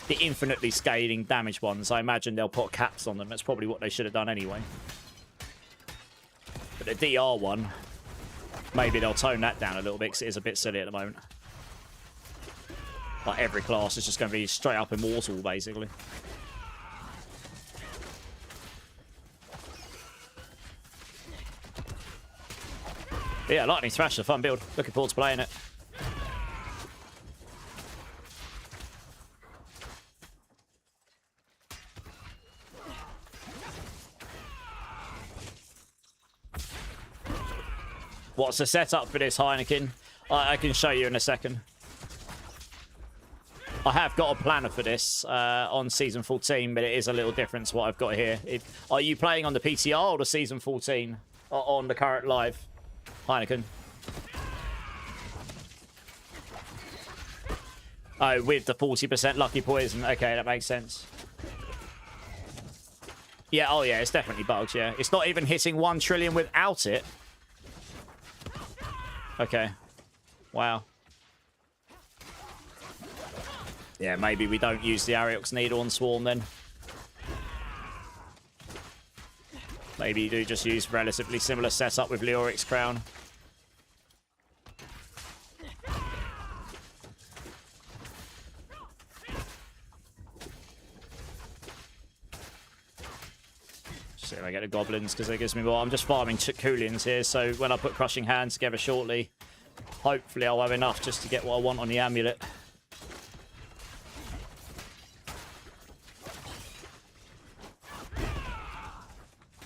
the infinitely scaling damage ones, I imagine they'll put caps on them. That's probably what they should have done anyway. But the DR one, maybe they'll tone that down a little bit because it is a bit silly at the moment. Like every class is just going to be straight up immortal, basically. But yeah, Lightning Thrasher, fun build. Looking forward to playing it. What's the setup for this, Heineken? I can show you in a second. I have got a planner for this on Season 14, but it is a little different to what I've got here. Are you playing on the PTR or the Season 14 on the current live, Heineken? Oh, with the 40% lucky poison. Okay, that makes sense. Yeah, oh yeah, it's definitely bugged, yeah. It's not even hitting 1 trillion without it. Okay. Wow. Yeah, maybe we don't use the Ariox Needle on Swarm then. Maybe you do just use relatively similar setup with Leoric's Crown. See if I get the goblins because it gives me more. I'm just farming Kulians here, so when I put Crushing Hand together shortly, hopefully I'll have enough just to get what I want on the amulet.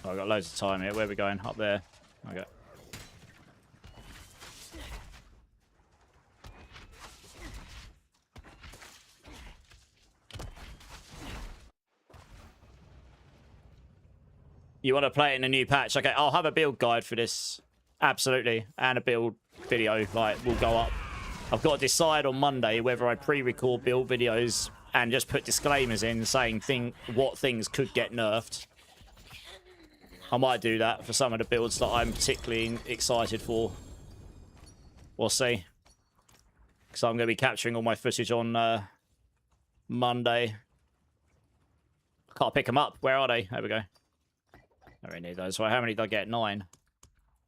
Oh, I've got loads of time here. Where are we going? Up there. Okay. You want to play it in a new patch? Okay, I'll have a build guide for this. Absolutely. And a build video, like, will go up. I've got to decide on Monday whether I pre-record build videos and just put disclaimers in saying what things could get nerfed. I might do that for some of the builds that I'm particularly excited for. We'll see. Because I'm going to be capturing all my footage on Monday. I can't pick them up. Where are they? There we go. I really need those. Right, how many did I get? 9.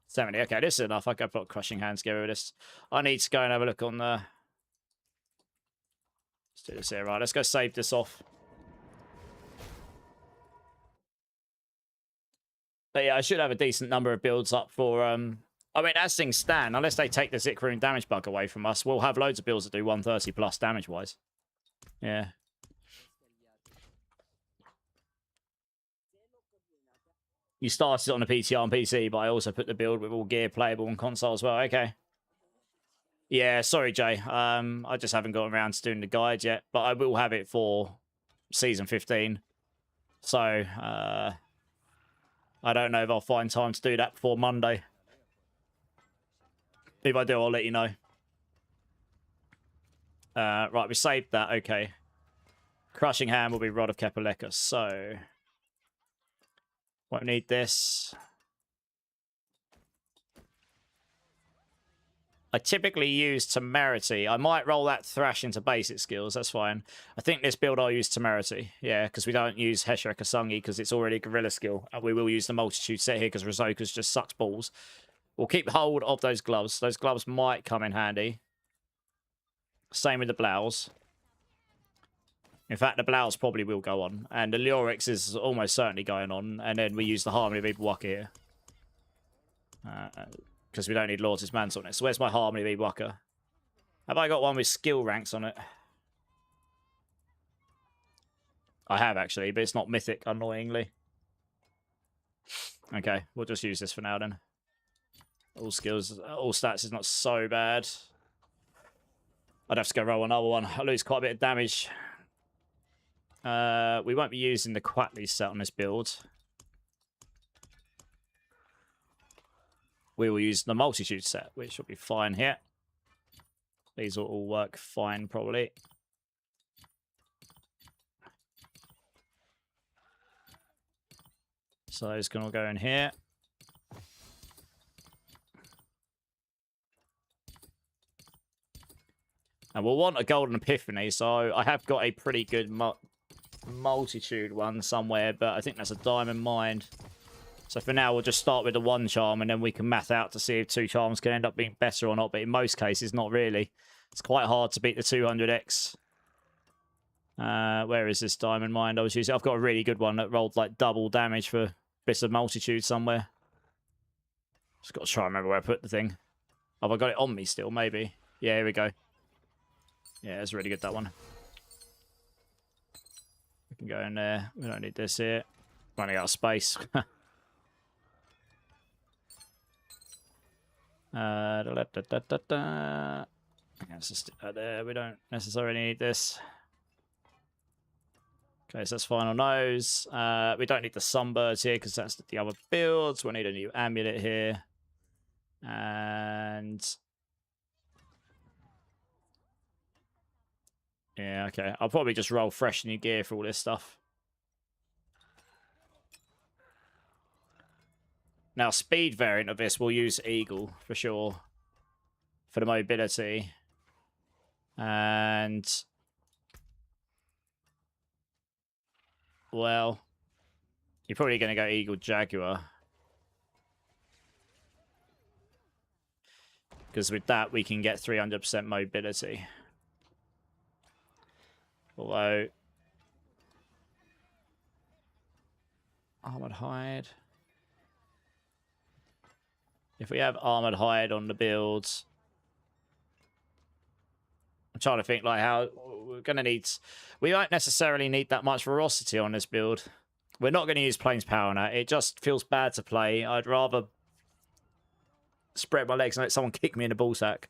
70. Okay, this is enough. I can put Crushing Hands together with this. I need to go and have a look on the... Let's do this here. Right, let's go save this off. But yeah, I should have a decent number of builds up for... I mean, as things stand, unless they take the Zik Rune damage bug away from us, we'll have loads of builds that do 130 plus damage-wise. Yeah. You started on the PTR and PC, but I also put the build with all gear playable on console as well. Okay. Yeah, sorry, Jay. I just haven't gotten around to doing the guide yet, but I will have it for Season 15. So, I don't know if I'll find time to do that before Monday. If I do, I'll let you know. Right, we saved that. Okay. Crushing Hand will be Rod of Kepaleka, so... Won't need this. I typically use Temerity. I might roll that Thrash into basic skills. That's fine. I think this build I'll use Temerity. Yeah, because we don't use Heshra Kasungi because it's already a Gorilla skill. And we will use the Multitude set here because Rizoka's just sucks balls. We'll keep hold of those gloves. Those gloves might come in handy. Same with the blouse. In fact, the blouse probably will go on. And the Leorix is almost certainly going on. And then we use the Harmony of Ibwaka here. Because we don't need Lord's Mantle on it. So where's my Harmony of Ibwaka? Have I got one with skill ranks on it? I have, actually. But it's not mythic, annoyingly. Okay, we'll just use this for now, then. All skills, all stats is not so bad. I'd have to go roll another one. I lose quite a bit of damage. We won't be using the Quatley set on this build. We will use the multitude set, which will be fine here. These will all work fine, probably. So those can all go in here. And we'll want a golden epiphany, so I have got a pretty good multitude one somewhere, but I think that's a diamond mine. So for now, we'll just start with the one charm, and then we can math out to see if two charms can end up being better or not, but in most cases, not really. It's quite hard to beat the 200x. Where is this diamond mine I was using? I've got a really good one that rolled like double damage for bits of multitude somewhere. Just got to try and remember where I put the thing. Have I got it on me still? Maybe. Yeah, here we go. Yeah, it's really good, that one. We can go in there. We don't need this here. Running out of space. Let's just stick that there. We don't necessarily need this. Okay, so that's fine on those. We don't need the sunbirds here because that's the other builds. We'll need a new amulet here. And... yeah, okay. I'll probably just roll fresh new gear for all this stuff. Now, speed variant of this, we'll use Eagle for sure. For the mobility. And... well... you're probably going to go Eagle Jaguar. Because with that, we can get 300% mobility. Although... armored hide... if we have armored hide on the builds, I'm trying to think like how we're going to need... we won't necessarily need that much ferocity on this build. We're not going to use Plains Power now. It just feels bad to play. I'd rather spread my legs and let someone kick me in the ballsack.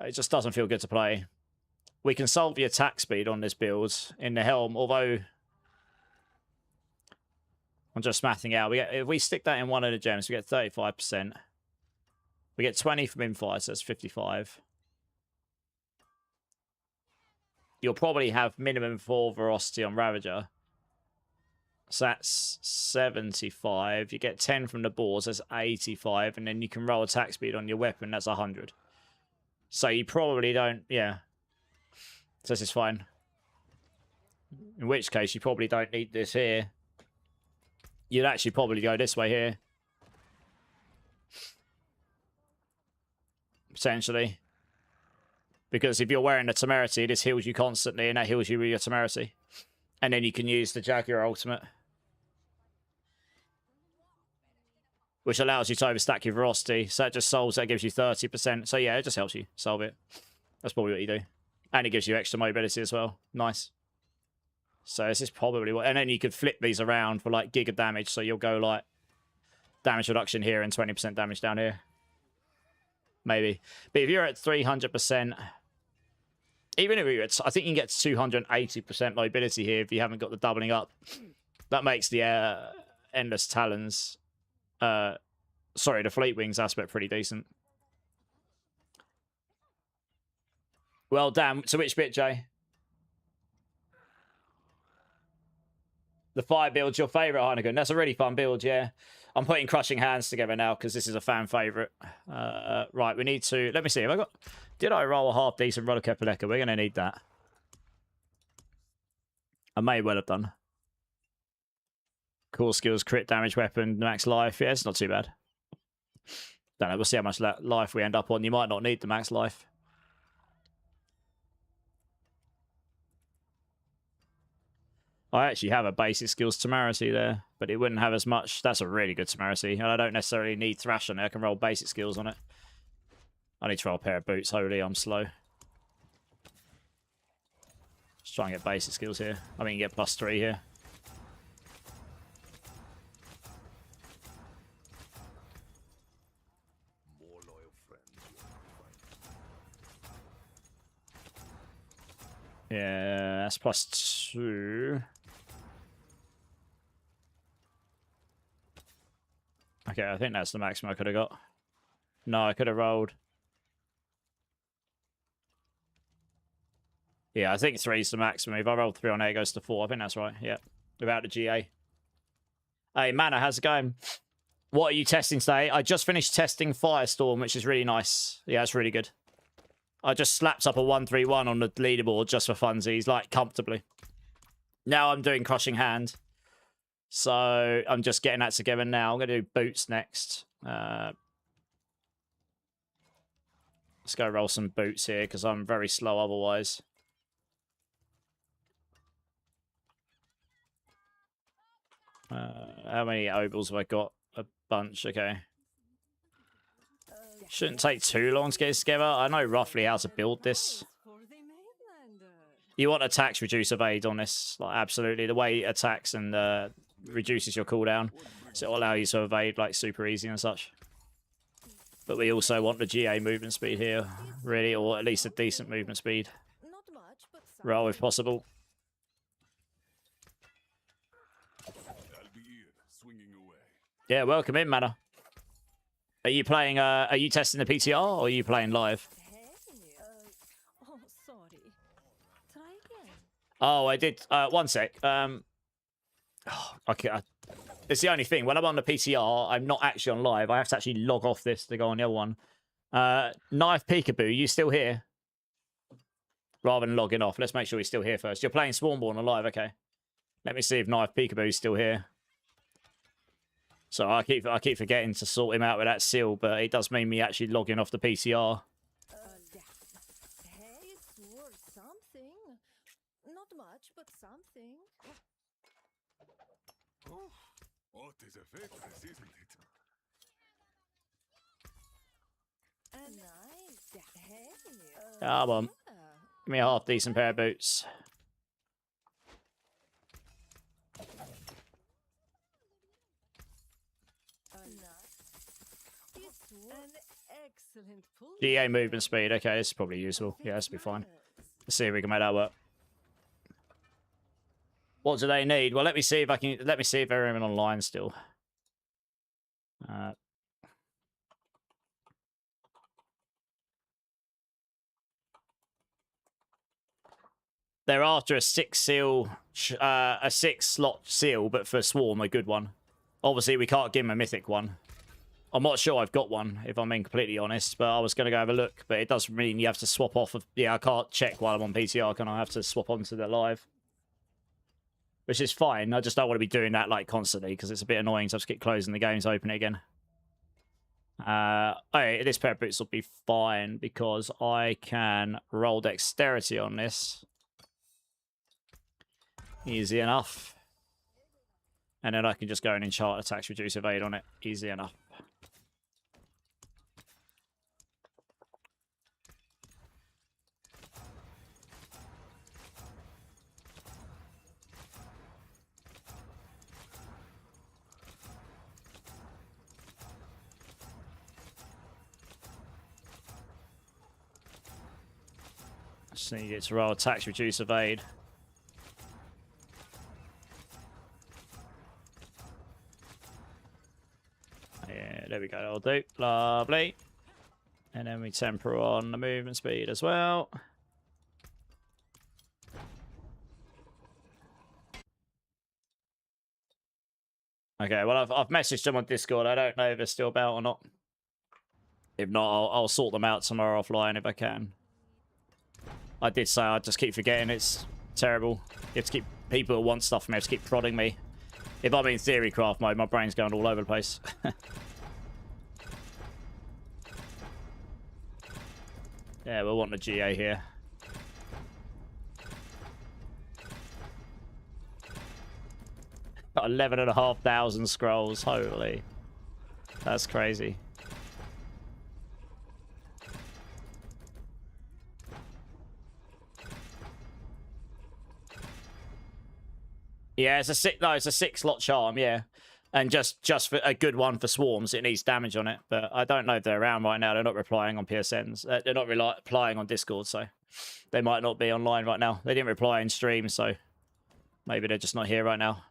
It just doesn't feel good to play. We can solve the attack speed on this build in the helm, although... I'm just mathing out. If we stick that in one of the gems, we get 35%. We get 20 from Infight, so that's 55. You'll probably have minimum 4 Ferocity on Ravager. So that's 75. You get 10 from the boars, that's 85. And then you can roll attack speed on your weapon, that's 100. So you probably don't... yeah. So this is fine. In which case, you probably don't need this here. You'd actually probably go this way here. Potentially. Because if you're wearing the temerity, this heals you constantly, and that heals you with your temerity. And then you can use the Jaguar ultimate. Which allows you to overstack your ferocity. So it just solves that, gives you 30%. So yeah, it just helps you solve it. That's probably what you do. And it gives you extra mobility as well. Nice. So this is probably what... and then you could flip these around for like giga damage. So you'll go like damage reduction here and 20% damage down here. Maybe. But if you're at 300%... even if you're at... I think you can get 280% mobility here if you haven't got the doubling up. That makes the Endless Talons... sorry, the Fleet Wings aspect pretty decent. Well, damn. So which bit, Jay? The fire build's your favourite, Heineken. That's a really fun build, yeah. I'm putting Crushing Hands together now because this is a fan favourite. Right, we need to... let me see. Have I got... did I roll a half-decent Rollerkepaleka? We're going to need that. I may well have done. Core skills, crit damage, weapon, max life. Yeah, it's not too bad. Don't know. We'll see how much life we end up on. You might not need the max life. I actually have a basic skills temerity there, but it wouldn't have as much. That's a really good temerity, and I don't necessarily need thrash on it. I can roll basic skills on it. I need to roll a pair of boots. Holy, I'm slow. Just try and get basic skills here. I mean, you get +3 here. Yeah, that's +2. Okay, I think that's the maximum I could have got. No, I could have rolled. Yeah, I think 3 is the maximum. If I roll 3 on 8, it goes to 4. I think that's right. Yeah, without the GA. Hey, Manor, how's it going? What are you testing today? I just finished testing Firestorm, which is really nice. Yeah, it's really good. I just slapped up a 131 on the leaderboard just for funsies, like, comfortably. Now I'm doing Crushing Hand. So I'm just getting that together now. I'm going to do Boots next. Let's go roll some Boots here, because I'm very slow otherwise. How many Obels have I got? A bunch, okay. Shouldn't take too long to get this together. I know roughly how to build this. You want attacks, reduce evade on this. Like, absolutely. The way it attacks and reduces your cooldown. So it'll allow you to evade like super easy and such. But we also want the GA movement speed here, really, or at least a decent movement speed. Roll if possible. Yeah, welcome in, Manor. Are you playing, are you testing the PTR or are you playing live? Oh, I did. 1 sec. Okay. It's the only thing. When I'm on the PTR, I'm not actually on live. I have to actually log off this to go on the other one. Knife Peekaboo, you still here? Rather than logging off. Let's make sure he's still here first. You're playing Spawnborn on live, okay. Let me see if Knife Peekaboo's still here. So I keep forgetting to sort him out with that seal, but it does mean me actually logging off the PTR. Not much, but something. Oh, what is a fitness, isn't it? Nice. Hey. Come on. Give me a half decent pair of boots. GA movement speed. Okay, this is probably useful. Yeah, this will be fine. Let's see if we can make that work. What do they need? Well, let me see if they're even online still. They're after a 6 seal, a 6 slot seal, but for Swarm, a good one. Obviously, we can't give him a mythic one. I'm not sure I've got one, if I'm being completely honest, but I was going to go have a look. But it does mean you have to swap off of... Yeah, I can't check while I'm on PTR, can I? I have to swap onto the live. Which is fine. I just don't want to be doing that like constantly, because it's a bit annoying to have to keep closing the games, open it again. Okay, this pair of boots will be fine, because I can roll dexterity on this. Easy enough. And then I can just go and enchant attacks, reduce evade on it. Easy enough. Just need it to roll attacks, reduce evade. Yeah, there we go. That'll do. Lovely. And then we temper on the movement speed as well. Okay, well, I've messaged them on Discord. I don't know if they're still about or not. If not, I'll sort them out tomorrow offline if I can. I did say I just keep forgetting. It's terrible. You have to keep... People who want stuff from me have to keep prodding me. If I'm in theory craft mode, my brain's going all over the place. Yeah, we'll want the GA here. Got 11,500 scrolls. Holy. That's crazy. Yeah, it's a 6 slot charm, yeah. And just for a good one for swarms, it needs damage on it. But I don't know if they're around right now. They're not replying on PSNs. They're not replying on Discord, so they might not be online right now. They didn't reply in stream, so maybe they're just not here right now.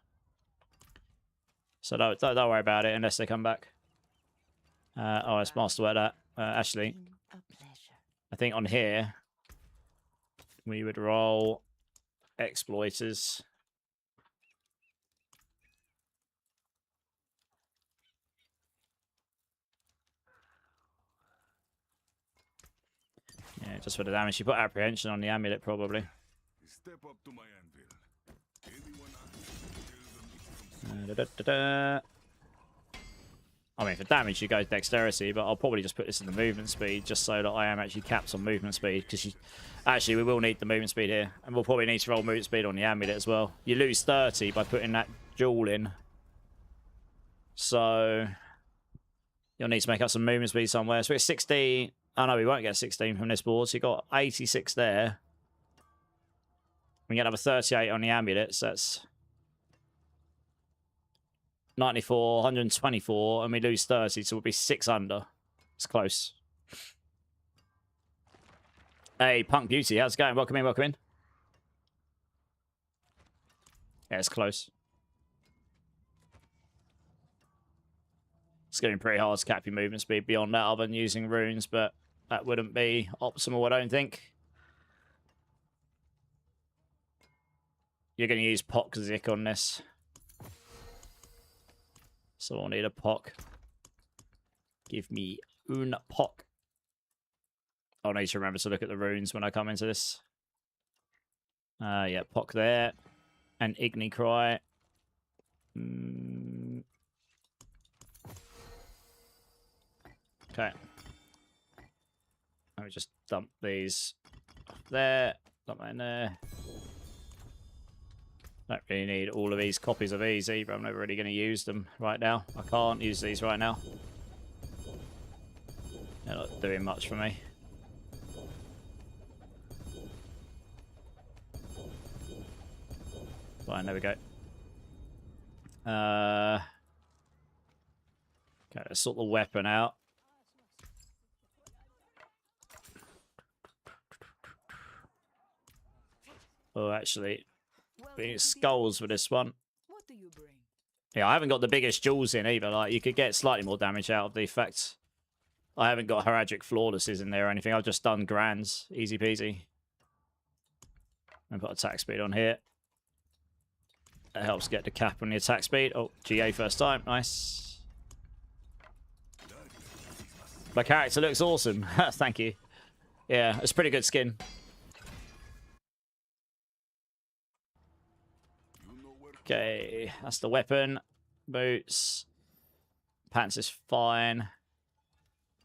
So don't worry about it unless they come back. Oh, it's master at that. Actually, A pleasure. I think on here we would roll exploiters. Yeah, just for the damage. You put apprehension on the amulet, probably. Step up to my anvil. Anyone I mean, for damage, you go dexterity, but I'll probably just put this in the movement speed, just so that I am actually capped on movement speed, because actually, we will need the movement speed here, and we'll probably need to roll movement speed on the amulet as well. You lose 30 by putting that jewel in, so you'll need to make up some movement speed somewhere. So it's 16. Oh no, we won't get 16 from this board. So you got 86 there. We get another 38 on the amulet, so that's 94, 124, and we lose 30, so we'll be 6 under. It's close. Hey, Punk Beauty, how's it going? Welcome in, welcome in. Yeah, it's close. It's getting pretty hard to cap your movement speed beyond that other than using runes, but that wouldn't be optimal, I don't think. You're going to use Pock Zik on this. So I'll need a Pock. Give me un Pock. I'll need to remember to look at the runes when I come into this. Yeah, Pock there. And Igni Cry. Okay. Let me just dump these there. Dump that in there. Don't really need all of these copies of these either. I'm never really going to use them right now. I can't use these right now. They're not doing much for me. Fine, there we go. Okay, let's sort the weapon out. Oh, actually, we need skulls for this one. What do you bring? Yeah, I haven't got the biggest jewels in either. Like, you could get slightly more damage out of the effects. I haven't got Heraldic Flawlesses in there or anything. I've just done Grands. Easy peasy. And put attack speed on here. That helps get the cap on the attack speed. Oh, GA first time. Nice. My character looks awesome. Thank you. Yeah, it's a pretty good skin. Okay, that's the weapon. Boots. Pants is fine.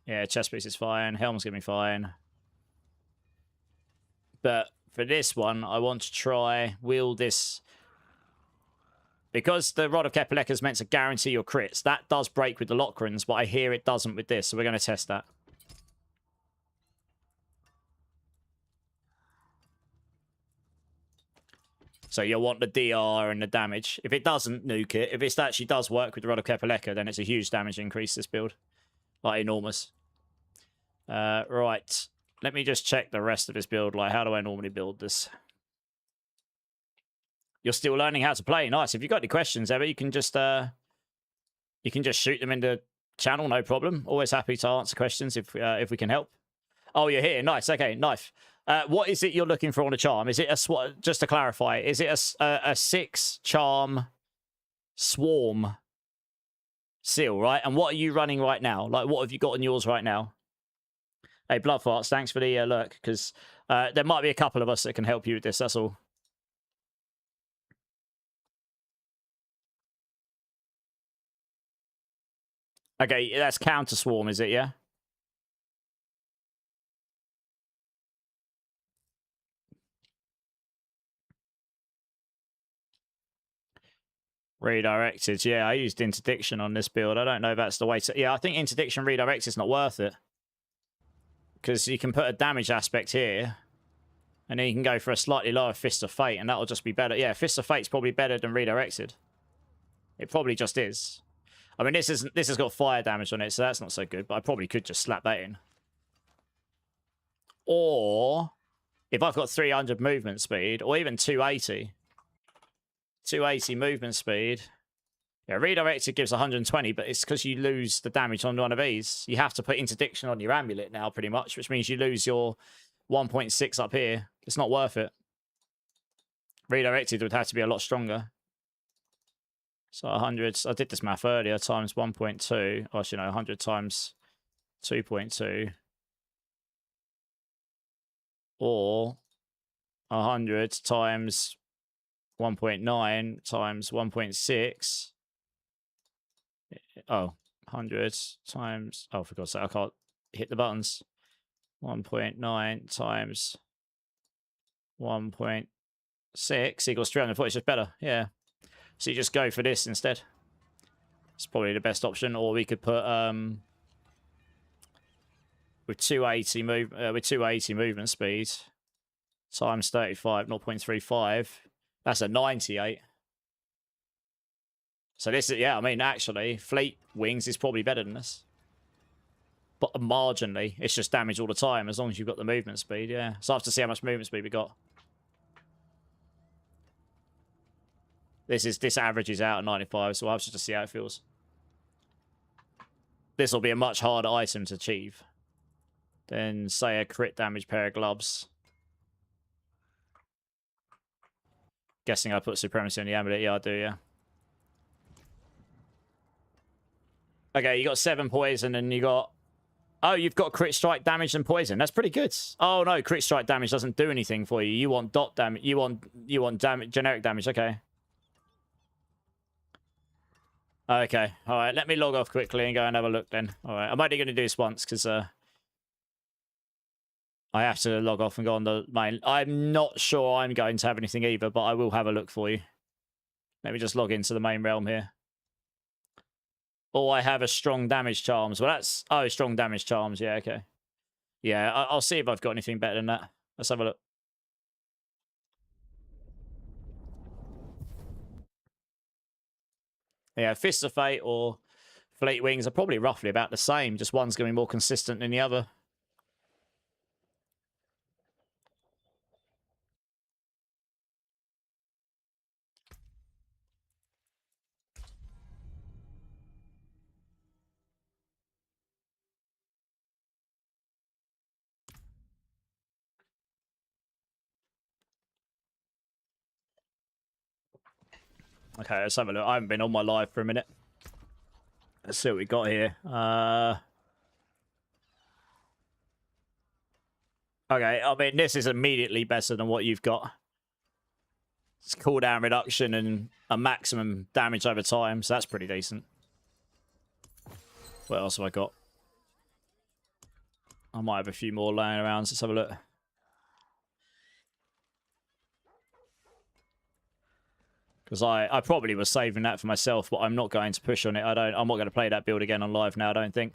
Yeah, chest piece is fine. Helm's gonna be fine. But for this one, I want to try wield this. Because the Rod of Kepelek is meant to guarantee your crits, that does break with the Lockrons, but I hear it doesn't with this, so we're going to test that. So you'll want the DR and the damage. If it doesn't, nuke it. If it actually does work with the Rod of Kepeleka, then it's a huge damage increase, this build. Like, enormous. Right. Let me just check the rest of this build. Like, how do I normally build this? You're still learning how to play. Nice. If you've got any questions ever, you can just shoot them in the channel, no problem. Always happy to answer questions if we can help. Oh, you're here. Nice. Okay, knife. What is it you're looking for on a charm? Is it a just to clarify? Is it a 6 charm swarm seal, right? And what are you running right now? Like, what have you got on yours right now? Hey, Bloodfarts, thanks for the lurk, because there might be a couple of us that can help you with this. That's all. Okay, that's counter swarm, is it? Yeah. Redirected. Yeah, I used interdiction on this build. I don't know if that's the way to... Yeah, I think interdiction redirected is not worth it. Because you can put a damage aspect here. And then you can go for a slightly lower Fist of Fate. And that'll just be better. Yeah, Fist of Fate's probably better than redirected. It probably just is. I mean, this has got fire damage on it, so that's not so good. But I probably could just slap that in. Or if I've got 300 movement speed, or even 280 movement speed. Yeah, redirected gives 120, but it's because you lose the damage on one of these. You have to put interdiction on your amulet now, pretty much, which means you lose your 1.6 up here. It's not worth it. Redirected would have to be a lot stronger. So 100, I did this math earlier, times 1.2. Oh, actually, no, 100 times 2.2. Or 100 times 1.9 times 1.6. Oh, 100 times... Oh, for God's sake, I can't hit the buttons. 1.9 times 1.6 equals 340. It's just better, yeah. So you just go for this instead. It's probably the best option. Or we could put... with 280 movement speed times 35, 0.35. That's a 98. So this is, yeah, I mean, actually, Fleet Wings is probably better than this. But marginally, it's just damage all the time, as long as you've got the movement speed, yeah. So I have to see how much movement speed we got. This averages out at 95, so I'll have to just see how it feels. This will be a much harder item to achieve than, say, a crit damage pair of gloves. Guessing I put Supremacy on the amulet. Yeah, I do, yeah. Okay, you got 7 poison and you got... Oh, you've got crit strike damage and poison. That's pretty good. Oh, no, crit strike damage doesn't do anything for you. You want dot damage. You want damage, generic damage. Okay. Okay. All right, let me log off quickly and go and have a look then. All right, I'm only going to do this once because I have to log off and go on the main. I'm not sure I'm going to have anything either, but I will have a look for you. Let me just log into the main realm here. Oh, I have a strong damage charms. Well, that's... Oh, strong damage charms. Yeah, okay. Yeah, I'll see if I've got anything better than that. Let's have a look. Yeah, Fists of Fate or Fleet Wings are probably roughly about the same. Just one's going to be more consistent than the other. Okay, let's have a look. I haven't been on my live for a minute. Let's see what we got here. Okay, I mean, this is immediately better than what you've got. It's cooldown reduction and a maximum damage over time, so that's pretty decent. What else have I got? I might have a few more laying around, so let's have a look. Because I probably was saving that for myself, but I'm not going to push on it. I'm not going to play that build again on live now, I don't think.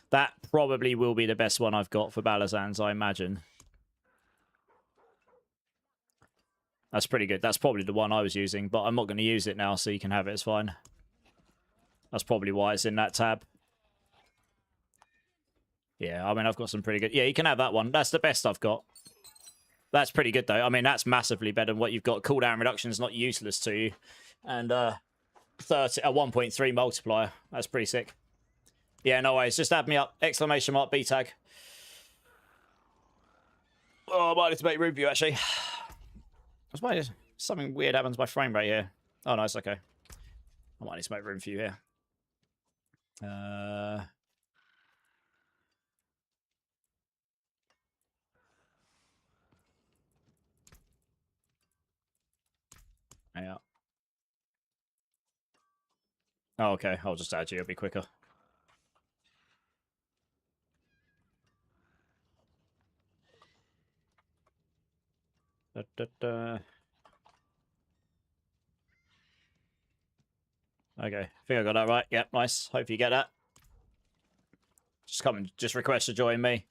That probably will be the best one I've got for Balazans, I imagine. That's pretty good. That's probably the one I was using, but I'm not going to use it now, so you can have it. It's fine. That's probably why it's in that tab. Yeah, I mean, I've got some pretty good... Yeah, you can have that one. That's the best I've got. That's pretty good, though. I mean, that's massively better than what you've got. Cooldown reduction is not useless to you. And 30, a 1.3 multiplier. That's pretty sick. Yeah, no worries. Just add me up. Exclamation mark B tag. Oh, I might need to make room for you, actually. Something weird happens to my frame rate here. Oh, no, it's okay. I might need to make room for you here. Yeah. Oh, okay. I'll just add you. It'll be quicker. Okay, I think I got that right. Yep, nice. Hope you get that. Just come and just request to join me.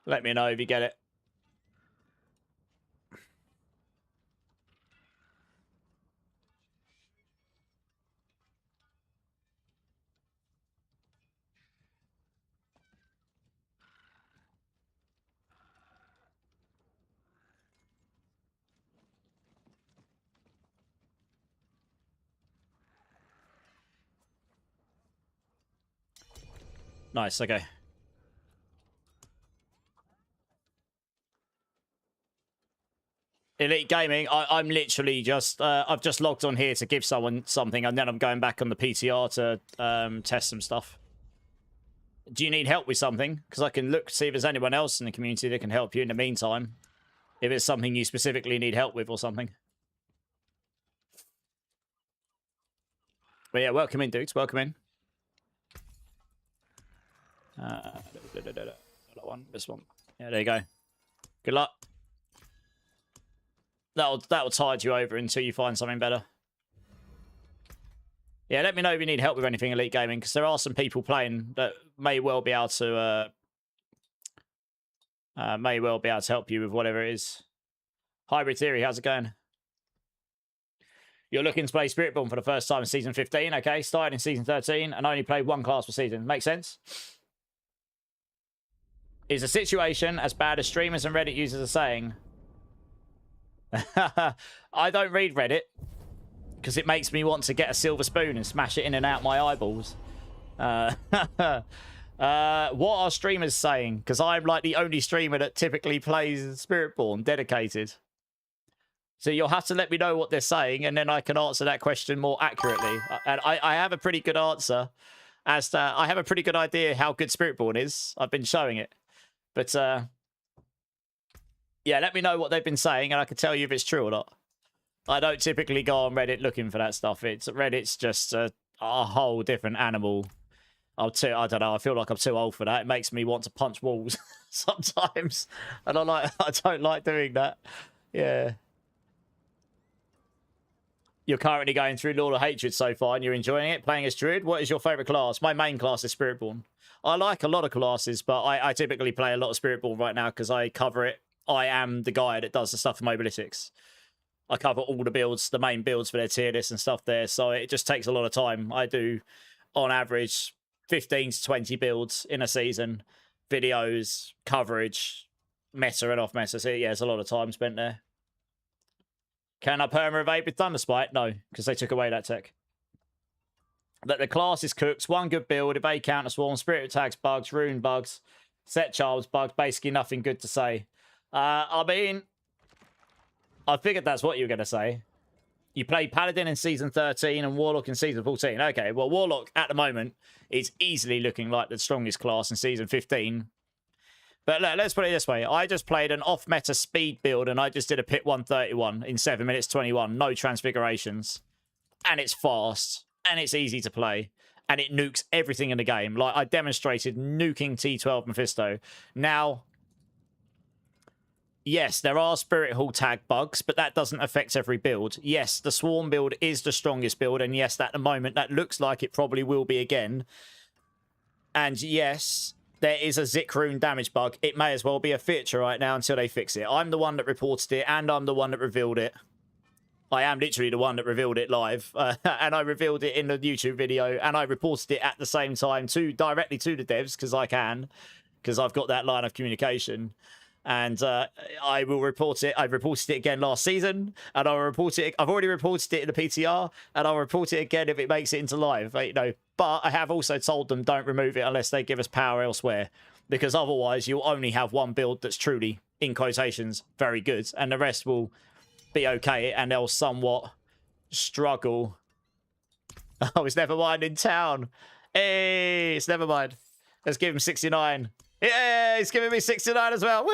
Let me know if you get it. Nice, okay. Elite Gaming, I'm literally just, I've just logged on here to give someone something, and then I'm going back on the PTR to test some stuff. Do you need help with something? Because I can look, see if there's anyone else in the community that can help you in the meantime. If it's something you specifically need help with or something. But yeah, welcome in, dudes. Welcome in. That one, this one. Yeah, there you go. Good luck. That'll tide you over until you find something better. Yeah, let me know if you need help with anything, Elite Gaming, because there are some people playing that may well be able to help you with whatever it is. Hybrid Theory, how's it going? You're looking to play Spiritborn for the first time in Season 15, okay? Started in Season 13 and only played one class per season. Makes sense? Is the situation as bad as streamers and Reddit users are saying? I don't read Reddit because it makes me want to get a silver spoon and smash it in and out my eyeballs. What are streamers saying? Because I'm like the only streamer that typically plays Spiritborn, dedicated. So you'll have to let me know what they're saying, and then I can answer that question more accurately. And I have a pretty good answer as to, I have a pretty good idea how good Spiritborn is. I've been showing it. But yeah, let me know what they've been saying, and I can tell you if it's true or not. I don't typically go on Reddit looking for that stuff. Reddit's just a whole different animal. I don't know. I feel like I'm too old for that. It makes me want to punch walls sometimes, and I don't like doing that. Yeah. You're currently going through Lord of Hatred so far, and you're enjoying it. Playing as Druid. What is your favorite class? My main class is Spiritborn. I like a lot of classes, but I typically play a lot of Spiritborn right now because I cover it. I am the guy that does the stuff for Mobalytics. I cover all the builds, the main builds for their tier lists and stuff there, so it just takes a lot of time. I do, on average, 15 to 20 builds in a season. Videos, coverage, meta and off meta. So yeah, it's a lot of time spent there. Can I perma evade with Thunderspite? No, because they took away that tech. That the class is cooked. One good build, evade counter swarm, spirit attacks bugs, rune bugs, set charms bugs. Basically nothing good to say. I mean, I figured that's what you were going to say. You played Paladin in Season 13 and Warlock in Season 14. Okay, well, Warlock at the moment is easily looking like the strongest class in Season 15. But look, let's put it this way. I just played an off-meta speed build, and I just did a pit 131 in 7 minutes 21. No transfigurations. And it's fast. And it's easy to play. And it nukes everything in the game. Like, I demonstrated nuking T12 Mephisto. Now, yes, there are Spirit Hall tag bugs, but that doesn't affect every build. Yes, the Swarm build is the strongest build, and yes, at the moment, that looks like it probably will be again. And yes, there is a Zik rune damage bug. It may as well be a feature right now until they fix it. I'm the one that reported it, and I'm the one that revealed it. I am literally the one that revealed it live, and I revealed it in the YouTube video, and I reported it at the same time directly to the devs, because I can, because I've got that line of communication. And I will report it. I reported it again last season, and I'll report it. I've already reported it in the PTR, and I'll report it again if it makes it into live. You know, but I have also told them don't remove it unless they give us power elsewhere, because otherwise you'll only have one build that's truly, in quotations, very good, and the rest will be okay, and they'll somewhat struggle. Oh, it's Nevermind in town. Hey, it's Nevermind. Let's give him 69. Yeah, he's giving me 69 as well. Woo!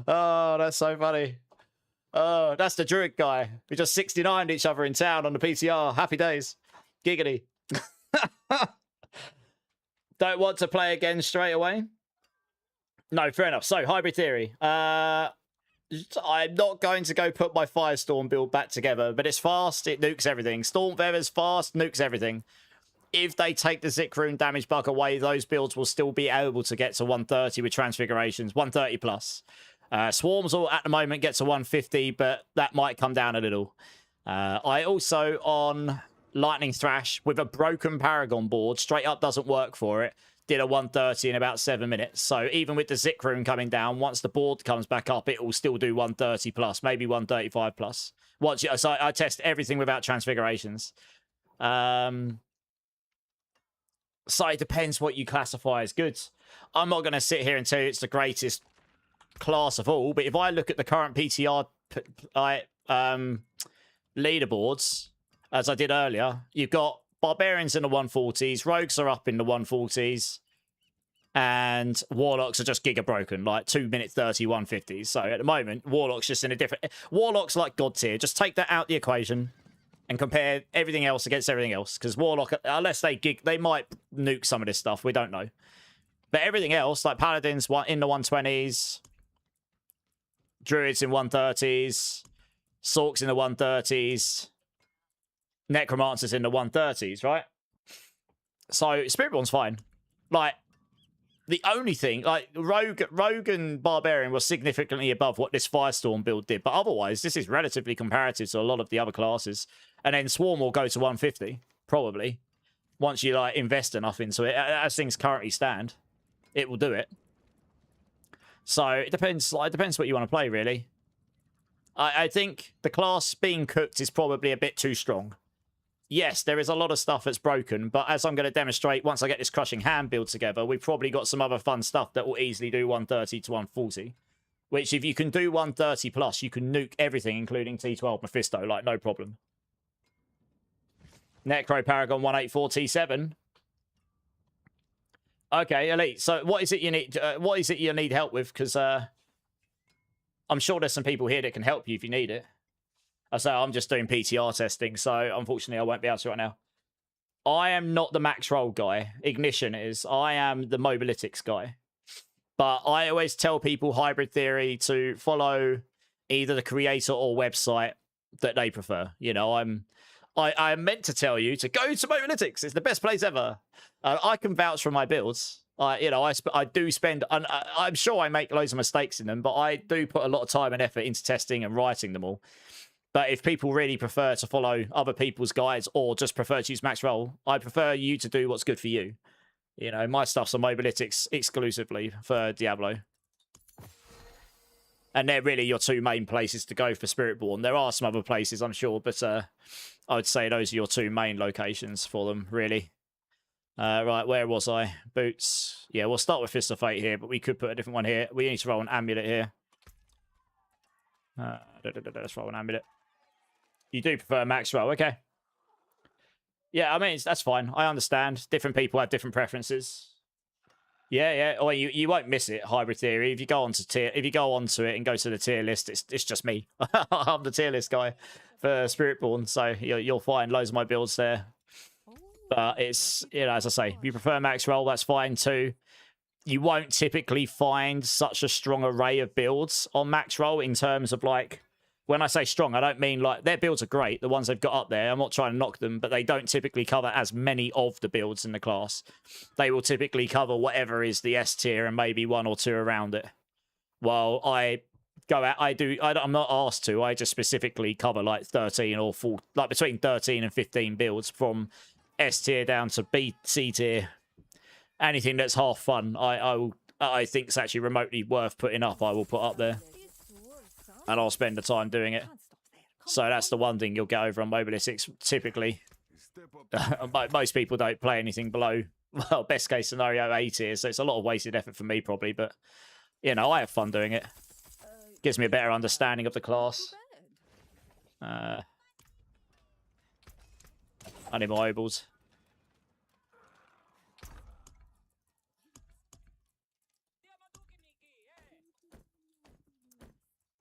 Oh, that's so funny. Oh, that's the Druid guy. We just 69'd each other in town on the PTR. Happy days. Giggity. Don't want to play again straight away? No, fair enough. So, Hybrid Theory. I'm not going to go put my Firestorm build back together, but it's fast, it nukes everything. Storm Feather's fast, nukes everything. If they take the Zik Rune damage bug away, those builds will still be able to get to 130 with Transfigurations, 130 plus. Swarms will, at the moment, get to 150, but that might come down a little. I also, on Lightning Thrash, with a broken Paragon board, straight up doesn't work for it, did a 130 in about 7 minutes. So even with the Zik Rune coming down, once the board comes back up, it will still do 130 plus, maybe 135 plus. So I test everything without Transfigurations. So it depends what you classify as good. I'm not going to sit here and tell you it's the greatest class of all, but if I look at the current PTR leaderboards, as I did earlier, you've got Barbarians in the 140s, Rogues are up in the 140s, and Warlocks are just giga broken, like 2 minute 30, 150s. So at the moment, Warlocks just in a different... Warlocks like God tier. Just take that out the equation and compare everything else against everything else. Because Warlock, unless they might nuke some of this stuff. We don't know. But everything else, like Paladins in the 120s, Druids in 130s, Sorks in the 130s, Necromancers in the 130s, right? So Spiritborn's fine. Like, the only thing, like, Rogue and Barbarian was significantly above what this Firestorm build did. But otherwise, this is relatively comparative to a lot of the other classes. And then Swarm will go to 150, probably. Once you, like, invest enough into it. As things currently stand, it will do it. So it depends. Like, it depends what you want to play, really. I think the class being cooked is probably a bit too strong. Yes, there is a lot of stuff that's broken, but as I'm going to demonstrate, once I get this Crushing Hand build together, we've probably got some other fun stuff that will easily do 130 to 140. Which, if you can do 130 plus, you can nuke everything, including T12 Mephisto, like, no problem. Necro Paragon 184 T7. Okay, Elite. So what is it you need? What is it you need help with? Because I'm sure there's some people here that can help you if you need it. I say I'm just doing PTR testing, so unfortunately I won't be able to right now. I am not the max roll guy. Ignition is. I am the mobilytics guy. But I always tell people hybrid theory to follow either the creator or website that they prefer. You know, I am meant to tell you to go to mobilytics. It's the best place ever. I can vouch for my builds. You know, I do spend... I'm sure I make loads of mistakes in them, but I do put a lot of time and effort into testing and writing them all. But if people really prefer to follow other people's guides or just prefer to use max roll, I prefer you to do what's good for you. You know, my stuff's on mobilytics exclusively for Diablo. And they're really your two main places to go for Spiritborn. There are some other places, I'm sure, but I would say those are your two main locations for them, really. Right, where was I? Boots. Yeah, we'll start with Fist of Fate here, but we could put a different one here. We need to roll an amulet here. Let's roll an amulet. You do prefer max roll, okay. Yeah, I mean, that's fine. I understand. Different people have different preferences. Yeah. Or you won't miss it, hybrid theory. If you go onto it and go to the tier list, it's just me. I'm the tier list guy for Spiritborn, so you'll find loads of my builds there. But it's, you know, as I say, if you prefer max roll, that's fine too. You won't typically find such a strong array of builds on max roll in terms of, like, when I say strong, I don't mean, like, their builds are great, the ones they've got up there. I'm not trying to knock them, but they don't typically cover as many of the builds in the class. They will typically cover whatever is the S tier and maybe one or two around it. While I go out, I'm not asked to, I just specifically cover, like, 13 or 4, like, between 13 and 15 builds from S tier down to B, C tier. Anything that's half fun, I think is actually remotely worth putting up, I will put up there. And I'll spend the time doing it. So that's the one thing you'll get over on mobilytics, typically. Most people don't play anything below, well, best case scenario, A tier, so it's a lot of wasted effort for me, probably, but, you know, I have fun doing it. Gives me a better understanding of the class. I need my obols.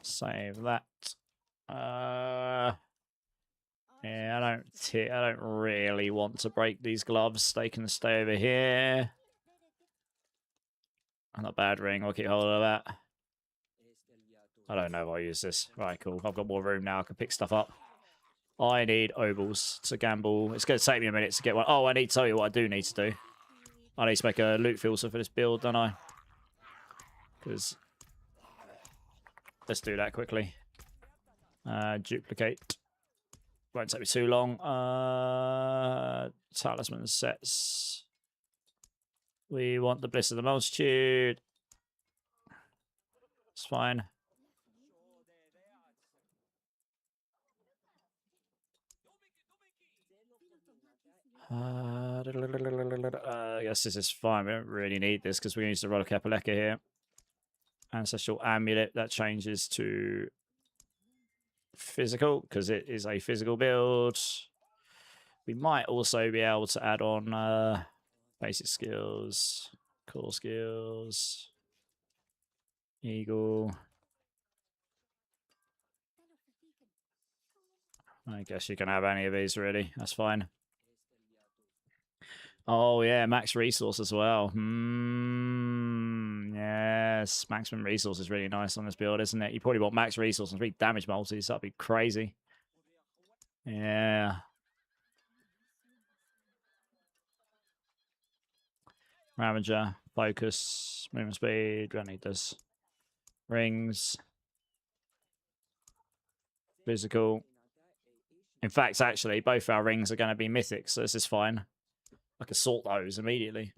Save that. Yeah, I don't really want to break these gloves. They can stay over here. Not bad ring. I'll keep hold of that. I don't know if I'll use this. Right, cool. I've got more room now. I can pick stuff up. I need obols to gamble. It's going to take me a minute to get one. Oh, I need to tell you what I do need to do. I need to make a loot filter for this build, don't I? Because let's do that quickly. Duplicate. Won't take me too long. Talisman sets. We want the Bliss of the Multitude. It's fine. I guess this is fine. We don't really need this because we use the Rod of Kapaleka here. Ancestral Amulet, that changes to physical because it is a physical build. We might also be able to add on basic skills, core skills, Eagle. I guess you can have any of these really. That's fine. Oh, yeah, max resource as well. Yes, maximum resource is really nice on this build, isn't it? You probably want max resource and 3 damage multis. That'd be crazy. Yeah. Ravager, focus, movement speed. We don't need this. Rings. Physical. In fact, actually, both our rings are going to be mythic, so this is fine. I can sort those immediately.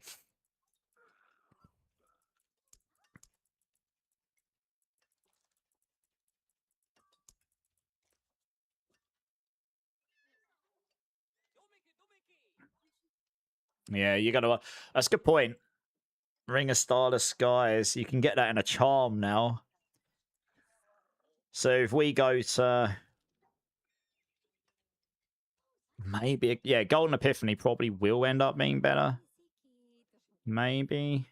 Yeah, you gotta. That's a good point. Ring of Starless Skies. You can get that in a charm now. So if we go to maybe, yeah, Golden Epiphany probably will end up being better. Maybe.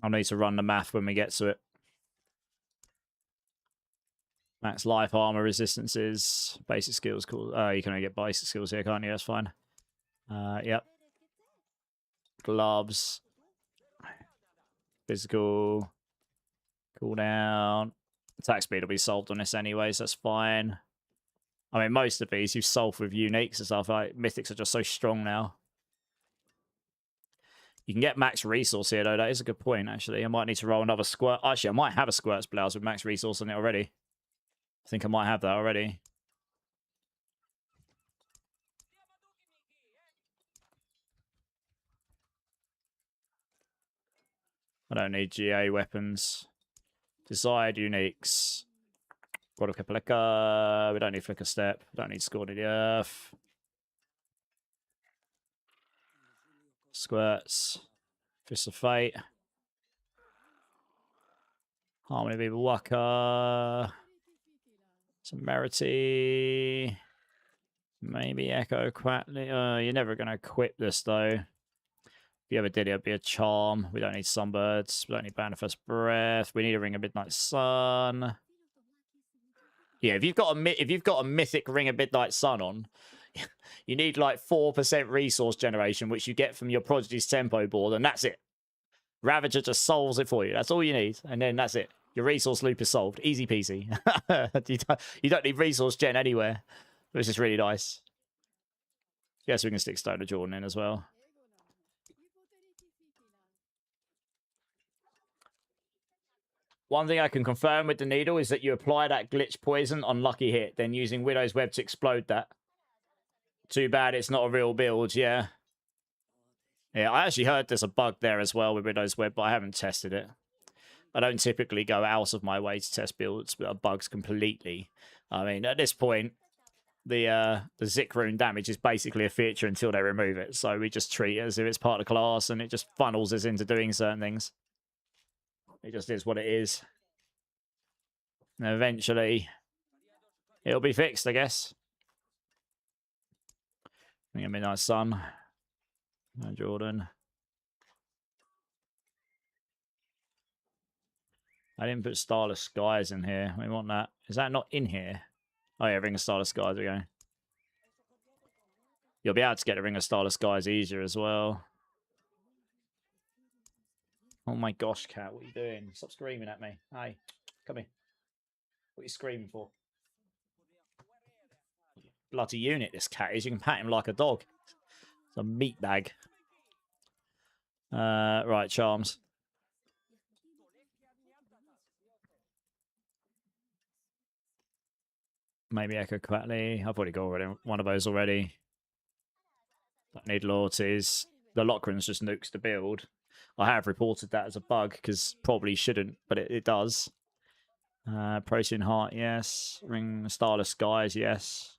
I'll need to run the math when we get to it. Max life, armor, resistances, basic skills. Cool. You can only get basic skills here, can't you? That's fine. Yep. Gloves. Physical. Cooldown. Attack speed will be solved on this anyway, so that's fine. I mean, most of these you've solved with uniques and stuff. Like mythics are just so strong now. You can get max resource here, though. That is a good point, actually. I might need to roll another squirt. Actually, I might have a squirt's blouse with max resource on it already. I think I might have that already. I don't need GA weapons. Desired uniques. Rod of Kapaleka. We don't need Flicker Step. We don't need Scorn of the Earth. Squirts. Fist of Fate. Harmony of Evil Waka. Temerity. Maybe Echo Quatley. You're never going to equip this, though. If you ever did, it'd be a charm. We don't need Sunbirds. We don't need Bannerfirst Breath. We need a Ring of Midnight Sun. Yeah, if you've got a mythic Ring of Midnight Sun on, you need like 4% resource generation, which you get from your Prodigy's Tempo board, and that's it. Ravager just solves it for you. That's all you need, and then that's it. Your resource loop is solved. Easy peasy. You don't need resource gen anywhere, which is really nice. Yes, we can stick Stone of Jordan in as well. One thing I can confirm with the needle is that you apply that glitch poison on lucky hit, then using Widow's Web to explode that. Too bad it's not a real build, yeah. Yeah, I actually heard there's a bug there as well with Widow's Web, but I haven't tested it. I don't typically go out of my way to test builds with bugs completely. I mean, at this point, the Zik rune damage is basically a feature until they remove it. So we just treat it as if it's part of the class, and it just funnels us into doing certain things. It just is what it is. And eventually, it'll be fixed, I guess. I think it'll be nice, Sun. No, Jordan. I didn't put Starless Skies in here. We want that. Is that not in here? Oh yeah, Ring of Starless Skies, we go. You'll be able to get a Ring of Starless Skies easier as well. Oh my gosh, cat, what are you doing? Stop screaming at me. Hey, come here. What are you screaming for? Bloody unit, this cat is. You can pat him like a dog. It's a meat bag. Right, charms. Maybe Echo Quatley. I've already got one of those already. Don't need loyalties. The Lockrans just nukes the build. I have reported that as a bug because probably shouldn't, but it does. Protein Heart, yes. Ring Starless Skies, yes.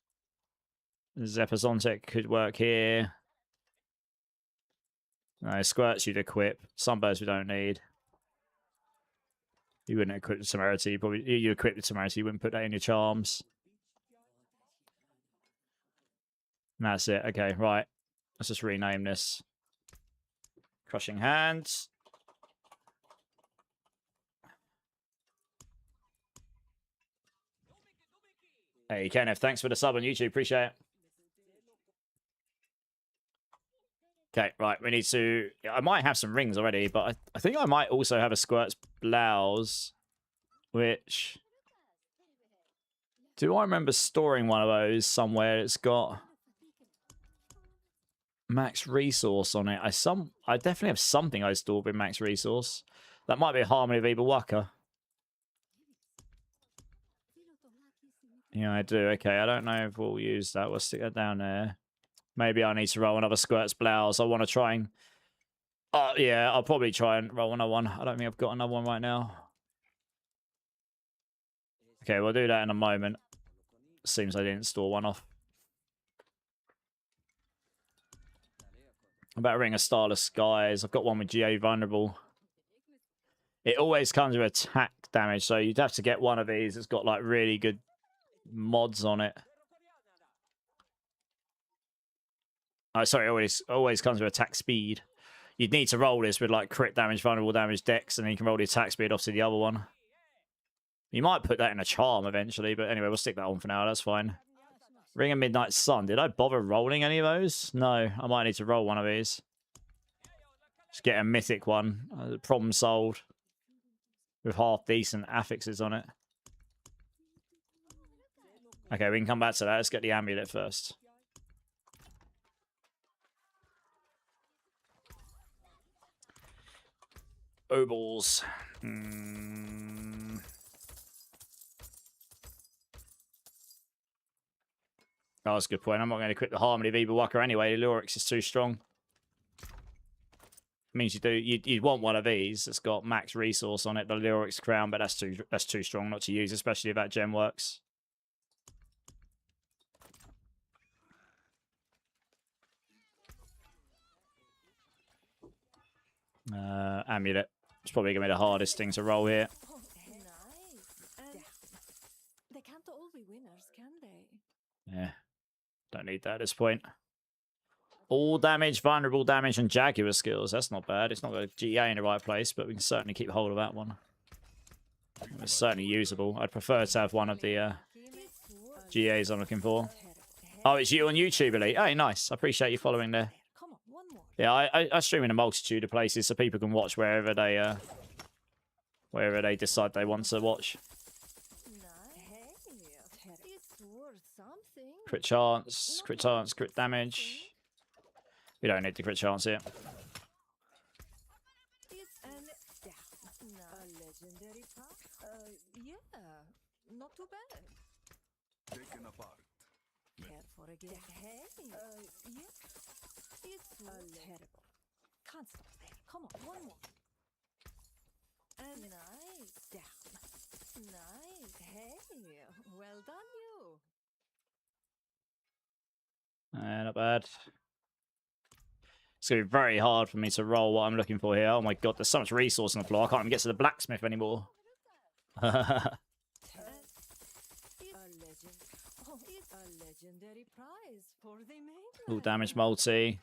Zepazontek could work here. No, Squirts you'd equip. Sunburst we don't need. You wouldn't equip the Temerity. Probably you equip the Temerity, you wouldn't put that in your charms. And that's it. Okay, right. Let's just rename this. Crushing Hands. Hey, Kenneth, thanks for the sub on YouTube. Appreciate it. Okay, right. We need to... I might have some rings already, but I think I might also have a Squirt's blouse, which... Do I remember storing one of those somewhere? It's got max resource on it. I definitely have something I stored with max resource. That might be a Harmony of Evil Waka. Yeah, I do. Okay, I don't know if we'll use that. We'll stick that down there. Maybe I need to roll another Squirt's blouse. I want to try and... yeah, I'll probably try and roll another one. I don't think I've got another one right now. Okay, we'll do that in a moment. Seems I didn't store one off. I'm about to ring a Starless Skies. I've got one with GA Vulnerable. It always comes with attack damage, so you'd have to get one of these that's got like really good mods on it. Oh, sorry, always comes with attack speed. You'd need to roll this with like crit damage, vulnerable damage, dex, and then you can roll the attack speed off to the other one. You might put that in a charm eventually, but anyway, we'll stick that on for now. That's fine. Ring of Midnight Sun. Did I bother rolling any of those? No, I might need to roll one of these. Just get a mythic one. Problem solved. With half decent affixes on it. Okay, we can come back to that. Let's get the amulet first. Obols. Oh, that's a good point. I'm not going to equip the Harmony of Evil Waka anyway. The Lurix is too strong. Means you'd want one of these that's got max resource on it, the Lurix Crown, but that's too strong not to use, especially if that gem works. Amulet. It's probably going to be the hardest thing to roll here. Oh, nice. They can't all be winners, can they? Yeah. Don't need that at this point. All damage, vulnerable damage, and Jaguar skills. That's not bad. It's not got a GA in the right place, but we can certainly keep hold of that one. It's certainly usable. I'd prefer to have one of the GAs I'm looking for. Oh, it's you on YouTube, Elite. Hey, nice. I appreciate you following there. Come on, one more. Yeah, I stream in a multitude of places so people can watch wherever they decide they want to watch. Crit chance, crit damage. We don't need the crit chance here. Yeah, not too bad. Taken apart. Care for a gift. Hey, yeah. It's terrible. Can't stop there. Come on, one more. And nice. Down. Nice. Hey, well done, you. Not bad. It's going to be very hard for me to roll what I'm looking for here. Oh my god, there's so much resource on the floor. I can't even get to the blacksmith anymore. Legendary prize for the mainland. All damage multi.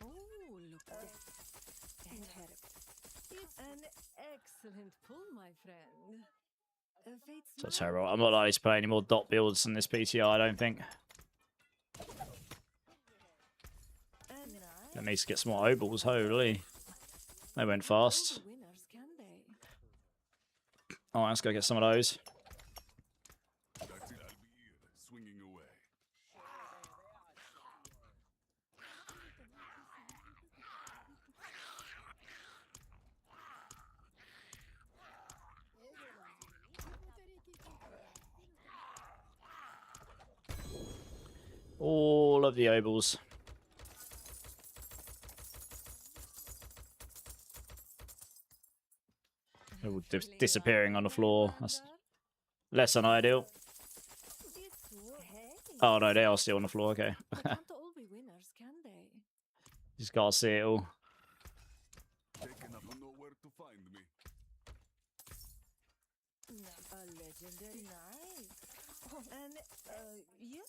Oh, look at that. Terrible. It's an excellent pull, my friend. So terrible. I'm not likely to play any more dot builds in this PTR, I don't think. I need to get some more obols, holy. They went fast. Alright, let's go get some of those. That's it. I'll be here, swinging away. All of the obols. All disappearing on the floor. That's less than ideal. Oh no, they are still on the floor, okay. Just gotta see it all. Taken up, know where to find me. A legendary knife. And, yeah,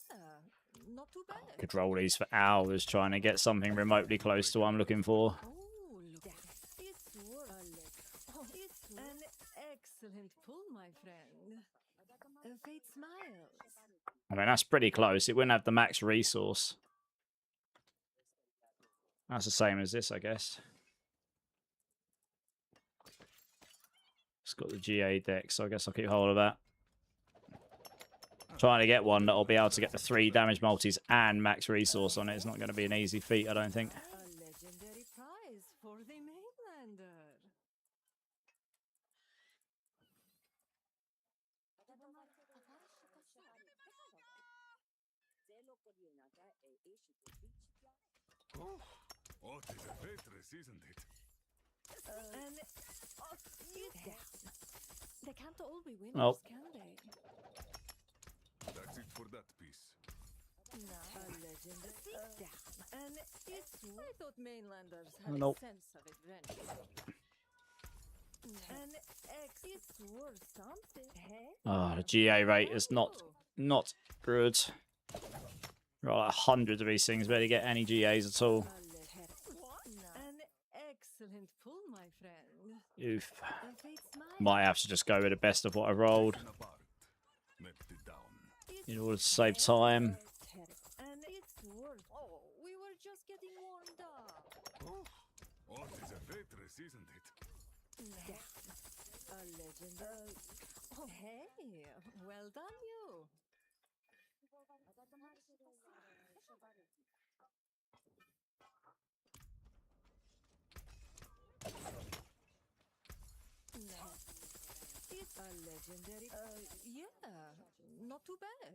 not too bad. Could roll these for hours trying to get something remotely close to what I'm looking for. Oh, look. It's an excellent pull, my friend. Fate smiles. I mean, that's pretty close. It wouldn't have the max resource. That's the same as this, I guess. It's got the GA deck, so I guess I'll keep hold of that. Trying to get one that'll be able to get the 3 damage multis and max resource on it. It's not going to be an easy feat, I don't think. A legendary prize for the mainlander. Oh, it is a waitress, isn't it? And down. They can't all be winners, Nope. can they? That's it for that piece. A legendary down. And I thought mainlanders had Nope. a sense of adventure. And it's worth something. Hey? Oh, the GA rate is not good. There are like hundreds of these things, barely get any GAs at all. An excellent pull, my friend. Oof. A fate smile. Might have to just go with the best of what I've rolled Taken apart. Mapped it down. in order to save time. And it's worth. Oh, we were just getting warmed up. Oh, it is a waitress, isn't it? A legend. Oh, hey, well done, you. It's a legendary. Yeah, not too bad.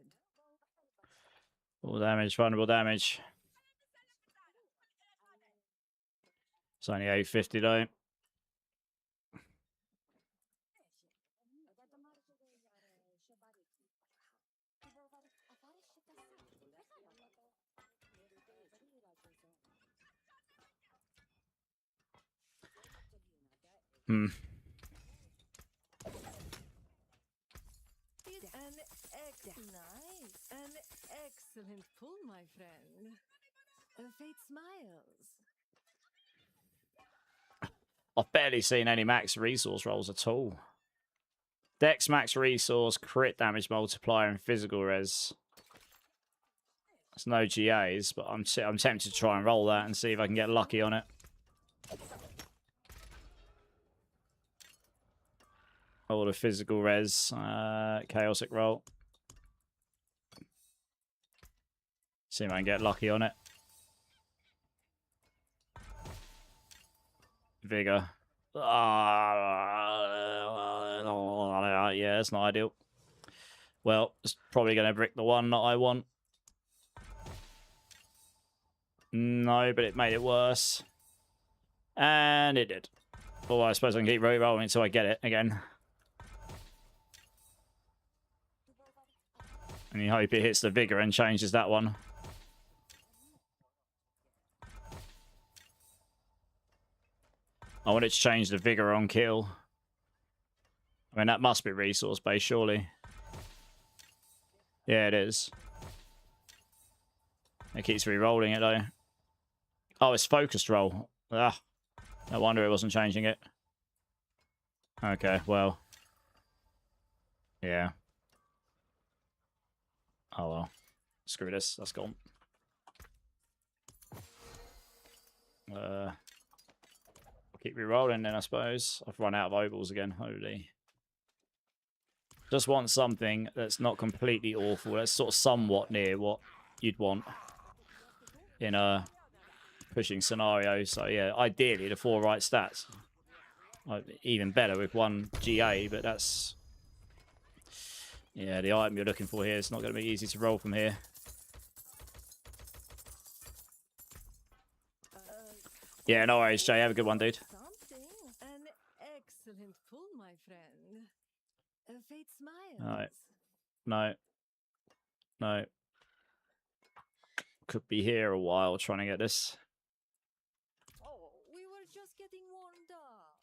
All damage, vulnerable damage. It's only 850 though. An nice, an excellent pull, my friend. Fate smiles. I've barely seen any max resource rolls at all. Dex max resource, crit damage multiplier, and physical res. There's no GAs, but I'm tempted to try and roll that and see if I can get lucky on it. All the physical res, chaotic roll. See if I can get lucky on it. Vigor. Yeah, it's not ideal. Well, it's probably going to brick the one that I want. No, but it made it worse. And it did. Oh, I suppose I can keep re-rolling until I get it again. And you hope it hits the vigor and changes that one. I want it to change the vigor on kill. I mean, that must be resource based, surely. Yeah, it is. It keeps re-rolling it, though. Oh, it's focused roll. Ah, no wonder it wasn't changing it. Okay, well. Yeah. Oh well. Screw this. That's gone. I'll keep re-rolling then, I suppose. I've run out of ovals again. Holy. Just want something that's not completely awful. That's sort of somewhat near what you'd want in a pushing scenario. So yeah, ideally the 4 right stats. Even better with 1 GA, but that's... Yeah, the item you're looking for here is not going to be easy to roll from here. Yeah, no worries, Jay. Have a good one, dude. Something. An excellent pull, my friend. Fate smiles. Alright. No. No. Could be here a while trying to get this. Oh, we were just getting warmed up.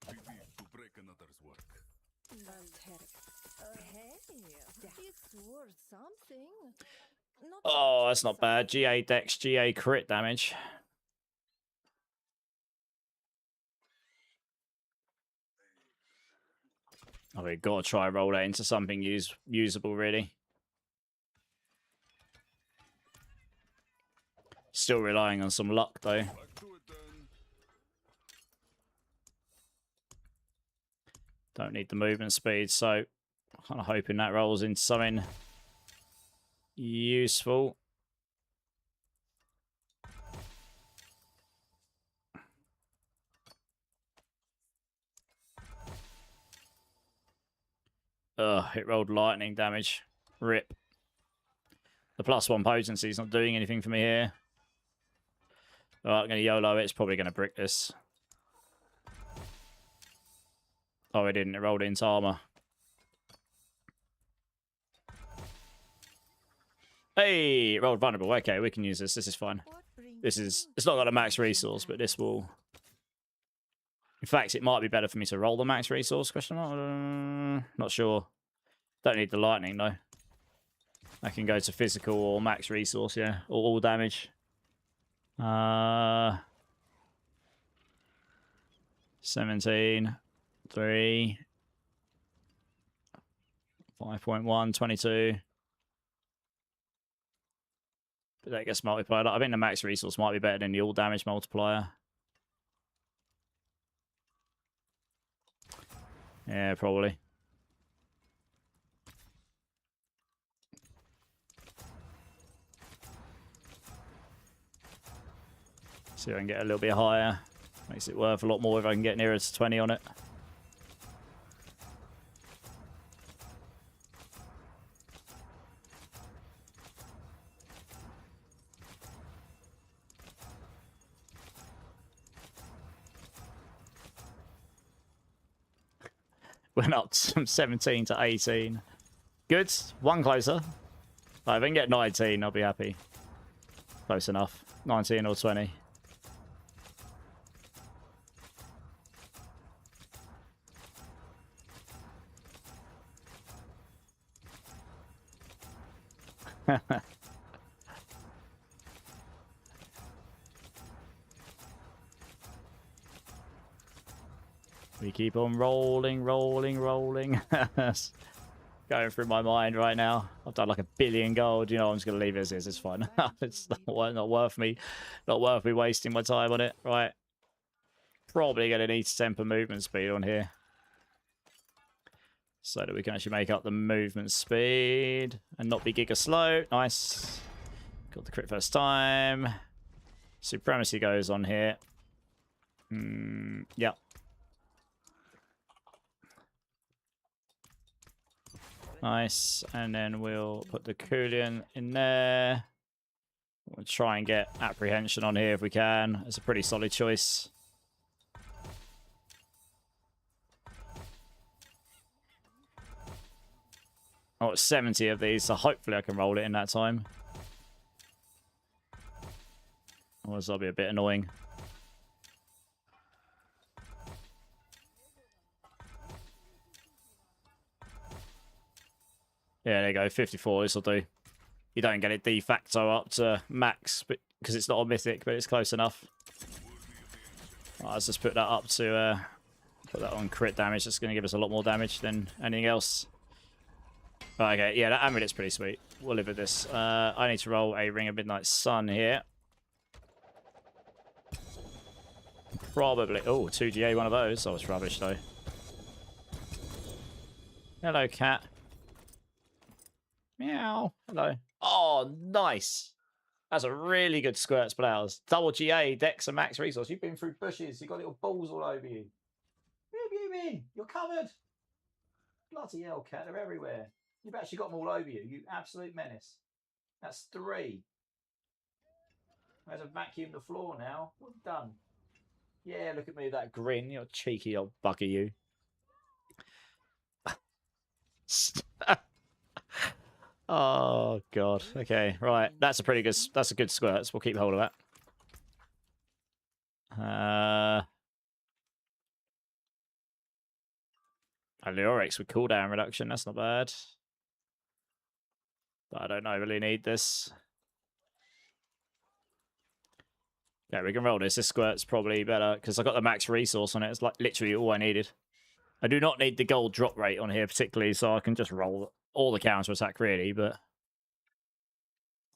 Pity to break another's work. Hey, it's worth something. Not Oh, that's not bad. GA dex, GA crit damage. Oh, we've got to try and roll that into something usable, really. Still relying on some luck, though. Back to it then. Don't need the movement speed, so kind of hoping that rolls into something useful. Ugh, it rolled lightning damage. Rip. The +1 potency is not doing anything for me here. Alright, I'm going to YOLO it. It's probably going to brick this. Oh, it didn't. It rolled into armor. Hey, it rolled vulnerable. Okay, we can use this. This is fine. what brings This is... you It's not got a to max my resource, but this will... land? In fact, it might be better for me to roll the max resource, question mark? Not sure. Don't need the lightning, though. I can go to physical or max resource, yeah. Or all damage. 17, 3, 5.1, 22. But that gets multiplied. I think the max resource might be better than the all damage multiplier. Yeah, probably. See if I can get a little bit higher. Makes it worth a lot more if I can get nearer to 20 on it. Went up from 17 to 18. Good. One closer. If I can get 19, I'll be happy. Close enough. 19 or 20. We keep on rolling, rolling, rolling. Going through my mind right now. I've done like 1 billion gold. You know, I'm just gonna leave it as is. It's fine. It's not worth me. Not worth me wasting my time on it. Right. Probably gonna need to temper movement speed on here, so that we can actually make up the movement speed and not be giga slow. Nice. Got the crit first time. Supremacy goes on here. Yep. Nice. And then we'll put the Coolian in there. We'll try and get apprehension on here if we can. It's a pretty solid choice. Oh, it's 70 of these, so hopefully I can roll it in that time. Otherwise that'll be a bit annoying. Yeah, there you go, 54, this'll do. You don't get it de facto up to max, but because it's not a mythic, but it's close enough. Right, let's just put that up to Put that on crit damage. That's going to give us a lot more damage than anything else. But okay, yeah, that amulet's pretty sweet. We'll live with this. I need to roll a Ring of Midnight Sun here. Probably. Oh, 2GA, one of those. That was rubbish, though. Hello, cat. Meow. Hello. Oh, nice. That's a really good Squirts blouse. Double GA, Dex, and Max Resource. You've been through bushes. You've got little balls all over you. Where have you been? You're covered. Bloody hell, cat. They're everywhere. You've actually got them all over you. You absolute menace. That's 3. I have to vacuum the floor now. What have you done? Yeah, look at me with that grin. You're cheeky old bugger, you. Oh, God. Okay, right. That's a pretty good... That's a good Squirts. We'll keep hold of that. Allurix with cooldown reduction. That's not bad. But I don't really need this. Yeah, we can roll this. This Squirt's probably better because I got the max resource on it. It's like literally all I needed. I do not need the gold drop rate on here particularly, so I can just roll all the counter attack really, but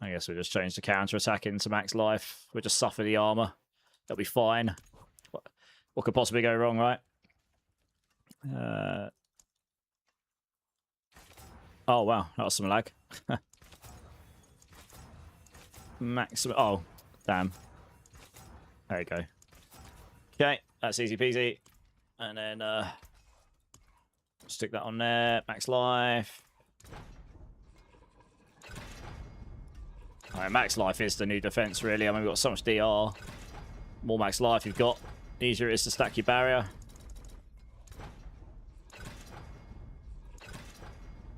I guess we'll just change the counter attack into max life. We'll just suffer the armor. That'll be fine. What could possibly go wrong, right? Oh, wow. That was some lag. Maximum. Oh, damn. There you go. Okay, that's easy peasy. And then stick that on there. Max life. Alright, max life is the new defense, really. I mean, we've got so much DR. More max life you've got, the easier it is to stack your barrier.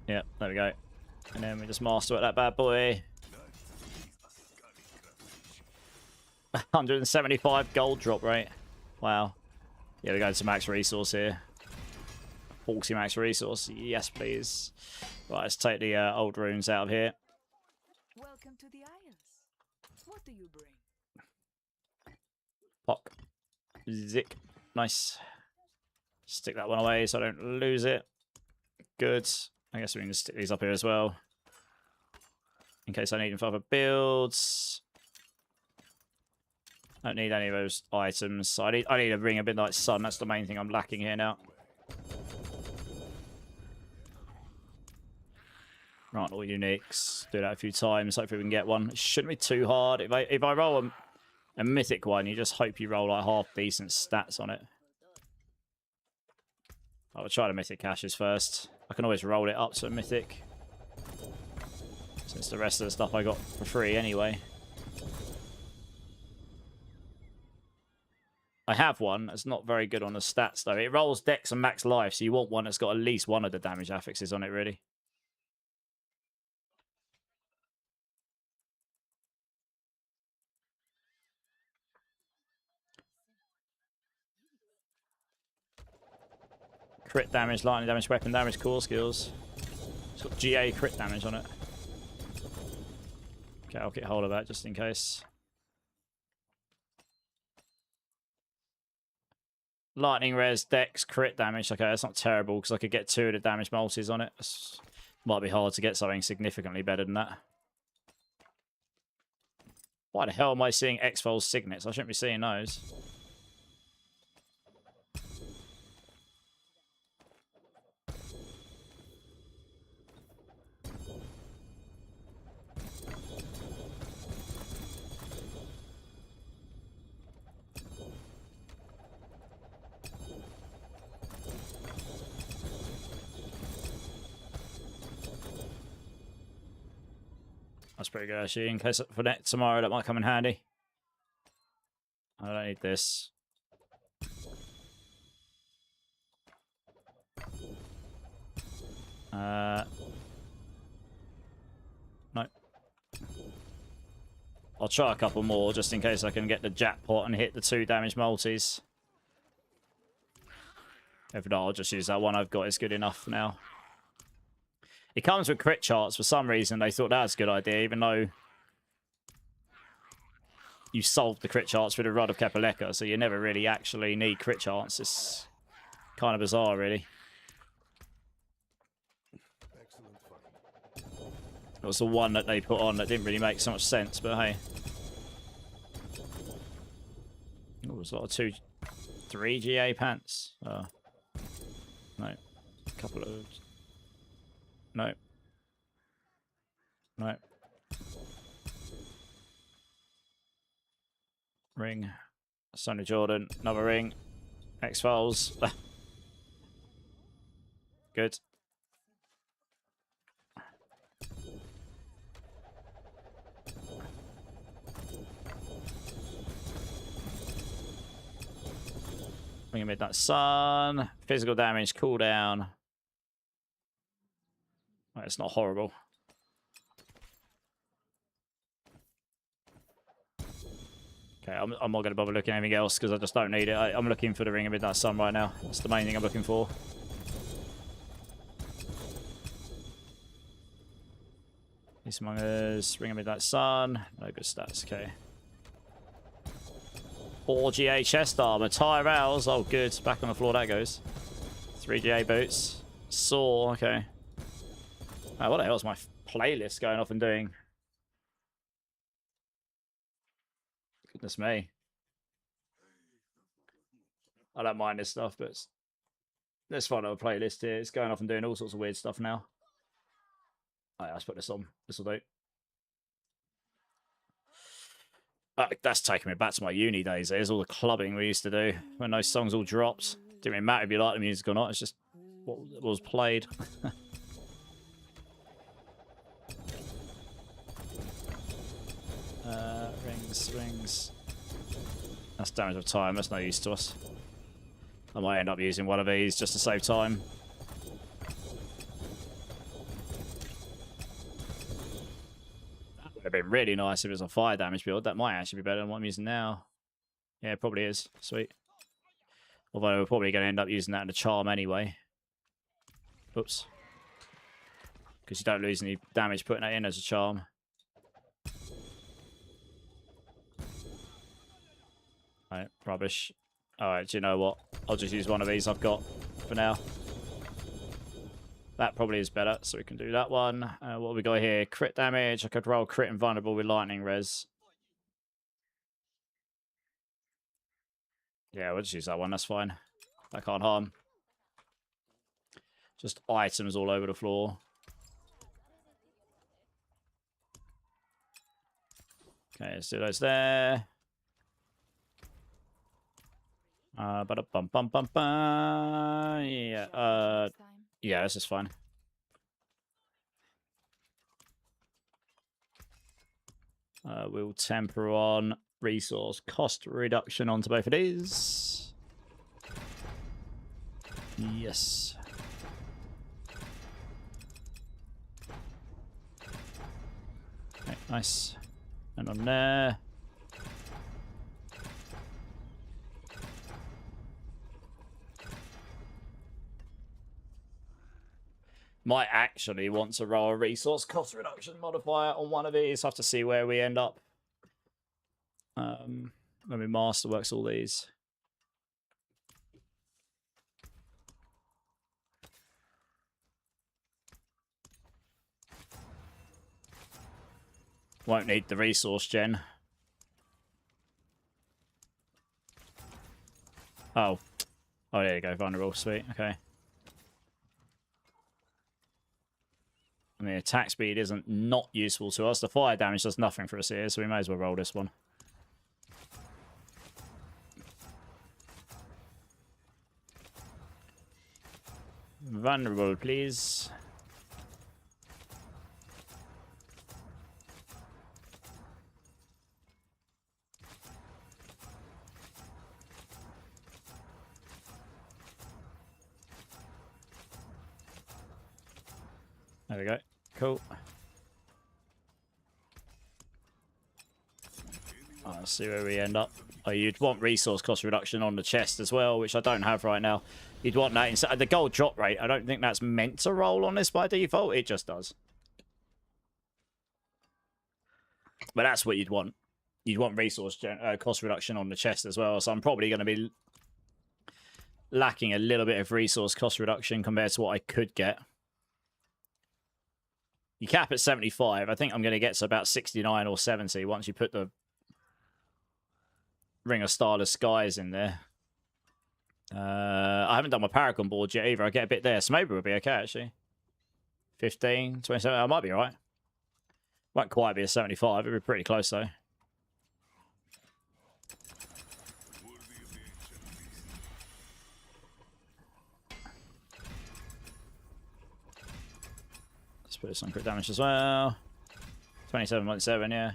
Yep, there we go. And then we just master at that bad boy. 175 gold drop rate. Wow. Yeah, we're going to max resource here. 40 max resource. Yes, please. Right, let's take the old runes out of here. Welcome to the Isles. What do you bring? Pock. Zick. Nice. Stick that one away so I don't lose it. Good. I guess we can just stick these up here as well. In case I need them for other builds. Don't need any of those items. So I need a Ring of Midnight Sun. That's the main thing I'm lacking here now. Right, all uniques. Do that a few times. Hopefully we can get one. It shouldn't be too hard. If I roll a mythic one, you just hope you roll like half decent stats on it. I will try the mythic caches first. I can always roll it up to a mythic. Since the rest of the stuff I got for free anyway. I have one that's not very good on the stats though. It rolls dex and max life, so you want one that's got at least one of the damage affixes on it really. Crit damage, lightning damage, weapon damage, core skills. It's got GA crit damage on it. Okay, I'll get hold of that just in case. Lightning res, dex, crit damage. Okay, that's not terrible because I could get 2 of the damage multis on it. Might be hard to get something significantly better than that. Why the hell am I seeing X-Fold signets? I shouldn't be seeing those. That's pretty good actually, in case for tomorrow that might come in handy. I don't need this. No. I'll try a couple more just in case I can get the jackpot and hit the 2 damage multis. If not, I'll just use that one I've got. It's good enough now. It comes with crit charts. For some reason, they thought that was a good idea, even though you solved the crit charts with a Rod of Kepaleka, so you never really actually need crit charts. Kind of bizarre, really. Excellent fight. It was the one that they put on that didn't really make so much sense, but hey. Oh, there's a lot of 3 GA pants. Oh. No. A couple of... No. No. Ring. Sonny Jordan. Another ring. X-Files. Good. Bring a Midnight Sun. Physical damage, cooldown. Right, it's not horrible. Okay, I'm not going to bother looking at anything else because I just don't need it. I'm looking for the Ring of Midnight Sun right now. That's the main thing I'm looking for. Peace Among Us, Ring of Midnight Sun. No good stats, okay. 4 GA chest armor, Tyrells. Oh, good. Back on the floor that goes. 3 GA boots. Saw, okay. Oh, what the hell is my playlist going off and doing? Goodness me. I don't mind this stuff, but let's find out a playlist here. It's going off and doing all sorts of weird stuff now. Alright, let's put this on. This will do. That's taking me back to my uni days. There's all the clubbing we used to do when those songs all dropped. Didn't really matter if you liked the music or not. It's just what was played. Rings. That's damage of time. That's no use to us. I might end up using one of these just to save time. That would have been really nice if it was a fire damage build. That might actually be better than what I'm using now. Yeah, it probably is. Sweet. Although we're probably going to end up using that in the charm anyway. Oops. Because you don't lose any damage putting that in as a charm. Right, rubbish. Alright, do you know what? I'll just use one of these I've got for now. That probably is better, so we can do that one. What have we got here? Crit damage. I could roll crit and vulnerable with lightning res. Yeah, we'll just use that one. That's fine. That can't harm. Just items all over the floor. Okay, let's do those there. Yeah, yeah, this is fine. We'll temper on resource cost reduction onto both of these. Yes. Okay, nice. And on there. Might actually want to roll a resource cost reduction modifier on one of these. Have to see where we end up. When we masterworks all these. Won't need the resource gen. Oh. Oh, there you go. Vulnerable. Sweet. Okay. I mean, attack speed isn't not useful to us. The fire damage does nothing for us here, so we may as well roll this one. Vulnerable, please. There we go. Cool. Let's see where we end up. Oh, you'd want resource cost reduction on the chest as well, which I don't have right now. You'd want that inside the gold drop rate. I don't think that's meant to roll on this by default. It just does. But that's what you'd want. You'd want resource cost reduction on the chest as well. So I'm probably going to be lacking a little bit of resource cost reduction compared to what I could get. You cap at 75. I think I'm going to get to about 69 or 70 once you put the Ring of Starless Skies in there. I haven't done my Paragon board yet either. I get a bit there, so maybe we'll be okay, actually. 15, 27. I might be all right. Won't quite be a 75. It'll be pretty close, though. Let's put this on crit damage as well. 27.7, yeah.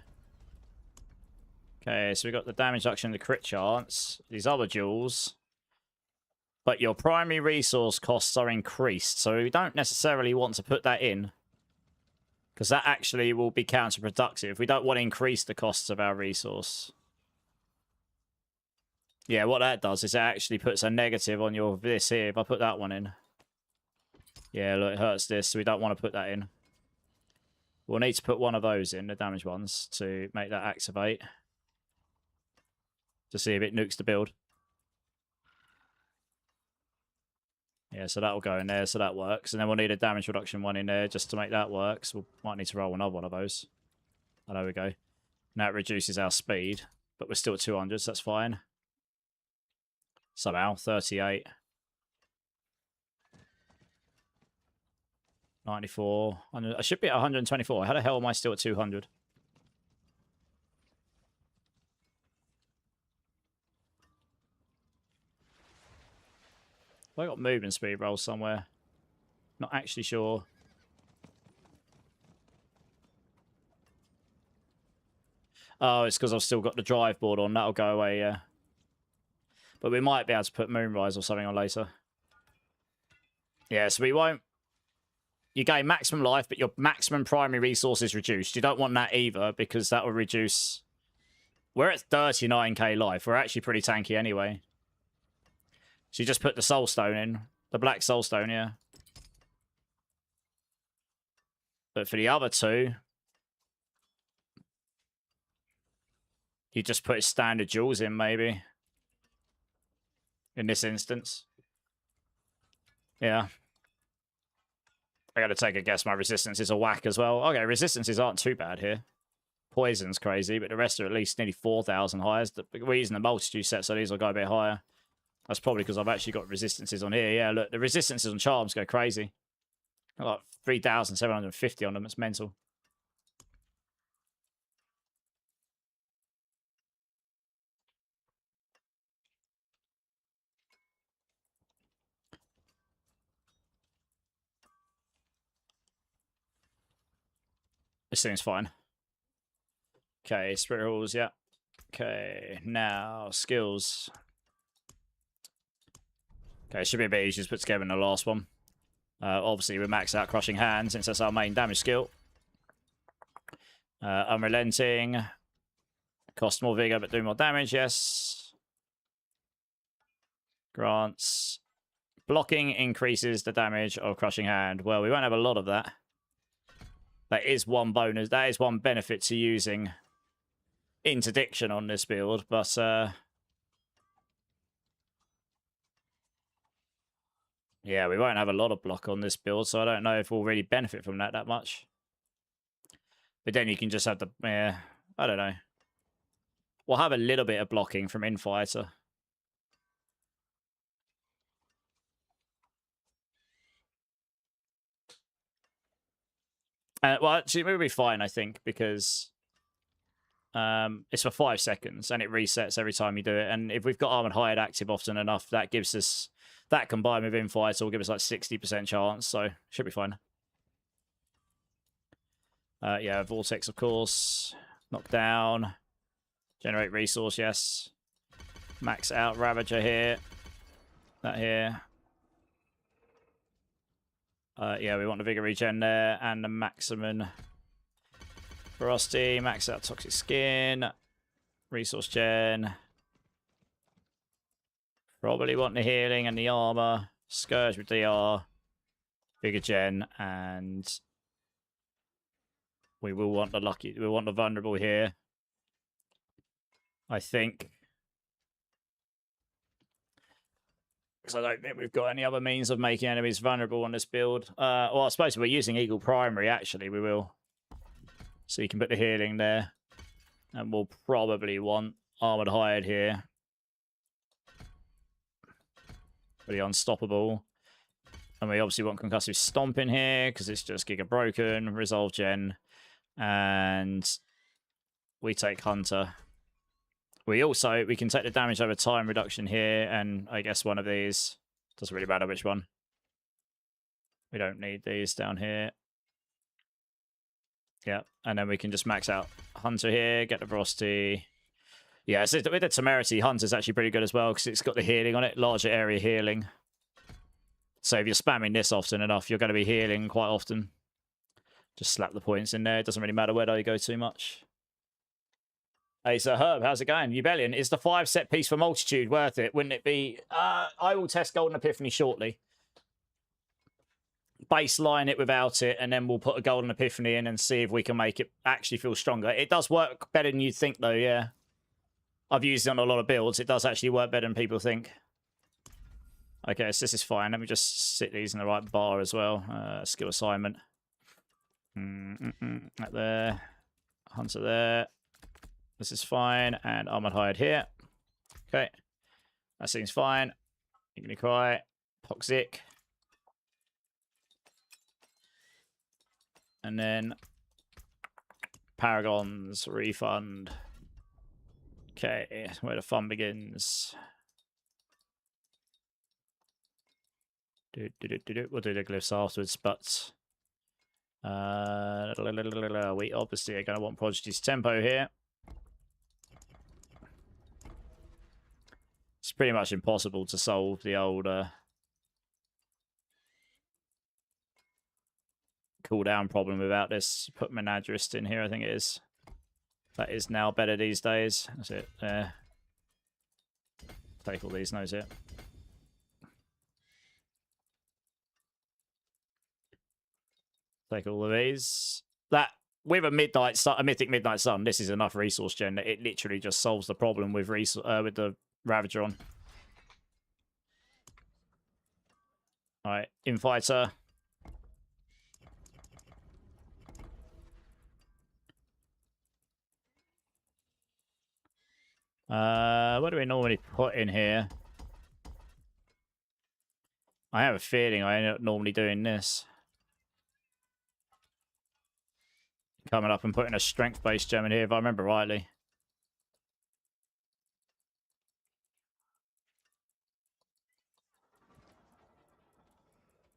Okay, so we got the damage reduction, the crit chance, these other jewels. But your primary resource costs are increased, so we don't necessarily want to put that in. Because that actually will be counterproductive. We don't want to increase the costs of our resource. Yeah, what that does is it actually puts a negative on your this here. If I put that one in. Yeah, look, it hurts this, so we don't want to put that in. We'll need to put one of those in, the damage ones, to make that activate. To see if it nukes the build. Yeah, so that'll go in there, so that works. And then we'll need a damage reduction one in there just to make that work. So we might need to roll another one of those. Oh, there we go. Now it reduces our speed, but we're still at 200, so that's fine. Somehow, 38. 94. I should be at 124. How the hell am I still at 200? Have I got movement speed rolls somewhere? Not actually sure. Oh, it's because I've still got the drive board on. That'll go away, yeah. But we might be able to put Moonrise or something on later. Yeah, so we won't... You gain maximum life, but your maximum primary resource is reduced. You don't want that either, because that will reduce... We're at 39k life. We're actually pretty tanky anyway. So you just put the Soul Stone in. The Black Soul Stone, yeah. But for the other two... You just put standard jewels in, maybe. In this instance. Yeah. I gotta take a guess. My resistance is a whack as well. Okay, resistances aren't too bad here. Poison's crazy, but the rest are at least nearly 4,000 highest. We're using the multitude set, so these will go a bit higher. That's probably because I've actually got resistances on here. Yeah, look, the resistances on charms go crazy. I've got 3,750 on them. It's mental. This seems fine. Okay, Spirit Rules, yeah. Okay, now skills. Okay, it should be a bit easier to put together in the last one. Obviously, we max out Crushing Hand since that's our main damage skill. Unrelenting. Cost more vigor but do more damage, yes. Grants. Blocking increases the damage of Crushing Hand. Well, we won't have a lot of that. That is one bonus. That is one benefit to using Interdiction on this build, but yeah, we won't have a lot of block on this build, so I don't know if we'll really benefit from that much. But then you can just have the, yeah, I don't know. We'll have a little bit of blocking from Infighter. Well, actually, we'll be fine, I think, because it's for 5 seconds and it resets every time you do it. And if we've got Armored Hired active often enough, that gives us, that combined with Infighter will give us like 60% chance, so should be fine. Yeah, Vortex, of course. Knockdown. Generate resource, yes. Max out Ravager here. That here. Yeah, we want the Vigor regen there, and the maximum Ferocity, max out Toxic Skin, Resource Gen. Probably want the healing and the armor, Scourge with DR, Vigor Gen, and we will want the lucky, we want the vulnerable here. I think. Because I don't think we've got any other means of making enemies vulnerable on this build. Well, I suppose if we're using Eagle Primary, actually, we will. So you can put the healing there. And we'll probably want Armored Hide here. Pretty unstoppable. And we obviously want Concussive Stomp in here, because it's just Giga Broken, Resolve Gen. And we take Hunter. We can take the damage over time reduction here, and I guess one of these. Doesn't really matter which one. We don't need these down here. Yeah, and then we can just max out Hunter here, get the Velocity. Yeah, so with the Temerity, Hunter's actually pretty good as well, because it's got the healing on it, larger area healing. So if you're spamming this often enough, you're going to be healing quite often. Just slap the points in there. It doesn't really matter where they go too much. Hey, so Herb, how's it going? Ubellion, is the 5 set piece for Multitude worth it? Wouldn't it be? I will test Golden Epiphany shortly. Baseline it without it, and then we'll put a Golden Epiphany in and see if we can make it actually feel stronger. It does work better than you'd think, though, yeah. I've used it on a lot of builds. It does actually work better than people think. Okay, so this is fine. Let me just sit these in the right bar as well. Skill assignment. Right there. Hunter there. This is fine. And Armored Hide here. Okay. That seems fine. You're gonna cry. Toxic. And then Paragons refund. Okay, where the fun begins. We'll do the glyphs afterwards, but we obviously are going to want Prodigy's tempo here. It's pretty much impossible to solve the old cooldown problem without this. Put Menagerist in here, I think it is. That is now better these days. That's it. There. Take all these, knows it. Take all of these. That with a mythic midnight sun, this is enough resource gen that it literally just solves the problem with the Ravager on. All right, Infighter. What do we normally put in here? I have a feeling I end up normally doing this. Coming up and putting a strength-based gem in here, if I remember rightly.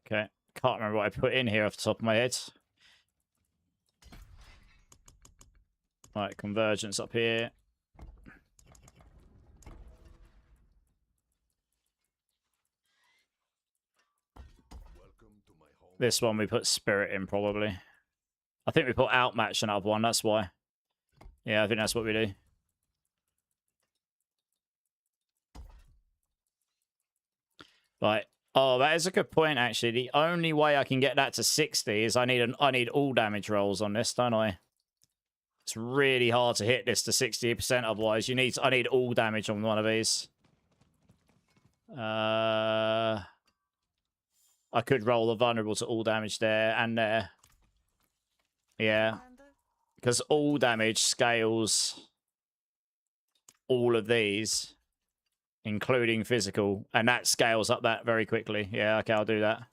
Okay, can't remember what I put in here off the top of my head. Right, convergence up here. This one we put Spirit in, probably. I think we put Outmatch another one, that's why. Yeah, I think that's what we do. Right. Oh, that is a good point, actually. The only way I can get that to 60 is I need all damage rolls on this, don't I? It's really hard to hit this to 60%, otherwise I need all damage on one of these. I could roll the vulnerable to all damage there and there. Yeah. Because all damage scales all of these, including physical, and that scales up that very quickly. Yeah, okay, I'll do that.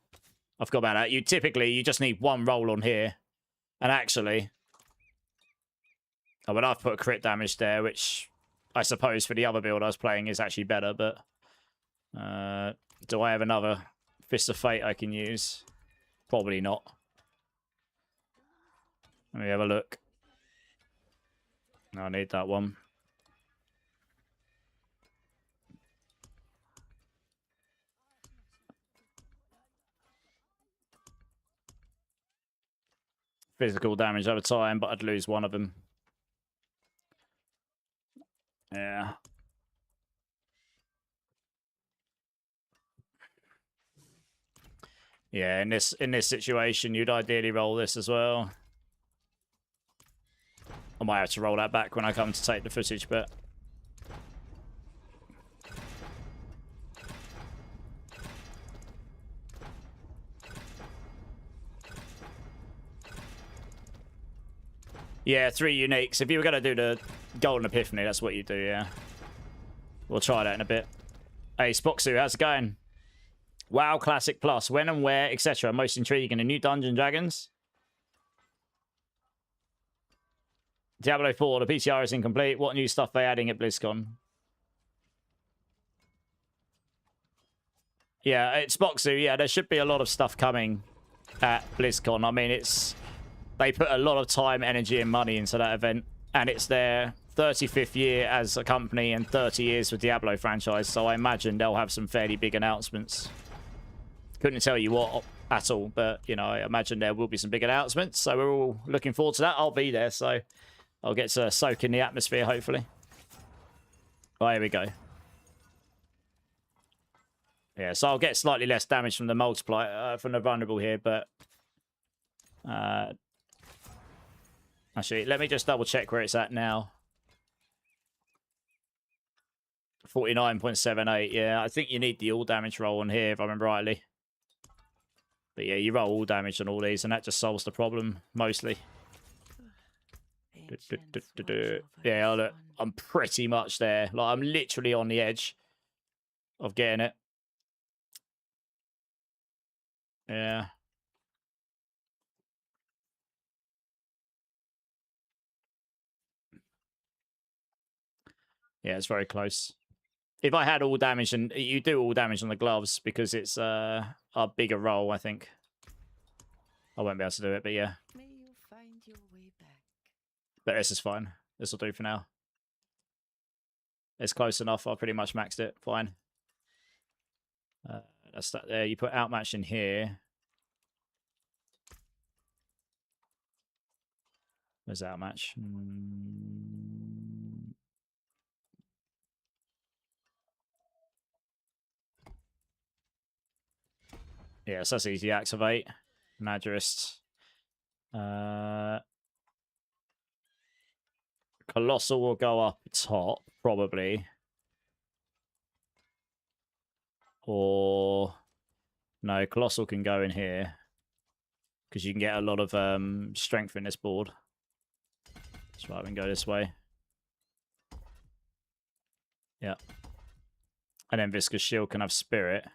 I forgot about that. You just need one roll on here. And actually, but I've put crit damage there, which I suppose for the other build I was playing is actually better, but do I have another Fist of Fate I can use? Probably not. Let me have a look. I need that one. Physical damage over time, but I'd lose one of them. Yeah. Yeah, in this situation, you'd ideally roll this as well. I might have to roll that back when I come to take the footage, but... Yeah, 3 uniques. If you were going to do the Golden Epiphany, that's what you do, yeah. We'll try that in a bit. Hey, Spoxu, how's it going? WoW Classic Plus. When and where, etc. Most intriguing. A new Dungeon Dragons? Diablo 4, the PTR is incomplete. What new stuff are they adding at BlizzCon? Yeah, it's Spoxu. Yeah, there should be a lot of stuff coming at BlizzCon. I mean, they put a lot of time, energy, and money into that event, and it's their 35th year as a company and 30 years for Diablo franchise, so I imagine they'll have some fairly big announcements. Couldn't tell you what at all, but, you know, I imagine there will be some big announcements, so we're all looking forward to that. I'll be there, so I'll get to soak in the atmosphere, hopefully. Oh, here we go. Yeah, so I'll get slightly less damage from the multiply, from the vulnerable here, but... actually, let me just double check where it's at now. 49.78, yeah. I think you need the all damage roll on here, if I remember rightly. But yeah, you roll all damage on all these, and that just solves the problem, mostly. Yeah, look, I'm pretty much there. Like, I'm literally on the edge of getting it. Yeah. Yeah, it's very close. If I had all damage, and you do all damage on the gloves because it's a bigger roll, I think. I won't be able to do it, but yeah. May you find your way back. But this is fine. This will do for now. It's close enough. I pretty much maxed it. Fine. That's that there. You put outmatch in here. Where's outmatch? Yeah, so that's easy to activate. Madrist. Colossal will go up top, probably. Or... no, Colossal can go in here. Because you can get a lot of strength in this board. Let's rather than go this way. Yeah. And then Viscous Shield can have Spirit.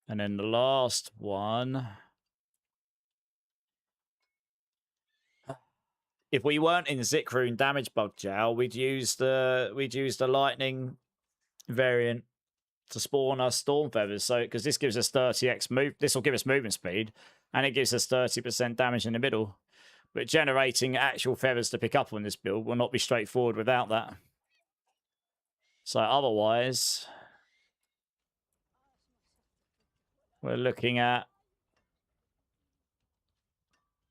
And then the last one... if we weren't in Zikrune Damage Bug Gel, we'd use the lightning variant to spawn us Storm Feathers. So because this gives us 30x move, this will give us movement speed, and it gives us 30% damage in the middle. But generating actual feathers to pick up on this build will not be straightforward without that. So otherwise, we're looking at...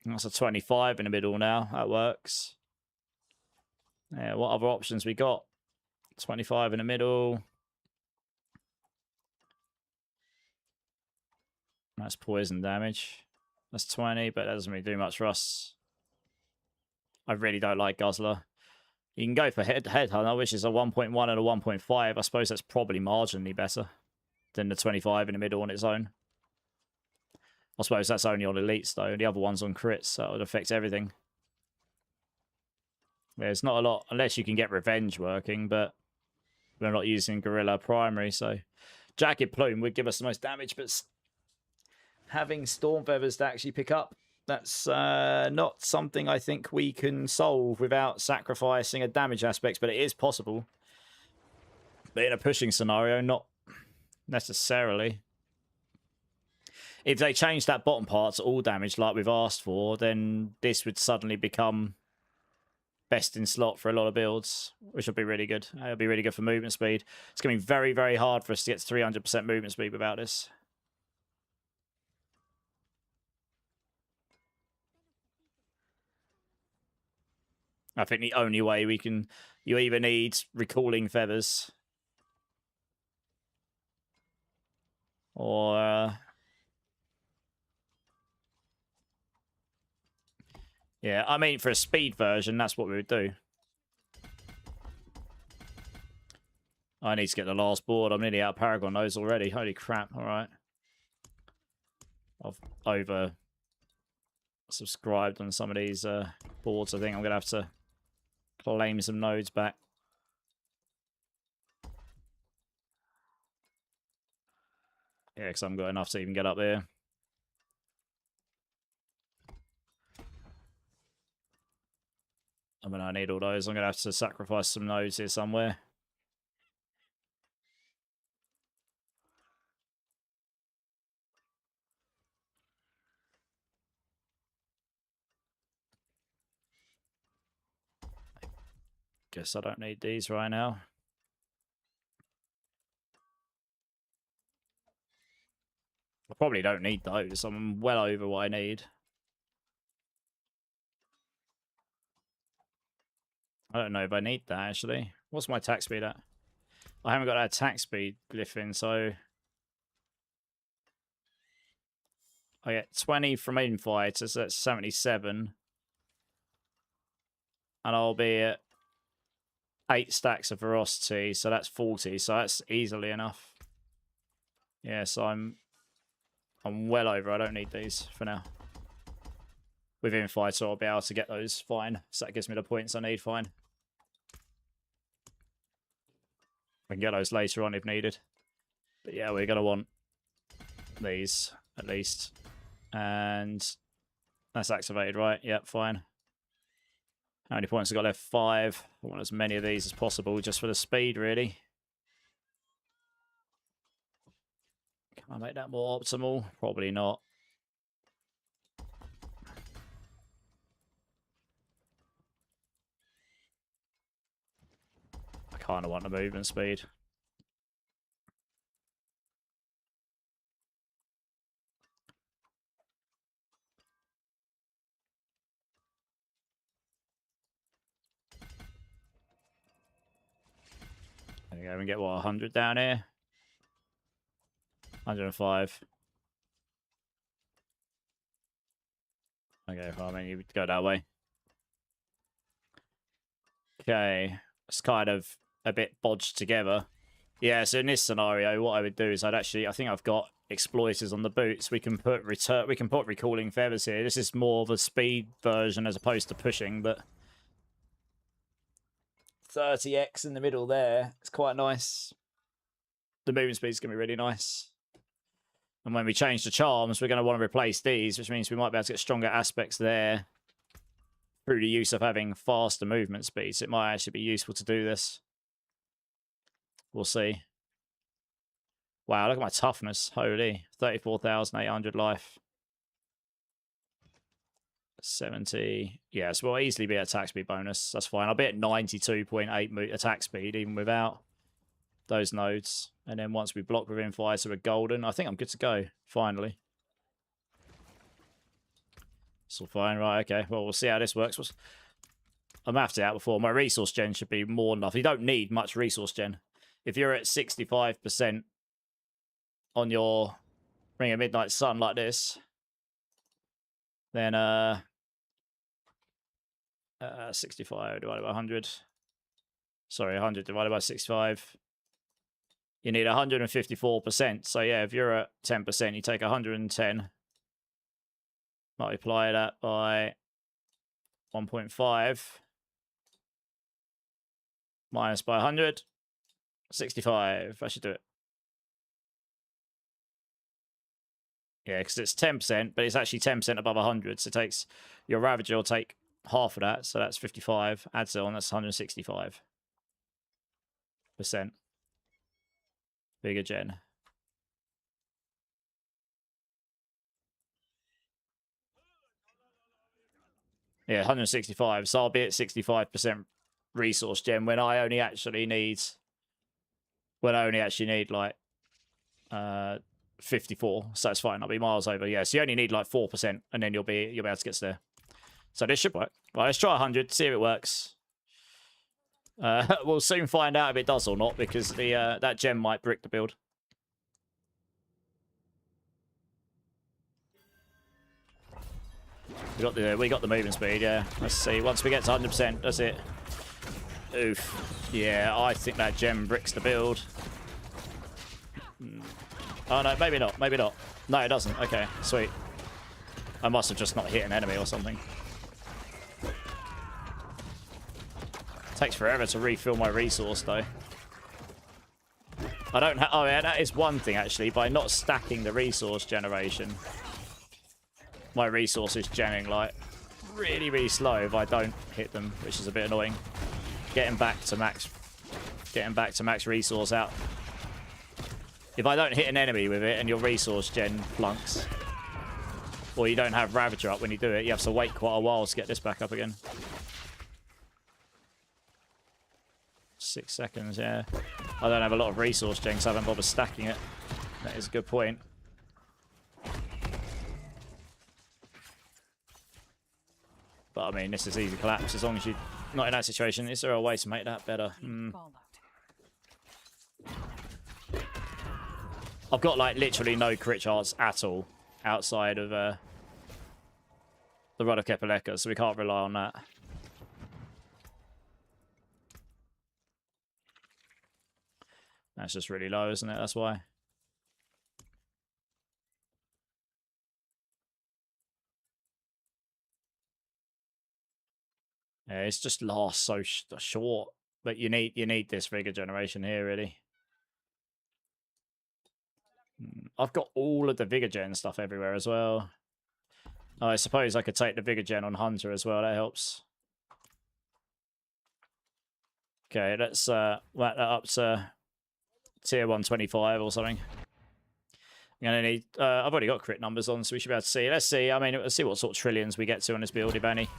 that's a 25 in the middle now. That works. Yeah, what other options we got? 25 in the middle. That's poison damage. That's 20, but that doesn't really do much for us. I really don't like Guzzler. You can go for Headhunter, which is a 1.1 and a 1.5. I suppose that's probably marginally better than the 25 in the middle on its own. I suppose that's only on elites, though. The other one's on crits, so it would affect everything. There's not a lot, unless you can get Revenge working, but we're not using Gorilla Primary, so... Jagged Plume would give us the most damage, but having Storm Feathers to actually pick up, that's not something I think we can solve without sacrificing a damage aspect, but it is possible. But in a pushing scenario, not necessarily. If they change that bottom part to all damage like we've asked for, then this would suddenly become best in slot for a lot of builds, which would be really good. It'll be really good for movement speed. It's going to be very, very hard for us to get to 300% movement speed without this. I think the only way we can... you either need Recalling Feathers or... yeah, I mean, for a speed version, that's what we would do. I need to get the last board. I'm nearly out of Paragon those already. Holy crap. All right. I've over subscribed on some of these boards. I think I'm going to have to claim some nodes back. Yeah, because I haven't got enough to even get up there. I mean, I need all those. I'm going to have to sacrifice some nodes here somewhere. Guess I don't need these right now. I probably don't need those. I'm well over what I need. I don't know if I need that, actually. What's my attack speed at? I haven't got that attack speed glyph in, so... I get 20 from infighters, so that's 77. And I'll be at 8 stacks of ferocity, so that's 40, so that's easily enough. Yeah, so I'm well over. I don't need these for now. With infighter, I'll be able to get those fine. So that gives me the points I need fine. I can get those later on if needed. But yeah, we're going to want these at least. And that's activated, right? Yep, fine. How many points have I got left? 5. I want as many of these as possible just for the speed, really. Can I make that more optimal? Probably not. I kind of want the movement speed. There we go, we get what, 100 down here? 105. Okay, well, I mean, you would go that way. Okay, it's kind of a bit bodged together. Yeah, so in this scenario, what I would do is I think I've got exploiters on the boots. We can put recalling feathers here. This is more of a speed version as opposed to pushing, but 30x in the middle there. It's quite nice. The movement speed is going to be really nice. And when we change the charms, we're going to want to replace these, which means we might be able to get stronger aspects there through the use of having faster movement speeds. It might actually be useful to do this. We'll see. Wow, look at my toughness. Holy. 34,800 life. 70. Yeah, so we'll easily be at attack speed bonus. That's fine. I'll be at 92.8 attack speed, even without those nodes. And then once we block with infighter with golden, I think I'm good to go, finally. It's all fine, right, okay. Well, we'll see how this works. I mapped it out before. My resource gen should be more than enough. You don't need much resource gen. If you're at 65% on your Ring of Midnight Sun like this, then 65 divided by 100. Sorry, 100 divided by 65. You need 154%. So yeah, if you're at 10%, you take 110. Multiply that by 1.5. Minus by 100. 65. I should do it. Yeah, because it's 10%, but it's actually 10% above 100. So it takes... Your Ravager will take half of that, so that's 55. Adds it on, that's 165%. Bigger gen. Yeah, 165. So I'll be at 65% resource gen when I only actually need... like 54. So that's fine. I'll be miles over. Yeah, so you only need like 4%, and then you'll be able to get there. So this should work. Right, let's try 100, see if it works. We'll soon find out if it does or not, because the that gem might brick the build. We got the movement speed, yeah. Let's see. Once we get to 100%, that's it. Oof. Yeah, I think that gem bricks the build. Oh no, maybe not. Maybe not. No, it doesn't. Okay, sweet. I must have just not hit an enemy or something. Takes forever to refill my resource though. I don't have... Oh yeah, that is one thing actually. By not stacking the resource generation, my resource is genning like really, really slow if I don't hit them, which is a bit annoying. Getting back to max resource out. If I don't hit an enemy with it and your resource gen flunks, or you don't have Ravager up when you do it, you have to wait quite a while to get this back up again. 6 seconds, yeah. I don't have a lot of resource gen because I haven't bothered stacking it. That is a good point. But I mean, this is easy collapse as long as you're not in that situation. Is there a way to make that better? I've got like literally no crit chance at all outside of the Rod of Kepaleka, so we can't rely on that. That's just really low, isn't it? That's why. Yeah, it's just lasts so short, but you need this vigor generation here, really. I've got all of the vigor gen stuff everywhere as well. Oh, I suppose I could take the vigor gen on Hunter as well. That helps. Okay, let's whack that up to tier 125 or something. I'm gonna need. I've already got crit numbers on, so we should be able to see. Let's see. I mean, let's see what sort of trillions we get to on this build, if any.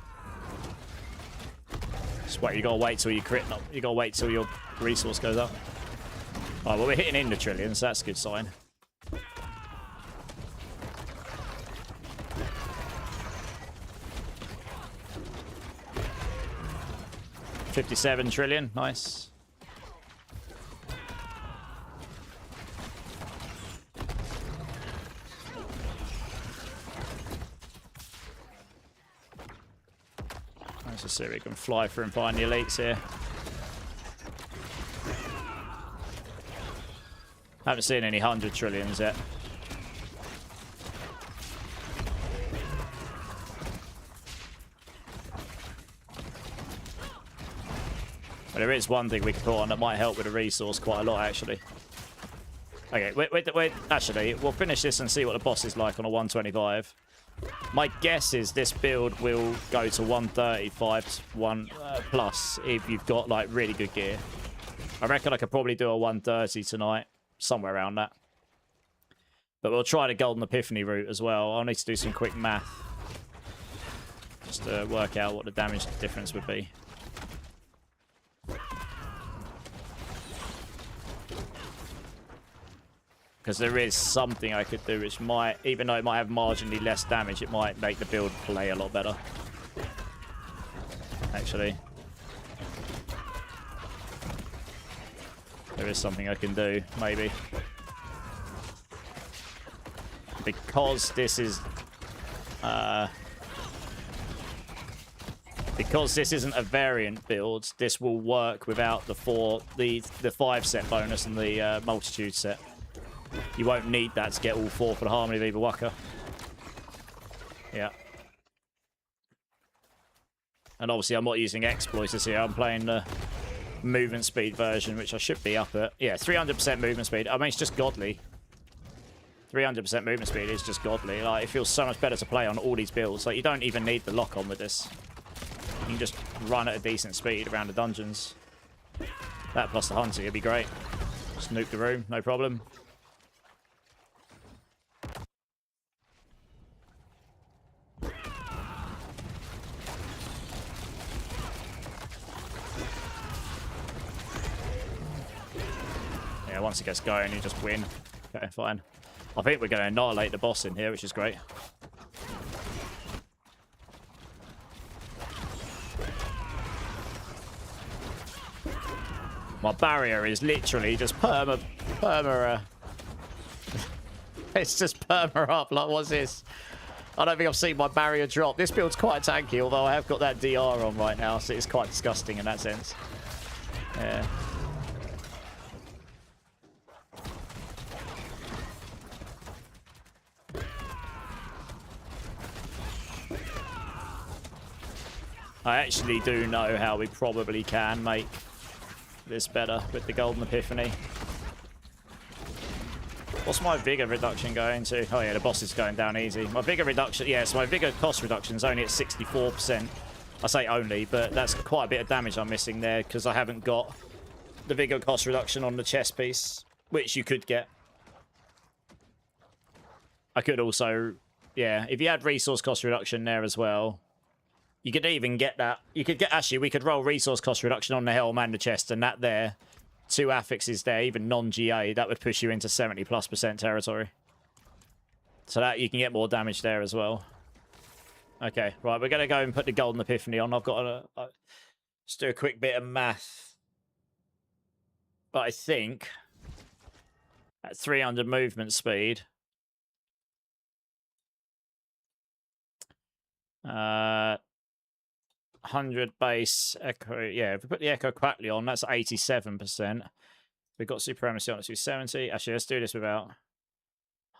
Just wait. You gotta wait till you crit. You gotta wait till your resource goes up. Oh, well, we're hitting in the trillions. So that's a good sign. $57 trillion. Nice. Let's just see if we can fly through and find the elites here. Haven't seen any 100 trillions yet. But there is one thing we can put on that might help with the resource quite a lot, actually. Okay, wait. Actually, we'll finish this and see what the boss is like on a 125. My guess is this build will go to 135 plus if you've got like really good gear. I reckon I could probably do a 130 tonight, somewhere around that. But we'll try the Golden Epiphany route as well. I'll need to do some quick math just to work out what the damage difference would be. Because there is something I could do which might, even though it might have marginally less damage, it might make the build play a lot better. Actually. There is something I can do, maybe. Because this is... because this isn't a variant build, this will work without the 5 set bonus and the multitude set. You won't need that to get all 4 for the Harmony of Ibawaka. Yeah. And obviously I'm not using exploiters here. I'm playing the movement speed version, which I should be up at. Yeah, 300% movement speed. I mean, it's just godly. 300% movement speed is just godly. Like, it feels so much better to play on all these builds. Like, you don't even need the lock-on with this. You can just run at a decent speed around the dungeons. That plus the hunter, it'd be great. Just nuke the room, no problem. Yeah, once it gets going, you just win. Okay, fine. I think we're going to annihilate the boss in here, which is great. My barrier is literally just perma it's just perma up. Like, what's this? I don't think I've seen my barrier drop. This build's quite tanky, although I have got that DR on right now, so it's quite disgusting in that sense. Yeah. I actually do know how we probably can make this better with the Golden Epiphany. What's my vigor reduction going to? Oh yeah, the boss is going down easy. My vigor reduction, yes, my vigor cost reduction is only at 64%. I say only, but that's quite a bit of damage I'm missing there because I haven't got the vigor cost reduction on the chest piece, which you could get. I could also, yeah, if you had resource cost reduction there as well, you could even get that. You could get, actually, we could roll resource cost reduction on the helm and the chest, and that there, 2 affixes there, even non-GA, that would push you into 70+% territory. So that you can get more damage there as well. Okay, right, we're going to go and put the Golden Epiphany on. I've got to just do a quick bit of math. But I think at 300 movement speed, 100 base echo. Yeah, if we put the echo quickly on, that's 87%. We've got supremacy on at 270. Actually, let's do this without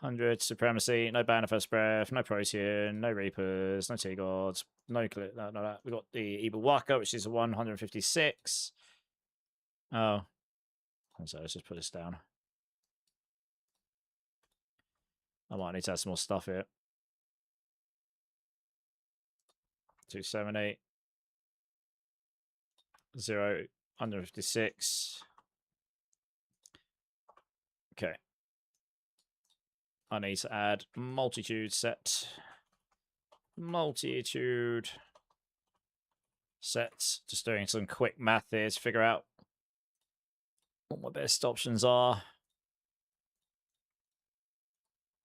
100 supremacy. No banner first breath. No Protean. No Reapers. No Tea Gods. No that. We got the Evil Waka, which is 156. Oh, so let's just put this down. I might need to add some more stuff here. 270. 0, 156. Okay. I need to add multitude set. Multitude sets. Just doing some quick math here to figure out what my best options are.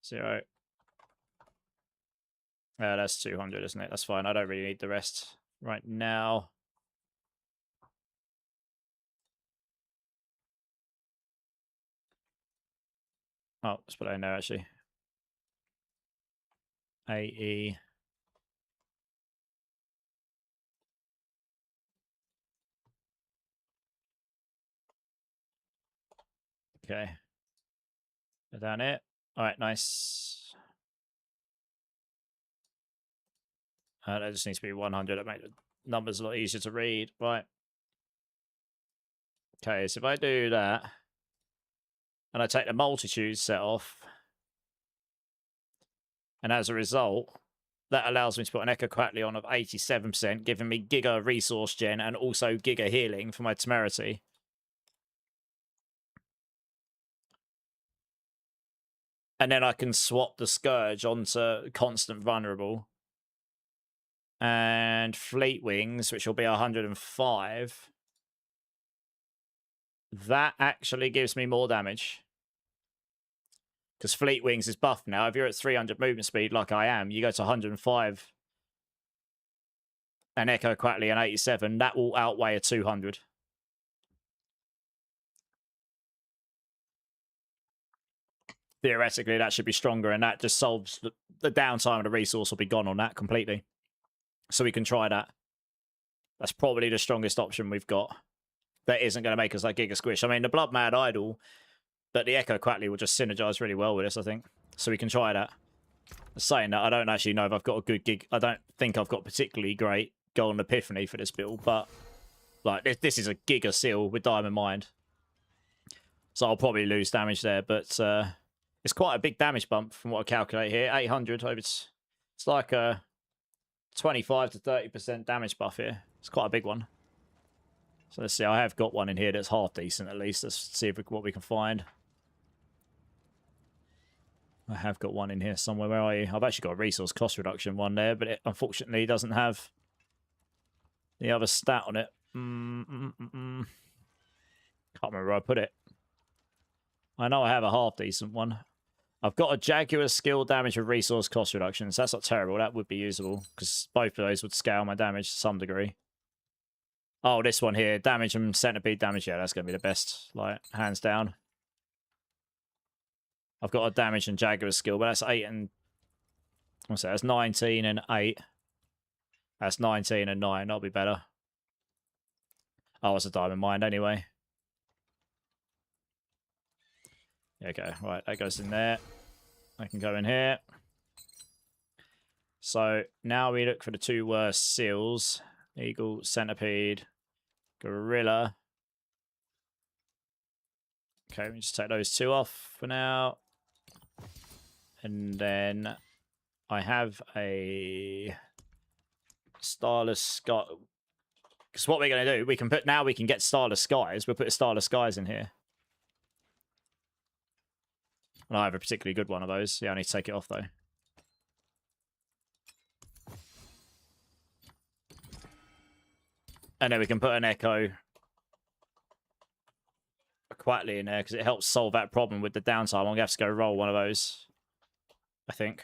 0. That's 200, isn't it? That's fine. I don't really need the rest right now. Oh, let's put that in there, actually. AE. Okay. Go down it. All right, nice. That just needs to be 100. That makes the numbers a lot easier to read. Right. Okay, so if I do that, and I take the multitude set off, and as a result, that allows me to put an Echo Quackly on of 87%, giving me Giga Resource Gen and also Giga Healing for my Temerity. And then I can swap the Scourge onto Constant Vulnerable. And Fleet Wings, which will be 105. That actually gives me more damage. Because Fleet Wings is buffed now. If you're at 300 movement speed like I am, you go to 105. And Echo Quackly and 87. That will outweigh a 200. Theoretically, that should be stronger. And that just solves the downtime of the resource will be gone on that completely. So we can try that. That's probably the strongest option we've got. That isn't going to make us like Giga Squish. I mean, the Blood Mad Idol, but the Echo Quackly will just synergize really well with this, I think. So we can try that. Saying that, I don't actually know if I've got a good gig. I don't think I've got particularly great Golden Epiphany for this build, but like this is a Giga Seal with Diamond Mind. So I'll probably lose damage there, but it's quite a big damage bump from what I calculate here. 800 over. It's like a 25 to 30% damage buff here. It's quite a big one. So let's see. I have got one in here that's half decent at least. Let's see what we can find. I have got one in here somewhere. Where are you? I've actually got a resource cost reduction one there, but it unfortunately doesn't have the other stat on it. Can't remember where I put it. I know I have a half decent one. I've got a Jaguar skill damage with resource cost reductions. That's not terrible. That would be usable because both of those would scale my damage to some degree. Oh, this one here, damage and centipede damage. Yeah, that's going to be the best, like, hands down. I've got a damage and Jaguar skill, but that's 8 and... What's that? That's 19 and 8. That's 19 and 9. That'll be better. Oh, it's a Diamond Mind anyway. Okay, right, that goes in there. I can go in here. So, now we look for the two worst seals. Eagle, centipede, gorilla. Okay, we just take those 2 off for now. And then I have a Starless Sky. Because what we're going to do, we can get Starless Skies. We'll put Starless Skies in here. And I have a particularly good one of those. Yeah, I need to take it off though. And then we can put an Echo quietly in there because it helps solve that problem with the downtime. I'm going to have to go roll one of those, I think,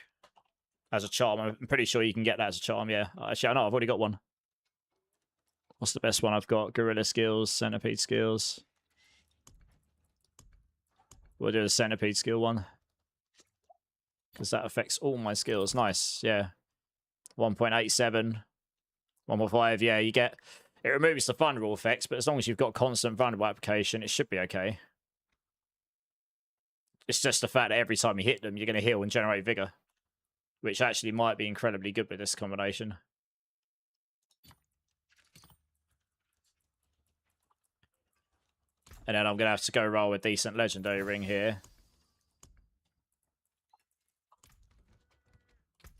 as a charm. I'm pretty sure you can get that as a charm, yeah. Actually, I know, I've already got one. What's the best one I've got? Gorilla skills, centipede skills. We'll do the centipede skill one. Because that affects all my skills. Nice, yeah. 1.87. 1.5, yeah, you get... It removes the vulnerable effects, but as long as you've got constant vulnerable application, it should be okay. It's just the fact that every time you hit them, you're going to heal and generate vigor. Which actually might be incredibly good with this combination. And then I'm going to have to go roll a decent legendary ring here.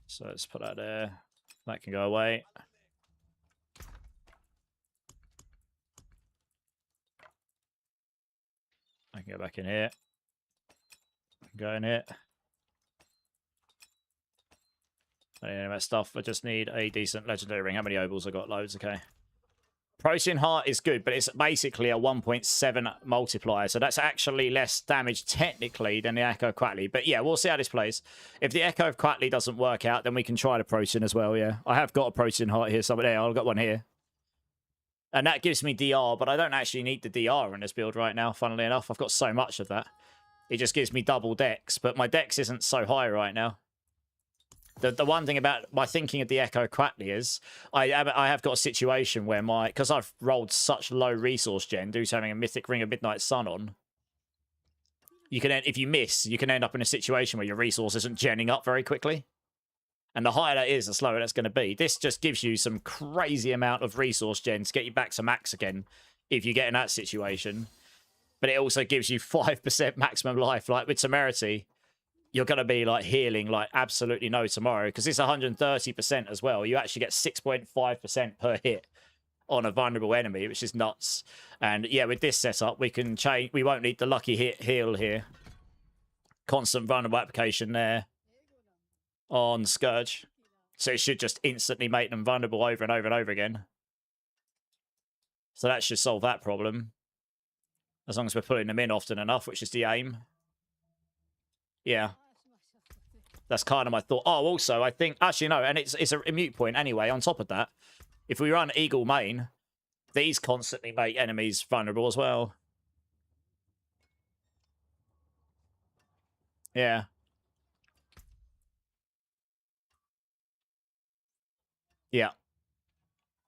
So let's put that there. That can go away. I can go back in here. Go in here. I don't know that stuff. I just need a decent legendary ring. How many ovals I got? Loads, okay. Protein Heart is good, but it's basically a 1.7 multiplier, so that's actually less damage technically than the Echo Quatley. But yeah, we'll see how this plays. If the Echo Quatley doesn't work out, then we can try the Protein as well, yeah. I have got a Protein Heart here somewhere there. I've got one here. And that gives me DR, but I don't actually need the DR in this build right now, funnily enough. I've got so much of that. It just gives me double dex, but my dex isn't so high right now. The one thing about my thinking of the Echo Quatley is I have got a situation where because I've rolled such low resource gen due to having a Mythic Ring of Midnight Sun on, if you miss, you can end up in a situation where your resource isn't genning up very quickly. And the higher that is, the slower that's going to be. This just gives you some crazy amount of resource gen to get you back to max again if you get in that situation. But it also gives you 5% maximum life. Like with Temerity, you're going to be like healing like absolutely no tomorrow because it's 130% as well. You actually get 6.5% per hit on a vulnerable enemy, which is nuts. And yeah, with this setup, we can change. We won't need the lucky hit heal here. Constant vulnerable application there on Scourge. So it should just instantly make them vulnerable over and over and over again. So that should solve that problem. As long as we're putting them in often enough, which is the aim. Yeah. That's kind of my thought. Oh, also, I think... Actually, no, and it's a mute point anyway. On top of that, if we run Eagle main, these constantly make enemies vulnerable as well. Yeah. Yeah.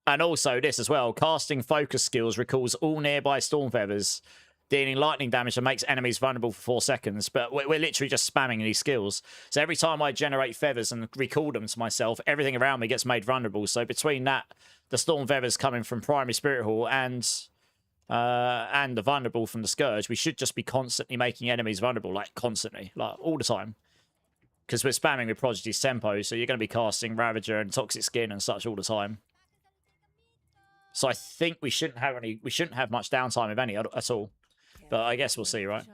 And also this as well. Casting focus skills recalls all nearby storm feathers, dealing lightning damage and makes enemies vulnerable for 4 seconds. But we're literally just spamming these skills. So every time I generate feathers and recall them to myself, everything around me gets made vulnerable. So between that, the storm feathers coming from primary Spirit Hall and the vulnerable from the Scourge, we should just be constantly making enemies vulnerable, like constantly, like all the time. Because we're spamming with Prodigy's tempo, so you're going to be casting Ravager and Toxic Skin and such all the time. So I think we shouldn't have much downtime, if any, at all. But I guess we'll see, right?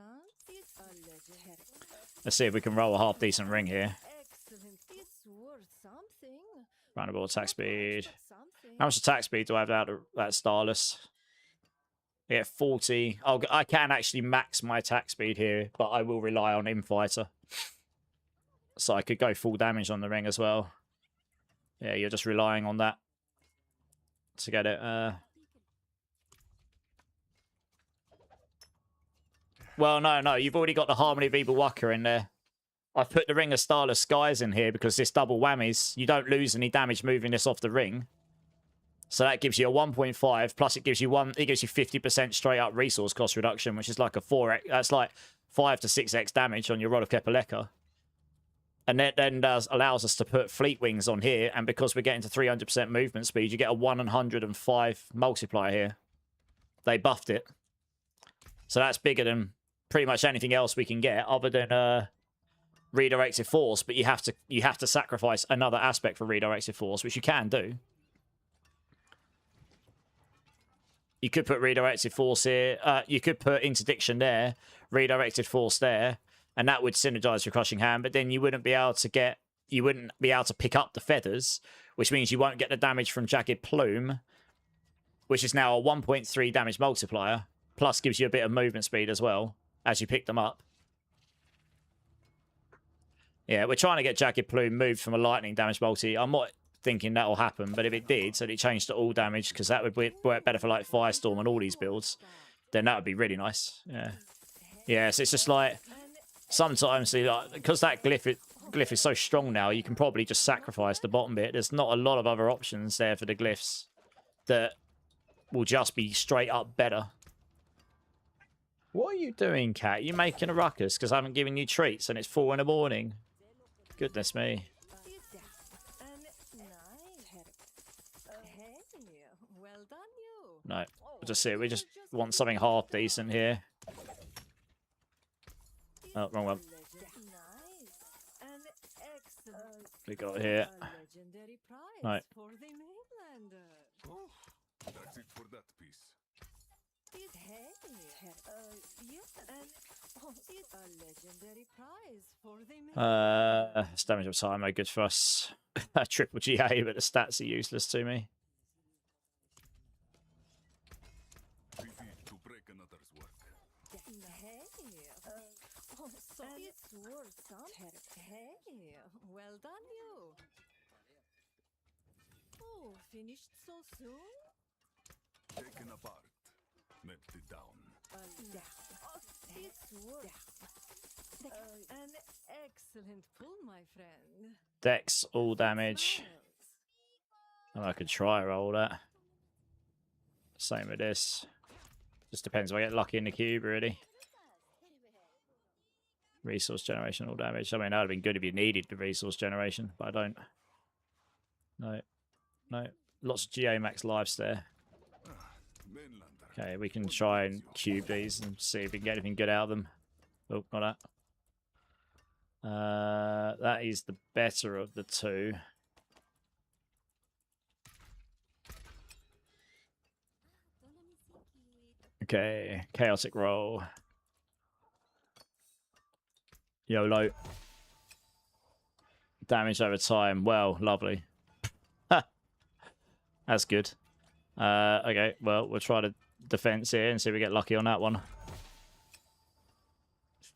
Let's see if we can roll a half-decent ring here. Roundable attack speed. How much attack speed do I have out of that Starless? I get 40. I can actually max my attack speed here, but I will rely on Infighter. So I could go full damage on the ring as well. Yeah, you're just relying on that to get it. Well, no. You've already got the Harmony of Evil Waka in there. I've put the Ring of Starless Skies in here because this double whammies. You don't lose any damage moving this off the ring. So that gives you a 1.5, plus it gives you 50% straight up resource cost reduction, which is like a 4x. That's like 5 to 6x damage on your Rod of Kepaleka. And that then allows us to put fleet wings on here. And because we're getting to 300% movement speed, you get a 105 multiplier here. They buffed it. So that's bigger than pretty much anything else we can get other than redirected force. But you have to sacrifice another aspect for redirected force, which you can do. You could put redirected force here. You could put interdiction there, redirected force there, and that would synergize your crushing hand. But then you wouldn't be able to pick up the feathers, which means you won't get the damage from Jagged Plume, which is now a 1.3 damage multiplier, plus gives you a bit of movement speed as well as you pick them up. Yeah, we're trying to get Jagged Plume moved from a lightning damage multi. I'm not thinking that'll happen, but if it did, so it changed to all damage, because that would work better for like Firestorm and all these builds, then that would be really nice. Yeah. Yeah, so it's just like sometimes because that glyph is so strong now, you can probably just sacrifice the bottom bit. There's not a lot of other options there for the glyphs that will just be straight up better. What are you doing, cat? You making a ruckus because I haven't given you treats and it's 4 in the morning? Goodness me. No, we'll just see. We just want something half decent here. Oh, wrong one. We got here. No. Oh, that's it for that piece. Damage of time, no good for us. Triple GA, but the stats are useless to me. To break another's work. Well done, you. Oh, finished so soon? Taken apart. Melted down. It's worth an excellent pull, my friend. Dex, all damage. Oh, I could try roll that. Same with this. Just depends if I get lucky in the cube, really. Resource generation, all damage. I mean, that would have been good if you needed the resource generation, but I don't. No. No. Lots of GA max lives there. Okay, we can try and cube these and see if we can get anything good out of them. Oh, not that. That is the better of the two. Okay, chaotic roll. YOLO. Damage over time. Well, lovely. That's good. Okay, well, we'll try the defense here and see if we get lucky on that one.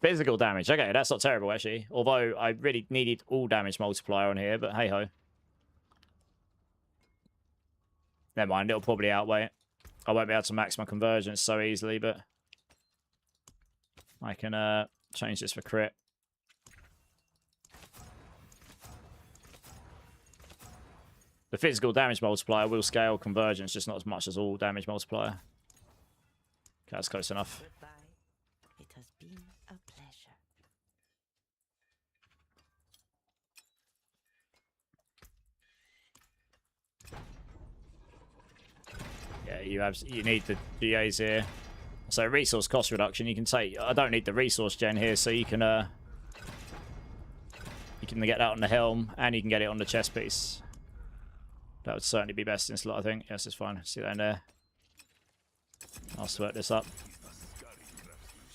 Physical damage. Okay, that's not terrible, actually. Although I really needed all damage multiplier on here, but hey-ho. Never mind, it'll probably outweigh it. I won't be able to max my convergence so easily, but I can change this for crit. The physical damage multiplier will scale convergence, just not as much as all damage multiplier. Okay, that's close enough. Goodbye. It has been a pleasure. Yeah, you need the GAs here. So resource cost reduction, you can take. I don't need the resource gen here, so you can get that on the helm and you can get it on the chest piece. That would certainly be best in slot, I think. Yes, it's fine. See that in there. I'll sweat this up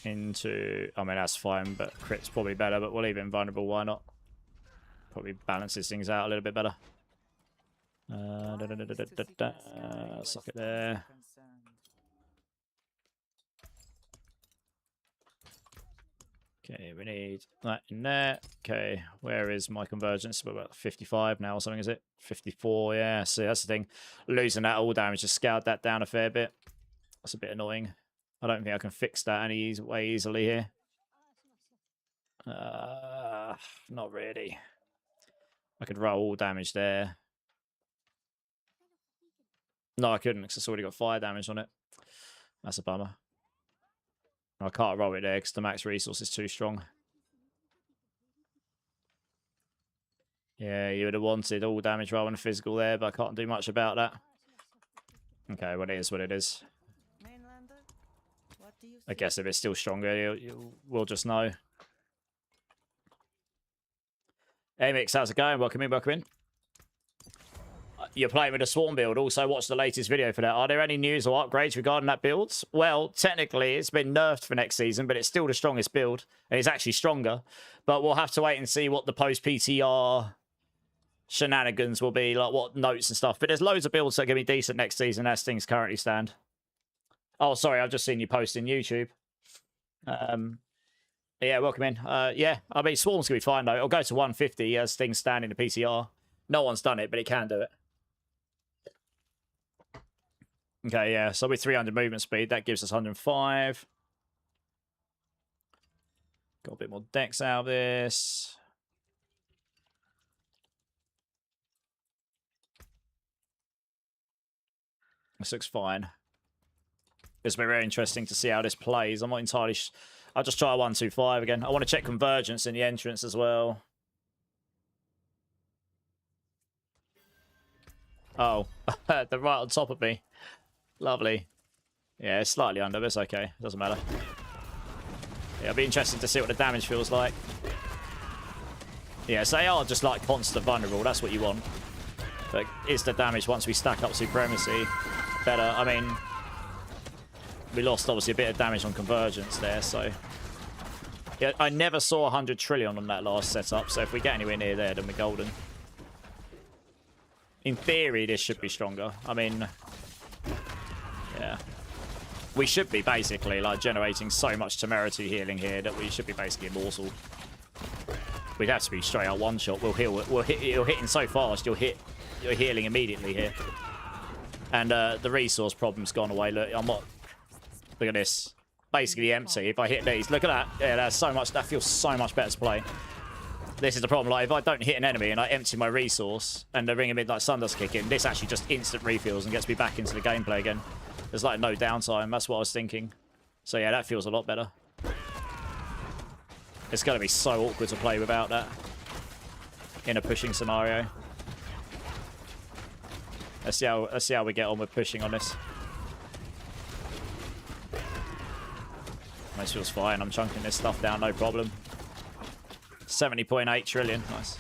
into. I mean, that's fine, but crit's probably better. But we'll leave it invulnerable. Why not? Probably balances things out a little bit better. Suck it there. Okay, we need that in there. Okay, where is my convergence? We're about 55 now or something, is it? 54, yeah. See, that's the thing. Losing that all damage just scaled that down a fair bit. That's a bit annoying. I don't think I can fix that any way easily here. Not really. I could roll all damage there. No, I couldn't because it's already got fire damage on it. That's a bummer. I can't roll it there because the max resource is too strong. Yeah, you would have wanted all damage rather than physical there, but I can't do much about that. Okay, well, it is what it is. Mainlander, what do you I guess if it's still stronger, we'll just know. Hey, Mix, how's it going? Welcome in, welcome in. You're playing with a Swarm build. Also, watch the latest video for that. Are there any news or upgrades regarding that build? Well, technically, it's been nerfed for next season, but it's still the strongest build. And it's actually stronger. But we'll have to wait and see what the post-PTR shenanigans will be, like what notes and stuff. But there's loads of builds that are going to be decent next season as things currently stand. Oh, sorry, I've just seen you post in YouTube. Yeah, welcome in. Yeah, I mean, Swarm's going to be fine, though. It'll go to 150 as things stand in the PTR. No one's done it, but it can do it. Okay, yeah, so with 300 movement speed, that gives us 105. Got a bit more dex out of this. This looks fine. It's been very interesting to see how this plays. I'm not entirely... I'll just try 125 again. I want to check convergence in the entrance as well. Oh, they're right on top of me. Lovely. Yeah, it's slightly under, but it's okay. Doesn't matter. Yeah, it'll be interesting to see what the damage feels like. Yeah, so they are just like constant vulnerable. That's what you want. But is the damage once we stack up Supremacy better? I mean, we lost obviously a bit of damage on convergence there, so... Yeah, I never saw 100 trillion on that last setup, so if we get anywhere near there, then we're golden. In theory, this should be stronger. I mean... Yeah. We should be basically like generating so much temerity healing here that we should be basically immortal. We'd have to be straight out one shot. We'll heal. You're hitting so fast. You're healing immediately here. And the resource problem's gone away. Look, I'm not. Look at this. Basically empty. If I hit these, look at that. Yeah, that's so much. That feels so much better to play. This is the problem. Like if I don't hit an enemy and I empty my resource and the Ring of Midnight Sun does kick in, this actually just instant refills and gets me back into the gameplay again. There's like no downtime. That's what I was thinking. So yeah, that feels a lot better. It's going to be so awkward to play without that in a pushing scenario. Let's see how we get on with pushing on this. This feels fine. I'm chunking this stuff down, no problem. 70.8 trillion. Nice.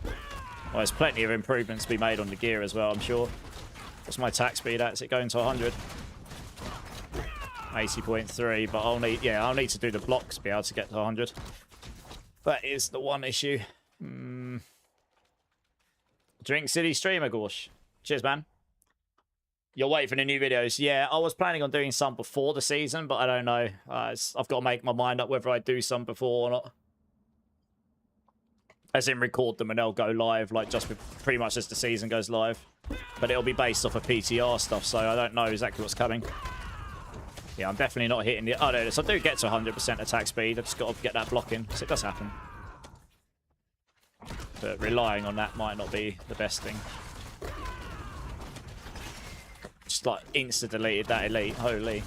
Well, there's plenty of improvements to be made on the gear as well, I'm sure. What's my attack speed at? Is it going to 100? 80.3, but I'll need to do the blocks to be able to get to 100. That is the one issue. Drink City streamer, Gorsh. Cheers, man. You're waiting for the new videos. Yeah, I was planning on doing some before the season, but I don't know. I've got to make my mind up whether I do some before or not. As in record them and they'll go live, like just pretty much as the season goes live. But it'll be based off of PTR stuff, so I don't know exactly what's coming. Yeah, I'm definitely not hitting the... Oh, no, so I do get to 100% attack speed. I've just got to get that blocking, so it does happen. But relying on that might not be the best thing. Just like insta-deleted that elite. Holy.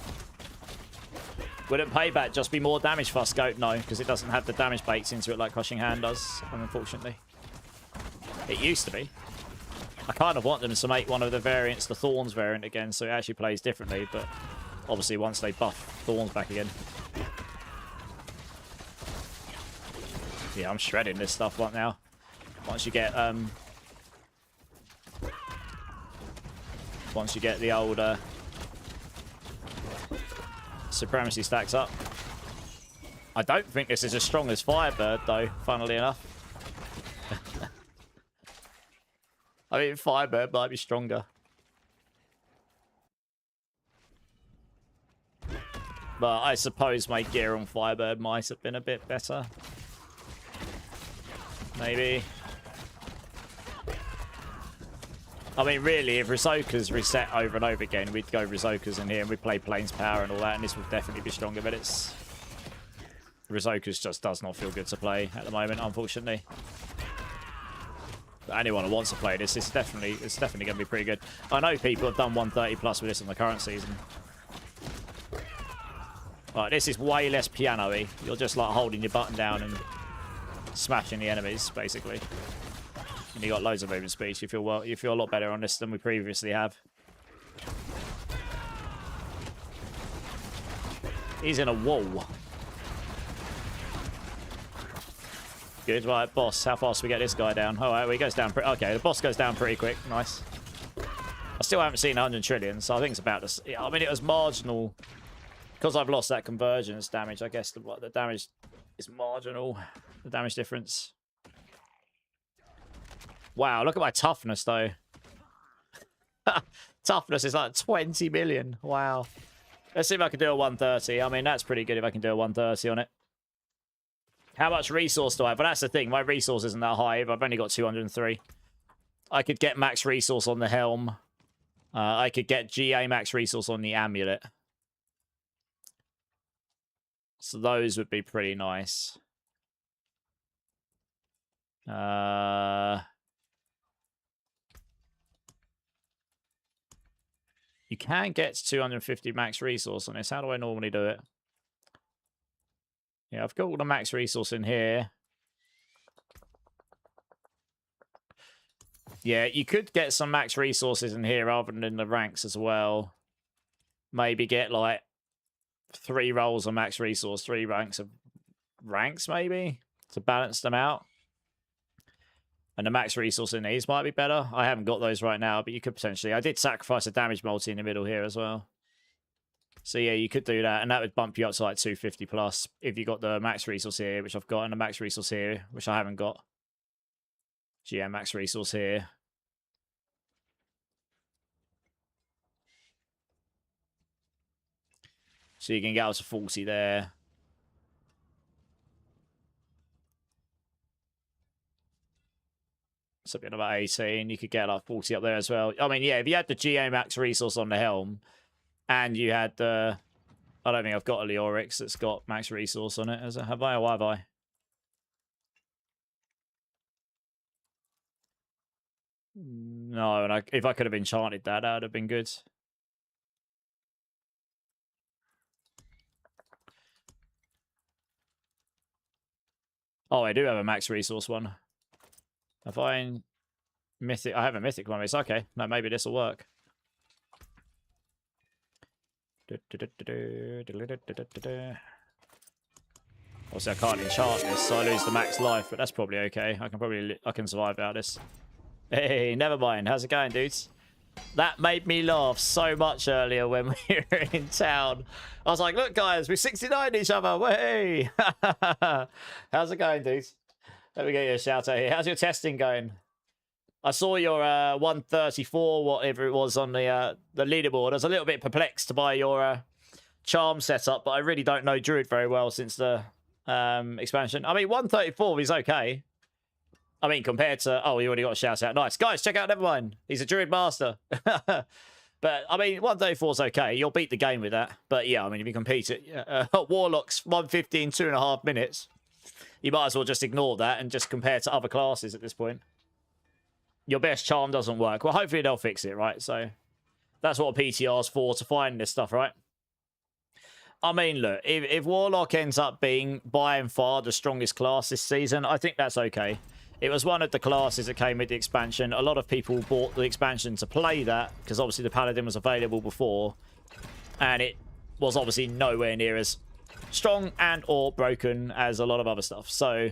Wouldn't payback just be more damage for scope? No, because it doesn't have the damage baked into it like Crushing Hand does, unfortunately. It used to be. I kind of want them to make one of the variants the Thorns variant again, so it actually plays differently, but obviously once they buff Thorns back again. Yeah, I'm shredding this stuff right now. Once you get the old Supremacy stacks up. I don't think this is as strong as Firebird, though, funnily enough. I mean, Firebird might be stronger. But I suppose my gear on Firebird might have been a bit better. Maybe. I mean, really, if Rizoka's reset over and over again, we'd go Rizoka's in here and we'd play Plains Power and all that, and this would definitely be stronger, but it's... Rizoka's just does not feel good to play at the moment, unfortunately. But anyone who wants to play this, it's definitely going to be pretty good. I know people have done 130 plus with this in the current season. Right, this is way less piano-y. You're just like holding your button down and smashing the enemies, basically. And you got loads of movement speed. You feel a lot better on this than we previously have. He's in a wall. Good, right, boss. How fast do we get this guy down? Oh, well, he goes down pretty... Okay, the boss goes down pretty quick. Nice. I still haven't seen 100 trillion, so I think it's about this. I mean, it was marginal. Because I've lost that convergence damage, I guess the damage is marginal. The damage difference. Wow, look at my toughness, though. Toughness is like 20 million. Wow. Let's see if I can do a 130. I mean, that's pretty good if I can do a 130 on it. How much resource do I have? But that's the thing. My resource isn't that high. I've only got 203. I could get max resource on the helm. I could get GA max resource on the amulet. So those would be pretty nice. You can get 250 max resource on this. How do I normally do it? Yeah, I've got all the max resource in here. Yeah, you could get some max resources in here rather than in the ranks as well. Maybe get like 3 rolls of max resource, 3 ranks of ranks maybe to balance them out. And the max resource in these might be better. I haven't got those right now, but you could potentially. I did sacrifice a damage multi in the middle here as well. So yeah, you could do that, and that would bump you up to like 250 plus if you got the max resource here, which I've got, and the max resource here, which I haven't got. GM max resource here. So you can get up to 40 there. Something about 18. You could get like 40 up there as well. I mean, yeah, if you had the GA max resource on the helm, and you had the... I don't think I've got a Leorix that's got max resource on it. Have I, or have I? No, and if I could have enchanted that, that would have been good. Oh, I do have a max resource one. Have I... Mythic... I have a mythic one. It's okay. No, maybe this will work. Obviously, I can't enchant this, so I lose the max life, but that's probably okay. I can survive without this. Hey, never mind. How's it going, dudes? That made me laugh so much earlier when we were in town. I was like, look, guys, we 69 each other. Way! How's it going, dudes? Let me get you a shout out here. How's your testing going? I saw your 134, whatever it was, on the leaderboard. I was a little bit perplexed by your charm setup, but I really don't know Druid very well since the expansion. I mean, 134 is okay. I mean, compared to... Oh, you already got a shout out. Nice. Guys, check out Nevermind. He's a Druid master. But, I mean, 134 is okay. You'll beat the game with that. But, yeah, I mean, if you compete it... Warlock's 150 in 2.5 minutes. You might as well just ignore that and just compare to other classes at this point. Your best charm doesn't work. Well, hopefully they'll fix it, right? So that's what a PTR's for, to find this stuff, right? I mean, look, if Warlock ends up being by and far the strongest class this season, I think that's okay. It was one of the classes that came with the expansion. A lot of people bought the expansion to play that, because obviously the Paladin was available before, and it was obviously nowhere near as strong and or broken as a lot of other stuff. So,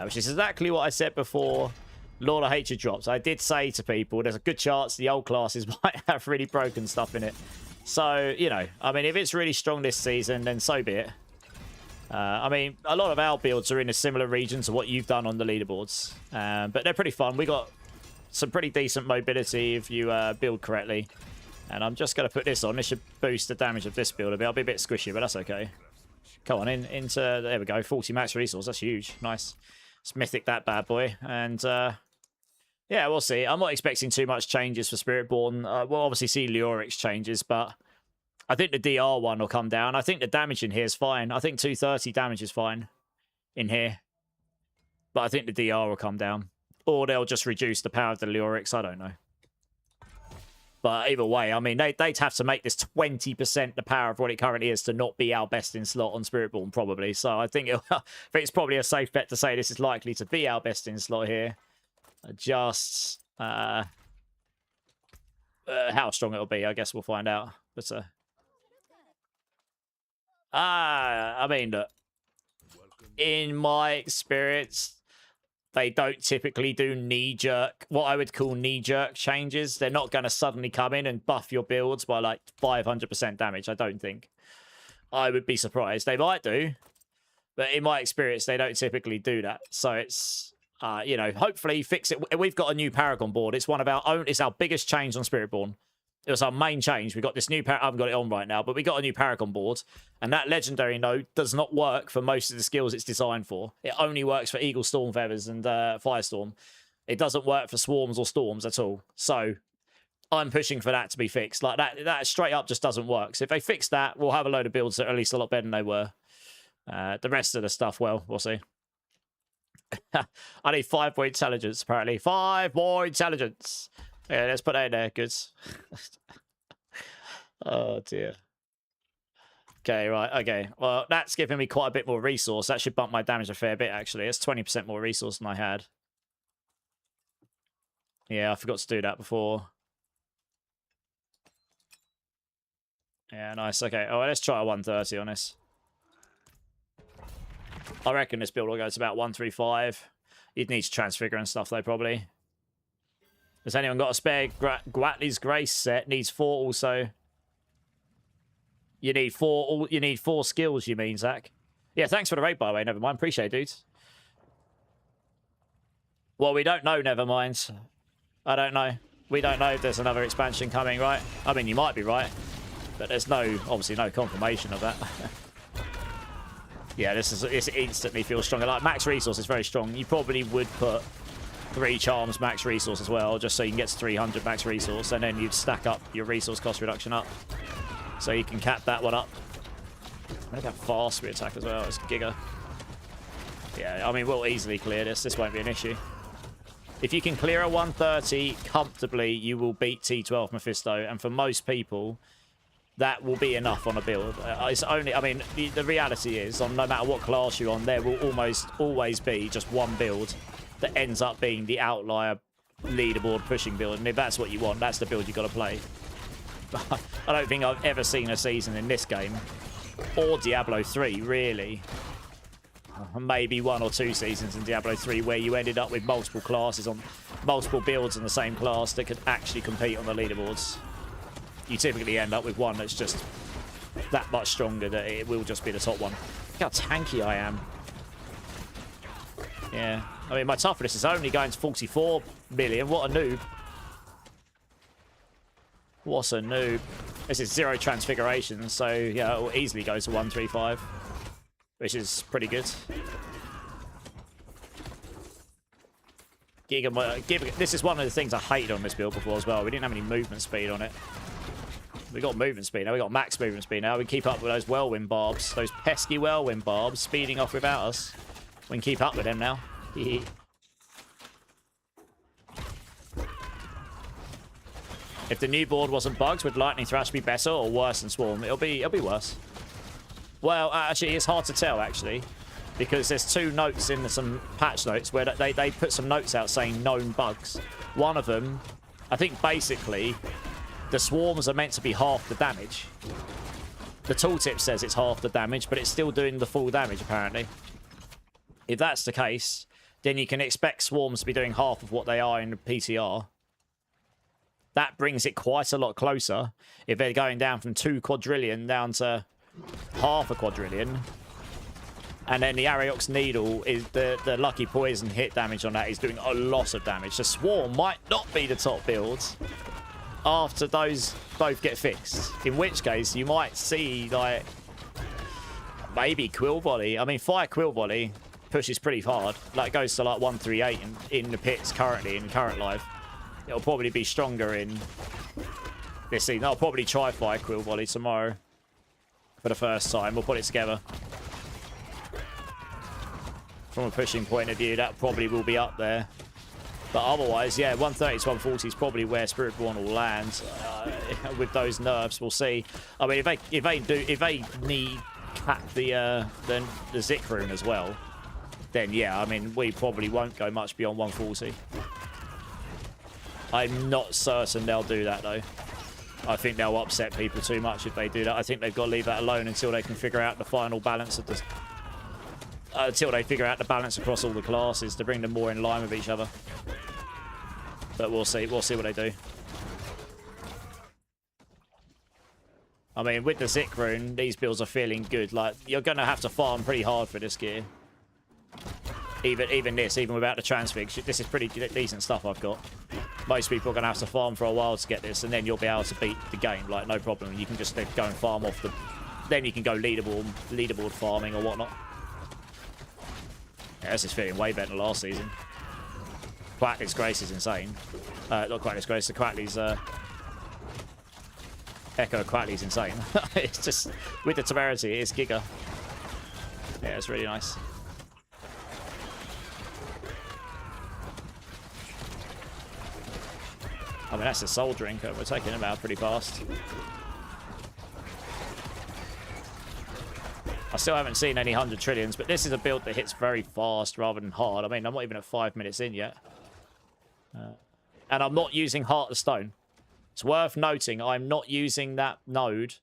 which is exactly what I said before Lord of Hatred drops. I did say to people, there's a good chance the old classes might have really broken stuff in it. So, you know, I mean, if it's really strong this season, then so be it. I mean, a lot of our builds are in a similar region to what you've done on the leaderboards. But they're pretty fun. We got some pretty decent mobility if you build correctly. And I'm just going to put this on. This should boost the damage of this build a bit. I'll be a bit squishy, but that's okay. Come on, into... There we go. 40 max resource. That's huge. Nice. Let's mythic that bad boy. And... yeah, we'll see. I'm not expecting too much changes for Spiritborn. We'll obviously see Leorix changes, but I think the DR one will come down. I think the damage in here is fine. I think 230 damage is fine in here. But I think the DR will come down. Or they'll just reduce the power of the Leorix. I don't know. But either way, I mean, they'd have to make this 20% the power of what it currently is to not be our best in slot on Spiritborn, probably. So I think it's probably a safe bet to say this is likely to be our best in slot here. Just how strong it'll be, I guess we'll find out. But I mean, look, in my experience, they don't typically do knee-jerk, what I would call knee-jerk changes. They're not going to suddenly come in and buff your builds by like 500% damage, I don't think. I would be surprised. They might do, but in my experience, they don't typically do that. So it's, you know, hopefully fix it. We've got a new Paragon board. It's one of our own, it's our biggest change on Spiritborn. It was our main change. We got this new, I haven't got it on right now, but we got a new Paragon board. And that legendary node does not work for most of the skills it's designed for. It only works for Eagle, Storm Feathers, and Firestorm. It doesn't work for Swarms or Storms at all. So I'm pushing for that to be fixed. Like that straight up just doesn't work. So if they fix that, we'll have a load of builds that are at least a lot better than they were. The rest of the stuff, well, we'll see. I need 5 more intelligence, apparently. 5 more intelligence. Yeah, let's put that in there. Good. Oh, dear. Okay, right. Okay. Well, that's giving me quite a bit more resource. That should bump my damage a fair bit, actually. It's 20% more resource than I had. Yeah, I forgot to do that before. Yeah, nice. Okay. Oh, let's try a 130 on this. I reckon this build will go to about 135. You'd need to transfigure and stuff, though, probably. Has anyone got a spare Gwatli's Grace set? Needs 4 also. You need 4. You need 4 skills. You mean, Zach? Yeah. Thanks for the raid, by the way. Never mind. Appreciate it, dudes. Well, we don't know. Never mind. I don't know. We don't know if there's another expansion coming, right? I mean, you might be right, but there's obviously no confirmation of that. Yeah, this instantly feels stronger. Like max resource is very strong. You probably would put 3 charms max resource as well, just so you can get to 300 max resource, and then you'd stack up your resource cost reduction up, so you can cap that one up. Look how fast we attack as well. It's giga. Yeah, I mean, we'll easily clear this. This won't be an issue. If you can clear a 130 comfortably, you will beat T12 Mephisto, and for most people, that will be enough on a build. It's only, I mean, the reality is, no matter what class you're on, there will almost always be just one build that ends up being the outlier leaderboard pushing build. And if that's what you want, that's the build you've got to play. I don't think I've ever seen a season in this game, or Diablo 3, really. Maybe 1 or 2 seasons in Diablo 3 where you ended up with multiple classes on multiple builds in the same class that could actually compete on the leaderboards. You typically end up with one that's just that much stronger that it will just be the top one. Look how tanky I am. Yeah. I mean, my toughness is only going to 44 million. What a noob. What a noob. This is 0 transfiguration, so yeah, it will easily go to 135, which is pretty good. This is one of the things I hated on this build before as well. We didn't have any movement speed on it. We got movement speed now. We got max movement speed now. We can keep up with those whirlwind barbs. Those pesky whirlwind barbs speeding off without us. We can keep up with them now. If the new board wasn't bugged, would Lightning Thrash be better or worse than Swarm? It'll be worse. Well, actually, it's hard to tell, actually, because there's 2 notes in some patch notes where they put some notes out saying known bugs. One of them, I think basically, the swarms are meant to be half the damage. The tooltip says it's half the damage, but it's still doing the full damage, apparently. If that's the case, then you can expect swarms to be doing half of what they are in the PTR. That brings it quite a lot closer. If they're going down from 2 quadrillion down to half a quadrillion. And then the Ariox Needle, is the lucky poison hit damage on that is doing a lot of damage. The Swarm might not be the top build after those both get fixed. In which case, you might see, like, maybe Quill Volley. I mean, Fire Quill Volley pushes pretty hard. Like, it goes to, like, 138 in the pits currently, in current live. It'll probably be stronger in this season. I'll probably try Fire Quill Volley tomorrow for the first time. We'll put it together. From a pushing point of view, that probably will be up there. But otherwise, yeah, 130 to 140 is probably where Spiritborn will land with those nerfs. We'll see. I mean, if they need cap the Zik rune as well, then yeah, I mean, we probably won't go much beyond 140. I'm not certain they'll do that though. I think they'll upset people too much if they do that. I think they've got to leave that alone until they can figure out the final balance of the. Until they figure out the balance across all the classes to bring them more in line with each other. But we'll see. We'll see what they do. I mean, with the Zik rune, these builds are feeling good. Like, you're going to have to farm pretty hard for this gear. Even without the transfig, this is pretty decent stuff I've got. Most people are going to have to farm for a while to get this, and then you'll be able to beat the game, like, no problem. You can just then go and farm off the... Then you can go leaderboard farming or whatnot. Yeah, this is feeling way better than last season. Quackley's Grace is insane. Not Quackley's Grace, the Quackley's... Echo Quackley's insane. It's just... With the temerity, it's giga. Yeah, it's really nice. I mean, that's a soul drinker. We're taking him out pretty fast. I still haven't seen any 100 trillions, but this is a build that hits very fast rather than hard. I mean, I'm not even at 5 minutes in yet. And I'm not using Heart of Stone. It's worth noting I'm not using that node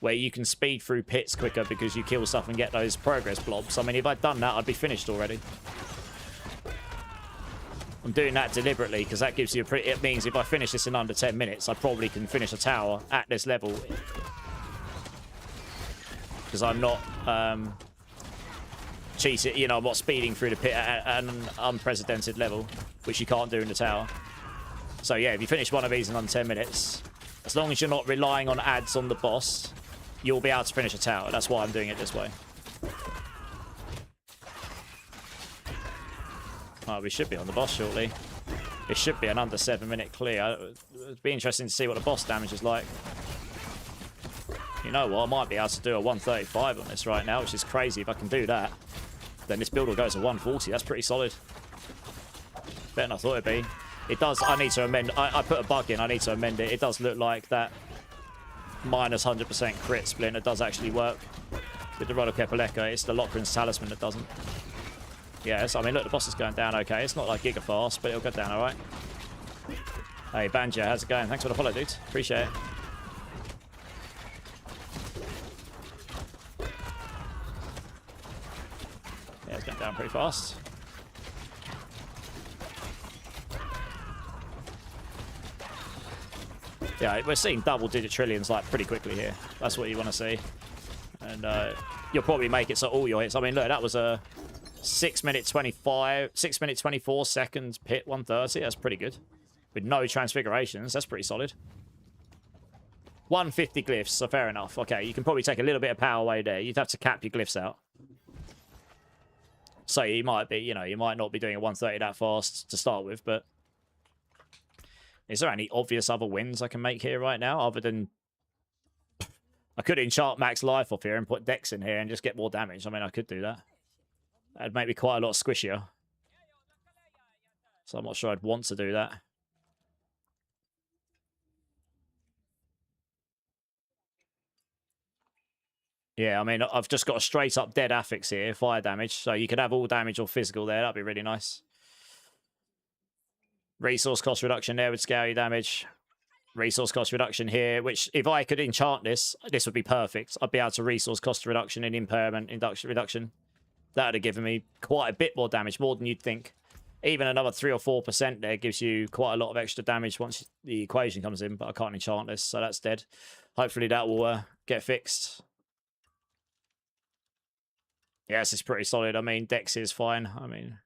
where you can speed through pits quicker because you kill stuff and get those progress blobs. I mean, if I'd done that, I'd be finished already. I'm doing that deliberately because that gives you a pretty... It means if I finish this in under 10 minutes, I probably can finish a tower at this level. Because I'm not cheating, you know, I'm not speeding through the pit at an unprecedented level, which you can't do in the tower. So yeah, if you finish one of these in under 10 minutes, as long as you're not relying on ads on the boss, you'll be able to finish a tower. That's why I'm doing it this way. Oh, we should be on the boss shortly. It should be an under 7 minute clear. It'd be interesting to see what the boss damage is like. You know what? I might be able to do a 135 on this right now, which is crazy. If I can do that, then this build will go to 140. That's pretty solid. Better than I thought it'd be. It does. I need to amend. I put a bug in. I need to amend it. It does look like that minus 100% crit splinter does actually work with the Rod of Kepaleka. It's the Lochran's Talisman that doesn't. Yes, I mean, look, the boss is going down okay. It's not like giga fast, but it'll go down all right. Hey, Banjo, how's it going? Thanks for the follow, dude. Appreciate it. Yeah, it's going down pretty fast. Yeah, we're seeing double-digit trillions, like, pretty quickly here. That's what you want to see. And you'll probably make it so all your hits... I mean, look, that was a... 6 minute 24 seconds pit 130. That's pretty good. With no transfigurations. That's pretty solid. 150 glyphs, so fair enough. Okay, you can probably take a little bit of power away there. You'd have to cap your glyphs out. So you might be, you know, you might not be doing a 130 that fast to start with, but... Is there any obvious other wins I can make here right now, other than... I could enchant max life off here and put Dex in here and just get more damage. I mean, I could do that. That'd make me quite a lot squishier. So I'm not sure I'd want to do that. Yeah, I mean, I've just got a straight up dead affix here, fire damage. So you could have all damage or physical there. That'd be really nice. Resource cost reduction there would scale your damage. Resource cost reduction here, which if I could enchant this, this would be perfect. I'd be able to resource cost reduction and impairment induction reduction. That would have given me quite a bit more damage, more than you'd think. Even another 3 or 4% there gives you quite a lot of extra damage once the equation comes in, but I can't enchant this, so that's dead. Hopefully that will get fixed. Yes, it's pretty solid. I mean, Dex is fine. I mean...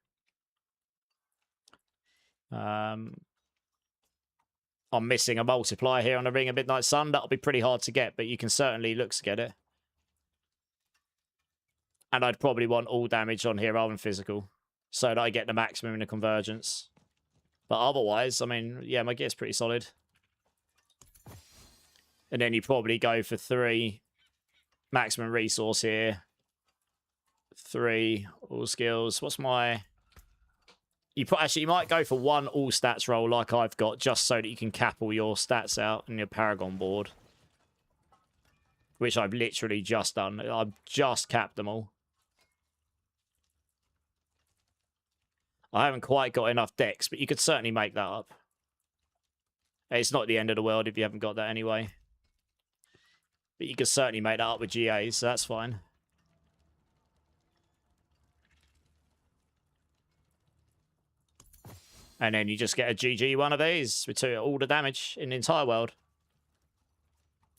I'm missing a multiplier here on the Ring of Midnight Sun. That'll be pretty hard to get, but you can certainly look to get it. And I'd probably want all damage on here rather than physical, so that I get the maximum in the convergence. But otherwise, I mean, yeah, my gear's pretty solid. And then you probably go for 3 maximum resource here. 3 all skills. What's my... Actually, you might go for one all stats roll like I've got, just so that you can cap all your stats out in your Paragon board. Which I've literally just done. I've just capped them all. I haven't quite got enough decks, but you could certainly make that up. It's not the end of the world if you haven't got that anyway. But you could certainly make that up with GAs, so that's fine. And then you just get a GG one of these with all the damage in the entire world.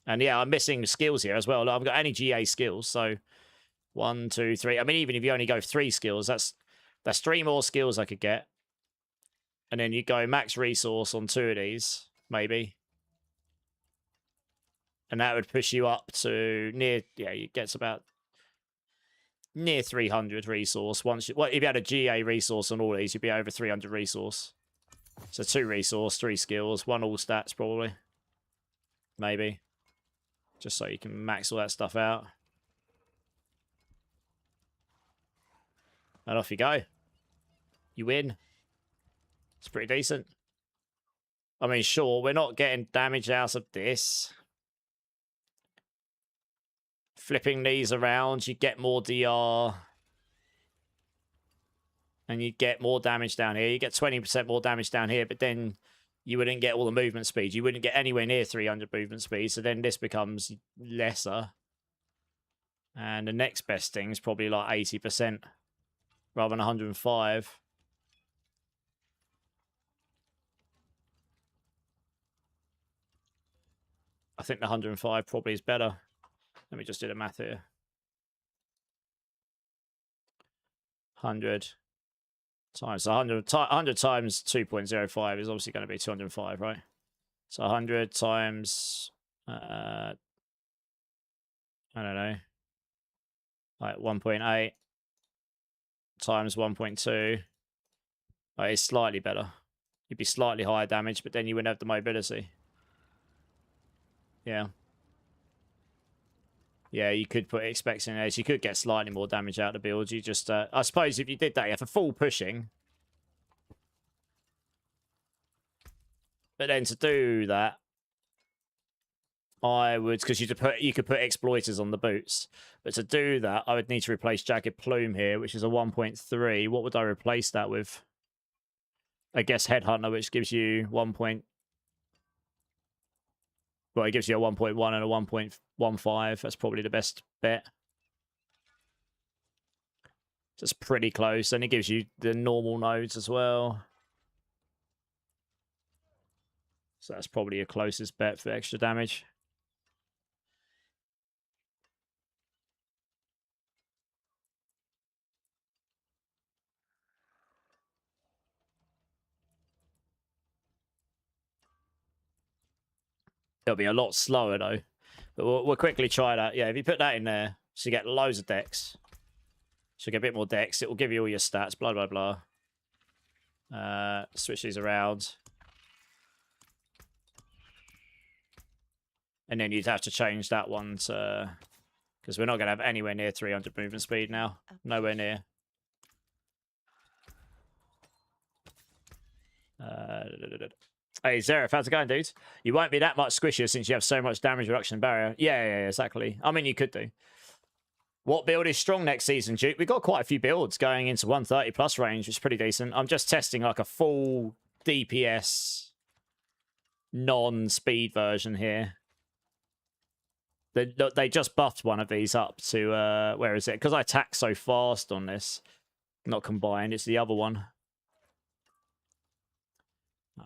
And yeah, I'm missing skills here as well. I haven't got any GA skills, so 1, 2, 3. I mean, even if you only go 3 skills, that's 3 more skills I could get. And then you go max resource on 2 of these, maybe. And that would push you up to near, yeah, it gets about near 300 resource. Well, if you had a GA resource on all these, you'd be over 300 resource. So 2 resource, 3 skills, 1 all stats probably. Maybe. Just so you can max all that stuff out. And off you go. You win. It's pretty decent. I mean, sure, we're not getting damage out of this. Flipping these around, you get more DR. And you get more damage down here. You get 20% more damage down here, but then you wouldn't get all the movement speed. You wouldn't get anywhere near 300 movement speed, so then this becomes lesser. And the next best thing is probably like 80% rather than 105. I think the 105 probably is better. Let me just do the math here. 100 times 100 times 2.05 is obviously going to be 205, right? So 100 times I don't know, like 1.8 times 1.2. It's slightly better. You'd be slightly higher damage, but then you wouldn't have the mobility. Yeah. Yeah, you could put expecting edge. You could get slightly more damage out of the build. You just, I suppose if you did that, you have a full pushing. But then to do that, I would, because you could put exploiters on the boots. But to do that, I would need to replace Jagged Plume here, which is a 1.3. What would I replace that with? I guess Headhunter, which gives you 1. Well, it gives you a 1.1 and a 1.15. That's probably the best bet. So it's pretty close. And it gives you the normal nodes as well. So that's probably your closest bet for extra damage. It'll be a lot slower though. But we'll quickly try that. Yeah, if you put that in there, so you get loads of decks. So you get a bit more decks. It will give you all your stats, blah, blah, blah. Switch these around. And then you'd have to change that one to... Because we're not going to have anywhere near 300 movement speed now. Nowhere near. Hey, Zerif, how's it going, dude? You won't be that much squishier since you have so much damage reduction barrier. Yeah, exactly. I mean, you could do. What build is strong next season, Duke? We've got quite a few builds going into 130 plus range, which is pretty decent. I'm just testing like a full DPS non-speed version here. They just buffed one of these up to, where is it? Because I attack so fast on this. Not combined, it's the other one.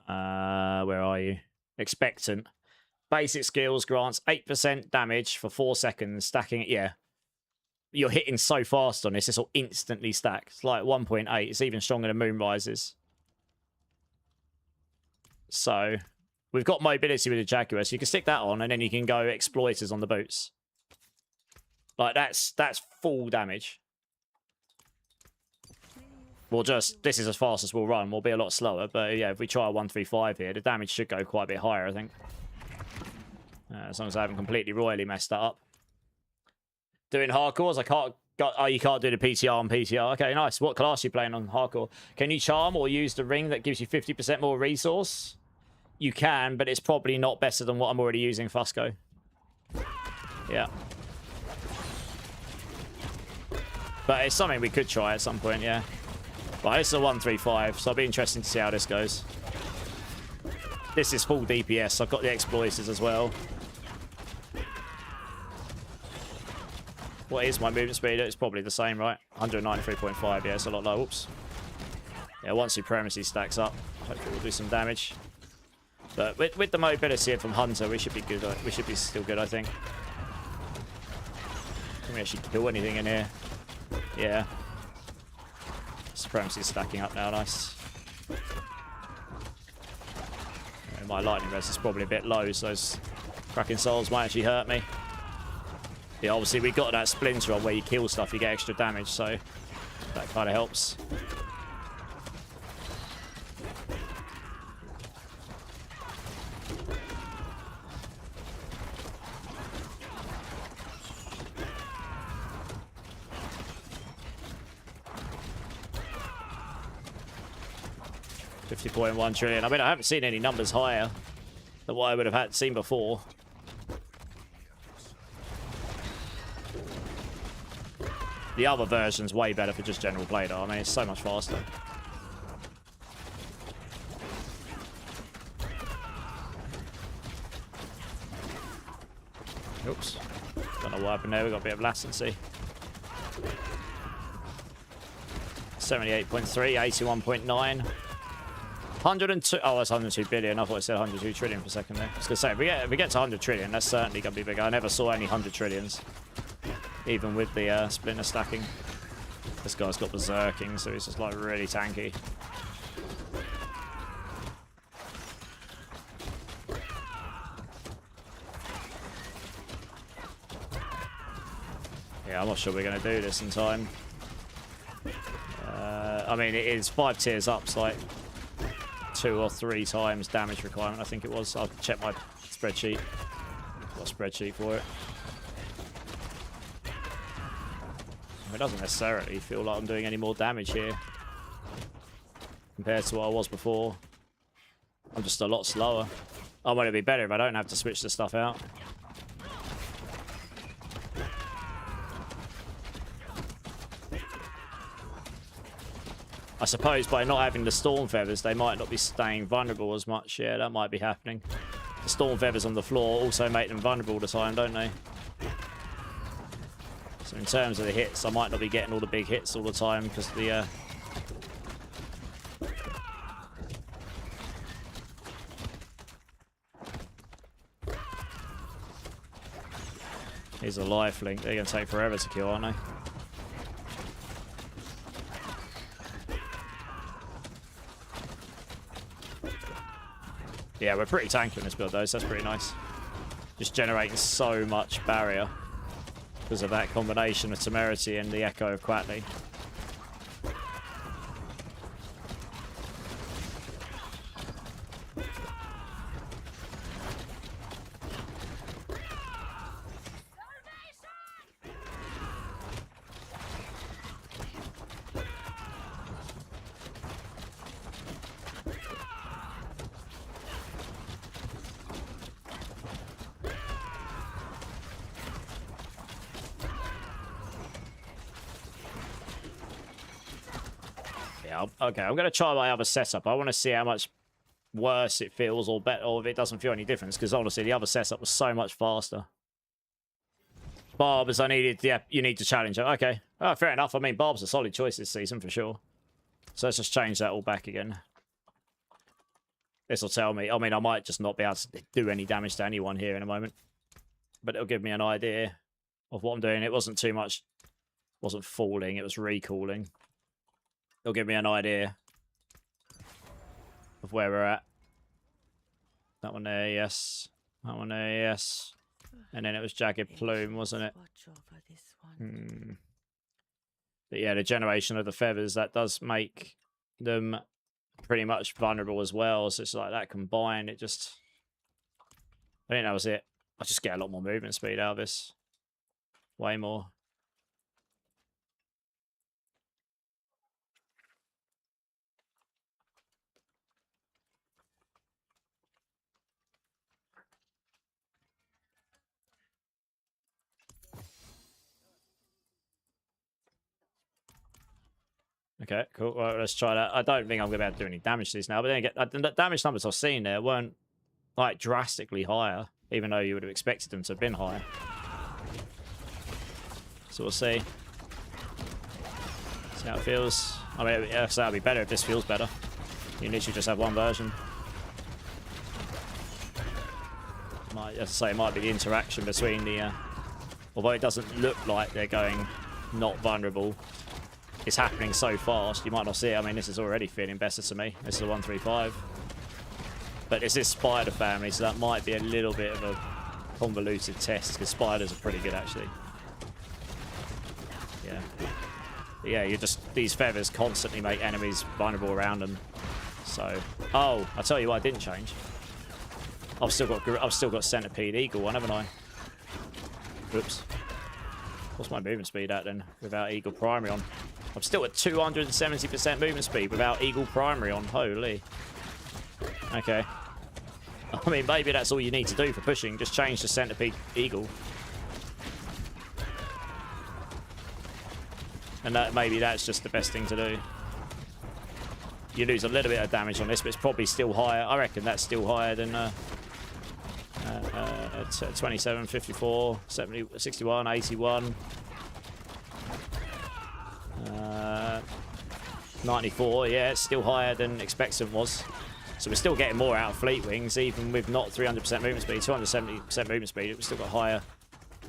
Where are you? Expectant. Basic skills grants 8% damage for 4 seconds. Stacking it, yeah. You're hitting so fast on this, this will instantly stack. It's like 1.8. It's even stronger than Moonrises. So, we've got mobility with the Jaguar, so you can stick that on, and then you can go exploiters on the boots. Like, that's full damage. We'll just, this is as fast as we'll run. We'll be a lot slower, but yeah, if we try a 135 here, the damage should go quite a bit higher, I think. As long as I haven't completely royally messed that up. Doing hardcores, I can't Oh, you can't do the PTR on PTR. Okay, nice. What class are you playing on hardcore? Can you charm or use the ring that gives you 50% more resource? You can, but it's probably not better than what I'm already using, Fusco. Yeah. But it's something we could try at some point, yeah. But it's a 135, so it'll be interesting to see how this goes. This is full DPS. I've got the exploiters as well. What is my movement speed? It's probably the same, right? 193.5, yeah, it's a lot low. Oops. Yeah, once Supremacy stacks up, hopefully we'll do some damage. But with the mobility from Hunter, we should be good. We should be still good, I think. Can we actually kill anything in here? Yeah. Supremacy is stacking up now, nice. Yeah, my lightning res is probably a bit low, so those cracking souls might actually hurt me. Yeah, obviously we got that splinter on where you kill stuff, you get extra damage, so that kind of helps. $50.1 trillion. I mean, I haven't seen any numbers higher than what I would have seen before. The other version's way better for just general play, though. I mean, it's so much faster. Oops. Don't know what happened there. We got a bit of latency. 78.3, 81.9. 102. Oh, that's 102 billion. I thought it said 102 trillion for a second there. I was going to say, if we get to 100 trillion, that's certainly going to be bigger. I never saw any 100 trillions. Even with the splinter stacking. This guy's got berserking, so he's just like really tanky. Yeah, I'm not sure we're going to do this in time. I mean, it is 5 tiers up, so like 2 or 3 times damage requirement, I think it was. I'll check my spreadsheet. Got a spreadsheet for it. It doesn't necessarily feel like I'm doing any more damage here compared to what I was before. I'm just a lot slower. I want it to be better if I don't have to switch the stuff out. I suppose by not having the storm feathers, they might not be staying vulnerable as much. Yeah, that might be happening. The storm feathers on the floor also make them vulnerable all the time, don't they? So in terms of the hits, I might not be getting all the big hits all the time because the here's a life link. They're going to take forever to kill, aren't they? Yeah, we're pretty tanky on this build though, so that's pretty nice. Just generating so much barrier because of that combination of Temerity and the Echo of Quatley. Okay, I'm going to try my other setup. I want to see how much worse it feels or better, or if it doesn't feel any difference, because honestly, the other setup was so much faster. Barbs, I needed... Yeah, you need to challenge it. Okay. Oh, fair enough. I mean, Barb's a solid choice this season, for sure. So let's just change that all back again. This will tell me... I mean, I might just not be able to do any damage to anyone here in a moment. But it'll give me an idea of what I'm doing. It wasn't too much... wasn't falling, it was recalling. It'll give me an idea of where we're at. That one there, yes. That one there, yes. And then it was Jagged Plume, wasn't it? But yeah, the generation of the feathers, that does make them pretty much vulnerable as well. So it's like that combined, it just... I think that was it. I just get a lot more movement speed out of this. Way more. Okay, cool. Well, let's try that. I don't think I'm going to be able to do any damage to these now. But then again, the damage numbers I've seen there weren't like drastically higher, even though you would have expected them to have been higher. So we'll see. See how it feels. I mean, that would be better if this feels better. You literally just have one version. As I say, it might be the interaction between the... although it doesn't look like they're going not vulnerable, it's happening so fast, you might not see it. I mean, this is already feeling better to me. This is a 135. But this is spider family, so that might be a little bit of a convoluted test, because spiders are pretty good, actually. Yeah. But yeah, you just... these feathers constantly make enemies vulnerable around them. So... oh, I'll tell you what I didn't change. I've still got centipede eagle one, haven't I? Oops. What's my movement speed at then, without eagle primary on? I'm still at 270% movement speed without eagle primary on. Holy. Okay. I mean, maybe that's all you need to do for pushing. Just change the centipede eagle. And maybe that's just the best thing to do. You lose a little bit of damage on this, but it's probably still higher. I reckon that's still higher than 27, 54, 70, 61, 81, 94. Yeah, it's still higher than expectant was. So we're still getting more out of Fleet Wings, even with not 300% movement speed, 270% movement speed. We've still got higher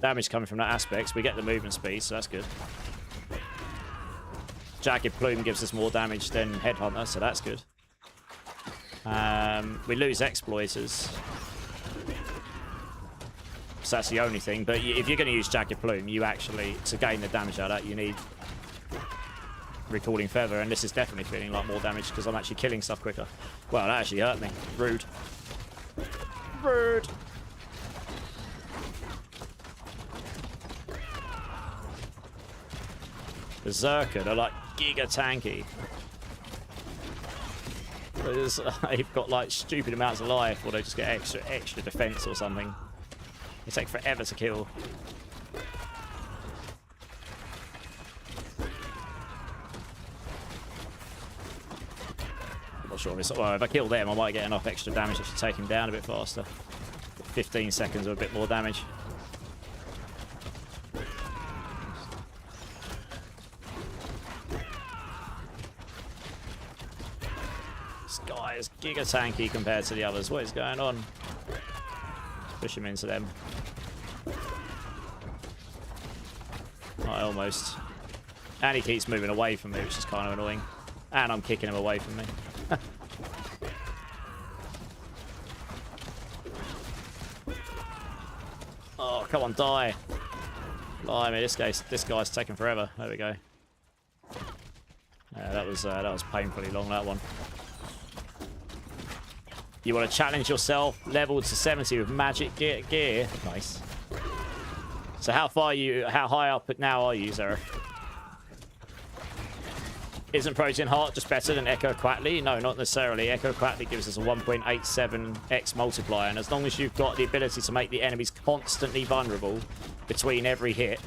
damage coming from that aspect. So we get the movement speed, so that's good. Jagged Plume gives us more damage than Headhunter, so that's good. We lose Exploiters. So that's the only thing. But if you're going to use Jagged Plume, you actually, to gain the damage out of that, you need Recalling Feather. And this is definitely feeling like more damage because I'm actually killing stuff quicker. Well, that actually hurt me. Rude. Rude. Berserker, they're like giga tanky. They've got like stupid amounts of life, or they just get extra defense or something. They take forever to kill. I'm not sure if it's... well, if I kill them, I might get enough extra damage to take him down a bit faster. 15 seconds or a bit more damage. This guy is giga tanky compared to the others. What is going on? Let's push him into them. Almost. And he keeps moving away from me, which is kind of annoying. And I'm kicking him away from me. Oh, come on, die. Blimey, this guy's taking forever. There we go. Yeah, that was painfully long, that one. You want to challenge yourself, level to 70 with magic gear. Nice. So how high up now are you, Zeref? Isn't Protein Heart just better than Echo Quatley? No, not necessarily. Echo Quatley gives us a 1.87x multiplier, and as long as you've got the ability to make the enemies constantly vulnerable between every hit,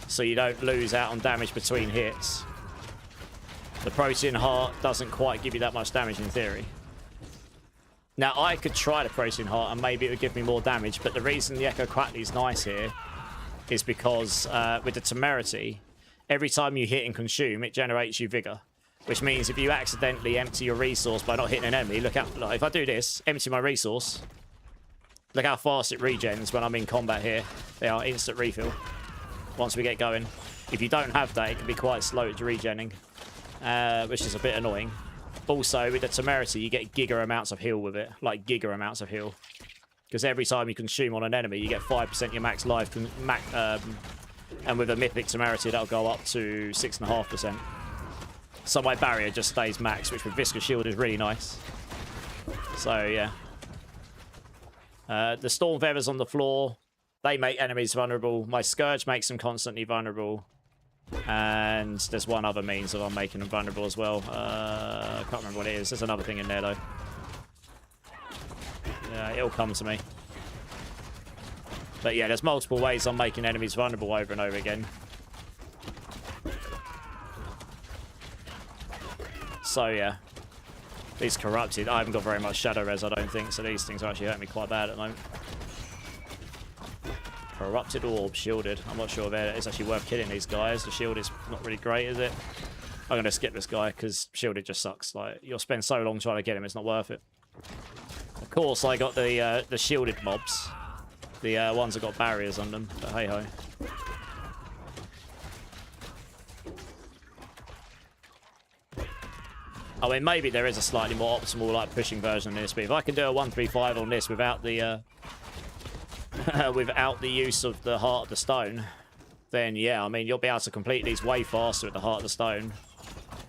so you don't lose out on damage between hits, the Protein Heart doesn't quite give you that much damage in theory. Now, I could try the Protein Heart and maybe it would give me more damage, but the reason the Echo Quatley is nice here is because with the Temerity, every time you hit and consume, it generates you Vigor. Which means if you accidentally empty your resource by not hitting an enemy, look out, like if I do this, empty my resource, look how fast it regens when I'm in combat here. They are instant refill once we get going. If you don't have that, it can be quite slow at regenning, which is a bit annoying. Also, with the Temerity, you get giga amounts of heal with it. Like, giga amounts of heal. Because every time you consume on an enemy, you get 5% your max life. And with a Mythic Temerity, that'll go up to 6.5%. So my barrier just stays max, which with Viscous Shield is really nice. So, yeah. The Storm Feathers on the floor, they make enemies vulnerable. My Scourge makes them constantly vulnerable. And there's one other means of I'm making them vulnerable as well. I can't remember what it is. There's another thing in there, though. Yeah, it'll come to me. But yeah, there's multiple ways I'm making enemies vulnerable over and over again. So yeah, these corrupted. I haven't got very much shadow res, I don't think, so these things are actually hurting me quite bad at the moment. Corrupted orb, shielded. I'm not sure if it's actually worth killing these guys. The shield is not really great, is it? I'm going to skip this guy because shielded just sucks. Like, you'll spend so long trying to get him, it's not worth it. Of course, I got the shielded mobs. The ones that got barriers on them, but hey-ho. I mean, maybe there is a slightly more optimal, like, pushing version of this, but if I can do a 135 on this without the without the use of the Heart of the Stone, then yeah, I mean, you'll be able to complete these way faster with the Heart of the Stone.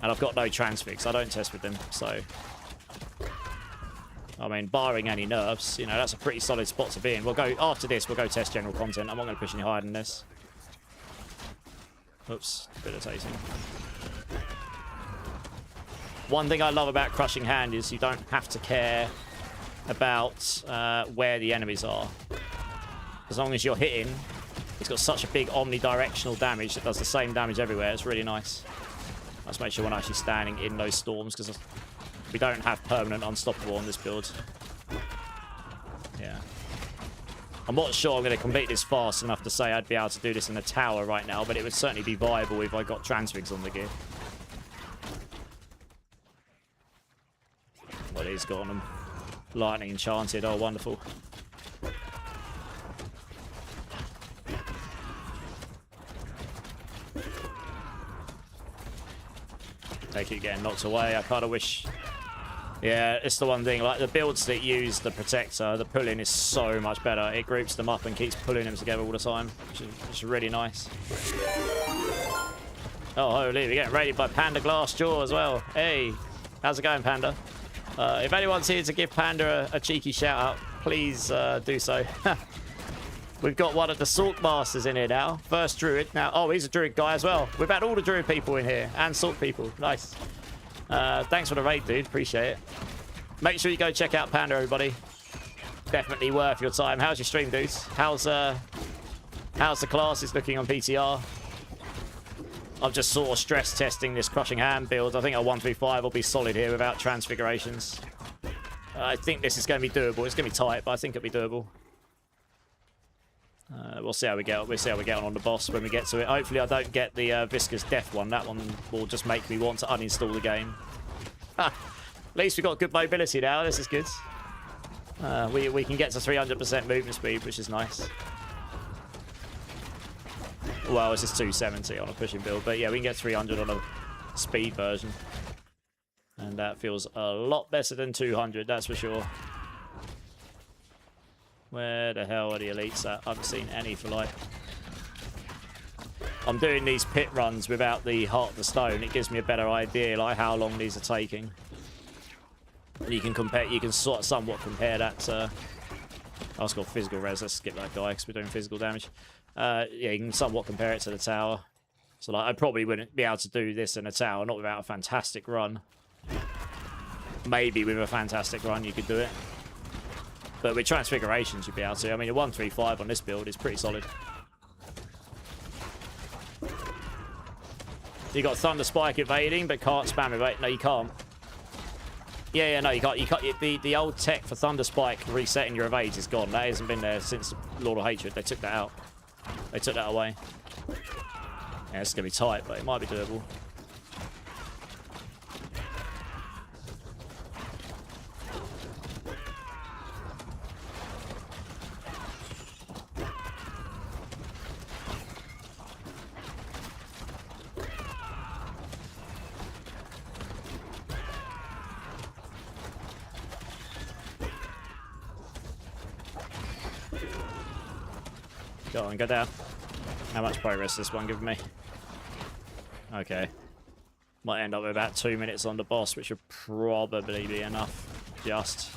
And I've got no transfix, I don't test with them, so... I mean, barring any nerfs, you know, that's a pretty solid spot to be in. We'll go, after this, we'll go test general content. I'm not going to push any higher than this. Oops, debilitating. One thing I love about Crushing Hand is you don't have to care about where the enemies are. As long as you're hitting, it's got such a big omnidirectional damage that does the same damage everywhere. It's really nice. Let's make sure we're not actually standing in those storms, because we don't have permanent unstoppable on this build. Yeah. I'm not sure I'm going to complete this fast enough to say I'd be able to do this in the tower right now, but it would certainly be viable if I got transfigs on the gear. What he's got on him. Lightning enchanted. Oh, wonderful. They keep getting knocked away. I kind of wish... Yeah, it's the one thing. Like, the builds that use the Protector, the pulling is so much better. It groups them up and keeps pulling them together all the time, which is really nice. Oh, holy, we're getting raided by Panda Glassjaw as well. Hey, how's it going, Panda? If anyone's here to give Panda a cheeky shout-out, please do so. We've got one of the Sork Masters in here now. First Druid. Now, oh, he's a Druid guy as well. We've had all the Druid people in here. And Sork people. Nice. Thanks for the raid, dude. Appreciate it. Make sure you go check out Panda, everybody. Definitely worth your time. How's your stream, dudes? How's the classes looking on PTR? I'm just sort of stress testing this Crushing Hand build. I think a 135 will be solid here without transfigurations. I think this is going to be doable. It's going to be tight, but I think it'll be doable. We'll see how we get on. We'll see how we get on the boss when we get to it. Hopefully I don't get the Viscous Death one. That one will just make me want to uninstall the game. At least we've got good mobility now. This is good. We can get to 300% movement speed, which is nice. Well, this is 270 on a pushing build, but yeah, we can get 300 on a speed version. And that feels a lot better than 200, that's for sure. Where the hell are the elites at? I haven't seen any for like... I'm doing these pit runs without the Heart of the Stone. It gives me a better idea like how long these are taking. And you can compare, you can sort of somewhat compare that to... Oh, it's got physical res. Let's skip that guy because we're doing physical damage. Yeah, you can somewhat compare it to the tower. So like, I probably wouldn't be able to do this in a tower, not without a fantastic run. Maybe with a fantastic run you could do it. But with transfigurations you'd be able to. I mean, a 135 on this build is pretty solid. You got Thunder Spike evading, but can't spam evade. No, you can't. Yeah, no, you can't. You can't. The old tech for Thunder Spike resetting your evades is gone. That hasn't been there since Lord of Hatred. They took that out. They took that away. Yeah, it's gonna be tight, but it might be doable. Go on, go down. How much progress this one giving me? Okay. Might end up with about 2 minutes on the boss, which would probably be enough. Just.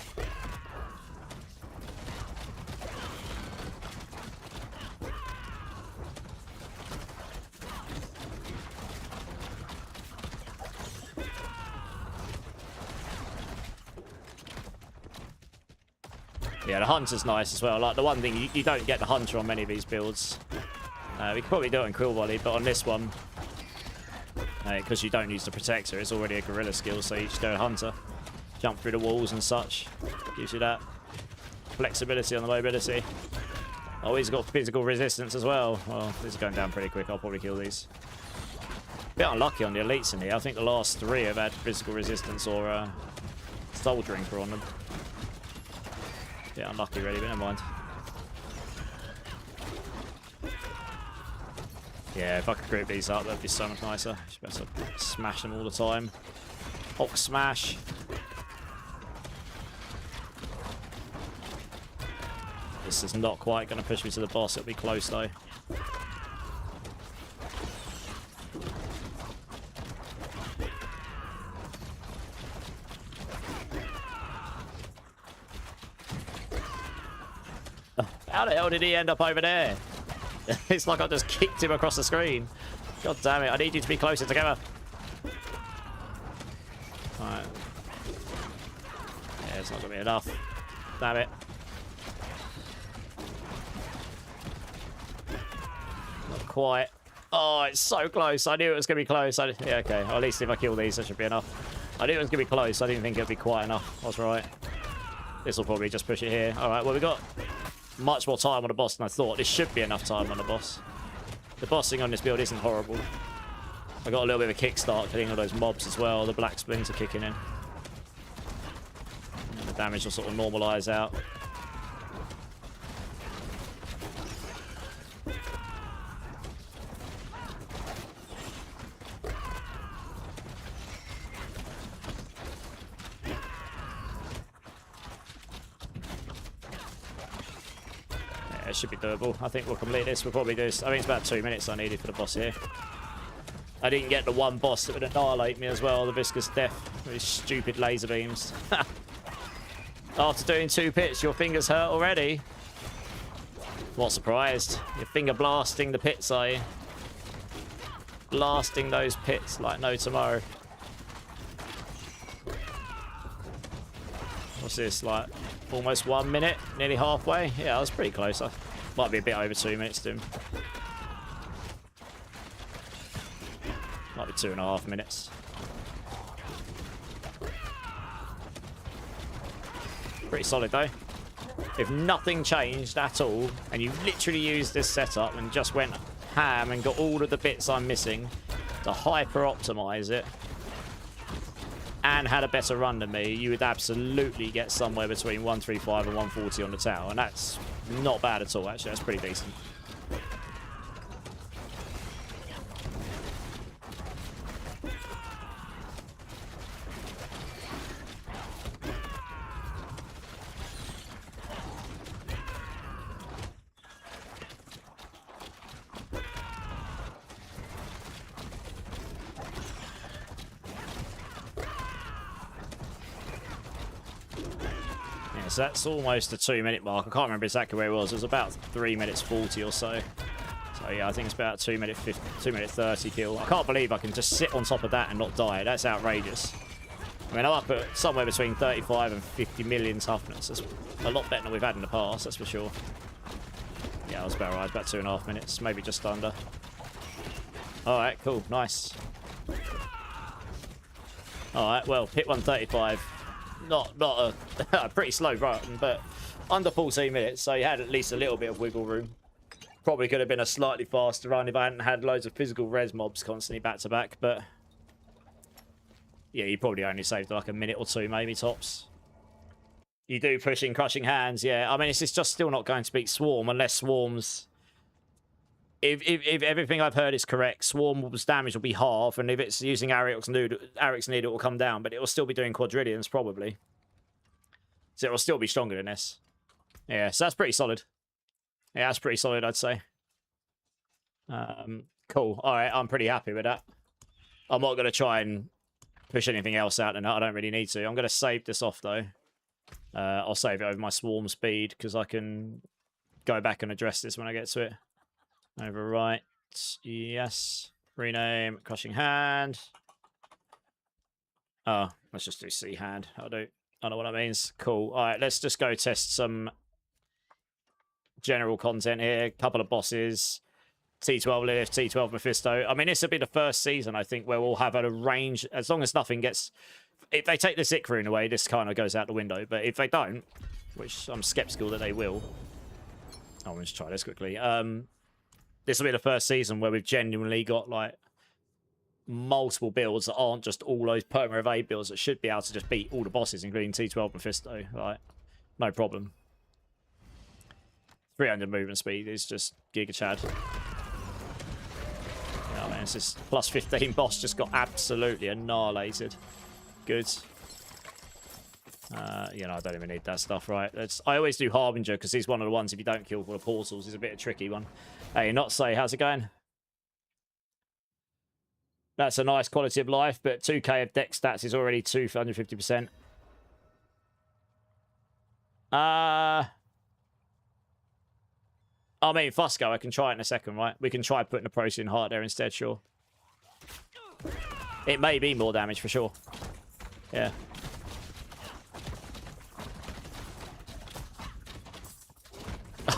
Yeah, the Hunter's nice as well. Like, the one thing, you don't get the Hunter on many of these builds. We could probably do it on Quill Volley, but on this one, Because you don't use the protector, it's already a gorilla skill, so you just go hunter. Jump through the walls and such. Gives you that flexibility on the mobility. Oh, he's got physical resistance as well. Well, this is going down pretty quick. I'll probably kill these. Bit unlucky on the elites in here. I think the last 3 have had physical resistance or soul drinker on them. Bit unlucky really, but never mind. Yeah, if I could group these up, that'd be so much nicer. Just better smash them all the time. Hulk smash. This is not quite going to push me to the boss. It'll be close though. How the hell did he end up over there? It's like I just kicked him across the screen. God damn it, I need you to be closer together. Alright. Yeah, it's not going to be enough. Damn it. Not quite. Oh, it's so close. I knew it was going to be close. Yeah, okay. Well, at least if I kill these, that should be enough. I knew it was going to be close. I didn't think it would be quite enough. I was right. This will probably just push it here. Alright, well, we got much more time on the boss than I thought. This should be enough time on the boss. The bossing on this build isn't horrible. I got a little bit of a kickstart killing all those mobs as well. The black splinter kicking in. And the damage will sort of normalise out. It should be doable. I think we'll complete this. We'll probably do this. I think it's about 2 minutes I needed for the boss here. I didn't get the one boss that would annihilate me as well, the Viscous Death with his stupid laser beams. After doing 2 pits, your fingers hurt already? Not surprised. Your finger blasting the pits, are you? Blasting those pits like no tomorrow. What's this, like almost 1 minute? Nearly halfway? Yeah, I was pretty close. I might be a bit over 2 minutes to him. Might be 2.5 minutes. Pretty solid though. If nothing changed at all, and you literally used this setup and just went ham and got all of the bits I'm missing to hyper optimize it, and had a better run than me, you would absolutely get somewhere between 135 and 140 on the tower, and that's not bad at all, actually. That's pretty decent. So that's almost the 2 minute mark. I can't remember exactly where it was. It was about 3 minutes 40 or so. So yeah, I think it's about 2 minute 30 kill. I can't believe I can just sit on top of that and not die. That's outrageous. I mean, I'm up at somewhere between 35 and 50 million toughness. That's a lot better than we've had in the past, that's for sure. Yeah, I was about right. About 2.5 minutes, maybe just under. Alright, cool, nice. Alright, well, hit 135. Not a pretty slow run, but under 14 minutes, so you had at least a little bit of wiggle room. Probably could have been a slightly faster run if I hadn't had loads of physical res mobs constantly back to back, but yeah, you probably only saved like a minute or 2 maybe tops. You do pushing crushing hands, yeah. I mean, it's just still not going to beat Swarm unless Swarm's... If everything I've heard is correct, Swarm's damage will be half, and if it's using Aric's Needle, it will come down, but it will still be doing quadrillions, probably. So it will still be stronger than this. Yeah, so that's pretty solid. Yeah, that's pretty solid, I'd say. Cool. Alright, I'm pretty happy with that. I'm not going to try and push anything else out, and I don't really need to. I'm going to save this off, though. I'll save it over my Swarm speed, because I can go back and address this when I get to it. Overwrite, yes. Rename, crushing hand. Oh, let's just do C hand. I don't know what that means. Cool. All right, let's just go test some general content here. Couple of bosses. T12 Lilith, T12 Mephisto. I mean, this will be the first season, I think, where we'll have a range, as long as nothing gets... If they take the Zik rune away, this kind of goes out the window. But if they don't, which I'm skeptical that they will... Oh, let's try this quickly. This will be the first season where we've genuinely got, like, multiple builds that aren't just all those perma evade builds that should be able to just beat all the bosses, including T12 Mephisto. Like, no problem. 300 movement speed is just Giga Chad. Oh man, this is plus 15 boss just got absolutely annihilated. Good. You know, I don't even need that stuff, right? I always do Harbinger because he's one of the ones, if you don't kill for the portals, he's a bit of a tricky one. Hey, not say, how's it going? That's a nice quality of life, but 2k of dex stats is already 250%. I mean, Fusco, I can try it in a second, right? We can try putting a Procyon Heart there instead, sure. It may be more damage for sure. Yeah.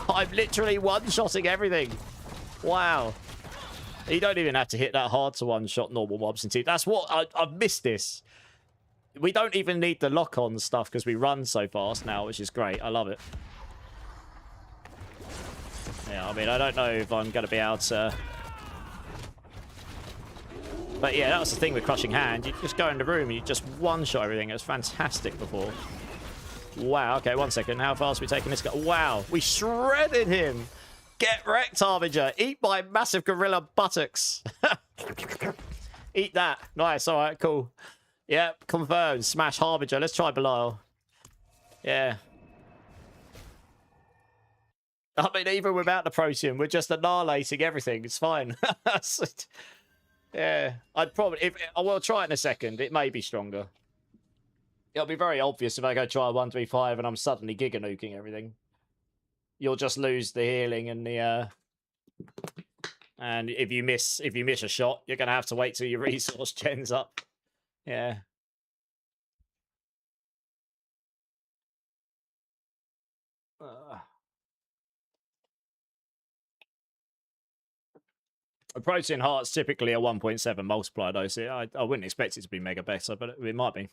I'm literally one-shotting everything. Wow. You don't even have to hit that hard to one-shot normal mobs in T. That's what... I've missed this. We don't even need the lock-on stuff because we run so fast now, which is great. I love it. Yeah, I mean, I don't know if I'm going to be able to... But yeah, that was the thing with Crushing Hand. You just go in the room and you just one-shot everything. It was fantastic before. Wow, okay, 1 second. How fast are we taking this guy? Wow, we shredded him. Get wrecked, Harbinger. Eat my massive gorilla buttocks. Eat that. Nice, all right, cool. Yep, confirmed. Smash Harbinger. Let's try Belial. Yeah. I mean, even without the Procyon, we're just annihilating everything. It's fine. Yeah, I'd probably... I will try it in a second. It may be stronger. It'll be very obvious if I go try 135 and I'm suddenly giga nuking everything. You'll just lose the healing and the and if you miss a shot, you're gonna have to wait till your resource gens up. Yeah. A Procyon Heart's typically a 1.7 multiplier though, so I wouldn't expect it to be mega better, but it might be.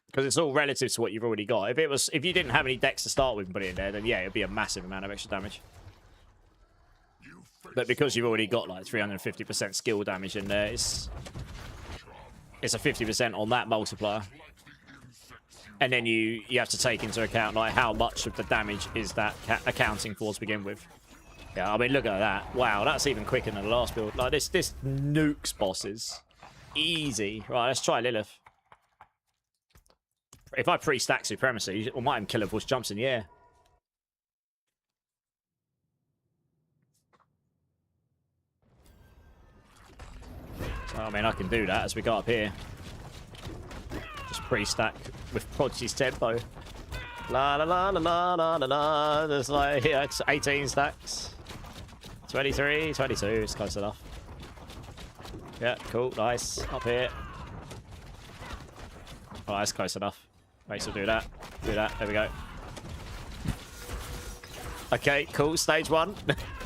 Because it's all relative to what you've already got. If you didn't have any decks to start with and put it in there, then yeah, it'd be a massive amount of extra damage. But because you've already got like 350% skill damage in there, it's a 50% on that multiplier. And then you have to take into account like how much of the damage is that accounting for to begin with. Yeah, I mean, look at that. Wow, that's even quicker than the last build. Like this nukes bosses. Easy. Right, let's try Lilith. If I pre-stack Supremacy, I might even kill her before she jumps in the air. So, I mean, I can do that as we go up here. Just pre-stack with Prodigy's tempo. La la la la la la la la. There's like, yeah, it's 18 stacks. 23, 22, it's close enough. Yeah, cool, nice. Up here. Oh, that's close enough. Right, so do that. Do that. There we go. Okay, cool. Stage 1.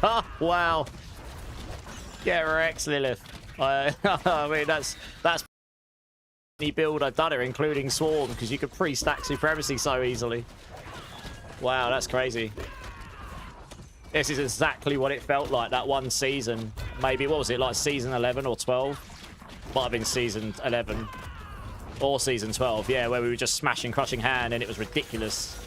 Oh, wow. Get wrecked, Lilith. I mean, that's any build I've done it, including Swarm, because you could pre-stack Supremacy so easily. Wow, that's crazy. This is exactly what it felt like that one season. Maybe, what was it, like season 11 or 12? Might have been season 11. Or season 12, yeah, where we were just smashing Crushing Hand and it was ridiculous.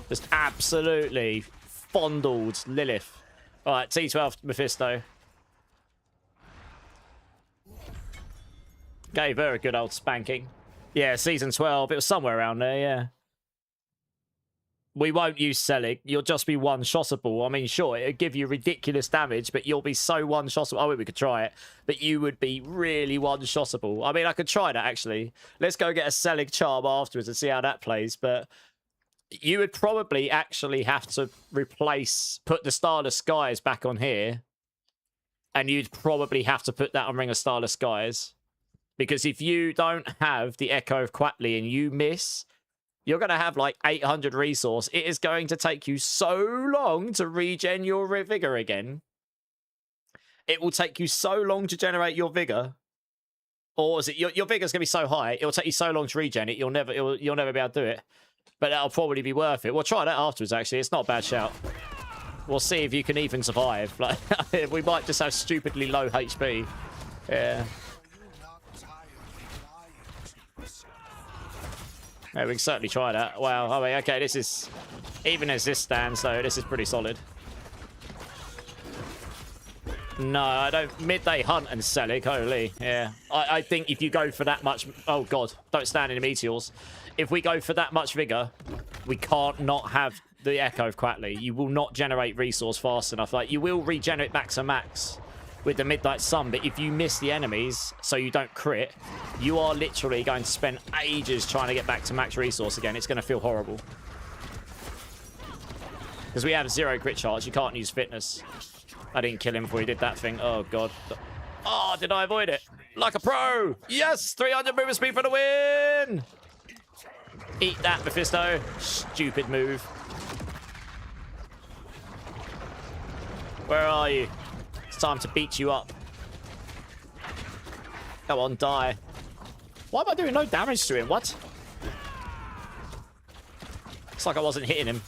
Just absolutely fondled Lilith. Alright, T12 Mephisto. Gave her a good old spanking. Yeah, season 12, it was somewhere around there, yeah. We won't use Selig. You'll just be one-shottable. I mean, sure, it'll give you ridiculous damage, but you'll be so one-shottable. Oh, we could try it. But you would be really one-shottable. I mean, I could try that, actually. Let's go get a Selig charm afterwards and see how that plays. But you would probably actually have to put the Starless Skies back on here. And you'd probably have to put that on Ring of Starless Skies. Because if you don't have the Echo of Quatley and you miss... You're going to have like 800 resource. It is going to take you so long to regen your vigor again. It will take you so long to generate your vigor. Or is it your vigor's going to be so high, it'll take you so long to regen it, you'll never be able to do it. But that'll probably be worth it. We'll try that afterwards, actually. It's not a bad shout. We'll see if you can even survive. Like, we might just have stupidly low HP. Yeah. Yeah, we can certainly try that. Wow. I mean, okay, this is... Even as this stands, though, this is pretty solid. No, I don't... Midday hunt and Selig, holy. Yeah. I think if you go for that much... Oh, God. Don't stand in the meteors. If we go for that much vigor, we can't not have the Echo of Quatley. You will not generate resource fast enough. Like, you will regenerate back to max with the Midnight Sun, but if you miss the enemies so you don't crit, you are literally going to spend ages trying to get back to max resource again. It's going to feel horrible. Because we have 0 crit charge. You can't use fitness. I didn't kill him before he did that thing. Oh, God. Oh, did I avoid it? Like a pro! Yes! 300 movement speed for the win! Eat that, Mephisto. Stupid move. Where are you? It's time to beat you up. Come on, die. Why am I doing no damage to him? What? It's like I wasn't hitting him.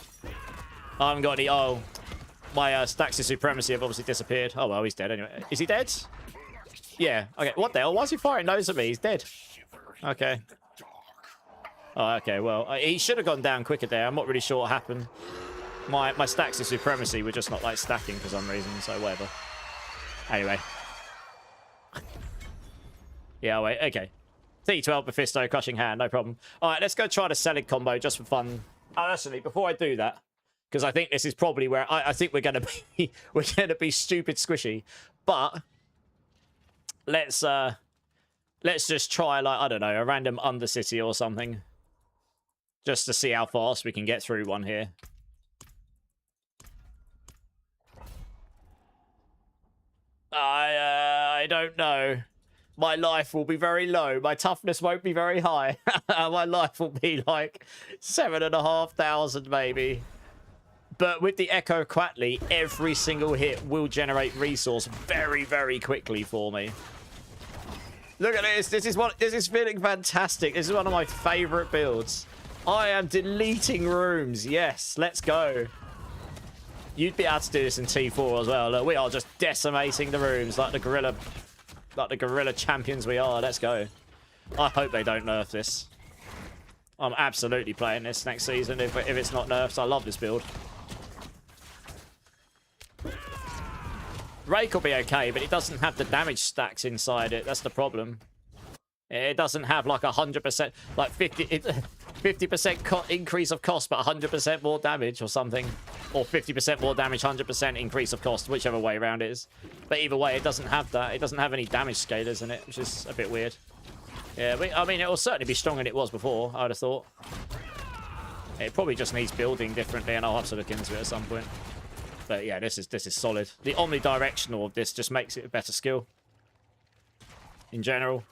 I haven't got any... Oh. My stacks of supremacy have obviously disappeared. Oh, well, he's dead anyway. Is he dead? Yeah. Okay, what the hell? Why is he firing nose at me? He's dead. Okay. Oh, okay, well, he should have gone down quicker there. I'm not really sure what happened. My stacks of supremacy were just not, like, stacking for some reason, so whatever. Anyway. Yeah, wait, okay. T12 Mephisto, Crushing Hand, no problem. All right, let's go try the Selig combo just for fun. Oh, actually, before I do that, because I think this is probably where I think we're going to be we're going to be stupid squishy, but let's just try, like, I don't know, a random Undercity or something, just to see how fast we can get through one here. I don't know. My life will be very low. My toughness won't be very high. My life will be like 7,500 maybe. But with the Echo Quatley, every single hit will generate resource very, very quickly for me. Look at this. This is feeling fantastic. This is one of my favorite builds. I am deleting rooms. Yes, let's go. You'd be able to do this in T4 as well. Look, we are just decimating the rooms like the gorilla champions we are. Let's go. I hope they don't nerf this. I'm absolutely playing this next season if it's not nerfed. I love this build. Rake will be okay, but it doesn't have the damage stacks inside it. That's the problem. It doesn't have like 100%, like 50% increase of cost, but 100% more damage or something. Or 50% more damage, 100% increase of cost, whichever way around it is. But either way, it doesn't have that. It doesn't have any damage scalers in it, which is a bit weird. Yeah, I mean, it will certainly be stronger than it was before, I would have thought. It probably just needs building differently, and I'll have to look into it at some point. But yeah, this is solid. The omnidirectional of this just makes it a better skill. In general.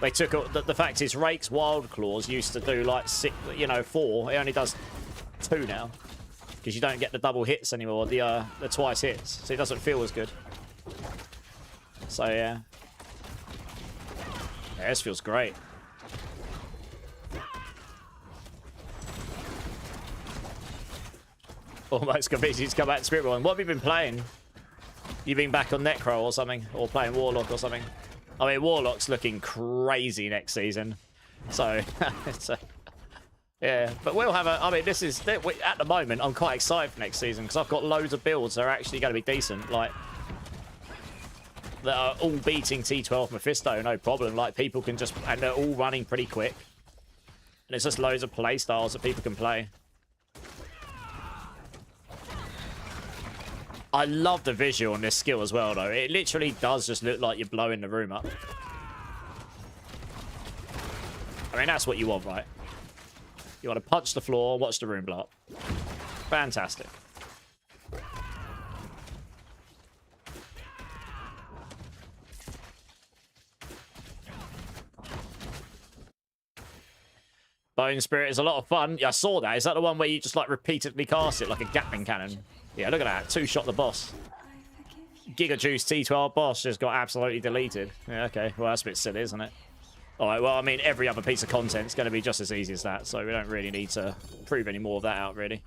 They took... The fact is, Rake's Wild Claws used to do like 6, 4. It only does 2 now. Because you don't get the double hits anymore, the twice hits. So it doesn't feel as good. So yeah. Yeah, this feels great. Almost convinced you to come back to Spiritborn. What have you been playing? You been back on Necro or something? Or playing Warlock or something? I mean, Warlock's looking crazy next season. So, yeah. But we'll have a... I mean, this is... At the moment, I'm quite excited for next season because I've got loads of builds that are actually going to be decent. Like, that are all beating T12 Mephisto, no problem. Like, people can just... And they're all running pretty quick. And it's just loads of play styles that people can play. I love the visual on this skill as well, though. It literally does just look like you're blowing the room up. I mean, that's what you want, right? You want to punch the floor, watch the room blow up. Fantastic. Bone Spirit is a lot of fun. Yeah, I saw that. Is that the one where you just like repeatedly cast it like a Gatling cannon? Yeah, look at that. 2-shot the boss. Giga Juice T12 boss just got absolutely deleted. Yeah, okay. Well, that's a bit silly, isn't it? Alright, well, I mean, every other piece of content is going to be just as easy as that, so we don't really need to prove any more of that out, really.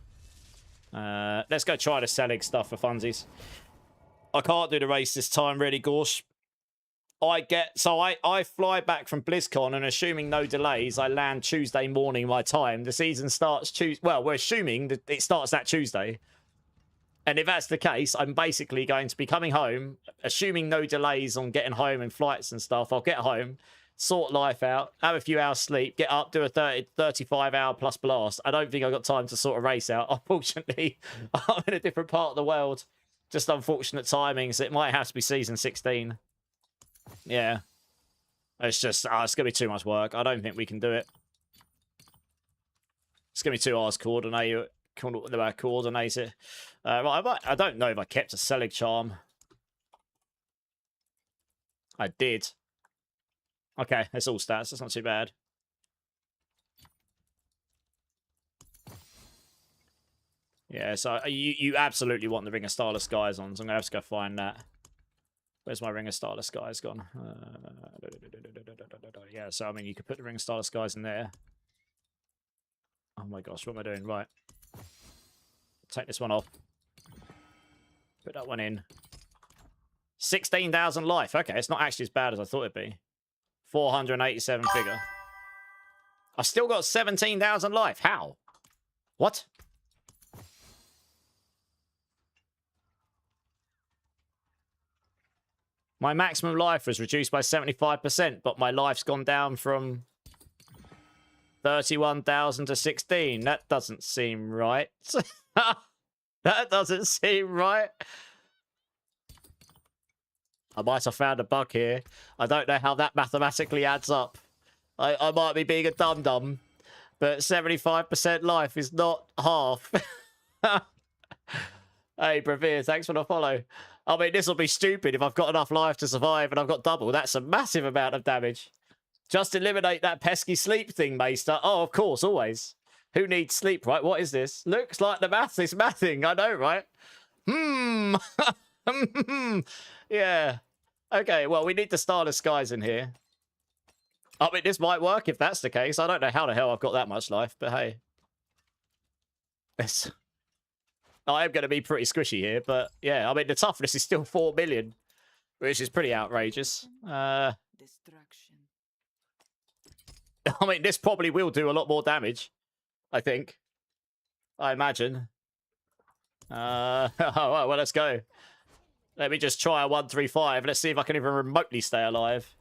Let's go try the Selig stuff for funsies. I can't do the race this time, really, Gorsh. I fly back from BlizzCon, and assuming no delays, I land Tuesday morning my time. The season starts Tuesday. Well, we're assuming that it starts that Tuesday. And if that's the case, I'm basically going to be coming home, assuming no delays on getting home and flights and stuff. I'll get home, sort life out, have a few hours sleep, get up, do a 35-hour plus blast. I don't think I've got time to sort a race out. Unfortunately, I'm in a different part of the world. Just unfortunate timing, so it might have to be season 16. Yeah. It's just, it's going to be too much work. I don't think we can do it. It's going to be too hard to coordinate it. Right, I don't know if I kept a Selig charm. I did. Okay, that's all stats. That's not too bad. Yeah, so you absolutely want the Ring of Starless Skies on, so I'm going to have to go find that. Where's my Ring of Starless Skies gone? Yeah, so, I mean, you could put the Ring of Starless Skies in there. Oh my gosh, what am I doing? Right. Take this one off. Put that one in. 16,000 life. Okay, it's not actually as bad as I thought it'd be. 487 figure. I've still got 17,000 life. How? What? My maximum life was reduced by 75%, but my life's gone down from 31,000 to 16. That doesn't seem right. That doesn't seem right. I might have found a bug here. I don't know how that mathematically adds up. I might be being a dum-dum, but 75% life is not half. Hey, Bravir, thanks for the follow. I mean, this will be stupid if I've got enough life to survive and I've got double. That's a massive amount of damage. Just eliminate that pesky sleep thing, Maester. Oh, of course, always. Who needs sleep, right? What is this? Looks like the maths is mathing. I know, right? Yeah. Okay, well, we need the Starless Skies in here. I mean, this might work if that's the case. I don't know how the hell I've got that much life, but hey. I am going to be pretty squishy here, but yeah, I mean, the toughness is still 4 million, which is pretty outrageous. Destruction. I mean, this probably will do a lot more damage, I think. I imagine. Oh, well, let's go. Let me just try a 135. Let's see if I can even remotely stay alive.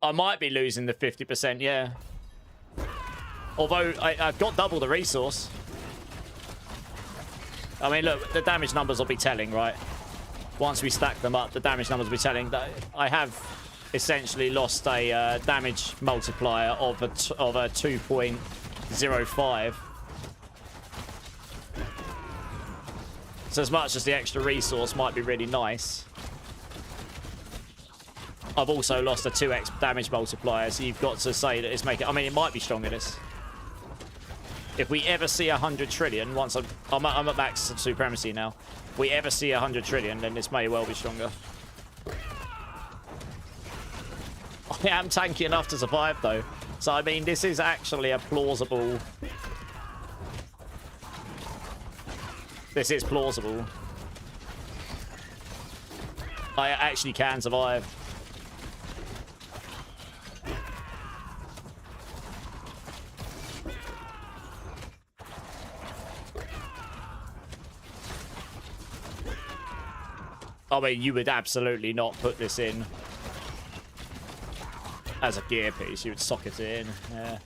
I might be losing the 50%, yeah. Although, I've got double the resource. I mean, look, the damage numbers will be telling, right? Once we stack them up, the damage numbers will be telling. I have essentially lost a damage multiplier of a 2.05. So as much as the extra resource might be really nice, I've also lost a 2x damage multiplier, so you've got to say that it's making... I mean, it might be stronger, this. If we ever see 100 trillion, once I'm at max supremacy now. If we ever see 100 trillion, then this may well be stronger. I am tanky enough to survive, though. So, I mean, this is actually a plausible... This is plausible. I actually can survive. I mean, you would absolutely not put this in as a gear piece. You would socket it in. Yeah.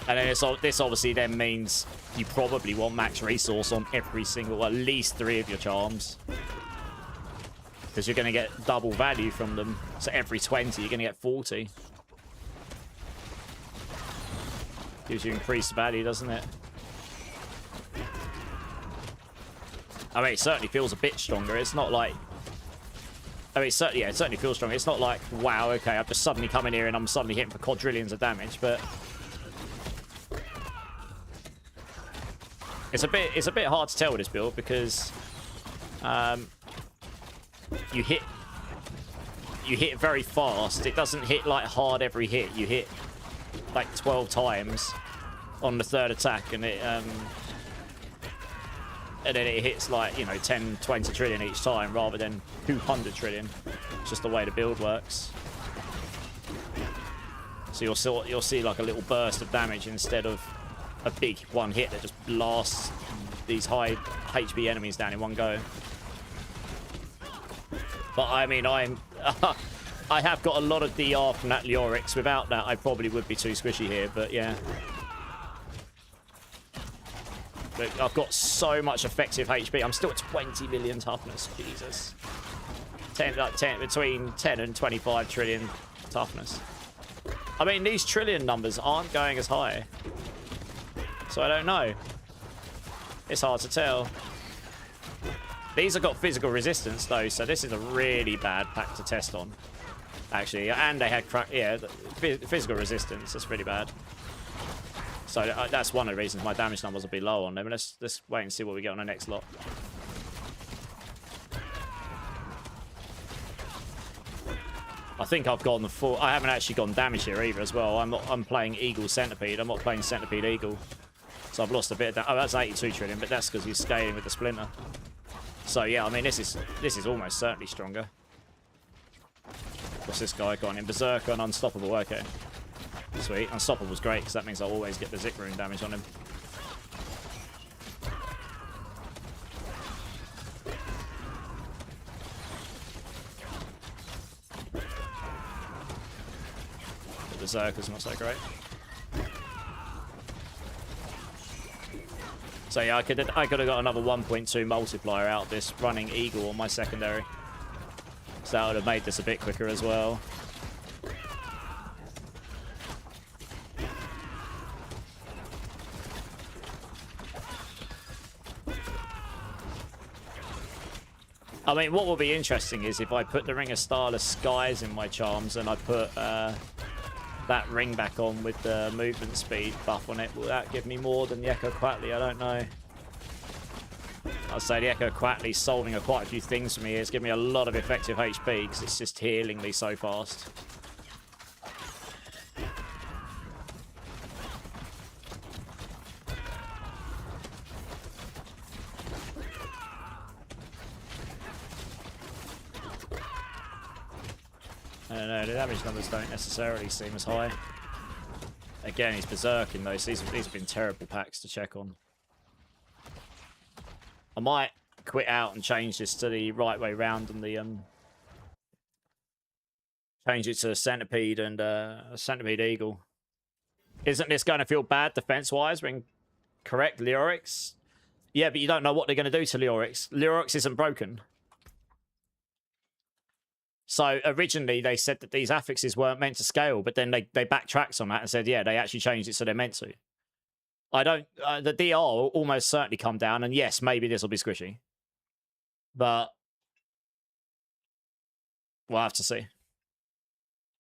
And then this obviously then means you probably want max resource on every single, at least 3 of your charms. Because you're going to get double value from them. So every 20, you're going to get 40. Gives you increased value, doesn't it? I mean, it certainly feels a bit stronger. It's not like I mean, yeah, it certainly feels strong. It's not like, wow, okay, I've just suddenly come in here and I'm suddenly hitting for quadrillions of damage, but it's a bit hard to tell with this build because you hit very fast. It doesn't hit like hard every hit. You hit like 12 times on the third attack, and then it hits like, you know, 10, 20 trillion each time rather than 200 trillion. It's just the way the build works. So you'll see like a little burst of damage instead of a big one hit that just blasts these high HP enemies down in one go. But I mean, I have got a lot of DR from that Leorix. Without that, I probably would be too squishy here, but yeah. But I've got so much effective HP. I'm still at 20 million toughness. Jesus. Between 10 and 25 trillion toughness. I mean, these trillion numbers aren't going as high. So I don't know. It's hard to tell. These have got physical resistance, though, so this is a really bad pack to test on. Actually, and they had physical resistance. That's pretty bad. So that's one of the reasons my damage numbers will be low on them. Let's wait and see what we get on the next lot. I think I've gone the full. I haven't actually gone damage here either as well. I'm playing Eagle Centipede. I'm not playing Centipede Eagle. So I've lost a bit of that. Oh, that's 82 trillion, but that's because he's scaling with the Splinter. So yeah, I mean this is almost certainly stronger. What's this guy got in? Berserker and Unstoppable. Okay. Sweet. Unstoppable's great because that means I'll always get the Zik Rune damage on him. The Berserker's not so great. So yeah, I could have got another 1.2 multiplier out of this running Eagle on my secondary. So that would have made this a bit quicker as well. I mean, what will be interesting is if I put the Ring of Starless Skies in my charms and I put that ring back on with the movement speed buff on it, will that give me more than the Echo Quatley? I don't know. I'd say the Echo Quatley's solving quite a few things for me. It's giving me a lot of effective HP because it's just healing me so fast. I don't know, the damage numbers don't necessarily seem as high. Again, he's berserking though, so these have been terrible packs to check on. I might quit out and change this to the right way round and the change it to Centipede and Centipede Eagle. Isn't this going to feel bad defense-wise when correct Leorix? Yeah, but you don't know what they're going to do to Leorix. Leorix isn't broken. So originally they said that these affixes weren't meant to scale, but then they backtracked on that and said, yeah, they actually changed it so they're meant to. I don't... the DR will almost certainly come down, and yes, maybe this will be squishy. But we'll have to see.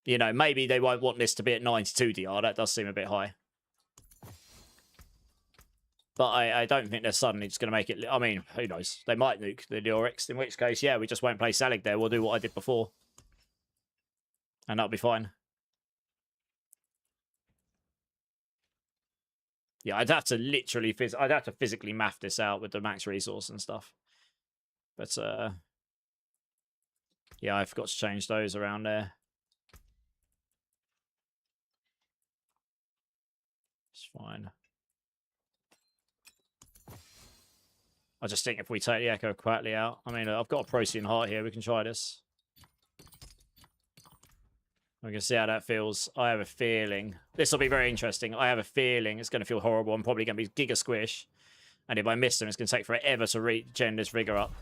You know, maybe they won't want this to be at 92 DR. That does seem a bit high. But I don't think they're suddenly just going to make it... I mean, who knows? They might nuke the Leorix, in which case, yeah, we just won't play Selig there. We'll do what I did before. And that'll be fine. Yeah, I'd have to literally... I'd have to physically math this out with the max resource and stuff. But, yeah, I forgot to change those around there. It's fine. I just think if we take the Echo Quatley out... I mean, I've got a Procyon Heart here. We can try this. We can see how that feels. I have a feeling... This will be very interesting. I have a feeling it's going to feel horrible. I'm probably going to be Giga Squish. And if I miss them, it's going to take forever to regen this Vigor up.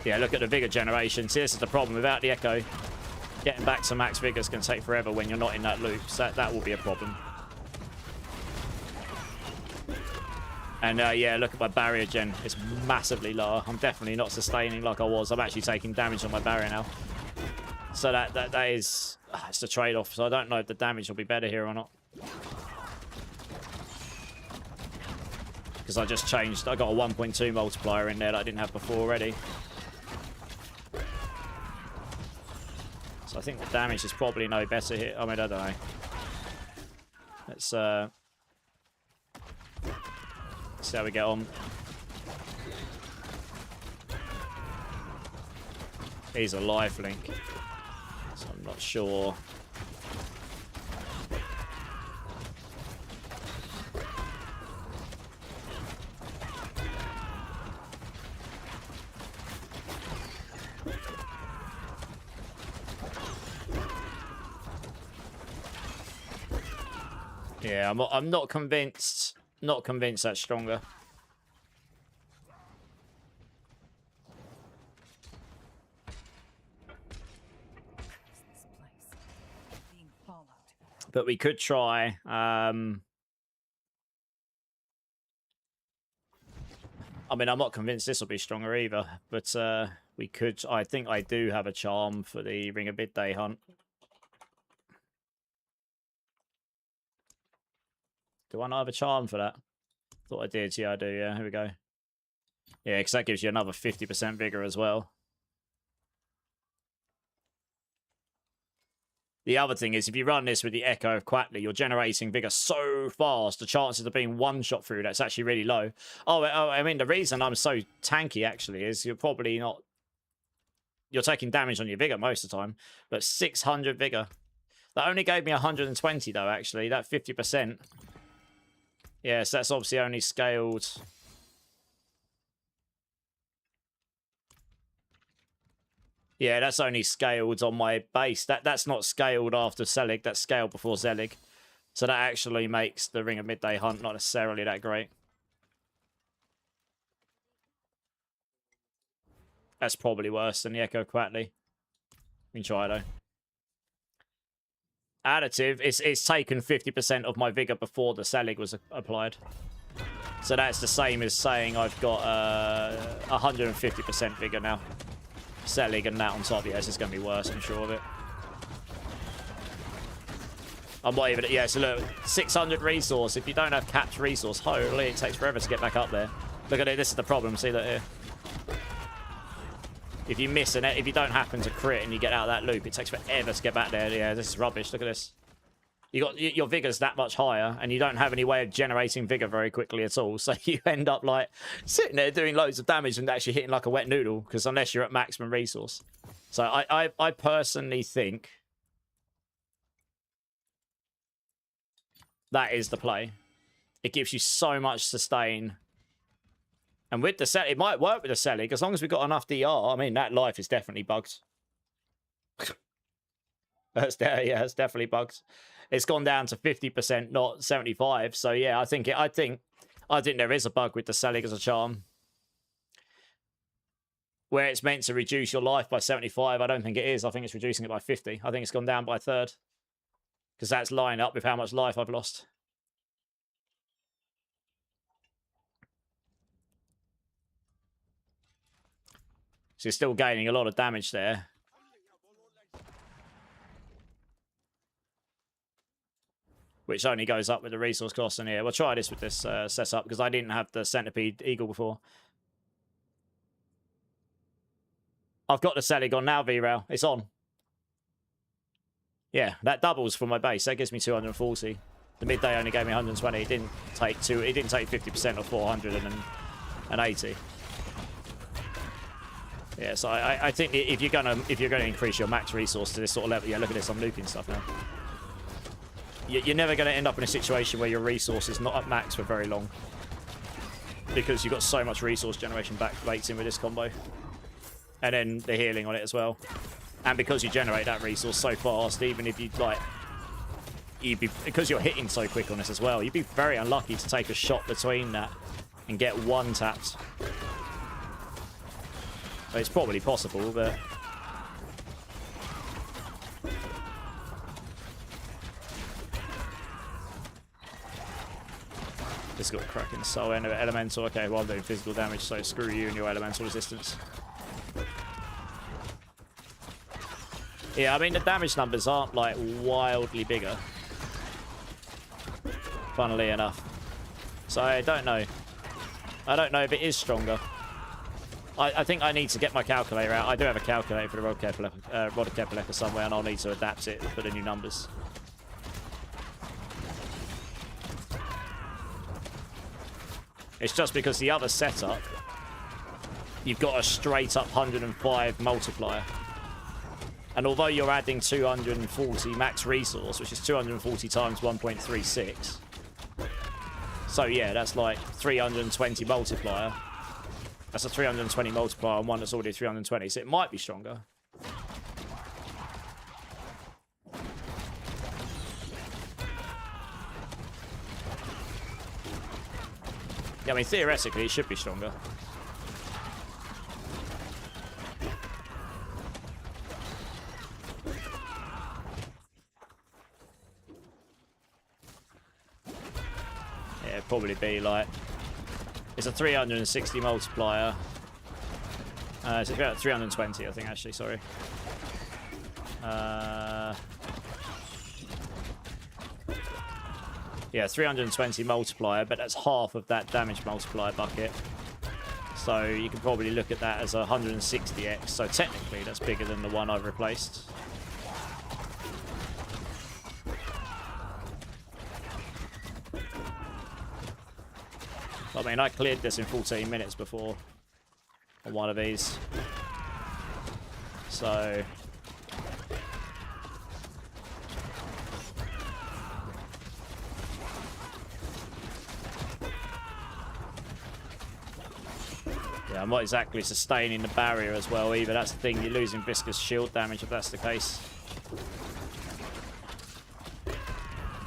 Yeah, look at the Vigor generation. See, this is the problem. Without the Echo, getting back to max Vigor is going to take forever when you're not in that loop. So that will be a problem. And yeah, look at my barrier gen. It's massively lower. I'm definitely not sustaining like I was. I'm actually taking damage on my barrier now. So that is... it's a trade-off. So I don't know if the damage will be better here or not. Because I just changed. I got a 1.2 multiplier in there that I didn't have before already. So I think the damage is probably no better here. I mean, I don't know. Let's see how we get on. He's a lifelink, so I'm not sure. Yeah, I'm not convinced. Not convinced that's stronger. But we could try. I mean, I'm not convinced this will be stronger either. But we could. I think I do have a charm for the Ring of Midday hunt. Do I not have a charm for that? Thought I did. Yeah, I do. Yeah, here we go. Yeah, because that gives you another 50% vigor as well. The other thing is, if you run this with the Echo of Quatley, you're generating vigor so fast, the chances of being one-shot through that's actually really low. Oh, I mean, the reason I'm so tanky, actually, is you're probably not... You're taking damage on your vigor most of the time, but 600 vigor. That only gave me 120, though, actually. That 50%. Yes, that's obviously only scaled... Yeah, that's only scaled on my base. That's not scaled after Selig. That's scaled before Zelig. So that actually makes the Ring of Midday hunt not necessarily that great. That's probably worse than the Echo Quatley. We can try, though. Additive, it's taken 50% of my vigor before the Selig was applied. So that's the same as saying I've got 150% vigor now. Selig and that on top. Yeah, this is going to be worse, I'm sure of it. I'm not even... Yeah, so look, 600 resource. If you don't have capped resource, holy, it takes forever to get back up there. Look at it, this is the problem. See that here? If you miss if you don't happen to crit and you get out of that loop, it takes forever to get back there. Yeah, this is rubbish. Look at this. You got your vigor's that much higher, and you don't have any way of generating vigor very quickly at all. So you end up like sitting there doing loads of damage and actually hitting like a wet noodle, because unless you're at maximum resource. So I personally think that is the play. It gives you so much sustain. And with the Selig, it might work with the Selig as long as we've got enough DR. I mean, that life is definitely bugged. Yeah, it's definitely bugged. It's gone down to 50%, not 75. So yeah, I think there is a bug with the Selig as a charm. Where it's meant to reduce your life by 75, I don't think it is. I think it's reducing it by 50. I think it's gone down by a third. Because that's lining up with how much life I've lost. So you're still gaining a lot of damage there. Which only goes up with the resource cost in here. We'll try this with this setup, because I didn't have the Centipede Eagle before. I've got the Selig on now, V-Rail. It's on. Yeah, that doubles for my base. That gives me 240. The midday only gave me 120. It didn't take 50% of 480. Yeah, so I think if you're gonna increase your max resource to this sort of level, yeah, look at this, I'm looping stuff now. You're never going to end up in a situation where your resource is not at max for very long, because you've got so much resource generation back baked in with this combo, and then the healing on it as well. And because you generate that resource so fast, even if because you're hitting so quick on this as well, you'd be very unlucky to take a shot between that and get one tapped. But it's probably possible, but... Physical cracking soul, elemental. Okay, well I'm doing physical damage, so screw you and your elemental resistance. Yeah, I mean the damage numbers aren't like wildly bigger, funnily enough. So I don't know. I don't know if it is stronger. I think I need to get my calculator out. I do have a calculator for the Rod Kepaleka somewhere, and I'll need to adapt it for the new numbers. It's just because the other setup, you've got a straight up 105 multiplier. And although you're adding 240 max resource, which is 240 times 1.36. So yeah, that's like 320 multiplier. That's a 320 multiplier on one that's already 320, so it might be stronger. Yeah, I mean, theoretically, it should be stronger. Yeah, it'd probably be like... It's a 360 multiplier. It's about 320, I think, actually, sorry. Yeah, 320 multiplier, but that's half of that damage multiplier bucket. So you can probably look at that as a 160x. So technically, that's bigger than the one I've replaced. I mean, I cleared this in 14 minutes before on one of these. So... yeah, I'm not exactly sustaining the barrier as well either. That's the thing, you're losing viscous shield damage if that's the case.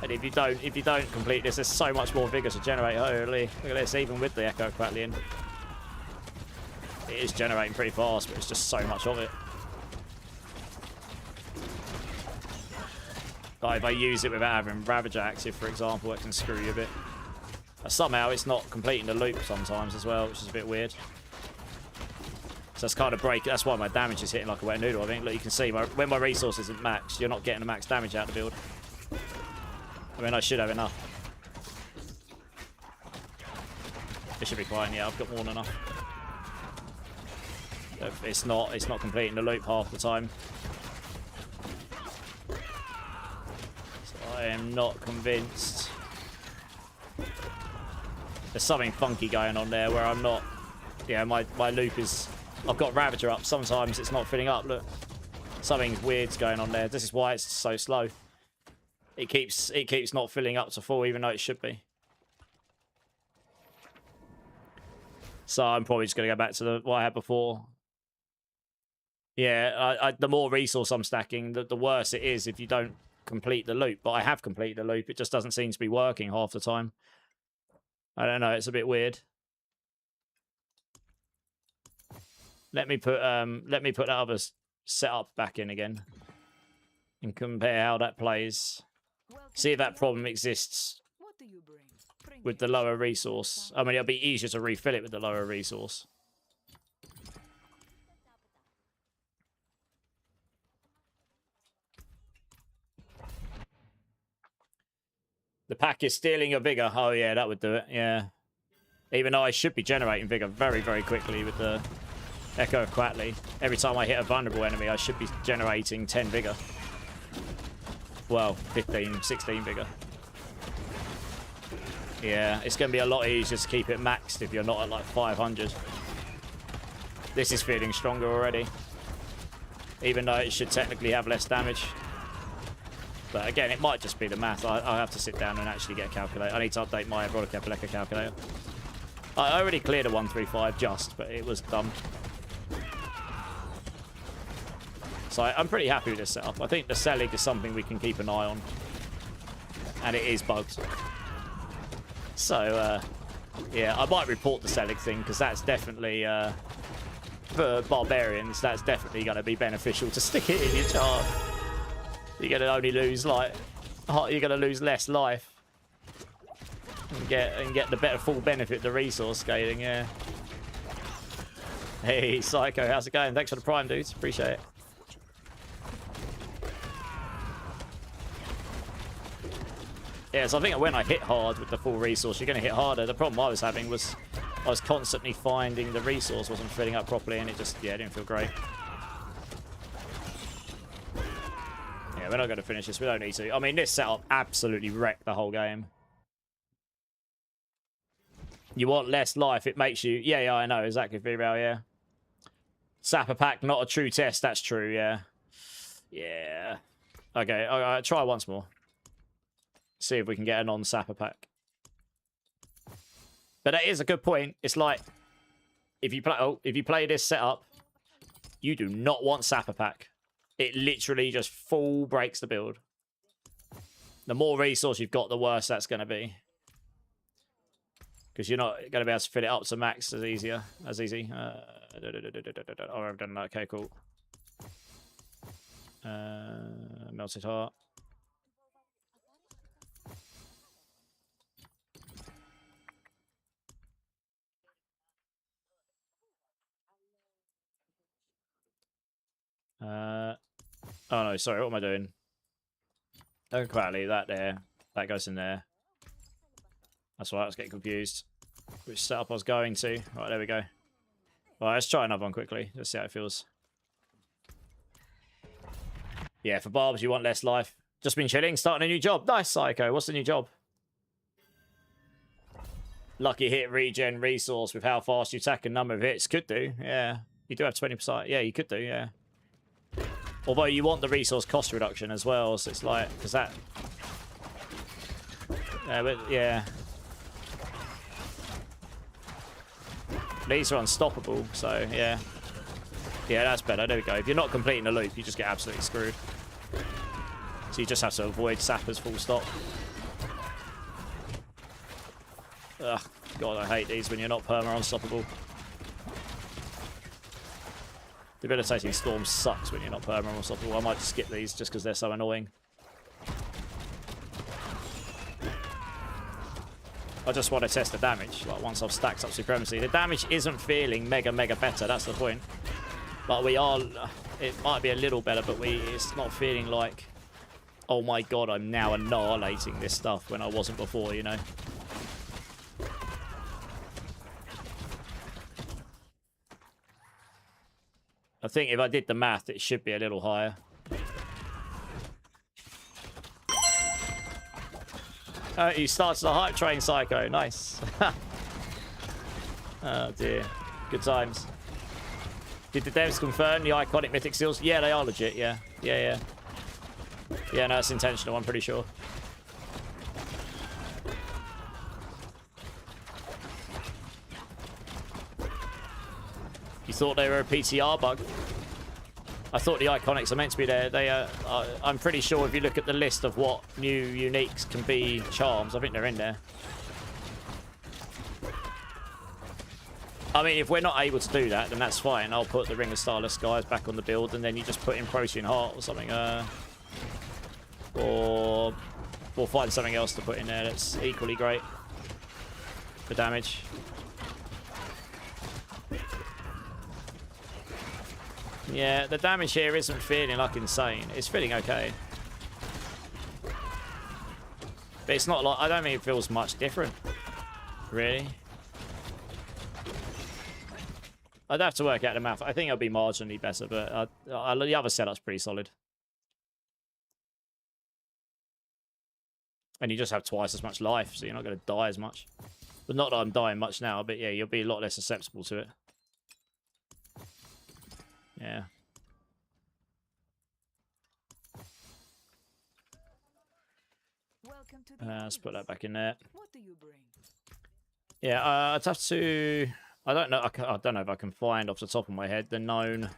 And if you don't complete this, there's so much more vigor to generate. Holy, look at this, even with the Echo Quattly in. It is generating pretty fast, but it's just so much of it. Like if I use it without having Ravager active, for example, it can screw you a bit. Somehow it's not completing the loop sometimes as well, which is a bit weird. So that's kind of that's why my damage is hitting like a wet noodle, I think. Look, you can see when my resource isn't maxed, you're not getting the max damage out of the build. I mean, I should have enough. It should be fine, yeah, I've got more than enough. It's not completing the loop half the time. So I am not convinced. There's something funky going on there where I'm not... Yeah, my loop is... I've got Ravager up. Sometimes it's not filling up, look. Something weird's going on there. This is why it's so slow. It keeps not filling up to full, even though it should be. So I'm probably just going to go back to what I had before. Yeah, the more resource I'm stacking, the worse it is if you don't complete the loop. But I have completed the loop. It just doesn't seem to be working half the time. I don't know. It's a bit weird. Let me put that other setup back in again and compare how that plays. See if that problem exists with the lower resource. I mean, it'll be easier to refill it with the lower resource. The pack is stealing your vigor. Oh, yeah, that would do it. Yeah. Even though I should be generating vigor very, very quickly with the Echo of Quattly. Every time I hit a vulnerable enemy, I should be generating 10 vigor. Well, 15, 16 vigor. Yeah, it's going to be a lot easier to keep it maxed if you're not at like 500. This is feeling stronger already. Even though it should technically have less damage. But again, it might just be the math. I'll have to sit down and actually get a calculator. I need to update my Rod Kepaleka calculator. I already cleared a 135 just, but it was dumb. So I'm pretty happy with this setup. I think the Selig is something we can keep an eye on. And it is bugged. So, yeah, I might report the Selig thing, because that's definitely, for barbarians, that's definitely going to be beneficial to stick it in your chart. You're going to only lose, like, you're going to lose less life. And get the better full benefit of the resource scaling, yeah. Hey, Psycho, how's it going? Thanks for the prime, dudes. Appreciate it. Yeah, so I think when I hit hard with the full resource, you're going to hit harder. The problem I was having was I was constantly finding the resource wasn't filling up properly, and it just, yeah, it didn't feel great. Yeah, we're not going to finish this. We don't need to. I mean, this setup absolutely wrecked the whole game. You want less life, it makes you... Yeah, I know, exactly, V-Rail, yeah. Sapper pack, not a true test, that's true, yeah. Yeah. Okay, I'll try once more. See if we can get a non-Sapper pack. But that is a good point. It's like, if you play this setup, you do not want Sapper pack. It literally just full breaks the build. The more resource you've got, the worse that's going to be. Because you're not going to be able to fit it up to max as easy. Oh, I've done that. Okay, cool. Melted heart. Oh no, sorry, what am I doing? I can quite leave that there. That goes in there. That's why I was getting confused. Which setup I was going to. Right, there we go. Right, let's try another one quickly. Let's see how it feels. Yeah, for Barbs, you want less life. Just been chilling, starting a new job. Nice, Psycho. What's the new job? Lucky hit, regen, resource with how fast you attack and number of hits. Could do, yeah. You do have 20%. Yeah, you could do, yeah. Although you want the resource cost reduction as well, so it's like, because that... yeah. These are unstoppable, so yeah. Yeah, that's better. There we go. If you're not completing the loop, you just get absolutely screwed. So you just have to avoid sappers full stop. Ugh, God, I hate these when you're not perma unstoppable. Debilitating Storm sucks when you're not perma unstoppable. I might just skip these just because they're so annoying. I just want to test the damage, like once I've stacked up Supremacy. The damage isn't feeling mega better, that's the point. Like we are, it might be a little better, but it's not feeling like, oh my god, I'm now annihilating this stuff when I wasn't before, you know? I think if I did the math, it should be a little higher. He starts the hype train, Psycho. Nice. Oh dear. Good times. Did the devs confirm the iconic mythic seals? Yeah, they are legit, yeah. Yeah, no, it's intentional, I'm pretty sure. You thought they were a PTR bug? I thought the iconics are meant to be there. They are. I'm pretty sure if you look at the list of what new uniques can be charms, I think they're in there. I mean, if we're not able to do that, then that's fine. I'll put the Ring of Starless Skies back on the build, and then you just put in Protean Heart or something. Or we'll find something else to put in there that's equally great for damage. Yeah, the damage here isn't feeling like insane. It's feeling okay. But it's not like... I don't think it feels much different. Really. I'd have to work out the math. I think it'll be marginally better, but the other setup's pretty solid. And you just have twice as much life, so you're not going to die as much. But not that I'm dying much now, but yeah, you'll be a lot less susceptible to it. Yeah. Welcome to the Let's put that back in there. What do you bring? Yeah, I'd have to... I don't know. I don't know if I can find off the top of my head the known...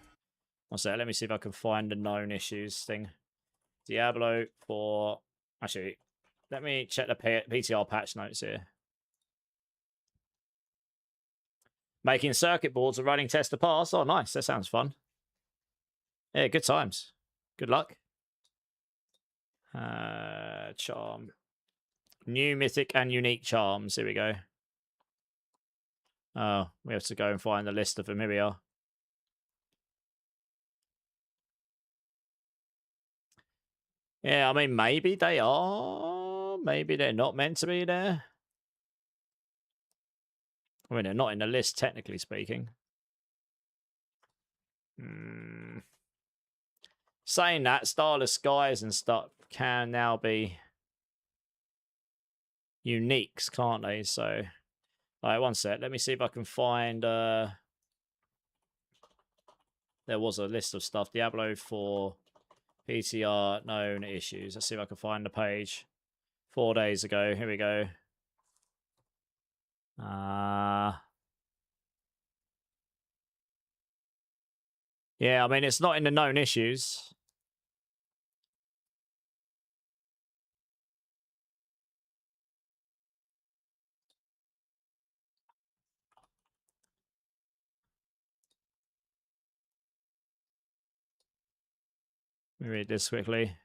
What's that? Let me see if I can find the known issues thing. Diablo for... Actually, let me check the PTR patch notes here. Making circuit boards and running test to pass. Oh, nice. That sounds fun. Yeah, good times. Good luck. Charm. New mythic and unique charms. Here we go. Oh, we have to go and find the list of them. Here we are. Yeah, I mean, maybe they are. Maybe they're not meant to be there. I mean, they're not in the list, technically speaking. Saying that, Starless Skies and stuff can now be uniques, can't they? So, alright, one sec. Let me see if I can find... There was a list of stuff. Diablo for PTR known issues. Let's see if I can find the page. 4 days ago. Here we go. Yeah, I mean, it's not in the known issues. Let me read this quickly.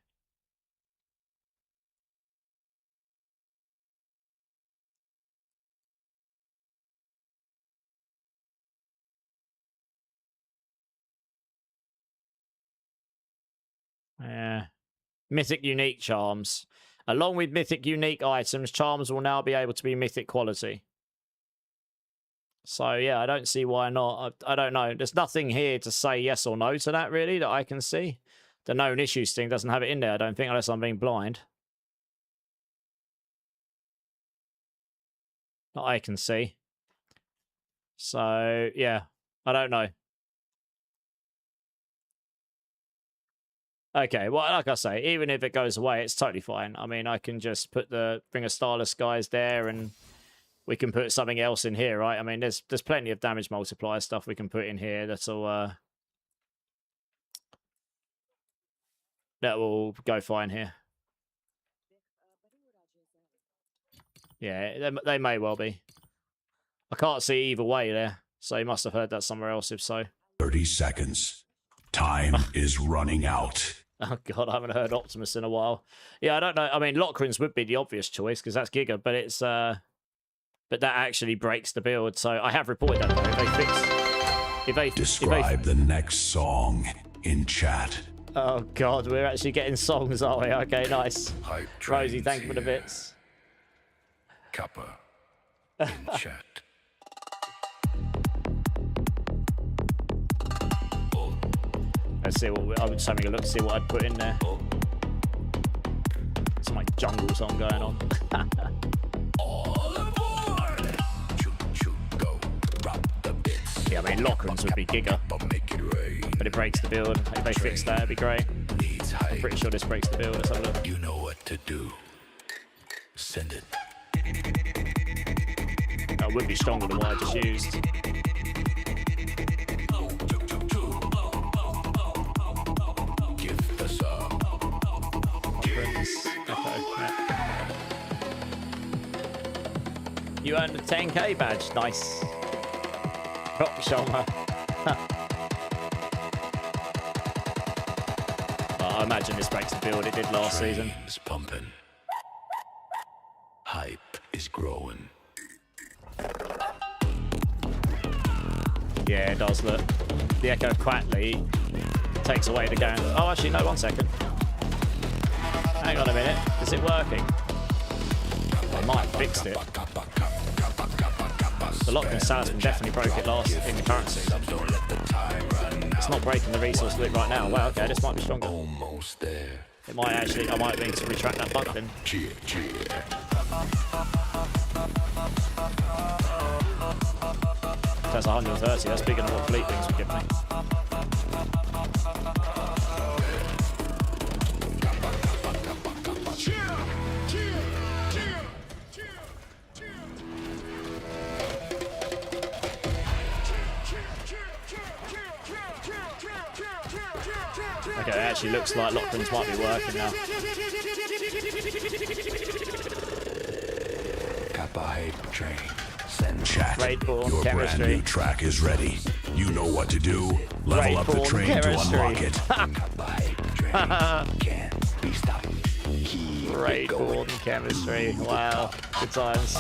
Yeah. Mythic unique charms. Along with mythic unique items, charms will now be able to be mythic quality. So, yeah, I don't see why not. I don't know. There's nothing here to say yes or no to that, really, that I can see. The known issues thing doesn't have it in there, I don't think, unless I'm being blind. That I can see. So, yeah, I don't know. Okay, well, like I say, even if it goes away, it's totally fine. I mean, I can just put the bring a Starless Skies there, and we can put something else in here, right? I mean, there's plenty of damage multiplier stuff we can put in here that'll that will go fine here. Yeah, they may well be. I can't see either way there, so you must have heard that somewhere else, if so. 30 seconds. Time is running out. Oh, God, I haven't heard Optimus in a while. Yeah, I don't know. I mean, Lockrins would be the obvious choice, because that's Giga, but it's... but that actually breaks the build, so I have reported that, though. If they Describe the next song in chat. Oh, God, we're actually getting songs, aren't we? Okay, nice. Hype Rosie, trains thank you for the here. bits. Kappa in chat. Let's see what I was just having a look to see what I'd put in there. Some like jungle song going on. All aboard! Choo choo go, rock the bits. Yeah, I mean Lockrins would be Giga, Make it rain. but it breaks the build. If they fix that, it'd be great. Needs I'm hype. pretty sure this breaks the build. Let's have a look. You know what to do. Send it. That would be stronger than what I just used. Give the song. Okay, yeah. You earned a 10k badge. Nice. Rock shoulder. I imagine this breaks the build. It did last season. Is pumping. Hype is growing. Yeah, it does look. The Echo Quatley takes away the going. Oh, actually, no, 1 second. Hang on a minute. Is it working? I might have fixed it. The Lockman Salesman definitely broke it last in the current season. It's not breaking the resource loop right now. Wow, okay, this might be stronger. Almost there. It might actually, I might need to retract that bug then. Cheer, cheer. That's 130, that's bigger than what Fleet Wings would give me. Okay, it actually looks like Lockrins might be working now. Kappa hype train. Send chat. Raidborn Your chemistry. brand new track is ready. You know what to do. Level up the Raidborn train chemistry. to unlock it. Kappa hype train. Can't be stopped. Spiritborn chemistry. Wow, good times.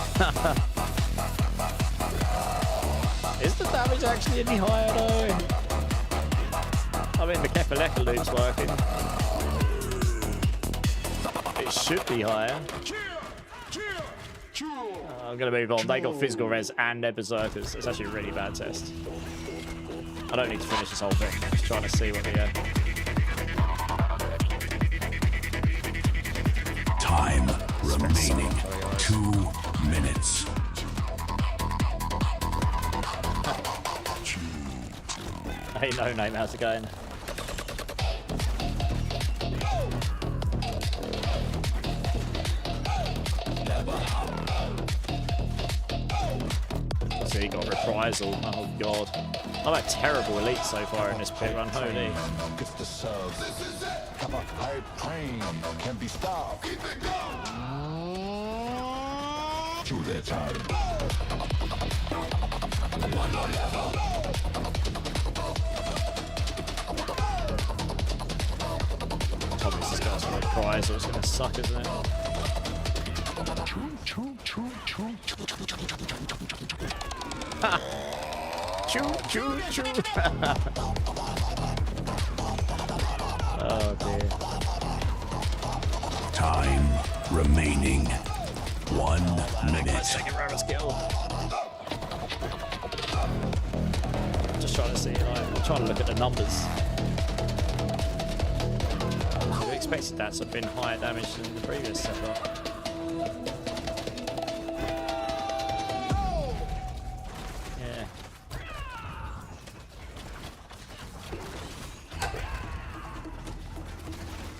Is the damage actually any higher though? I mean, the Kefaleka loop's working. It should be higher. I'm gonna move on. They got physical res and their berserkers. It's actually a really bad test. I don't need to finish this whole thing. I'm just trying to see what the Time remaining 2 minutes. Hey, no name, how's it going? So he got reprisal. Oh god. I've had terrible elite so far in this pit run, holy. It's the subs. Have a high train can be stopped. To their time. Probably this guy's got reprisal. It's gonna suck, isn't it? Choo choo choo. Oh dear. Time remaining 1 minute. Second rarest skill. Just trying to see, like, I'm trying to look at the numbers. I expected that to have been higher damage than the previous setup.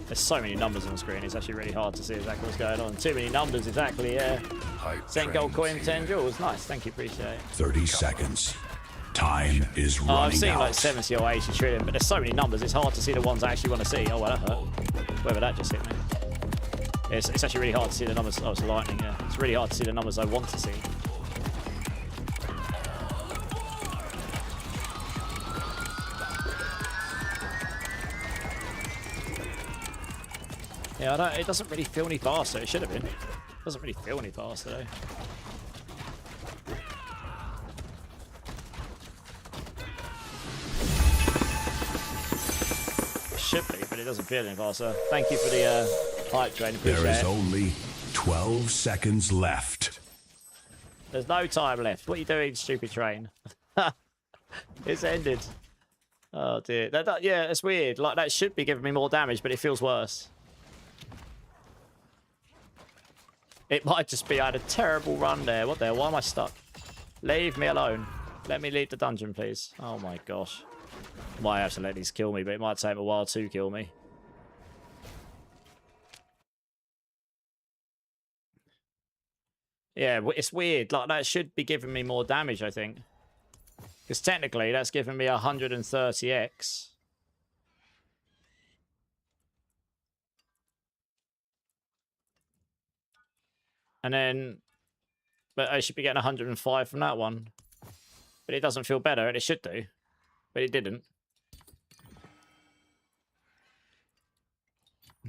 There's so many numbers on the screen, it's actually really hard to see exactly what's going on. Too many numbers, exactly, yeah. 10 gold coin, 10 jewels. Nice, thank you, appreciate it. 30 seconds. Time is running I've seen out. like 70 or 80 trillion, but there's so many numbers, it's hard to see the ones I actually want to see. Oh, well, that hurt. Whether that just hit me. It's actually really hard to see the numbers. Oh, it's lightning, yeah. It's really hard to see the numbers I want to see. Yeah, it doesn't really feel any faster. It should have been. It doesn't really feel any faster though. It should be, but it doesn't feel any faster. Thank you for the hype train. Appreciate There is it. only 12 seconds left. There's no time left. What are you doing, stupid train? It's ended. Oh dear. Yeah, it's weird. Like, that should be giving me more damage, but it feels worse. It might just be I had a terrible run there. What the hell? Why am I stuck? Leave me alone. Let me leave the dungeon, please. Oh my gosh. I might have to let these kill me, but it might take a while to kill me. Yeah, it's weird. Like, that should be giving me more damage, I think. Because technically, that's giving me 130x. And then, but I should be getting 105 from that one. But it doesn't feel better, and it should do. But it didn't.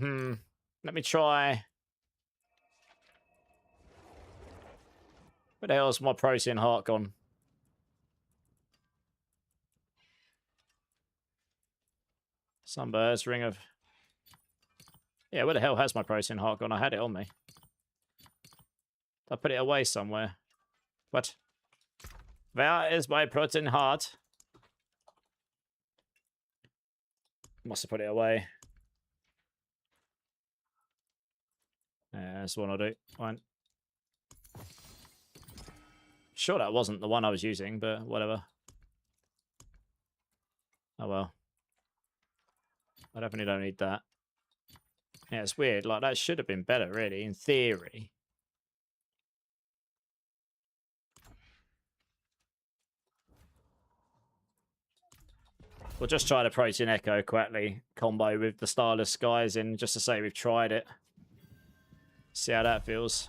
Let me try. Where the hell's my protein heart gone? Sunburst, ring of... Yeah, where the hell has my protein heart gone? I had it on me. I put it away somewhere. What? Where is my protein heart? Must have put it away. Yeah, that's the one I'll do. Fine. Sure that wasn't the one I was using, but whatever. Oh well. I definitely don't need that. Yeah, it's weird. Like, that should have been better, really, in theory. We'll just try the Protein Echo quickly combo with the Starless Skies in, just to say we've tried it. See how that feels.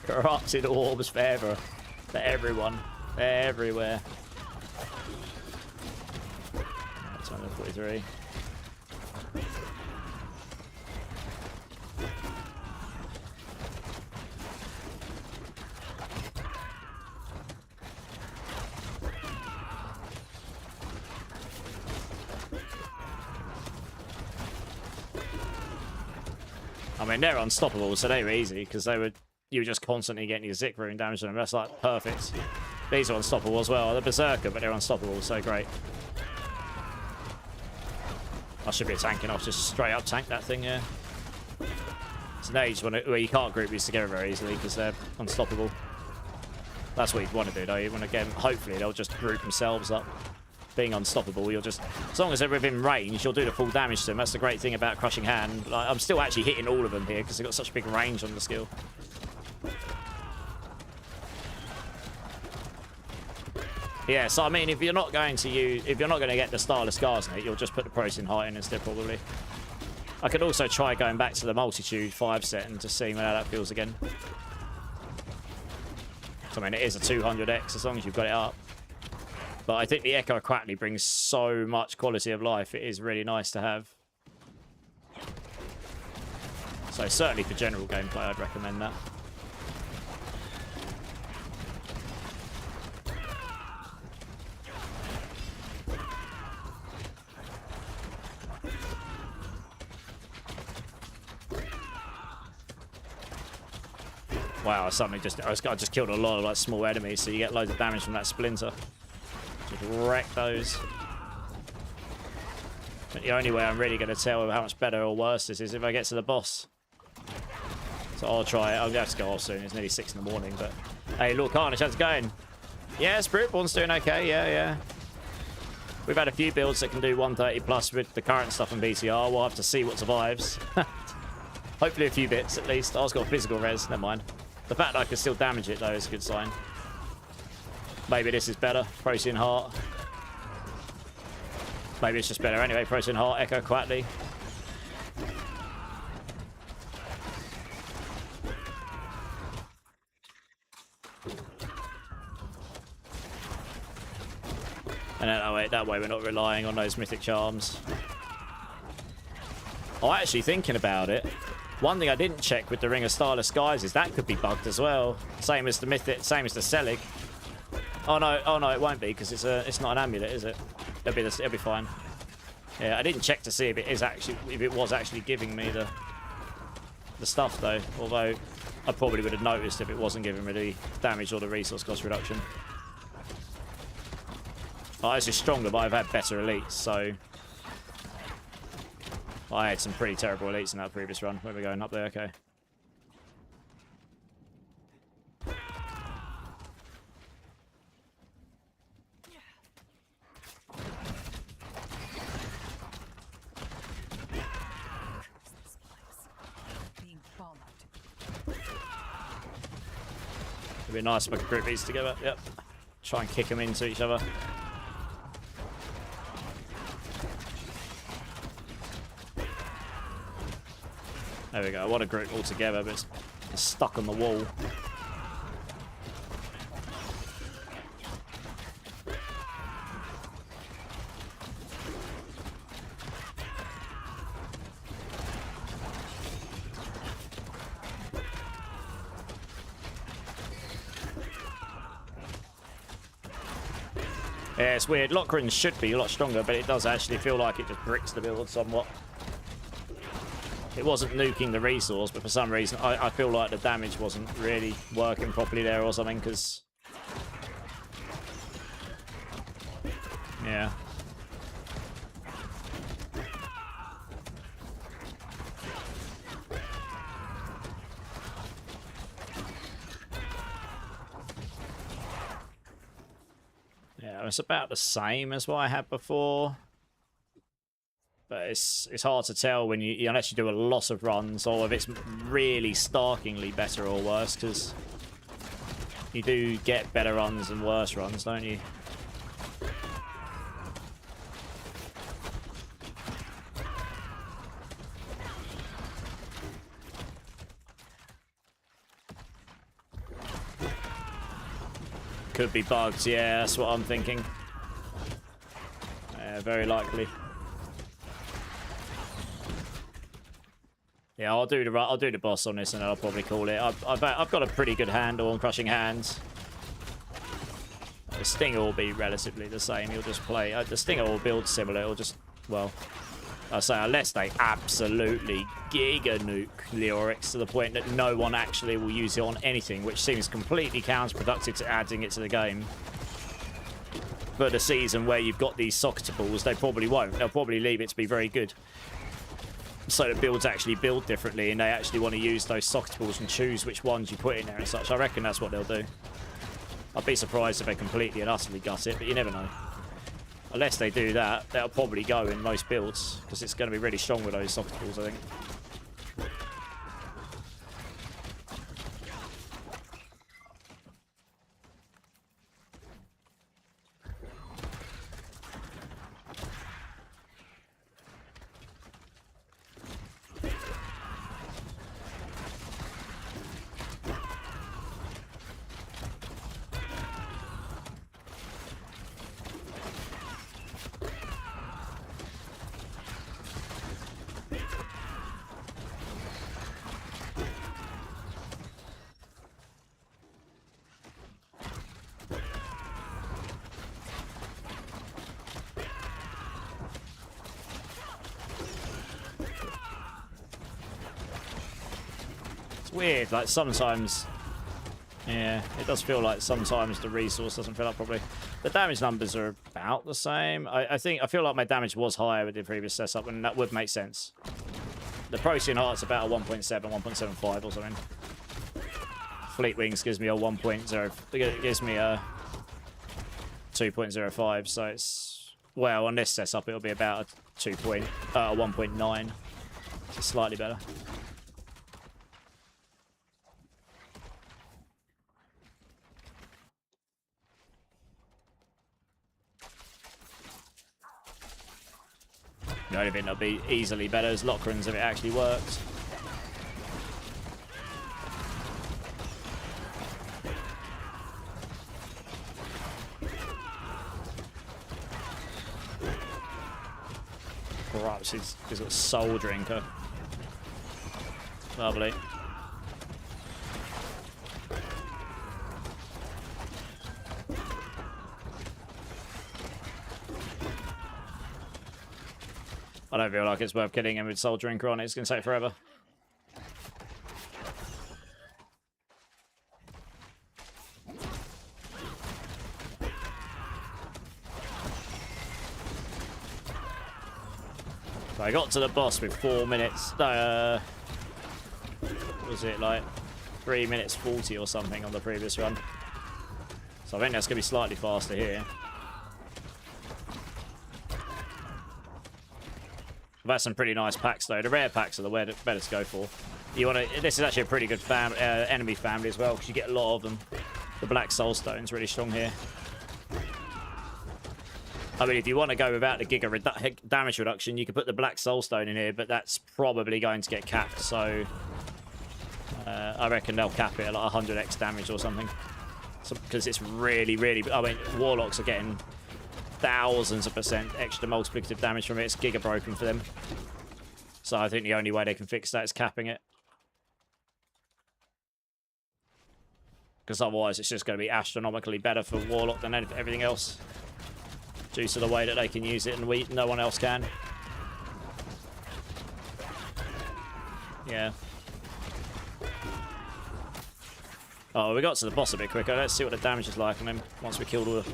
Corrupted orbs forever. They're everyone. They're everywhere. 243. I mean, they're unstoppable, so they were easy because you were just constantly getting your Zik rune damage on them. That's like perfect. These are unstoppable as well. They're Berserker, but they're unstoppable, so great. I should be tanking off, just straight up tank that thing, yeah. It's an age where you can't group these together very easily because they're unstoppable. That's what you want to do, though. You want to get them, hopefully they'll just group themselves up. Being unstoppable, you'll just, as long as they're within range, you'll do the full damage to them. That's the great thing about Crushing Hand. Like, I'm still actually hitting all of them here because they've got such big range on the skill. Yeah, so I mean, if you're not going to get the Starless Scars in it, you'll just put the Protein Heart in instead, probably. I could also try going back to the Multitude 5 set and just seeing how that feels again. So, I mean, it is a 200x as long as you've got it up. But I think the Echo Quackly brings so much quality of life. It is really nice to have. So certainly for general gameplay, I'd recommend that. Wow, I just killed a lot of like small enemies, so you get loads of damage from that splinter. Just wreck those. But the only way I'm really going to tell how much better or worse this is if I get to the boss. So I'll try it. I'll have to go off soon. It's nearly 6 in the morning, but hey, look, Carnage, how's it going? Yeah, Spiritborn's doing okay. Yeah. We've had a few builds that can do 130 plus with the current stuff in BTR. We'll have to see what survives. Hopefully a few bits at least. Oh, it's got physical res. Never mind. The fact that I can still damage it though is a good sign. Maybe this is better. Protein Heart. Maybe it's just better anyway. Protein Heart, Echo Quackly. And that way we're not relying on those mythic charms. Oh, actually thinking about it, one thing I didn't check with the Ring of Starless Skies is that could be bugged as well. Same as the mythic, same as the Selig. Oh no, it won't be because it's not an amulet, is it? It'll be fine. Yeah, I didn't check to see if it was actually giving me the stuff though. Although I probably would have noticed if it wasn't giving me the damage or the resource cost reduction. Oh, this is stronger, but I've had better elites, so I had some pretty terrible elites in that previous run. Where are we going? Up there, okay. It'd be nice if I could group these together. Yep. Try and kick them into each other. There we go. I want to group all together, but it's stuck on the wall. Yeah, it's weird. Lockrin should be a lot stronger, but it does actually feel like it just bricks the build somewhat. It wasn't nuking the resource, but for some reason I feel like the damage wasn't really working properly there or something, because yeah. Yeah, it's about the same as what I had before. But it's hard to tell when you unless you do a lot of runs, or if it's really starkingly better or worse, because you do get better runs and worse runs, don't you? Could be bugs, yeah, that's what I'm thinking. Yeah, very likely. Yeah, I'll do the boss on this, and then I'll probably call it. I've got a pretty good handle on Crushing Hands. The Stinger will be relatively the same. You'll just play. The Stinger will build similar. It'll just, well, I say unless they absolutely giga nuke Leorix to the point that no one actually will use it on anything, which seems completely counterproductive to adding it to the game. For the season where you've got these socketables, they probably won't. They'll probably leave it to be very good. So the builds actually build differently, and they actually want to use those socketables and choose which ones you put in there and such. I reckon that's what they'll do. I'd be surprised if they completely and utterly gut it, but you never know. Unless they do that, that'll probably go in most builds, because it's going to be really strong with those socketables, I think. Weird, like sometimes, yeah, it does feel like sometimes the resource doesn't fill up properly. The damage numbers are about the same. I feel like my damage was higher with the previous setup, and that would make sense. The Protean Heart's about a 1.7, 1.75 or something. Fleet Wings gives me a 1.0, it gives me a 2.05, so it's, well, on this setup it'll be about a 1.9, so slightly better. The only thing that'll be easily better is Lockrans if it actually works. Corrupts, he's got Soul Drinker. Lovely. I don't feel like it's worth killing him with Soul Drinker on it. It's going to take forever. So I got to the boss with 4 minutes. What was it, like 3 minutes 40 or something on the previous run? So I think that's going to be slightly faster here. I've had some pretty nice packs though. The rare packs are the way better to go for. You want to. This is actually a pretty good enemy family as well, because you get a lot of them. The Black Soul Stone's really strong here. I mean, if you want to go without the Giga damage reduction, you could put the Black Soul Stone in here, but that's probably going to get capped. So I reckon they'll cap it at like 100x damage or something, because it's really, really. I mean, Warlocks are getting thousands of % extra multiplicative damage from it. It's giga broken for them. So I think the only way they can fix that is capping it. Because otherwise it's just going to be astronomically better for Warlock than everything else. Due to the way that they can use it and no one else can. Yeah. Oh, we got to the boss a bit quicker. Let's see what the damage is like on him once we killed all the...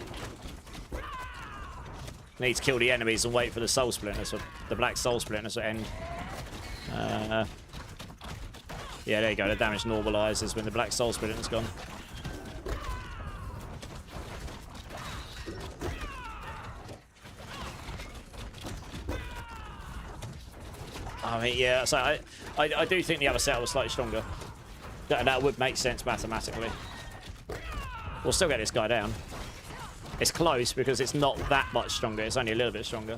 Need to kill the enemies and wait for the Soul Splinters, or the Black Soul Splinters to end. Yeah, there you go. The damage normalizes when the Black Soul Splinter's gone. I mean, yeah. So I do think the other setup was slightly stronger. That would make sense mathematically. We'll still get this guy down. It's close because it's not that much stronger. It's only a little bit stronger.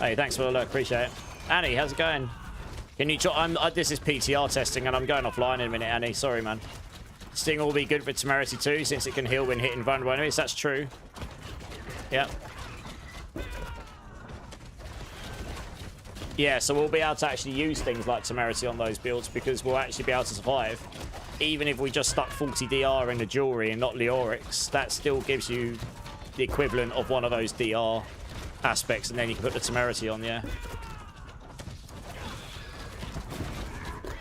Hey, thanks for the look. Appreciate it. Annie, how's it going? Can you... this is PTR testing and I'm going offline in a minute, Annie. Sorry, man. Sting will be good for Temerity too, since it can heal when hitting vulnerable enemies. That's true. Yep. Yeah, so we'll be able to actually use things like Temerity on those builds because we'll actually be able to survive. Even if we just stuck 40 DR in the jewelry and not Leorix, that still gives you the equivalent of one of those DR aspects, and then you can put the Temerity on, yeah.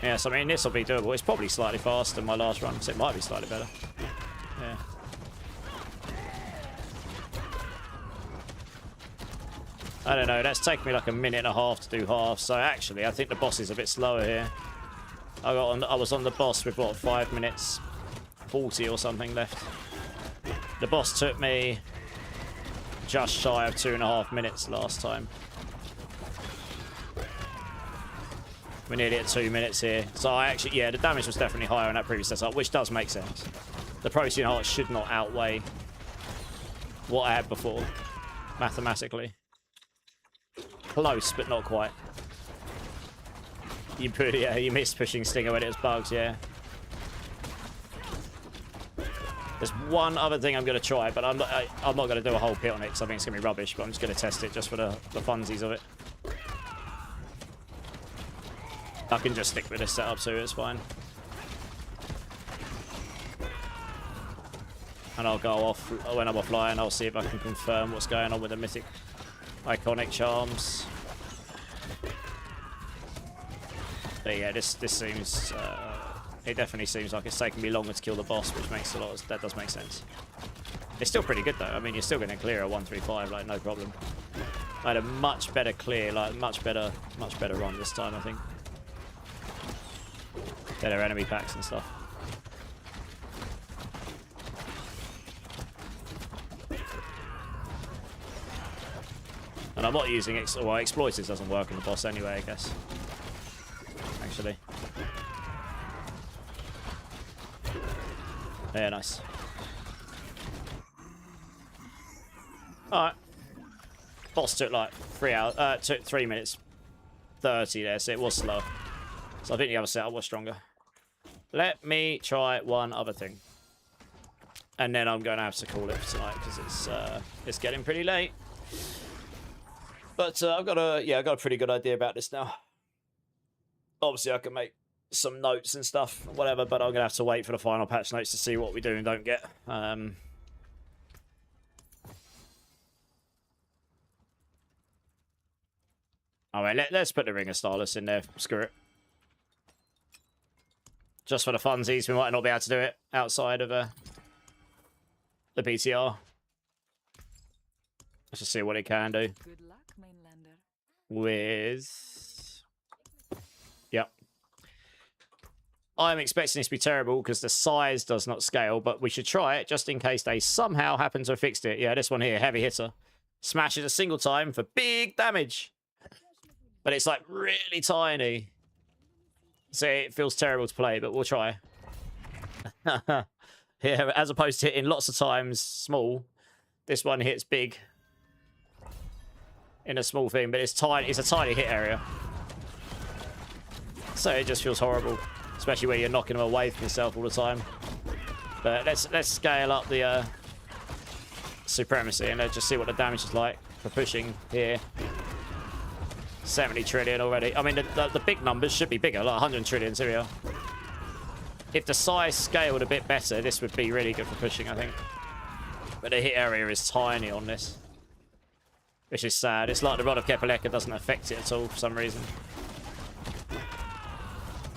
Yeah, so I mean, this will be doable. It's probably slightly faster than my last run, so it might be slightly better. Yeah. I don't know, that's taken me like a minute and a half to do half, so actually I think the boss is a bit slower here. I was on the boss with what, 5 minutes 40 or something left. The boss took me just shy of 2.5 minutes last time. We're nearly at 2 minutes here. So I actually, yeah, the damage was definitely higher in that previous setup, which does make sense. The Protean Heart should not outweigh what I had before, mathematically. Close, but not quite. Yeah, you missed pushing Stinger when it was bugs, yeah. There's one other thing I'm going to try, but I'm not going to do a whole pit on it because I think it's going to be rubbish, but I'm just going to test it just for the funsies of it. I can just stick with this setup too, it's fine. And I'll go off when I'm offline, I'll see if I can confirm what's going on with the mythic iconic charms. But yeah, this seems it definitely seems like it's taking me longer to kill the boss, which makes that does make sense. It's still pretty good though. I mean, you're still going to clear a 135, like no problem. I had a much better clear, like much better run this time, I think. Better enemy packs and stuff. And I'm not using well, Exploiters doesn't work on the boss anyway, I guess. Actually. Yeah, nice. Alright. Boss took like 3 hours, took 3 minutes 30 there, so it was slow. So I think the other setup was stronger. Let me try one other thing. And then I'm going to have to call it for tonight because it's getting pretty late. But I've got a pretty good idea about this now. Obviously, I can make some notes and stuff, whatever, but I'm going to have to wait for the final patch notes to see what we do and don't get. Alright, let's put the Ring of Starless in there. Screw it. Just for the funsies, we might not be able to do it outside of the PTR. Let's just see what it can do. Good luck, mainlander. With... Yep. I'm expecting this to be terrible because the size does not scale, but we should try it just in case they somehow happen to have fixed it. Yeah, this one here, heavy hitter. Smashes a single time for big damage. But it's like really tiny. So it feels terrible to play, but we'll try. Yeah, as opposed to hitting lots of times small, this one hits big in a small thing, but it's tiny. It's a tiny hit area. So it just feels horrible, especially when you're knocking them away from yourself all the time. But let's scale up the supremacy and let's just see what the damage is like for pushing here. 70 trillion already. I mean, the big numbers should be bigger, like 100 trillion. Here we are. If the size scaled a bit better, this would be really good for pushing, I think. But the hit area is tiny on this, which is sad. It's like the Rod of Kepaleka doesn't affect it at all for some reason.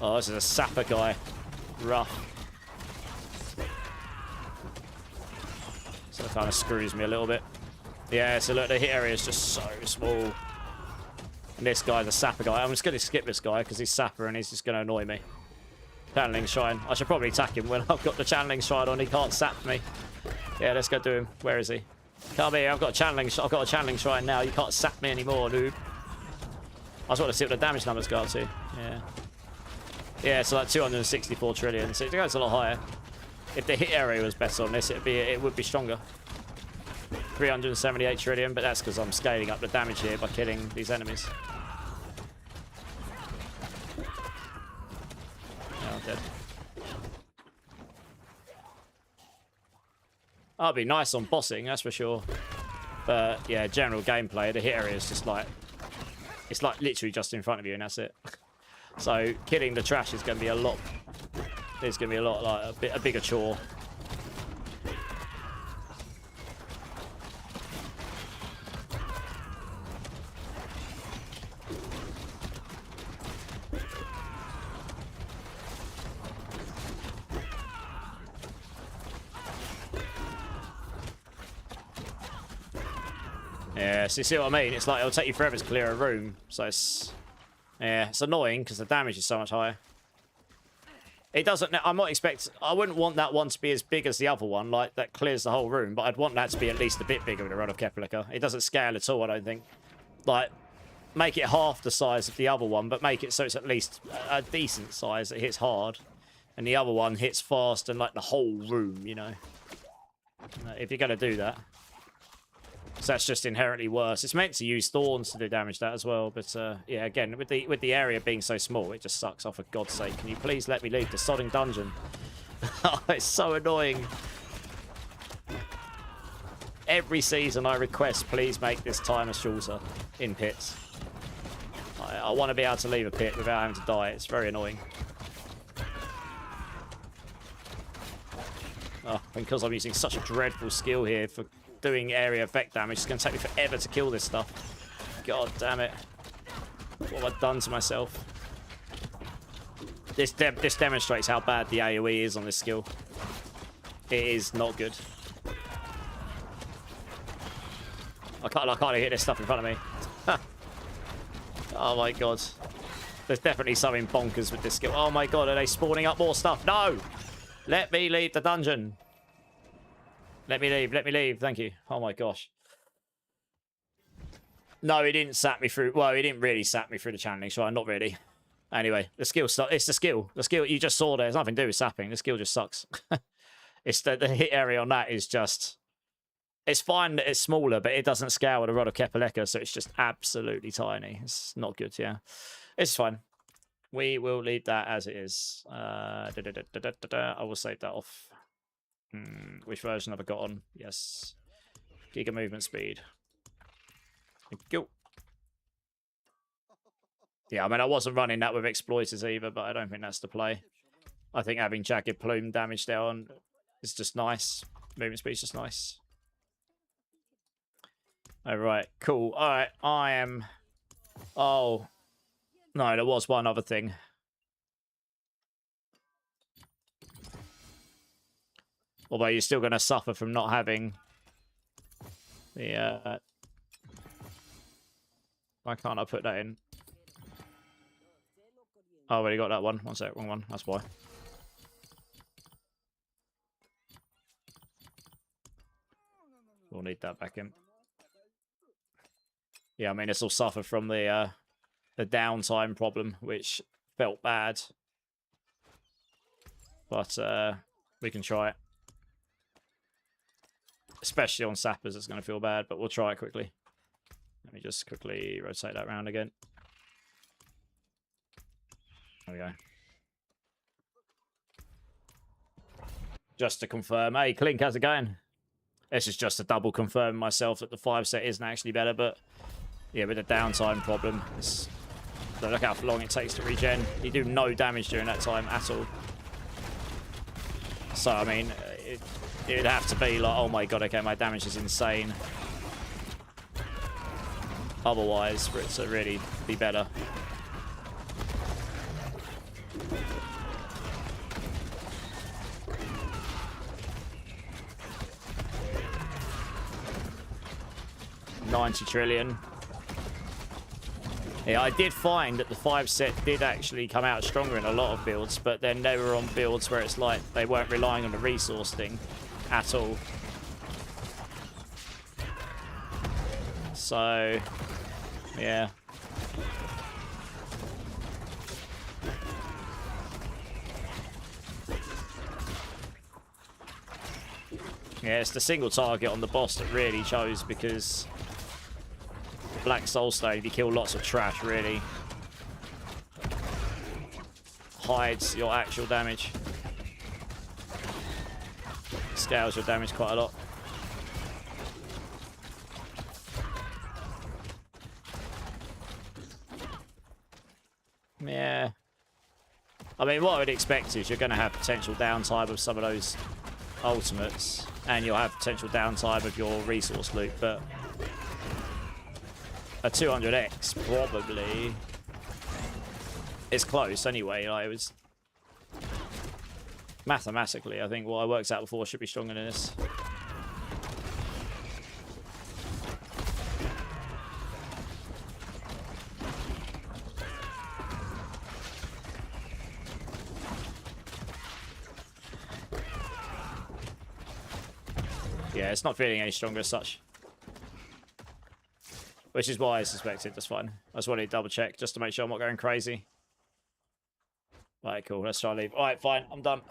Oh, this is a sapper guy. Rough. So it kind of screws me a little bit. Yeah, so look, the hit area is just so small. And this guy's a sapper guy. I'm just going to skip this guy because he's sapper and he's just going to annoy me. Channeling Shrine. I should probably attack him when I've got the Channeling Shrine on. He can't sap me. Yeah, let's go do him. Where is he? Come here. I've got a Channeling Shrine now. You can't sap me anymore, dude. I just want to see what the damage numbers go up to. Yeah. Yeah, so like 264 trillion. So it goes a lot higher. If the hit area was better on this, it would be stronger. 378 trillion, but that's because I'm scaling up the damage here by killing these enemies. Oh, I'm dead. That'd be nice on bossing, that's for sure. But yeah, general gameplay, the hit area is just like, it's like literally just in front of you, and that's it. So killing the trash is going to be a lot. It's going to be a lot like a bigger chore. Yeah, so you see what I mean? It's like it'll take you forever to clear a room. So it's, yeah, it's annoying because the damage is so much higher. It doesn't, I'm not expecting, I wouldn't want that one to be as big as the other one, like that clears the whole room, but I'd want that to be at least a bit bigger with the Rod of Kepalika. It doesn't scale at all, I don't think. Like, make it half the size of the other one, but make it so it's at least a decent size that hits hard. And the other one hits fast and like the whole room, you know. If you're going to do that. So that's just inherently worse. It's meant to use thorns to do damage that as well, but yeah, again, with the area being so small, it just sucks. Oh, for God's sake, can you please let me leave the sodding dungeon? Oh, it's so annoying. Every season I request, please make this timer shorter in pits. I want to be able to leave a pit without having to die. It's very annoying. Oh, because I'm using such a dreadful skill here for doing area effect damage, it's going to take me forever to kill this stuff. God damn it. What have I done to myself? This demonstrates how bad the AoE is on this skill. It is not good. I can't hit this stuff in front of me. Oh my god. There's definitely something bonkers with this skill. Oh my god, are they spawning up more stuff? No! Let me leave the dungeon. Let me leave, thank you. Oh my gosh. No, he didn't sap me through, well, he didn't really sap me through the channeling, so not really. Anyway, the skill, it's the skill. The skill you just saw there, there's nothing to do with sapping. The skill just sucks. It's the hit area on that is just, it's fine that it's smaller, but it doesn't scale with a Rod of Kepalika, so it's just absolutely tiny. It's not good, yeah. It's fine. We will leave that as it is. I will save that off. Which version have I got on? Yes. Giga movement speed. Thank you. Yeah, I mean, I wasn't running that with exploiters either, but I don't think that's the play. I think having jagged plume damage down is just nice. Movement speed's just nice. Alright, cool. Alright, I am... Oh. No, there was one other thing. Although you're still going to suffer from not having the... Why can't I put that in? Oh, I already got that one. One sec, wrong one. That's why. We'll need that back in. Yeah, I mean, this will suffer from the downtime problem, which felt bad. But we can try it. Especially on sappers, it's going to feel bad, but we'll try it quickly. Let me just quickly rotate that around again. There we go. Just to confirm. Hey, Clink, how's it going? This is just to double confirm myself that the 5 set isn't actually better, but yeah, with the downtime problem, it's... Look how long it takes to regen. You do no damage during that time at all. So, I mean, it'd have to be like, oh my god, okay, my damage is insane. Otherwise, for it to really be better. $90 trillion. Yeah, I did find that the 5 set did actually come out stronger in a lot of builds, but then they were on builds where it's like they weren't relying on the resource thing at all. So, yeah. Yeah, it's the single target on the boss that really shows, because Black Soulstone, if you kill lots of trash, really hides your actual damage. scales your damage quite a lot. Yeah. I mean, what I would expect is you're going to have potential downtime of some of those ultimates, and you'll have potential downtime of your resource loot, but a 200x probably is close anyway. Like, it was mathematically, I think what I worked out before should be stronger than this. Yeah, it's not feeling any stronger as such. Which is why I suspected. That's fine. I just wanted to double check just to make sure I'm not going crazy. Right, cool. Let's try and leave. Alright, fine. I'm done.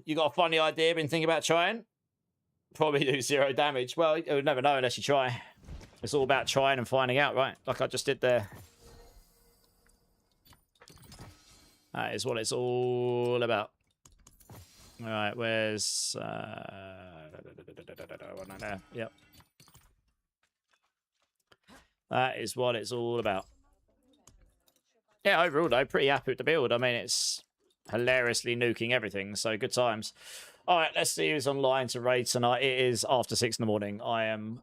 You got a funny idea? Been thinking about trying? Probably do 0 damage. Well, you would never know unless you try. It's all about trying and finding out, right? Like I just did there. That is what it's all about. Alright, where's... Yep. That is what it's all about. Yeah, overall, though, pretty happy with the build. I mean, it's hilariously nuking everything, so good times. Alright, let's see who's online to raid tonight. It is after 6 in the morning. I am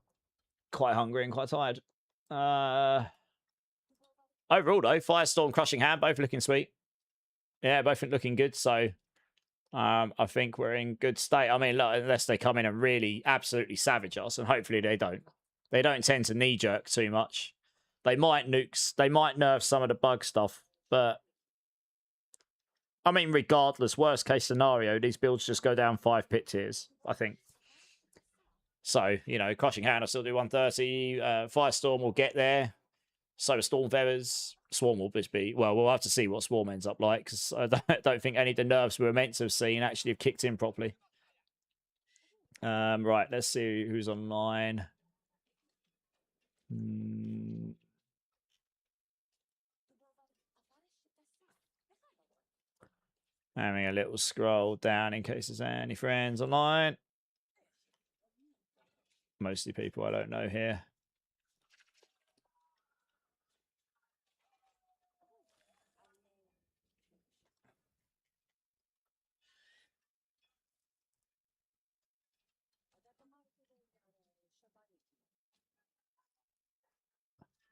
quite hungry and quite tired. Overall, though, Firestorm, Crushing Hand, both looking sweet. Yeah, both looking good, so... I think we're in good state. I mean, look, unless they come in and really absolutely savage us, and hopefully they don't. They don't tend to knee-jerk too much. They might nukes. They might nerf some of the bug stuff, but I mean, regardless, worst case scenario, these builds just go down 5 pit tiers, I think. So, you know, Crushing Hand, I'll still do 130. Firestorm will get there. So Storm Feathers. Swarm will just be... Well, we'll have to see what Swarm ends up like, because I don't think any of the nerfs we were meant to have seen actually have kicked in properly. Right, let's see who's online. Having a little scroll down in case there's any friends online. Mostly people I don't know here.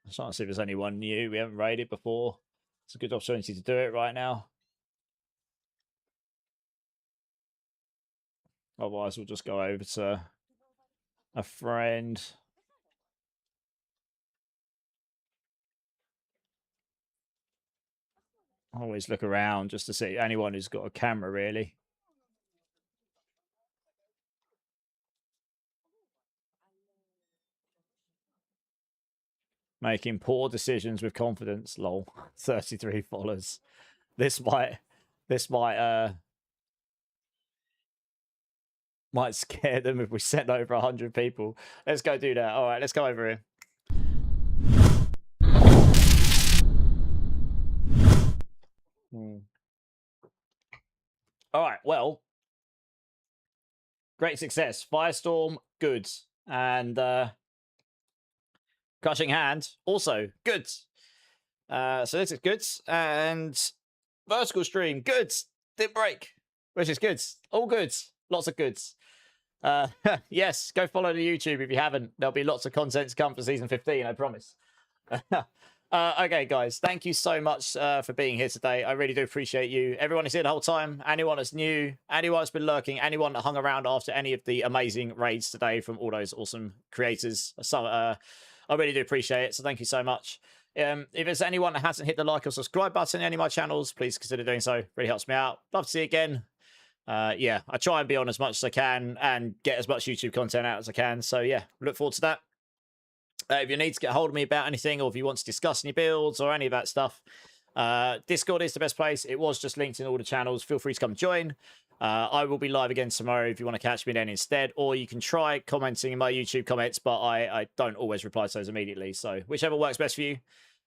I'm trying to see if there's anyone new we haven't raided before. It's a good opportunity to do it right now. Otherwise, we'll just go over to a friend. Always look around just to see anyone who's got a camera, really. Making poor decisions with confidence. Lol. 33 followers. This might scare them if we send over 100 people. Let's go do that. All right, let's go over here. All right, well, great success. Firestorm, good. And Crushing Hand, also good. So this is good. And Vertical Stream, good. Didn't break, which is good. All good. Lots of goods. Yes, go follow the YouTube if you haven't. There'll be lots of content to come for season 15, I promise. Okay, guys, thank you so much for being here today. I really do appreciate you. Everyone who's here the whole time, anyone that's new, anyone that's been lurking, anyone that hung around after any of the amazing raids today from all those awesome creators. So, I really do appreciate it, so thank you so much. If there's anyone that hasn't hit the like or subscribe button in any of my channels, please consider doing so. Really helps me out. Love to see you again. Yeah, I try and be on as much as I can and get as much YouTube content out as I can. So yeah, look forward to that. If you need to get hold of me about anything, or if you want to discuss any builds or any of that stuff, Discord is the best place. It was just linked in all the channels. Feel free to come join. I will be live again tomorrow if you want to catch me then instead, or you can try commenting in my YouTube comments, but I don't always reply to those immediately. So whichever works best for you.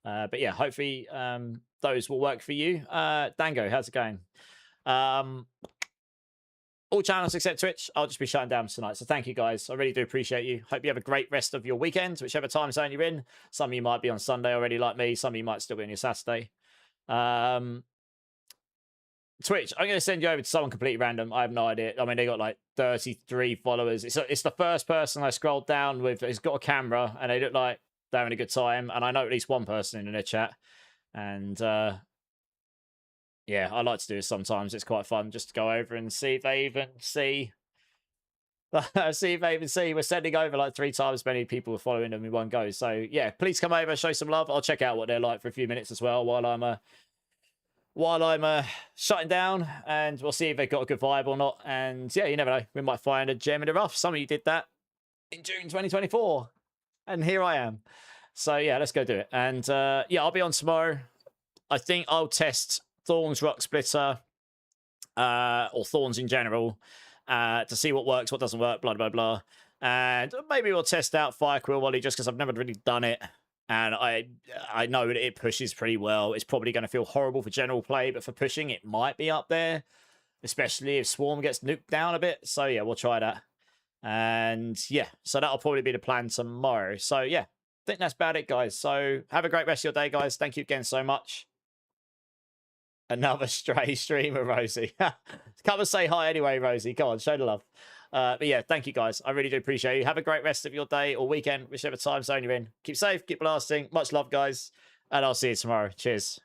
But yeah, hopefully those will work for you. Dango, how's it going? all channels except Twitch, I'll just be shutting down tonight. So thank you guys. I really do appreciate you. Hope you have a great rest of your weekend, whichever time zone you're in. Some of you might be on Sunday already like me. Some of you might still be on your Saturday. Twitch, I'm going to send you over to someone completely random. I have no idea. I mean, they got like 33 followers. It's the first person I scrolled down with. It's got a camera and they look like they're having a good time. And I know at least one person in their chat. And yeah, I like to do this sometimes. It's quite fun just to go over and see if they even see. See if they even see. We're sending over like 3 times as many people are following them in one go. So yeah, please come over, show some love. I'll check out what they're like for a few minutes as well while I'm shutting down, and we'll see if they've got a good vibe or not. And yeah, you never know. We might find a gem in the rough. Some of you did that in June 2024. And here I am. So yeah, let's go do it. And yeah, I'll be on tomorrow. I think I'll test Thorns Rock Splitter, or Thorns in general, to see what works, what doesn't work, blah, blah, blah. And maybe we'll test out Fire Quill Volley just because I've never really done it. And I know that it pushes pretty well. It's probably going to feel horrible for general play, but for pushing, it might be up there. Especially if Swarm gets nuked down a bit. So yeah, we'll try that. And yeah, so that'll probably be the plan tomorrow. So yeah, I think that's about it, guys. So have a great rest of your day, guys. Thank you again so much. Another stray streamer, Rosie. Come and say hi anyway, Rosie. Come on, show the love. But yeah, thank you guys. I really do appreciate you. Have a great rest of your day or weekend, whichever time zone you're in. Keep safe, keep blasting. Much love, guys. And I'll see you tomorrow. Cheers.